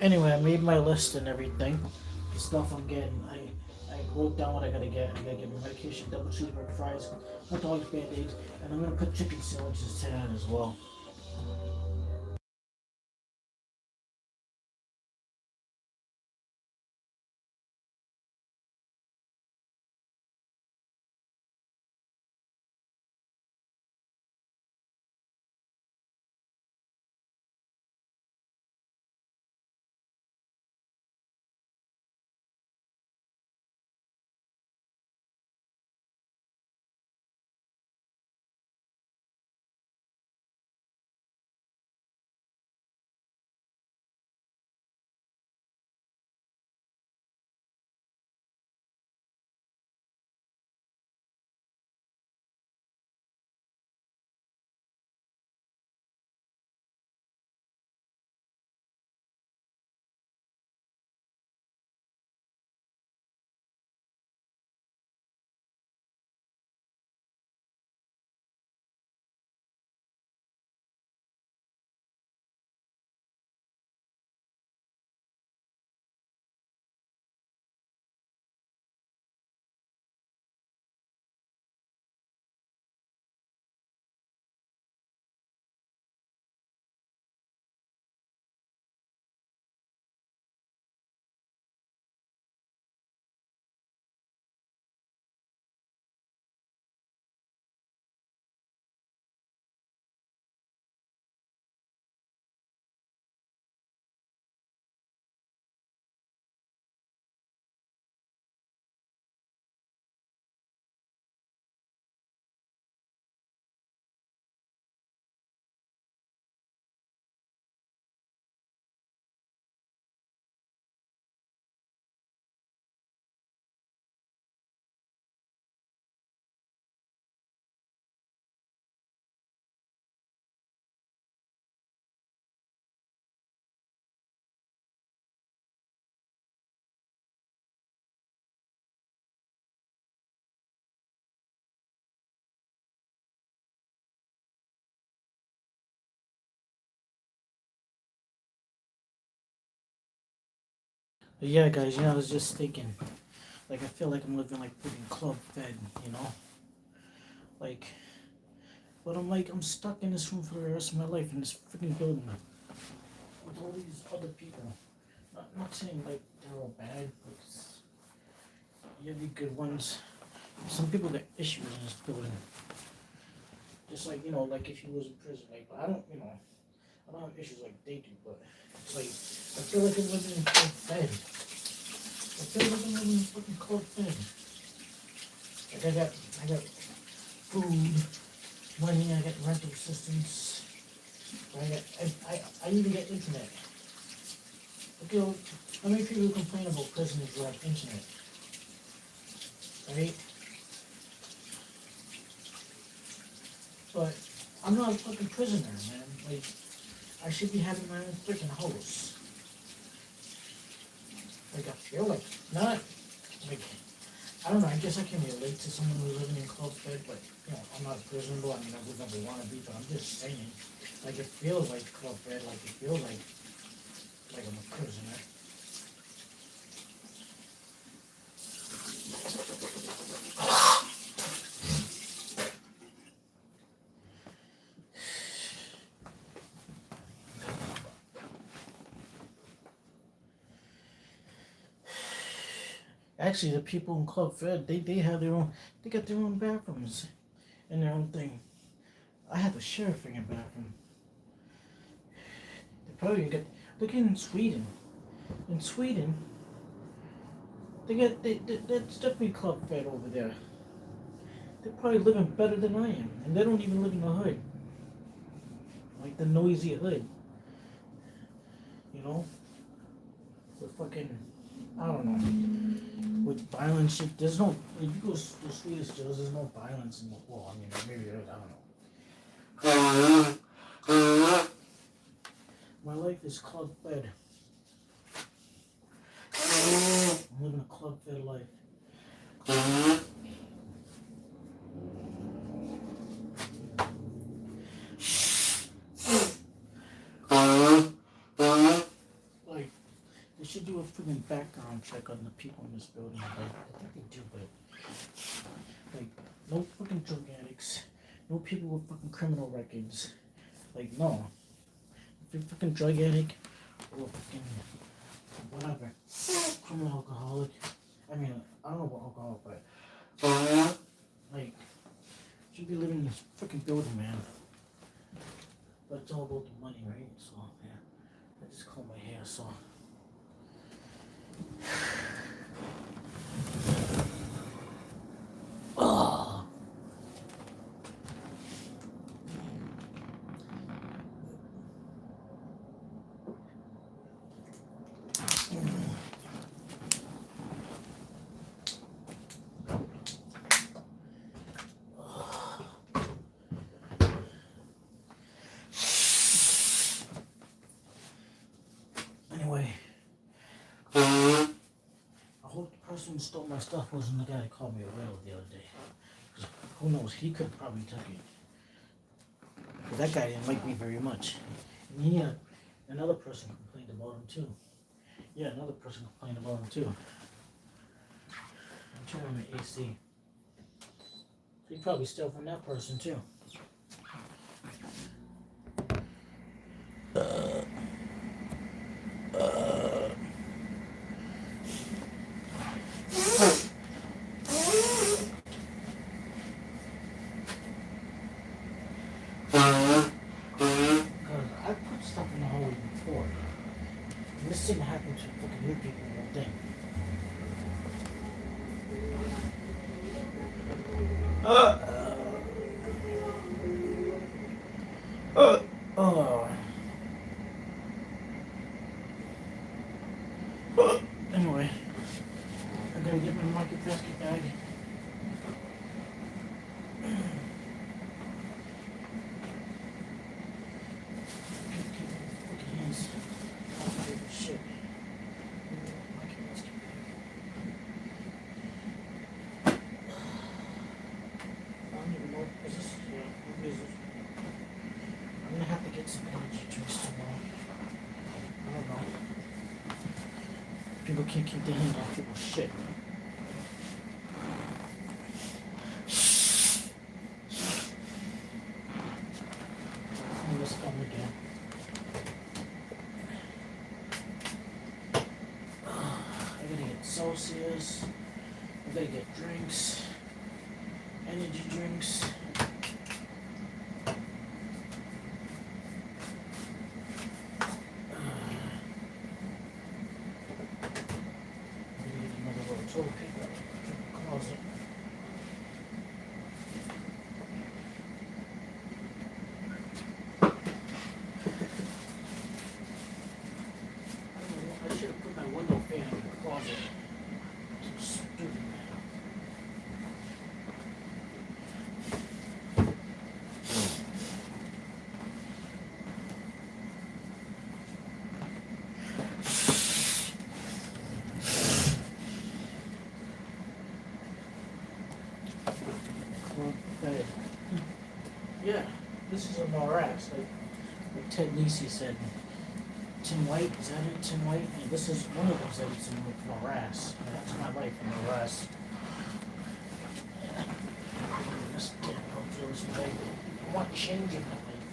Anyway, I made my list and everything. The stuff I'm getting, I wrote down what I gotta get. I gotta get my medication, double cheeseburger fries, hot dogs, band-aids, and I'm gonna put chicken sandwiches to that as well. But yeah, guys, you know, I was just thinking, like, I feel like I'm living like freaking club fed, you know? Like, but I'm stuck in this room for the rest of my life in this freaking building with all these other people. Not saying like they're all bad, but you have the good ones. Some people got issues in this building. Just like, you know, like if you was in prison, like, but I don't have issues like they do, but it's like, I feel like I'm living in club fed. I feel like I'm living in fucking club fed. Like I got food, money, I got rental assistance, I even get internet. Look, you know, how many people complain about prisoners who have internet? Right? But I'm not a fucking prisoner, man. Like, I should be having my own freaking house. Like, I feel like, not, like, I don't know, I guess I can relate to someone who's living in club fed, but, you know, I'm not a prisoner, I mean, I would never want to be, but I'm just saying, like, it feels like club fed, like, it feels like I'm a prisoner. Actually, the people in Club Fed, they have their own, they got their own bathrooms and their own thing. I had to share a freaking bathroom. They probably even get, look in Sweden. In Sweden, that's definitely Club Fed over there. They're probably living better than I am, and they don't even live in the hood. Like the noisy hood. You know? With fucking, I don't know. With violence shit, there's no, if you go to Swedish jails, there's no violence in the world. I mean, maybe there is, I don't know. My life is Club Fed. I'm living a Club Fed life. Like, they should do a freaking background check on the people in this building. Like, I think they do, but like, no fucking drug addicts, no people with fucking criminal records. Like, no. If you're a fucking drug addict or fucking whatever, criminal alcoholic. I mean, I don't know about alcohol, but like, you should be living in this freaking building, man. But it's all about the money, right? So yeah, I just comb my hair, so. Oh. Anyway, I hope the person who stole my stuff wasn't the guy that called me a whale the other day. 'Cause who knows, he could have probably took it. But that guy didn't like me very much. And he had another person complained about him too. Yeah, another person complained about him too. I'm turning my AC. He probably stole from that person too. I put stuff in the hallway before. And this didn't happen to fucking new people all day. Anyway, I gotta get my market basket bag. Shit. I don't even know. Is this? Yeah, what is it? I'm gonna have to get some energy drinks tomorrow. I don't know. People can't keep their hands off people's shit. I'm gonna come again. I gotta get Celsius. I gotta get drinks. Energy drinks. Toilet paper in the closet. I should have put my window fan in the closet. So stupid. Yeah, this is a morass. Like Ted Nesi said, Tim White, is that it? Tim White? Yeah, this is one of them said it's a morass. Yeah, that's my life, a morass. Yeah. This damn don't feel this way. I want change in my life.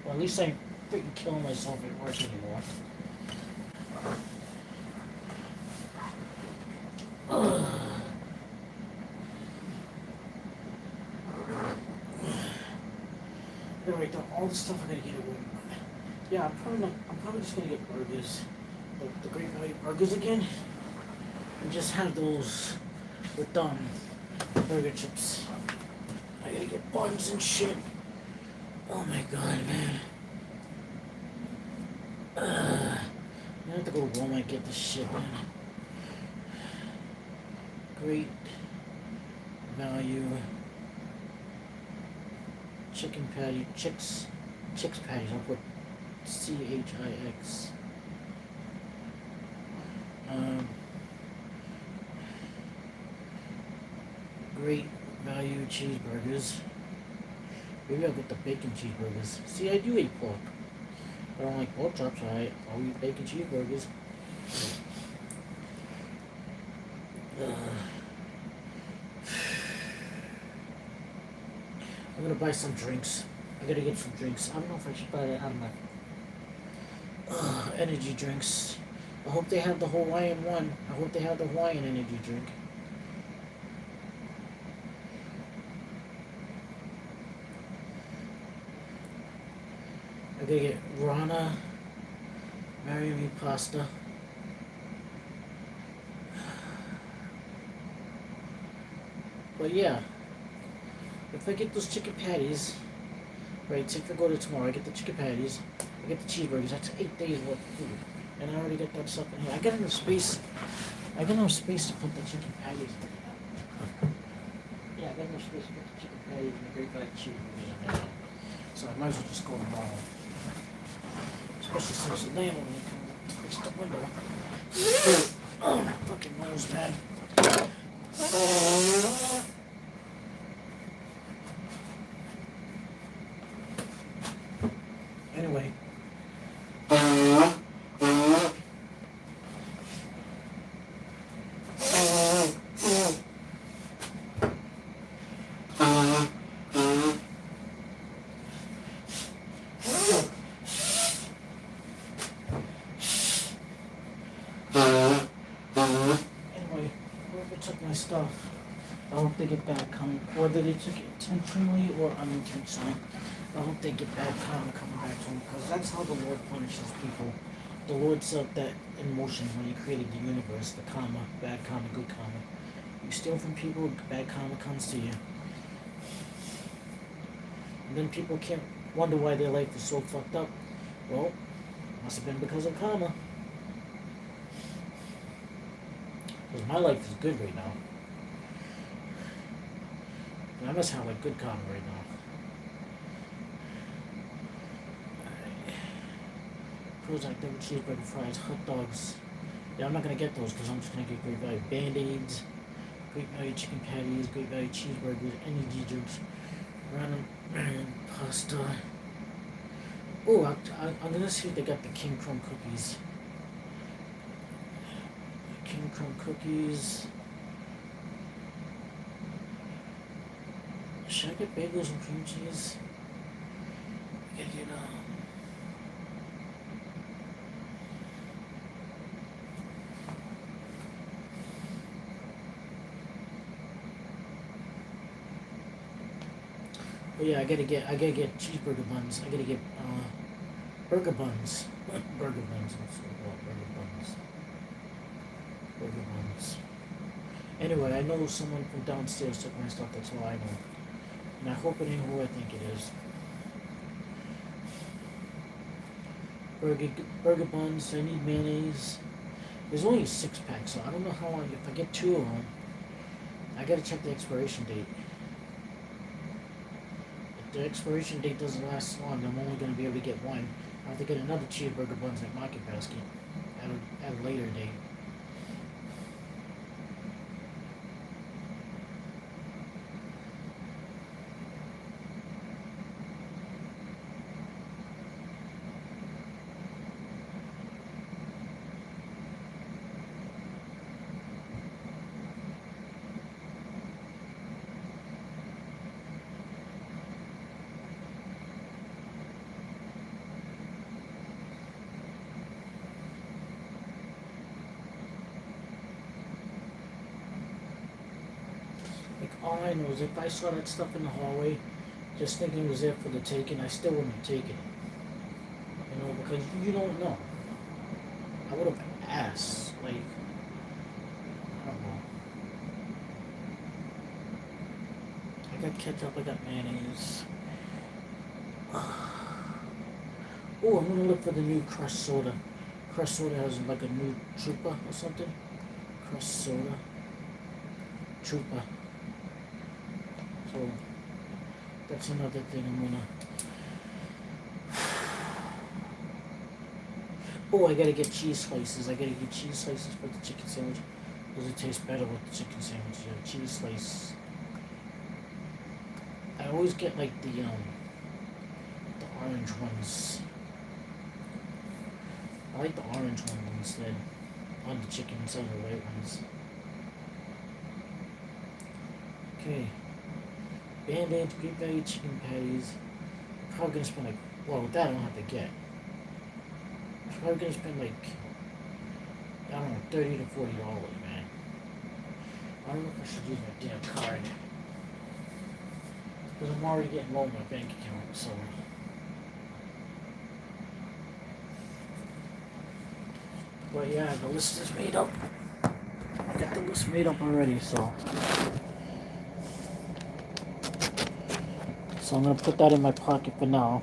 Well, at least I ain't freaking killing myself at work anymore. Gotta write down all the stuff I gotta get away. Yeah, I'm probably just gonna get burgers. The Great Value burgers again. And just have those with burger chips. I gotta get buns and shit. Oh my god, man. I have to go to Walmart and get this shit, man. Great Value chicken patty, chicks patties. I'll put CHIX. Great Value cheeseburgers. Maybe I'll get the bacon cheeseburgers. See, I do eat pork. I don't like pork chops, so I'll eat bacon cheeseburgers. I'm gonna buy some drinks. I gotta get some drinks. I don't know if I should buy that out of my energy drinks. I hope they have the Hawaiian one. I hope they have the Hawaiian energy drink. I gotta get Rana Marry Me pasta. But yeah, if I get those chicken patties, right, say if I go to tomorrow, I get the chicken patties, I get the cheeseburgers, that's 8 days worth of food. And I already got that stuff in here. I got enough space to put the chicken patties in. Yeah, I got enough space to put the chicken patties and the Great Value cheeseburgers in there. So I might as well just go tomorrow. Especially since the landlord can fix the window. Oh, my fucking nose, man. Anyway. My stuff. I hope they get bad karma. Whether they took it intentionally or unintentionally, I hope they get bad karma coming back to them, because that's how the Lord punishes people. The Lord set that in motion when He created the universe, the karma, bad karma, good karma. You steal from people, bad karma comes to you. And then people can't wonder why their life is so fucked up. Well, it must have been because of karma. Because my life is good right now. And I must have like good karma right now. Prozac, double cheeseburger, fries, hot dogs. Yeah, I'm not gonna get those because I'm just gonna get Great Value Band-Aids, Great Value chicken patties, Great Value cheeseburgers, energy drinks, random pasta. Oh, I'm gonna see if they got the King Crumb cookies. King Crumb cookies. Should I get bagels and cream cheese? I gotta get oh yeah, I gotta get cheeseburger buns. I gotta get burger buns. Burger buns. What's it called? Burger buns. Burger buns. Anyway, I know someone from downstairs took my stuff, that's all I know. And I hope it ain't who I think it is. Burger buns, I need mayonnaise. There's only a 6-pack, so I don't know how long, if I get 2 of them, I gotta check the expiration date. If the expiration date doesn't last long, I'm only gonna be able to get 1. I have to get another cheeseburger buns at Market Basket at a later date. all I know is if I saw that stuff in the hallway, just thinking it was there for the taking, I still wouldn't have taken it. You know, because you don't know. I would have asked, like, I don't know. I got ketchup, I got mayonnaise. Oh, I'm gonna look for the new crushed soda. Crushed soda has like a new Trooper or something. Crushed soda. Trooper. So that's another thing I'm gonna. Oh, I gotta get cheese slices. I gotta get cheese slices for the chicken sandwich because it tastes better with the chicken sandwich. Yeah, cheese slice. I always get like the orange ones. I like the orange one instead on the chicken instead of the white ones. Okay. Band-Aids, great value chicken patties. Probably gonna spend like, well, that I don't have to get. Probably gonna spend like, I don't know, $30 to $40, man. I don't know if I should use my damn card. Because I'm already getting low in my bank account, so. But yeah, the list is made up. I got the list made up already, so. So I'm gonna put that in my pocket for now.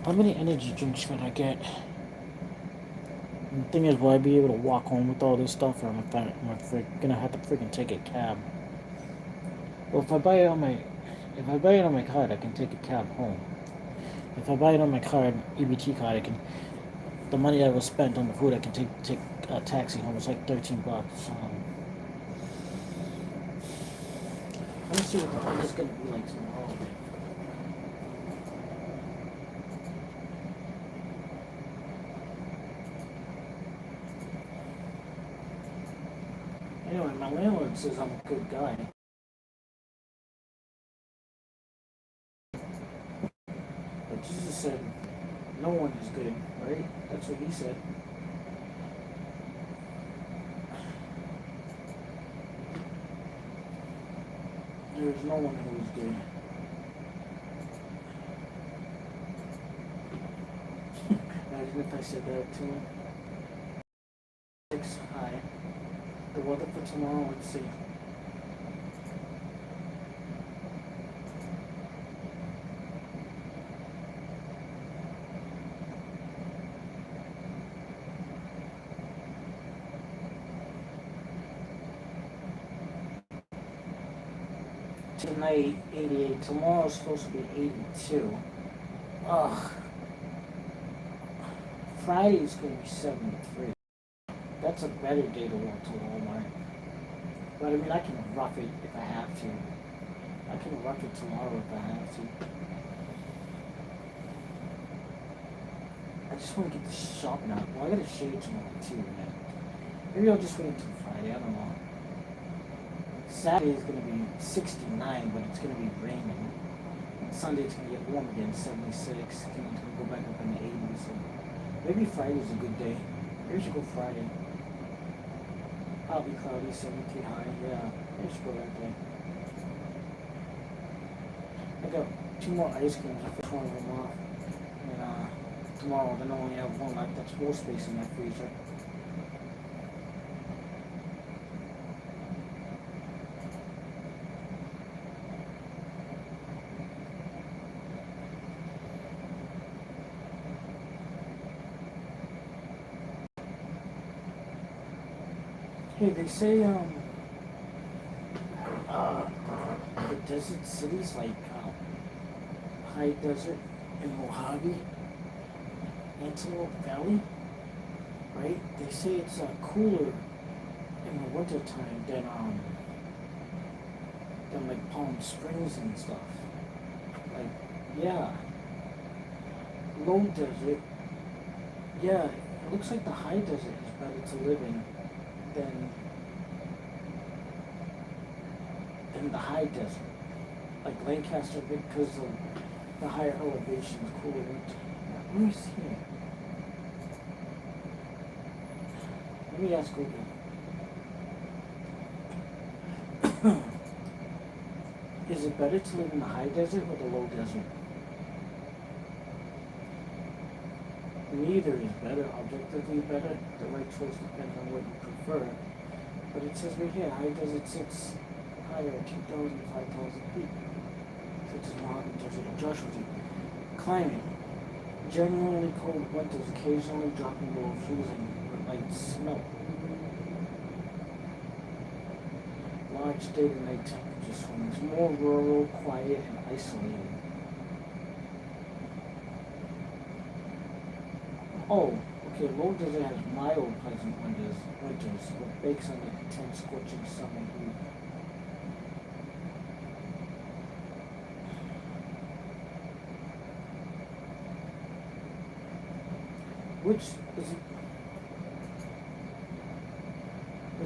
How many energy drinks should I get? And the thing is, will I be able to walk home with all this stuff, or am I gonna have to freaking take a cab? Well, if I buy it on my card, I can take a cab home. If I buy it on my card, EBT card, I can. The money that was spent on the food, I can take a taxi home. It's like $13. Let me see what the hell is gonna be like tomorrow. Anyway, my landlord says I'm a good guy. But Jesus said, no one is good, right? That's what he said. There is no one who is good. Imagine if I said that to him. 6 high. The weather for tomorrow, let's see. Tonight, 88. Tomorrow's supposed to be 82. Ugh. Friday's gonna be 73. That's a better day to walk to Walmart. But I mean, I can rough it if I have to. I can rough it tomorrow if I have to. I just want to get the shopping out. Well, I gotta shave tomorrow too, man. Maybe I'll just wait until Friday. I don't know. Saturday is gonna be 69, but it's gonna be raining. Sunday it's gonna get warm again, 76. It's gonna go back up in the 80s. So maybe Friday's a good day. Maybe we should go Friday. I'll be cloudy, 73 high. Yeah, maybe we should go that day. I got 2 more ice creams. I finished one of them off. And tomorrow, then I only have 1 left. That's more space in my freezer. Hey, they say, the desert cities like, High Desert and Mojave, Antelope Valley, right? They say it's, cooler in the wintertime than like Palm Springs and stuff. Like, yeah. Low desert, yeah, it looks like the high desert is better to live in than the high desert, like Lancaster, because of the higher elevation is cooler winter. Let me see. Let me ask Google. Is it better to live in the high desert or the low desert? Neither is better, objectively better. The right choice depends on what you prefer. But it says right here, high desert sits higher at 2,000 to 5,000 feet, such as Mojave Desert and Joshua Tree. Climate. Genuinely cold winters, occasionally dropping below freezing with light snow. Large day to night temperature swings, more rural, quiet, and isolated. Oh, okay, low desert has mild, pleasant winters, but bakes under intense, scorching summer heat. Which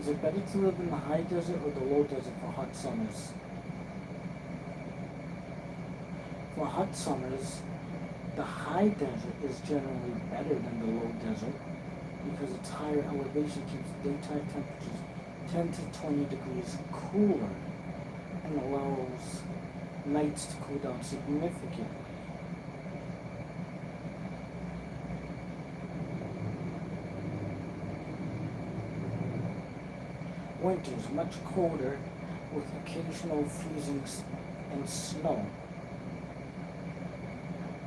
is it better to live in the high desert or the low desert for hot summers? For hot summers, the high desert is generally better than the low desert because its higher elevation keeps daytime temperatures 10 to 20 degrees cooler and allows nights to cool down significantly. Winters much colder with occasional freezing and snow.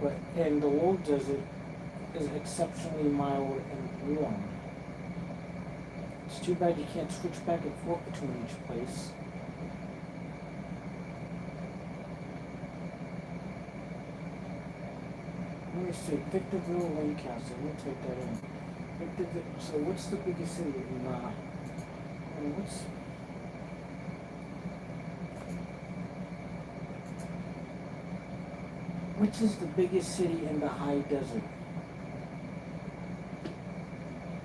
But in the low desert is exceptionally mild and warm. It's too bad you can't switch back and forth between each place. Let me see, Victorville, Lancaster, let me type that in. Victorville, so what's the biggest city in which is the biggest city in the high desert?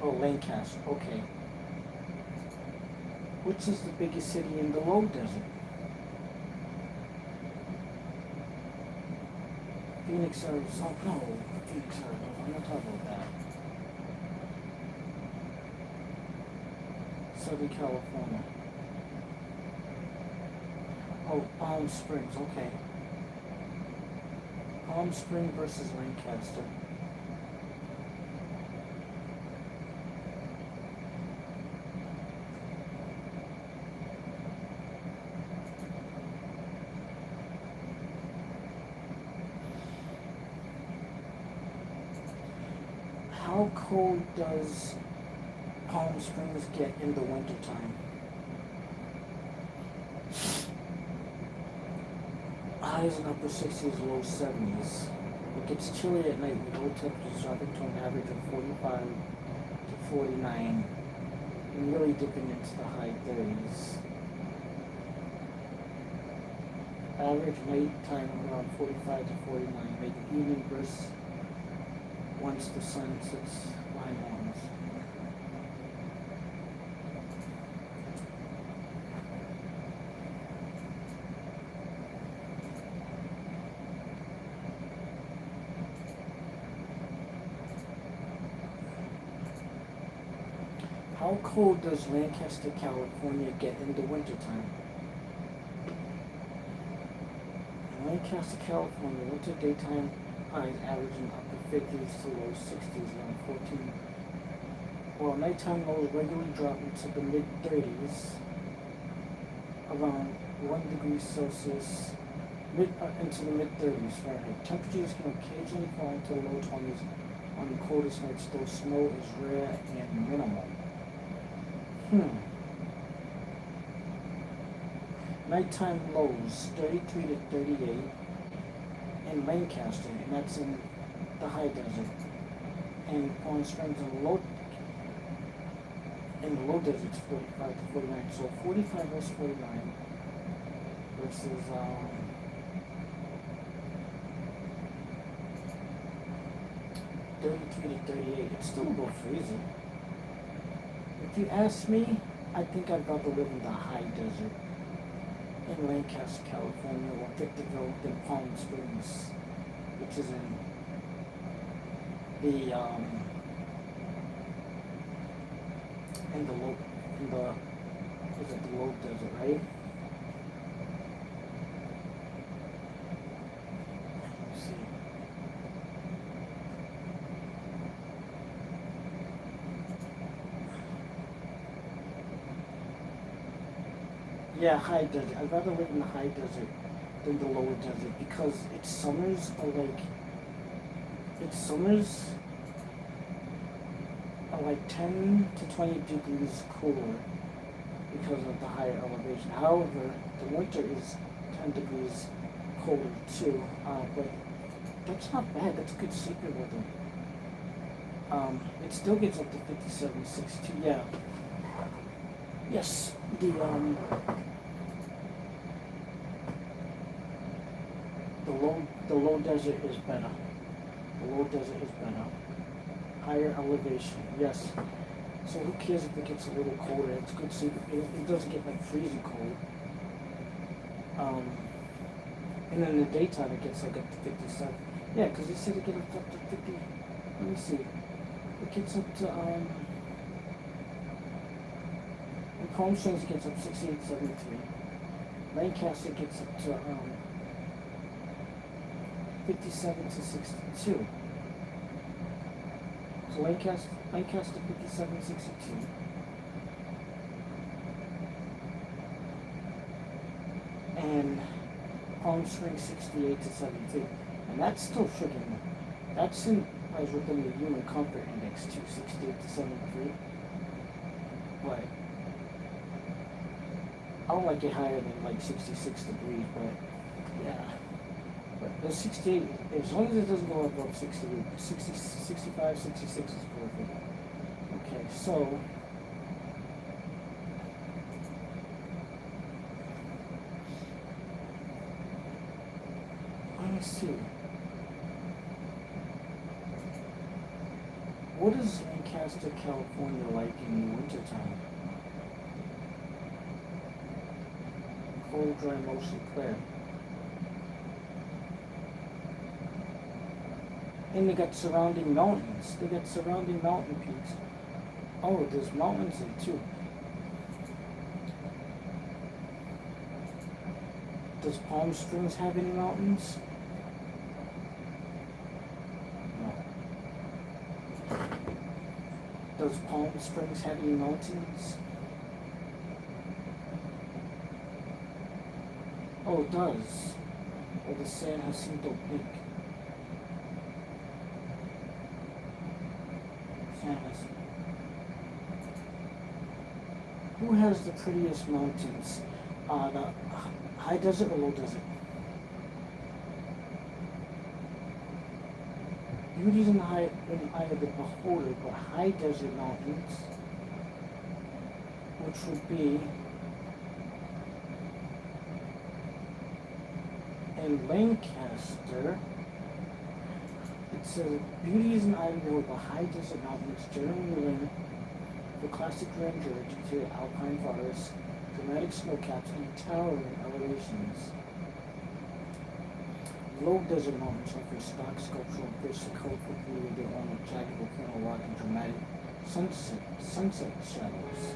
Oh, Lancaster, okay. Which is the biggest city in the low desert? Phoenix, Arizona. No, Phoenix, Arizona. I'm not talking about that. Southern California. Oh, Palm Springs, okay. Palm Springs versus Lancaster. How cold does Palm Springs get in the wintertime? Highs in upper 60s, low 70s. It gets chilly at night with low temperatures dropping to an average of 45 to 49 and really dipping into the high 30s. Average night time around 45 to 49, make evening bursts once the sun sets behind mountains. How cold does Lancaster, California get in the wintertime? In Lancaster, California, winter daytime highs averaging upper 50s to low 60s around 14, while nighttime lows regularly drop into the mid-30s, around 1 degree Celsius, into the mid-30s Fahrenheit. Temperatures can occasionally fall into the low 20s on the coldest nights, though snow is rare and minimal. Nighttime lows 33 to 38 in Lancaster, and that's in the high desert. And Palm Springs in the low desert it's 45 to 49. So 45 versus 49 versus 33 to 38. It's still above freezing. If you ask me, I think I'd rather live in the high desert in Lancaster, California, or Victorville than Palm Springs, which is in the low desert, right? Yeah, high desert. I'd rather live in the high desert than the lower desert because its summers are like 10 to 20 degrees cooler because of the higher elevation. However, the winter is 10 degrees colder too, but that's not bad. That's good sleeping weather. It still gets up to 57, 62. Yeah. Yes, the low desert is better. The low desert is better. Higher elevation, yes. So who cares if it gets a little colder? It's good sleep. It doesn't get like freezing cold. And then in the daytime it gets like up to 57. Yeah, because they said it gets up to 50. Let me see. It gets up to in Palm Springs it gets up 68, 73. Lancaster gets up to 57 to 62. So Lancaster 57, 62. And Palm Springs 68 to 73. And that's still friggin', that's in as within the human comfort index too, 68 to 73. But I don't like it higher than like 66 degrees, but yeah. But the 68, as long as it doesn't go above 60, 65, 66 is perfect. Okay, so let me see. What is Lancaster, California like in the wintertime? Cold, dry, mostly clear. And they got surrounding mountains. They got surrounding mountain peaks. Oh, there's mountains there too. Does Palm Springs have any mountains? No. Does Palm Springs have any mountains? Oh, it does. Well, the San Jacinto Peak. San Jacinto. Who has the prettiest mountains? The high desert or low desert? Beauty's in the eye of the beholder, but high desert mountains, which would be in Lancaster. It says beauty is in the eye of the beholder, but high desert mountains generally linked the classic grandeur due to alpine forests, dramatic snowcaps, and towering elevations. Low desert mountains offer stark sculptural grace, colorful beauty of their own with jagged volcano rock and dramatic sunset shadows.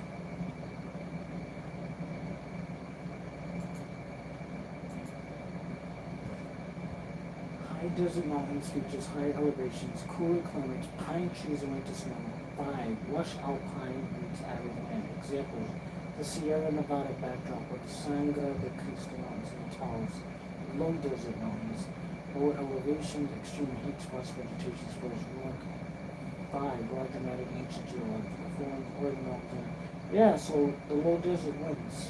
High desert mountains features high elevations, cooler climates, pine trees and winter snow. 5. Lush alpine meets arid land. Examples: the Sierra Nevada backdrop with the Sangha, the Coastal Mountains, and the Taos. Low desert mountains, lower elevations, extreme heat, sparse vegetation, exposed rock. 5. Broad dramatic ancient geological forms, Oregon mountain. Yeah, so the low desert wins.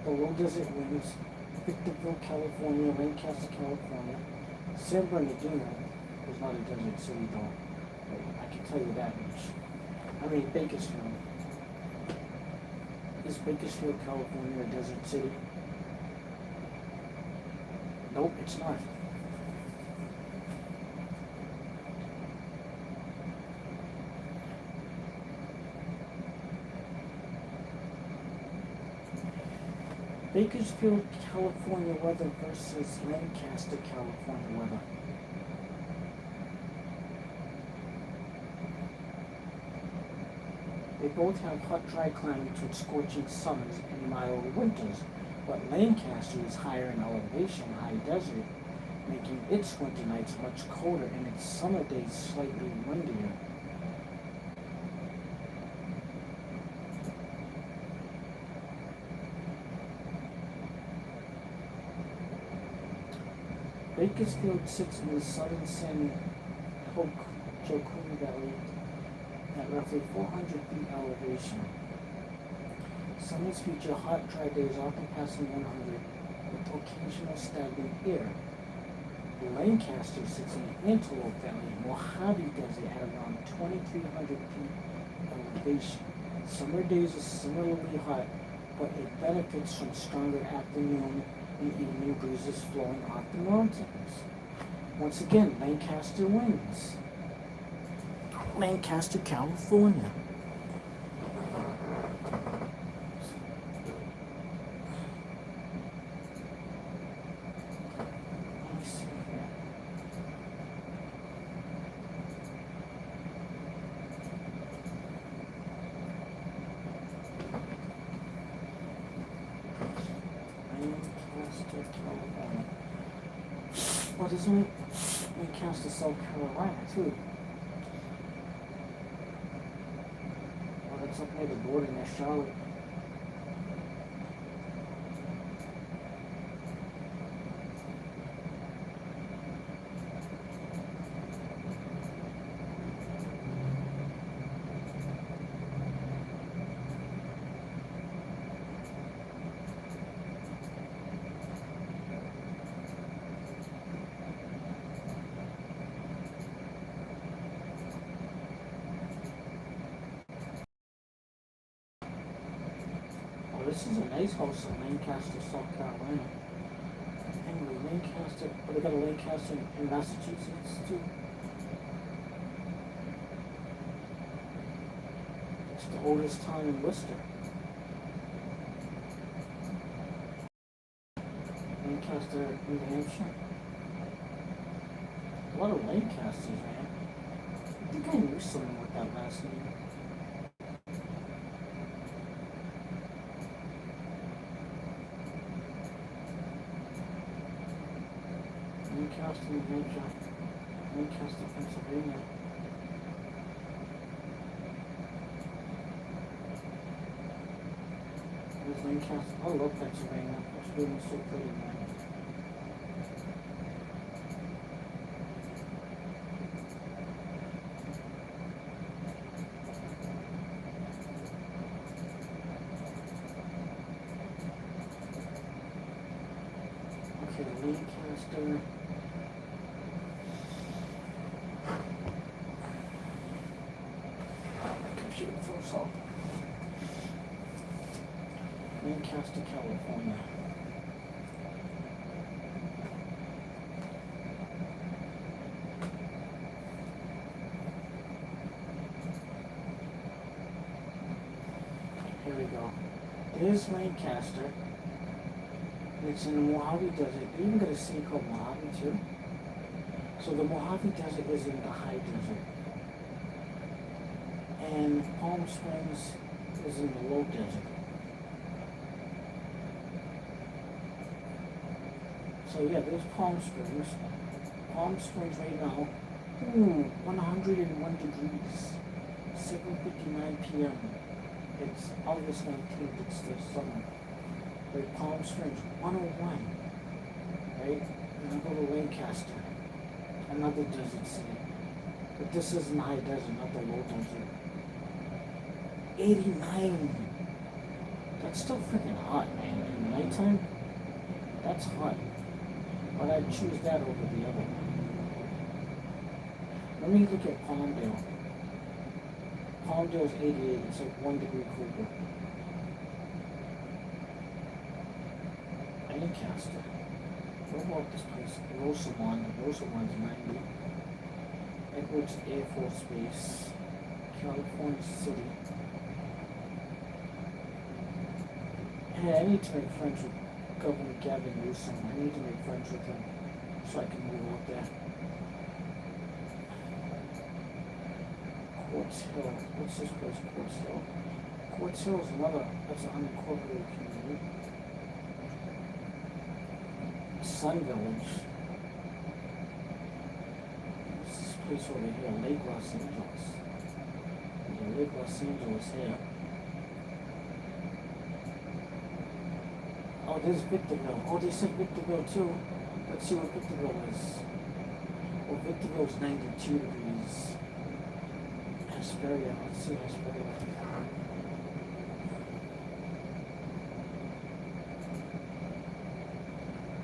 The low desert wins. Victorville, California, Lancaster, California. San Bernardino is not a desert city though. I can tell you that much. I mean, Bakersfield. Is Bakersfield, California a desert city? Nope, it's not. Bakersfield, California weather versus Lancaster, California weather. They both have hot, dry climates with scorching summers and mild winters, but Lancaster is higher in elevation, high desert, making its winter nights much colder and its summer days slightly windier. Bakersfield sits in the southern San Hope Joaquin Valley at roughly 400 feet elevation. Summers feature hot, dry days often passing 100 with occasional stagnant air. Lancaster sits in the Antelope Valley, Mojave Desert at around 2,300 feet elevation. Summer days are similarly hot, but it benefits from stronger afternoon and evening breezes flowing off the mountains. Once again, Lancaster wins. Lancaster, California. Let me see here. Lancaster, California. Well, there's only Lancaster, South Carolina, too. Well, that's up near the border near Charlotte. This is a nice house in Lancaster, South Carolina. Anyway, Lancaster, but they got a Lancaster in Massachusetts too. It's the oldest town in Worcester. Lancaster, New Hampshire. A lot of Lancasters, man. I think I knew someone with that last name. Lancaster, New Hampshire, Lancaster, Pennsylvania. There's Lancaster. I love Pennsylvania. Pennsylvania's so pretty, man. Okay, Lancaster. Computer froze up. Lancaster, California. Here we go. There's Lancaster. It's in the Mojave Desert. You even got a city called Mojave too. So the Mojave Desert is in the high desert. And Palm Springs is in the low desert. So yeah, there's Palm Springs. Palm Springs right now, 101 degrees, 7:59 p.m. It's August 19th, it's the summer. Right, Palm Springs, 101, right? And I go to Lancaster, another desert city. But this isn't high desert, not the low desert. 89. That's still freaking hot, man. In the nighttime, that's hot. But I'd choose that over the other one. Let me look at Palmdale. Palmdale's 88, it's like 1 degree cooler. Lancaster. What about this place? Rosamond. Rosamond's 90. Edwards Air Force Base. California City. Hey, I need to make friends with Governor Gavin Newsom. I need to make friends with him so I can move out there. Quartz Hill. What's this place? Quartz Hill. Quartz Hill is another, that's an unincorporated community. Sun Village. What's this place over here? Lake Los Angeles. There's a Lake Los Angeles here. Oh, there's Victorville. Oh, they said Victorville too. Let's see what Victorville is. Well, Victorville's 92 degrees. Hesperia, let's see Hesperia.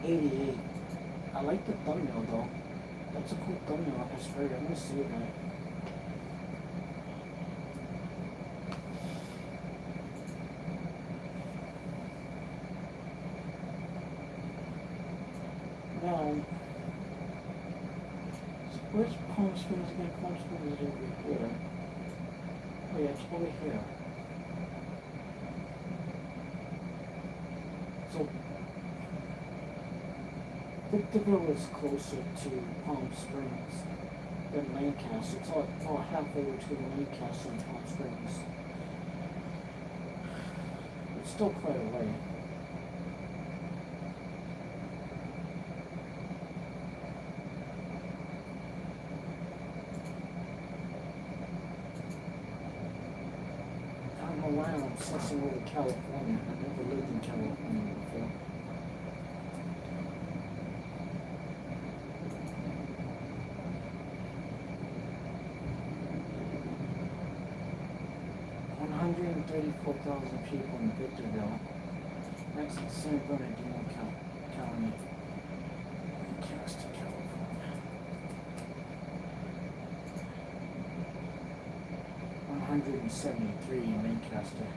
88. I like the thumbnail though. That's a cool thumbnail of Hesperia. I'm gonna see that. Now, so where's Palm Springs again? Palm Springs is over here. Oh yeah, it's over here. So Victorville is closer to Palm Springs than Lancaster. It's all halfway between Lancaster and Palm Springs. It's still quite a way. I don't know why I'm obsessing over California. I've never lived in California before. $134,000 people in Victorville. That's in San Bernardino County, Lancaster, California. 173 in Lancaster.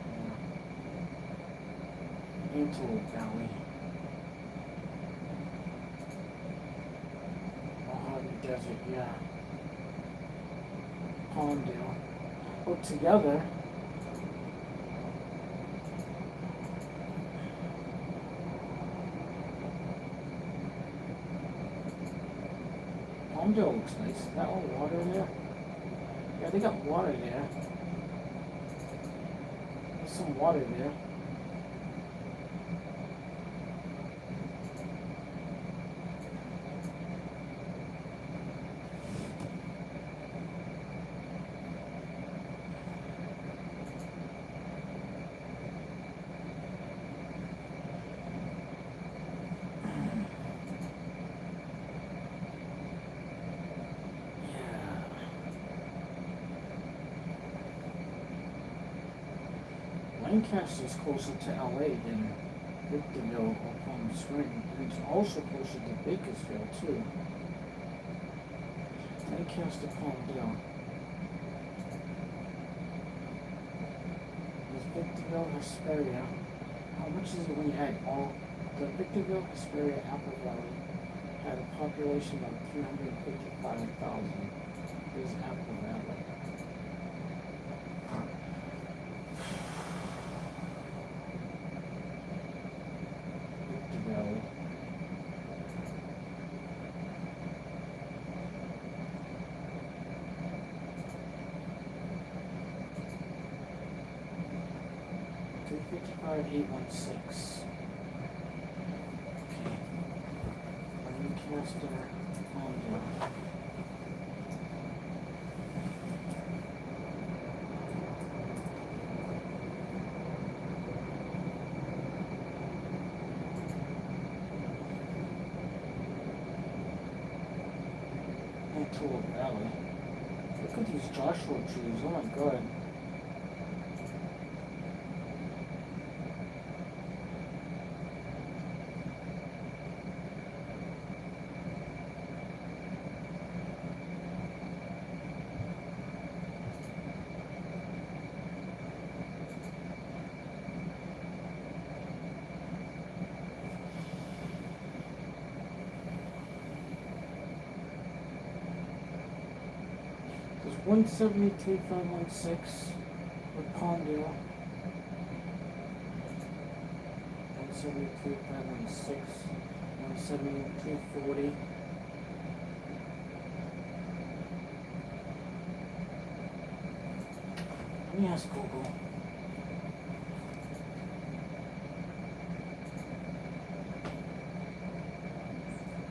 Antelope Valley. Mojave Desert, yeah. Palmdale. Put together, Palmdale looks nice. Is that all water there? Yeah, they got water there. There's some water there. Lancaster is closer to LA than Victorville or Palm Springs. It's also closer to Bakersfield too. Lancaster, Palmdale. There's Victorville, Hesperia. How much is it when you add all? The Victorville, Hesperia, Apple Valley had a population of 355,000. There's Apple Valley. $355,816. Okay. Lancaster, Palmdale. Antelope Valley. Look at these Joshua trees. Oh my god. There's 173,516 with Palmdale. 173,516. 173,40. Let me ask Google.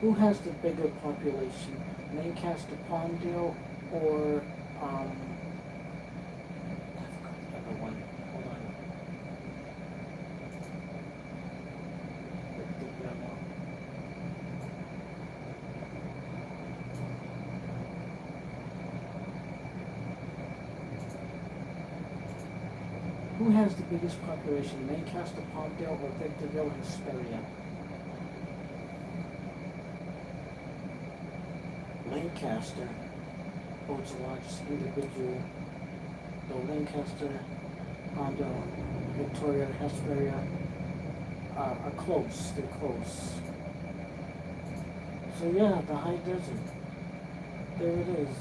Who has the bigger population? Lancaster, Palmdale, or I forgot the other one. Hold on. Who has the biggest population, Lancaster, Palmdale, or Victorville and Hesperia? Lancaster holds the largest individual, though Lancaster, Palmdale, Victoria, and Hesperia are close. They're close. So yeah, the high desert. There it is.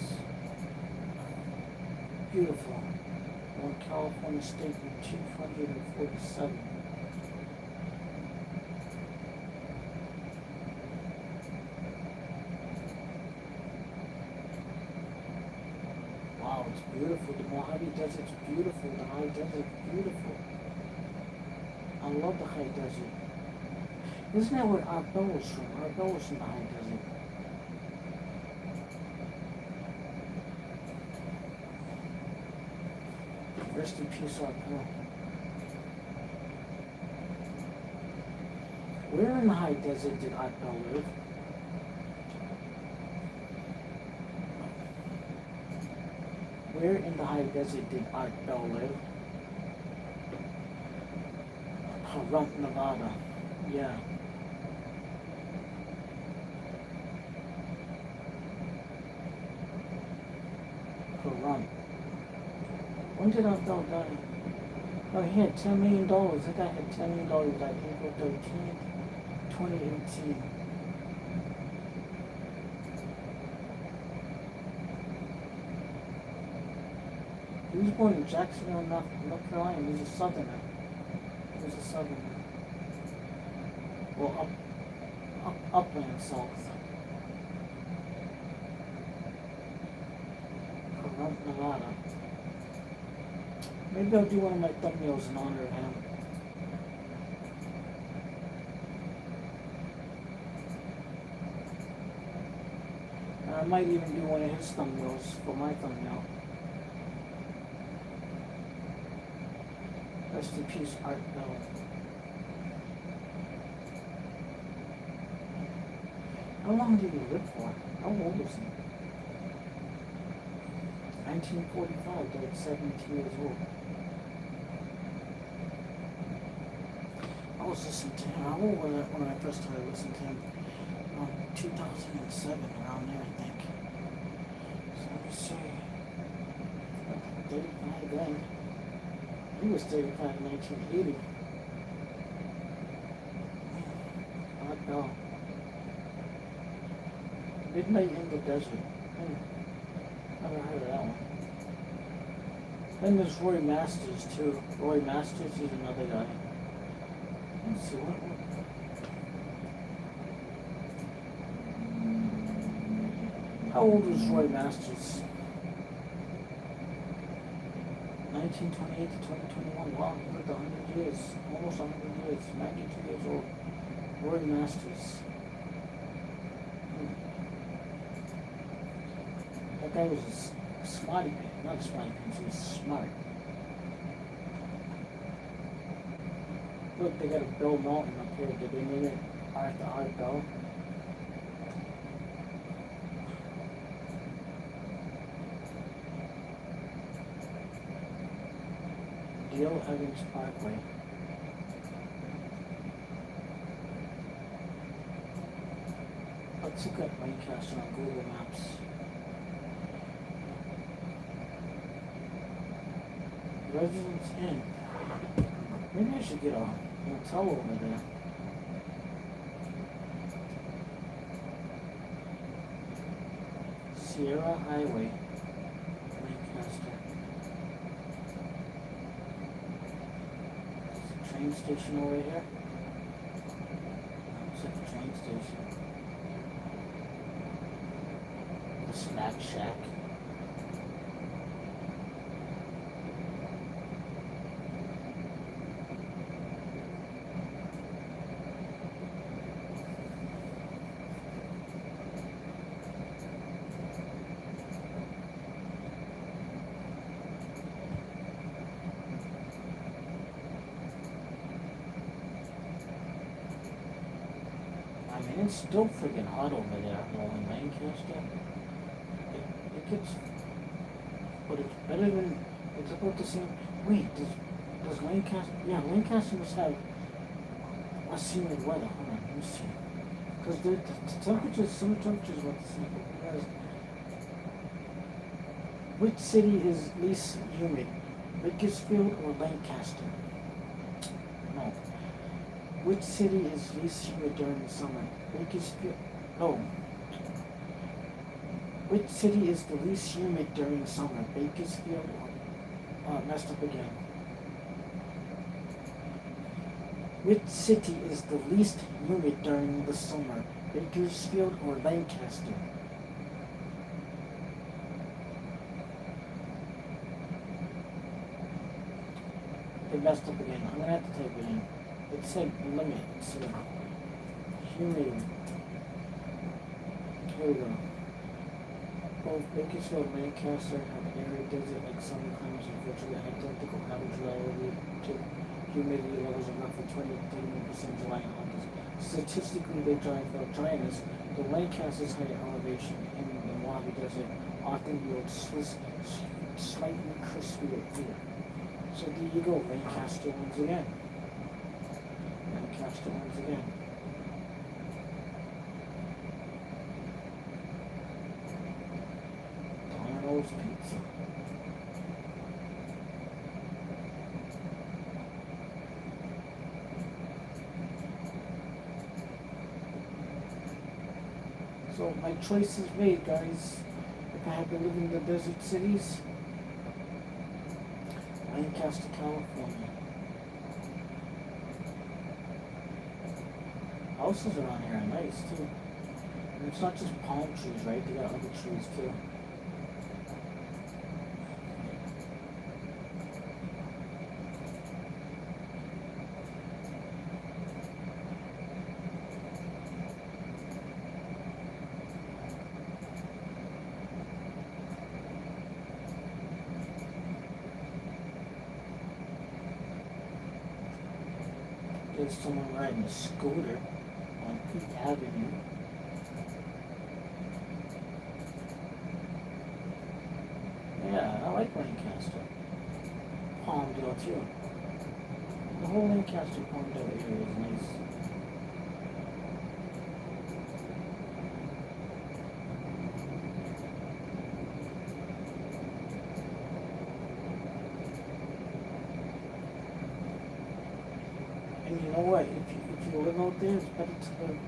Beautiful. On California State Route 247. Wow, it's beautiful. The Mojave Desert's beautiful. The high desert's beautiful. I love the high desert. Isn't that where Arbella's from? Arbella's from the high desert. Rest in peace, Arbella. Where in the high desert did Arbella live? Where in the high desert did Arbella live? Pahrump, Nevada. Yeah. Pahrump. When did Arbella die? Oh, he had $10 million. That guy had $10 million. He died April 13th, 2018. He was born in Jacksonville, North Carolina. He's a Southerner. He was a Southerner. Well, upland South. Pahrump, Nevada. Maybe I'll do one of my thumbnails in honor of him. And I might even do one of his thumbnails for my thumbnail. Rest in peace, Art Bell. How long did he live for? How old was he? 1945, died 17 years old. I was listening to him. How old was I when I first started listening to him? 2007, around there, I think. So let me see. 35 then. He was 35 in 1980. Art Bell. Midnight in the Desert. Never heard of that one. Then there's Roy Masters too. Roy Masters is another guy. Let's see what. How old was Roy Masters? 1928 to 2021. Wow, he lived 100 years. Almost 100 years. 92 years old. Roy Masters. That guy was a smarty pants. Not a smarty pants, he was smart. Look, they got a Bill Mountain up here. Did they name it Arthur Art Bell? Gil Evans Parkway. Let's look at Lancaster on Google Maps. Residence Inn. Maybe I should get a hotel over there. Sierra Highway, Lancaster. There's a train station over here. Looks like a train station. The Snack Shack. It's still freaking hot over there, though, in Lancaster. It gets, but it's better than, it's about the same. Wait, Does Lancaster? Yeah, Lancaster must have less humid weather. Hold on, let me see. Because the temperatures, some temperatures are about the same. Whereas, which city is least humid? Bakersfield or Lancaster? No. Which city is least humid during the summer? Bakersfield? No. Which city is the least humid during summer? Bakersfield or messed up again. Which city is the least humid during the summer? Bakersfield or Lancaster? It messed up again. I'm gonna have to type it in. It said limit. So humid. Here we go. Both Bakersfield and Lancaster have arid desert like summer climates with virtually identical average relative humidity levels of roughly 20 to 31% July and August. Statistically, they drive out dryness. The Lancaster's higher elevation in the Mojave Desert often yields slightly crispier air. So there you go, Lancaster once again. Lancaster once again. Domino's Pizza. So my choice is made, guys. If I had to live in the desert cities, Lancaster, California. Houses around here are nice too. And it's not just palm trees, right? They got other trees too. There's someone riding a scooter on Peak Avenue. Yeah, I like Lancaster. Palmdale too. The whole Lancaster Palmdale area is nice. And you know what? If you live out there, it's better to live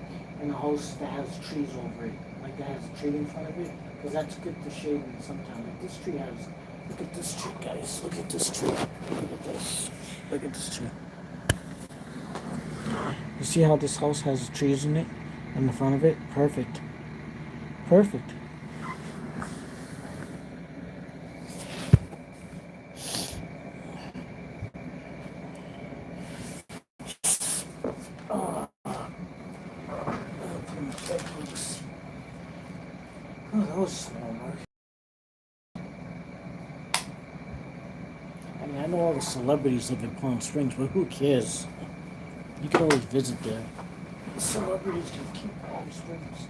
in a house that has trees over it, like that has a tree in front of it, because that's good for shading sometimes. Like this tree has. Look at this tree, guys. Look at this tree. Look at this. Look at this tree. You see how this house has trees in it, in the front of it? Perfect. Perfect. Oh, that was slow work. I mean, I know all the celebrities live in Palm Springs, but who cares? You can always visit there. The celebrities can keep Palm Springs.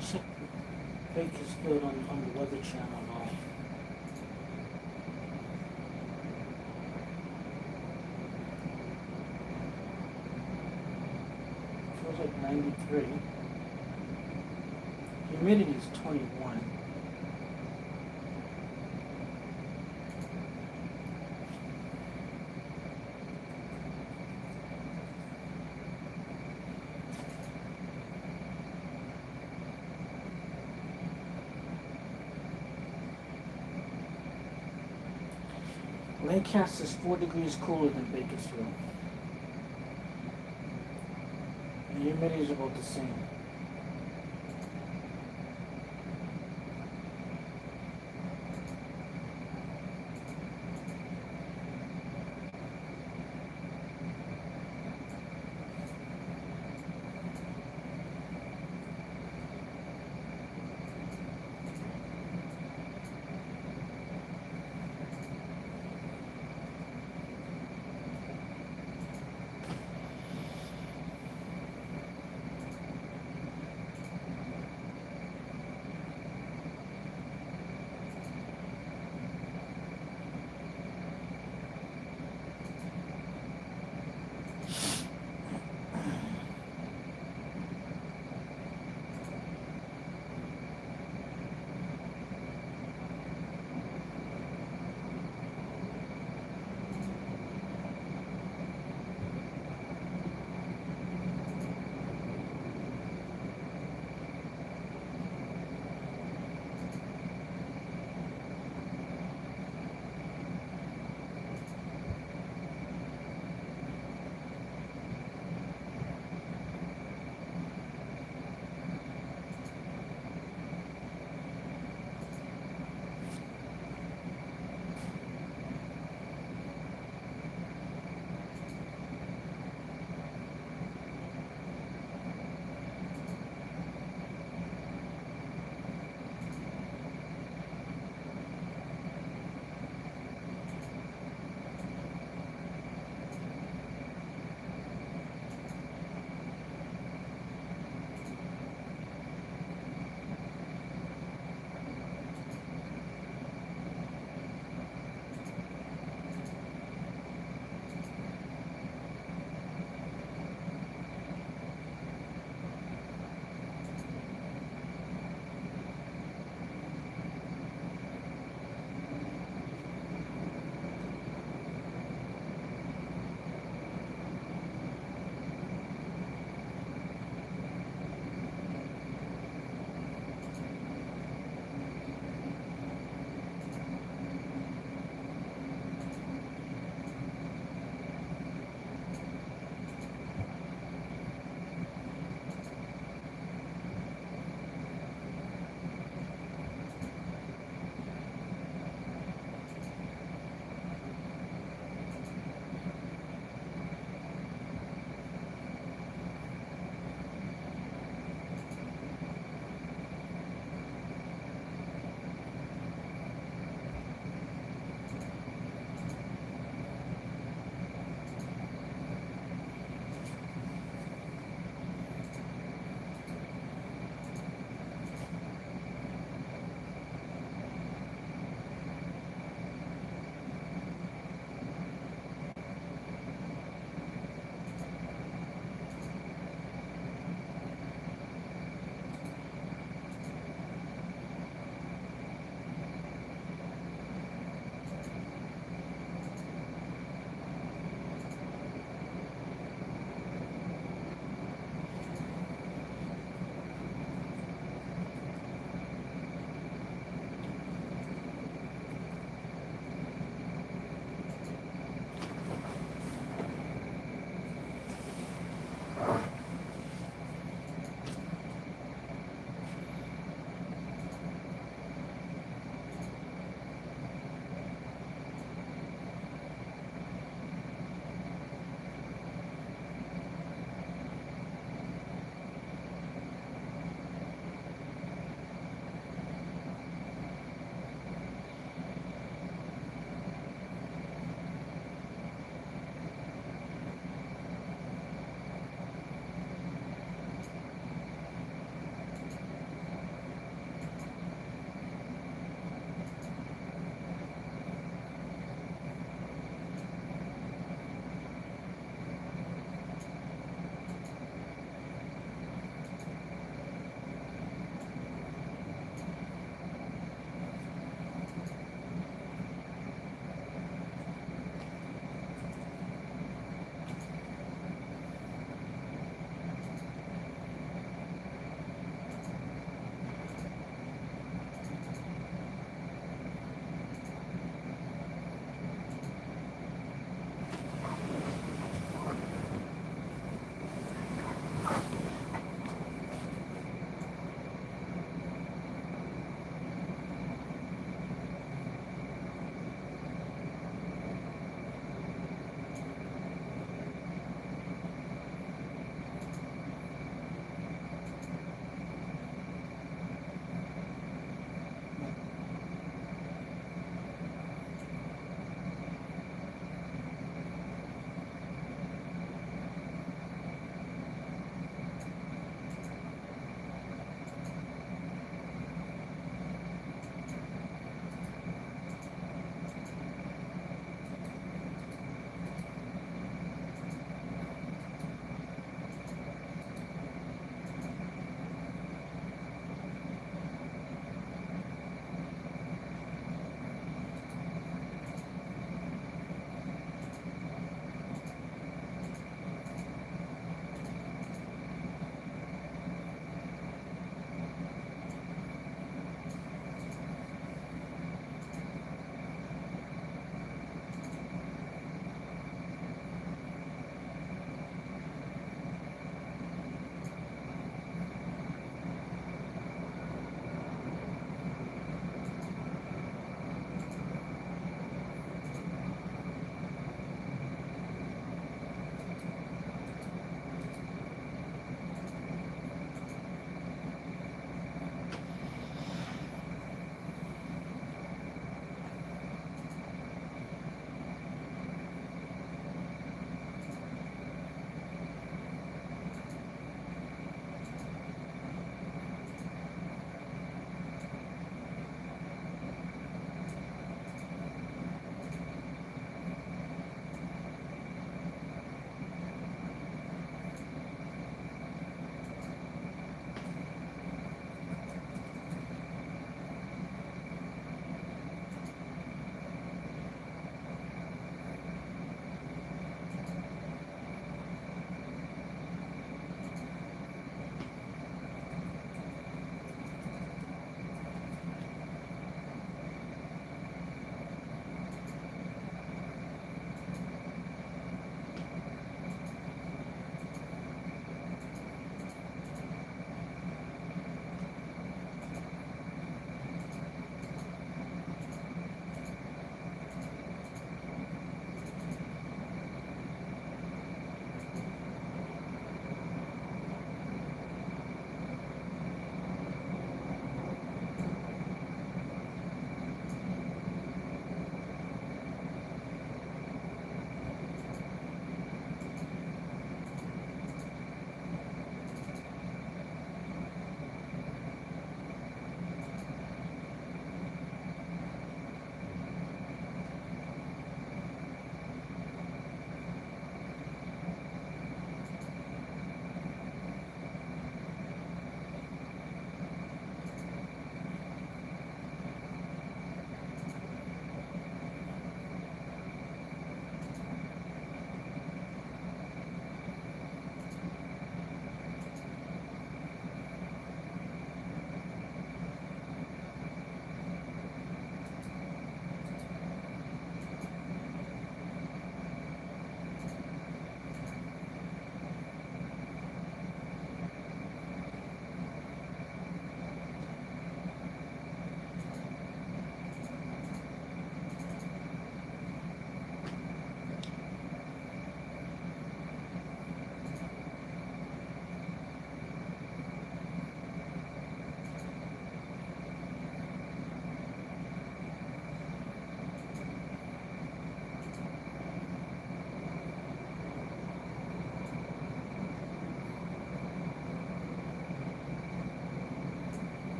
Check Bakersfield on the Weather Channel now. Feels like 93. Humidity is 21. Lancaster is 4 degrees cooler than Bakersfield. And humidity is about the same.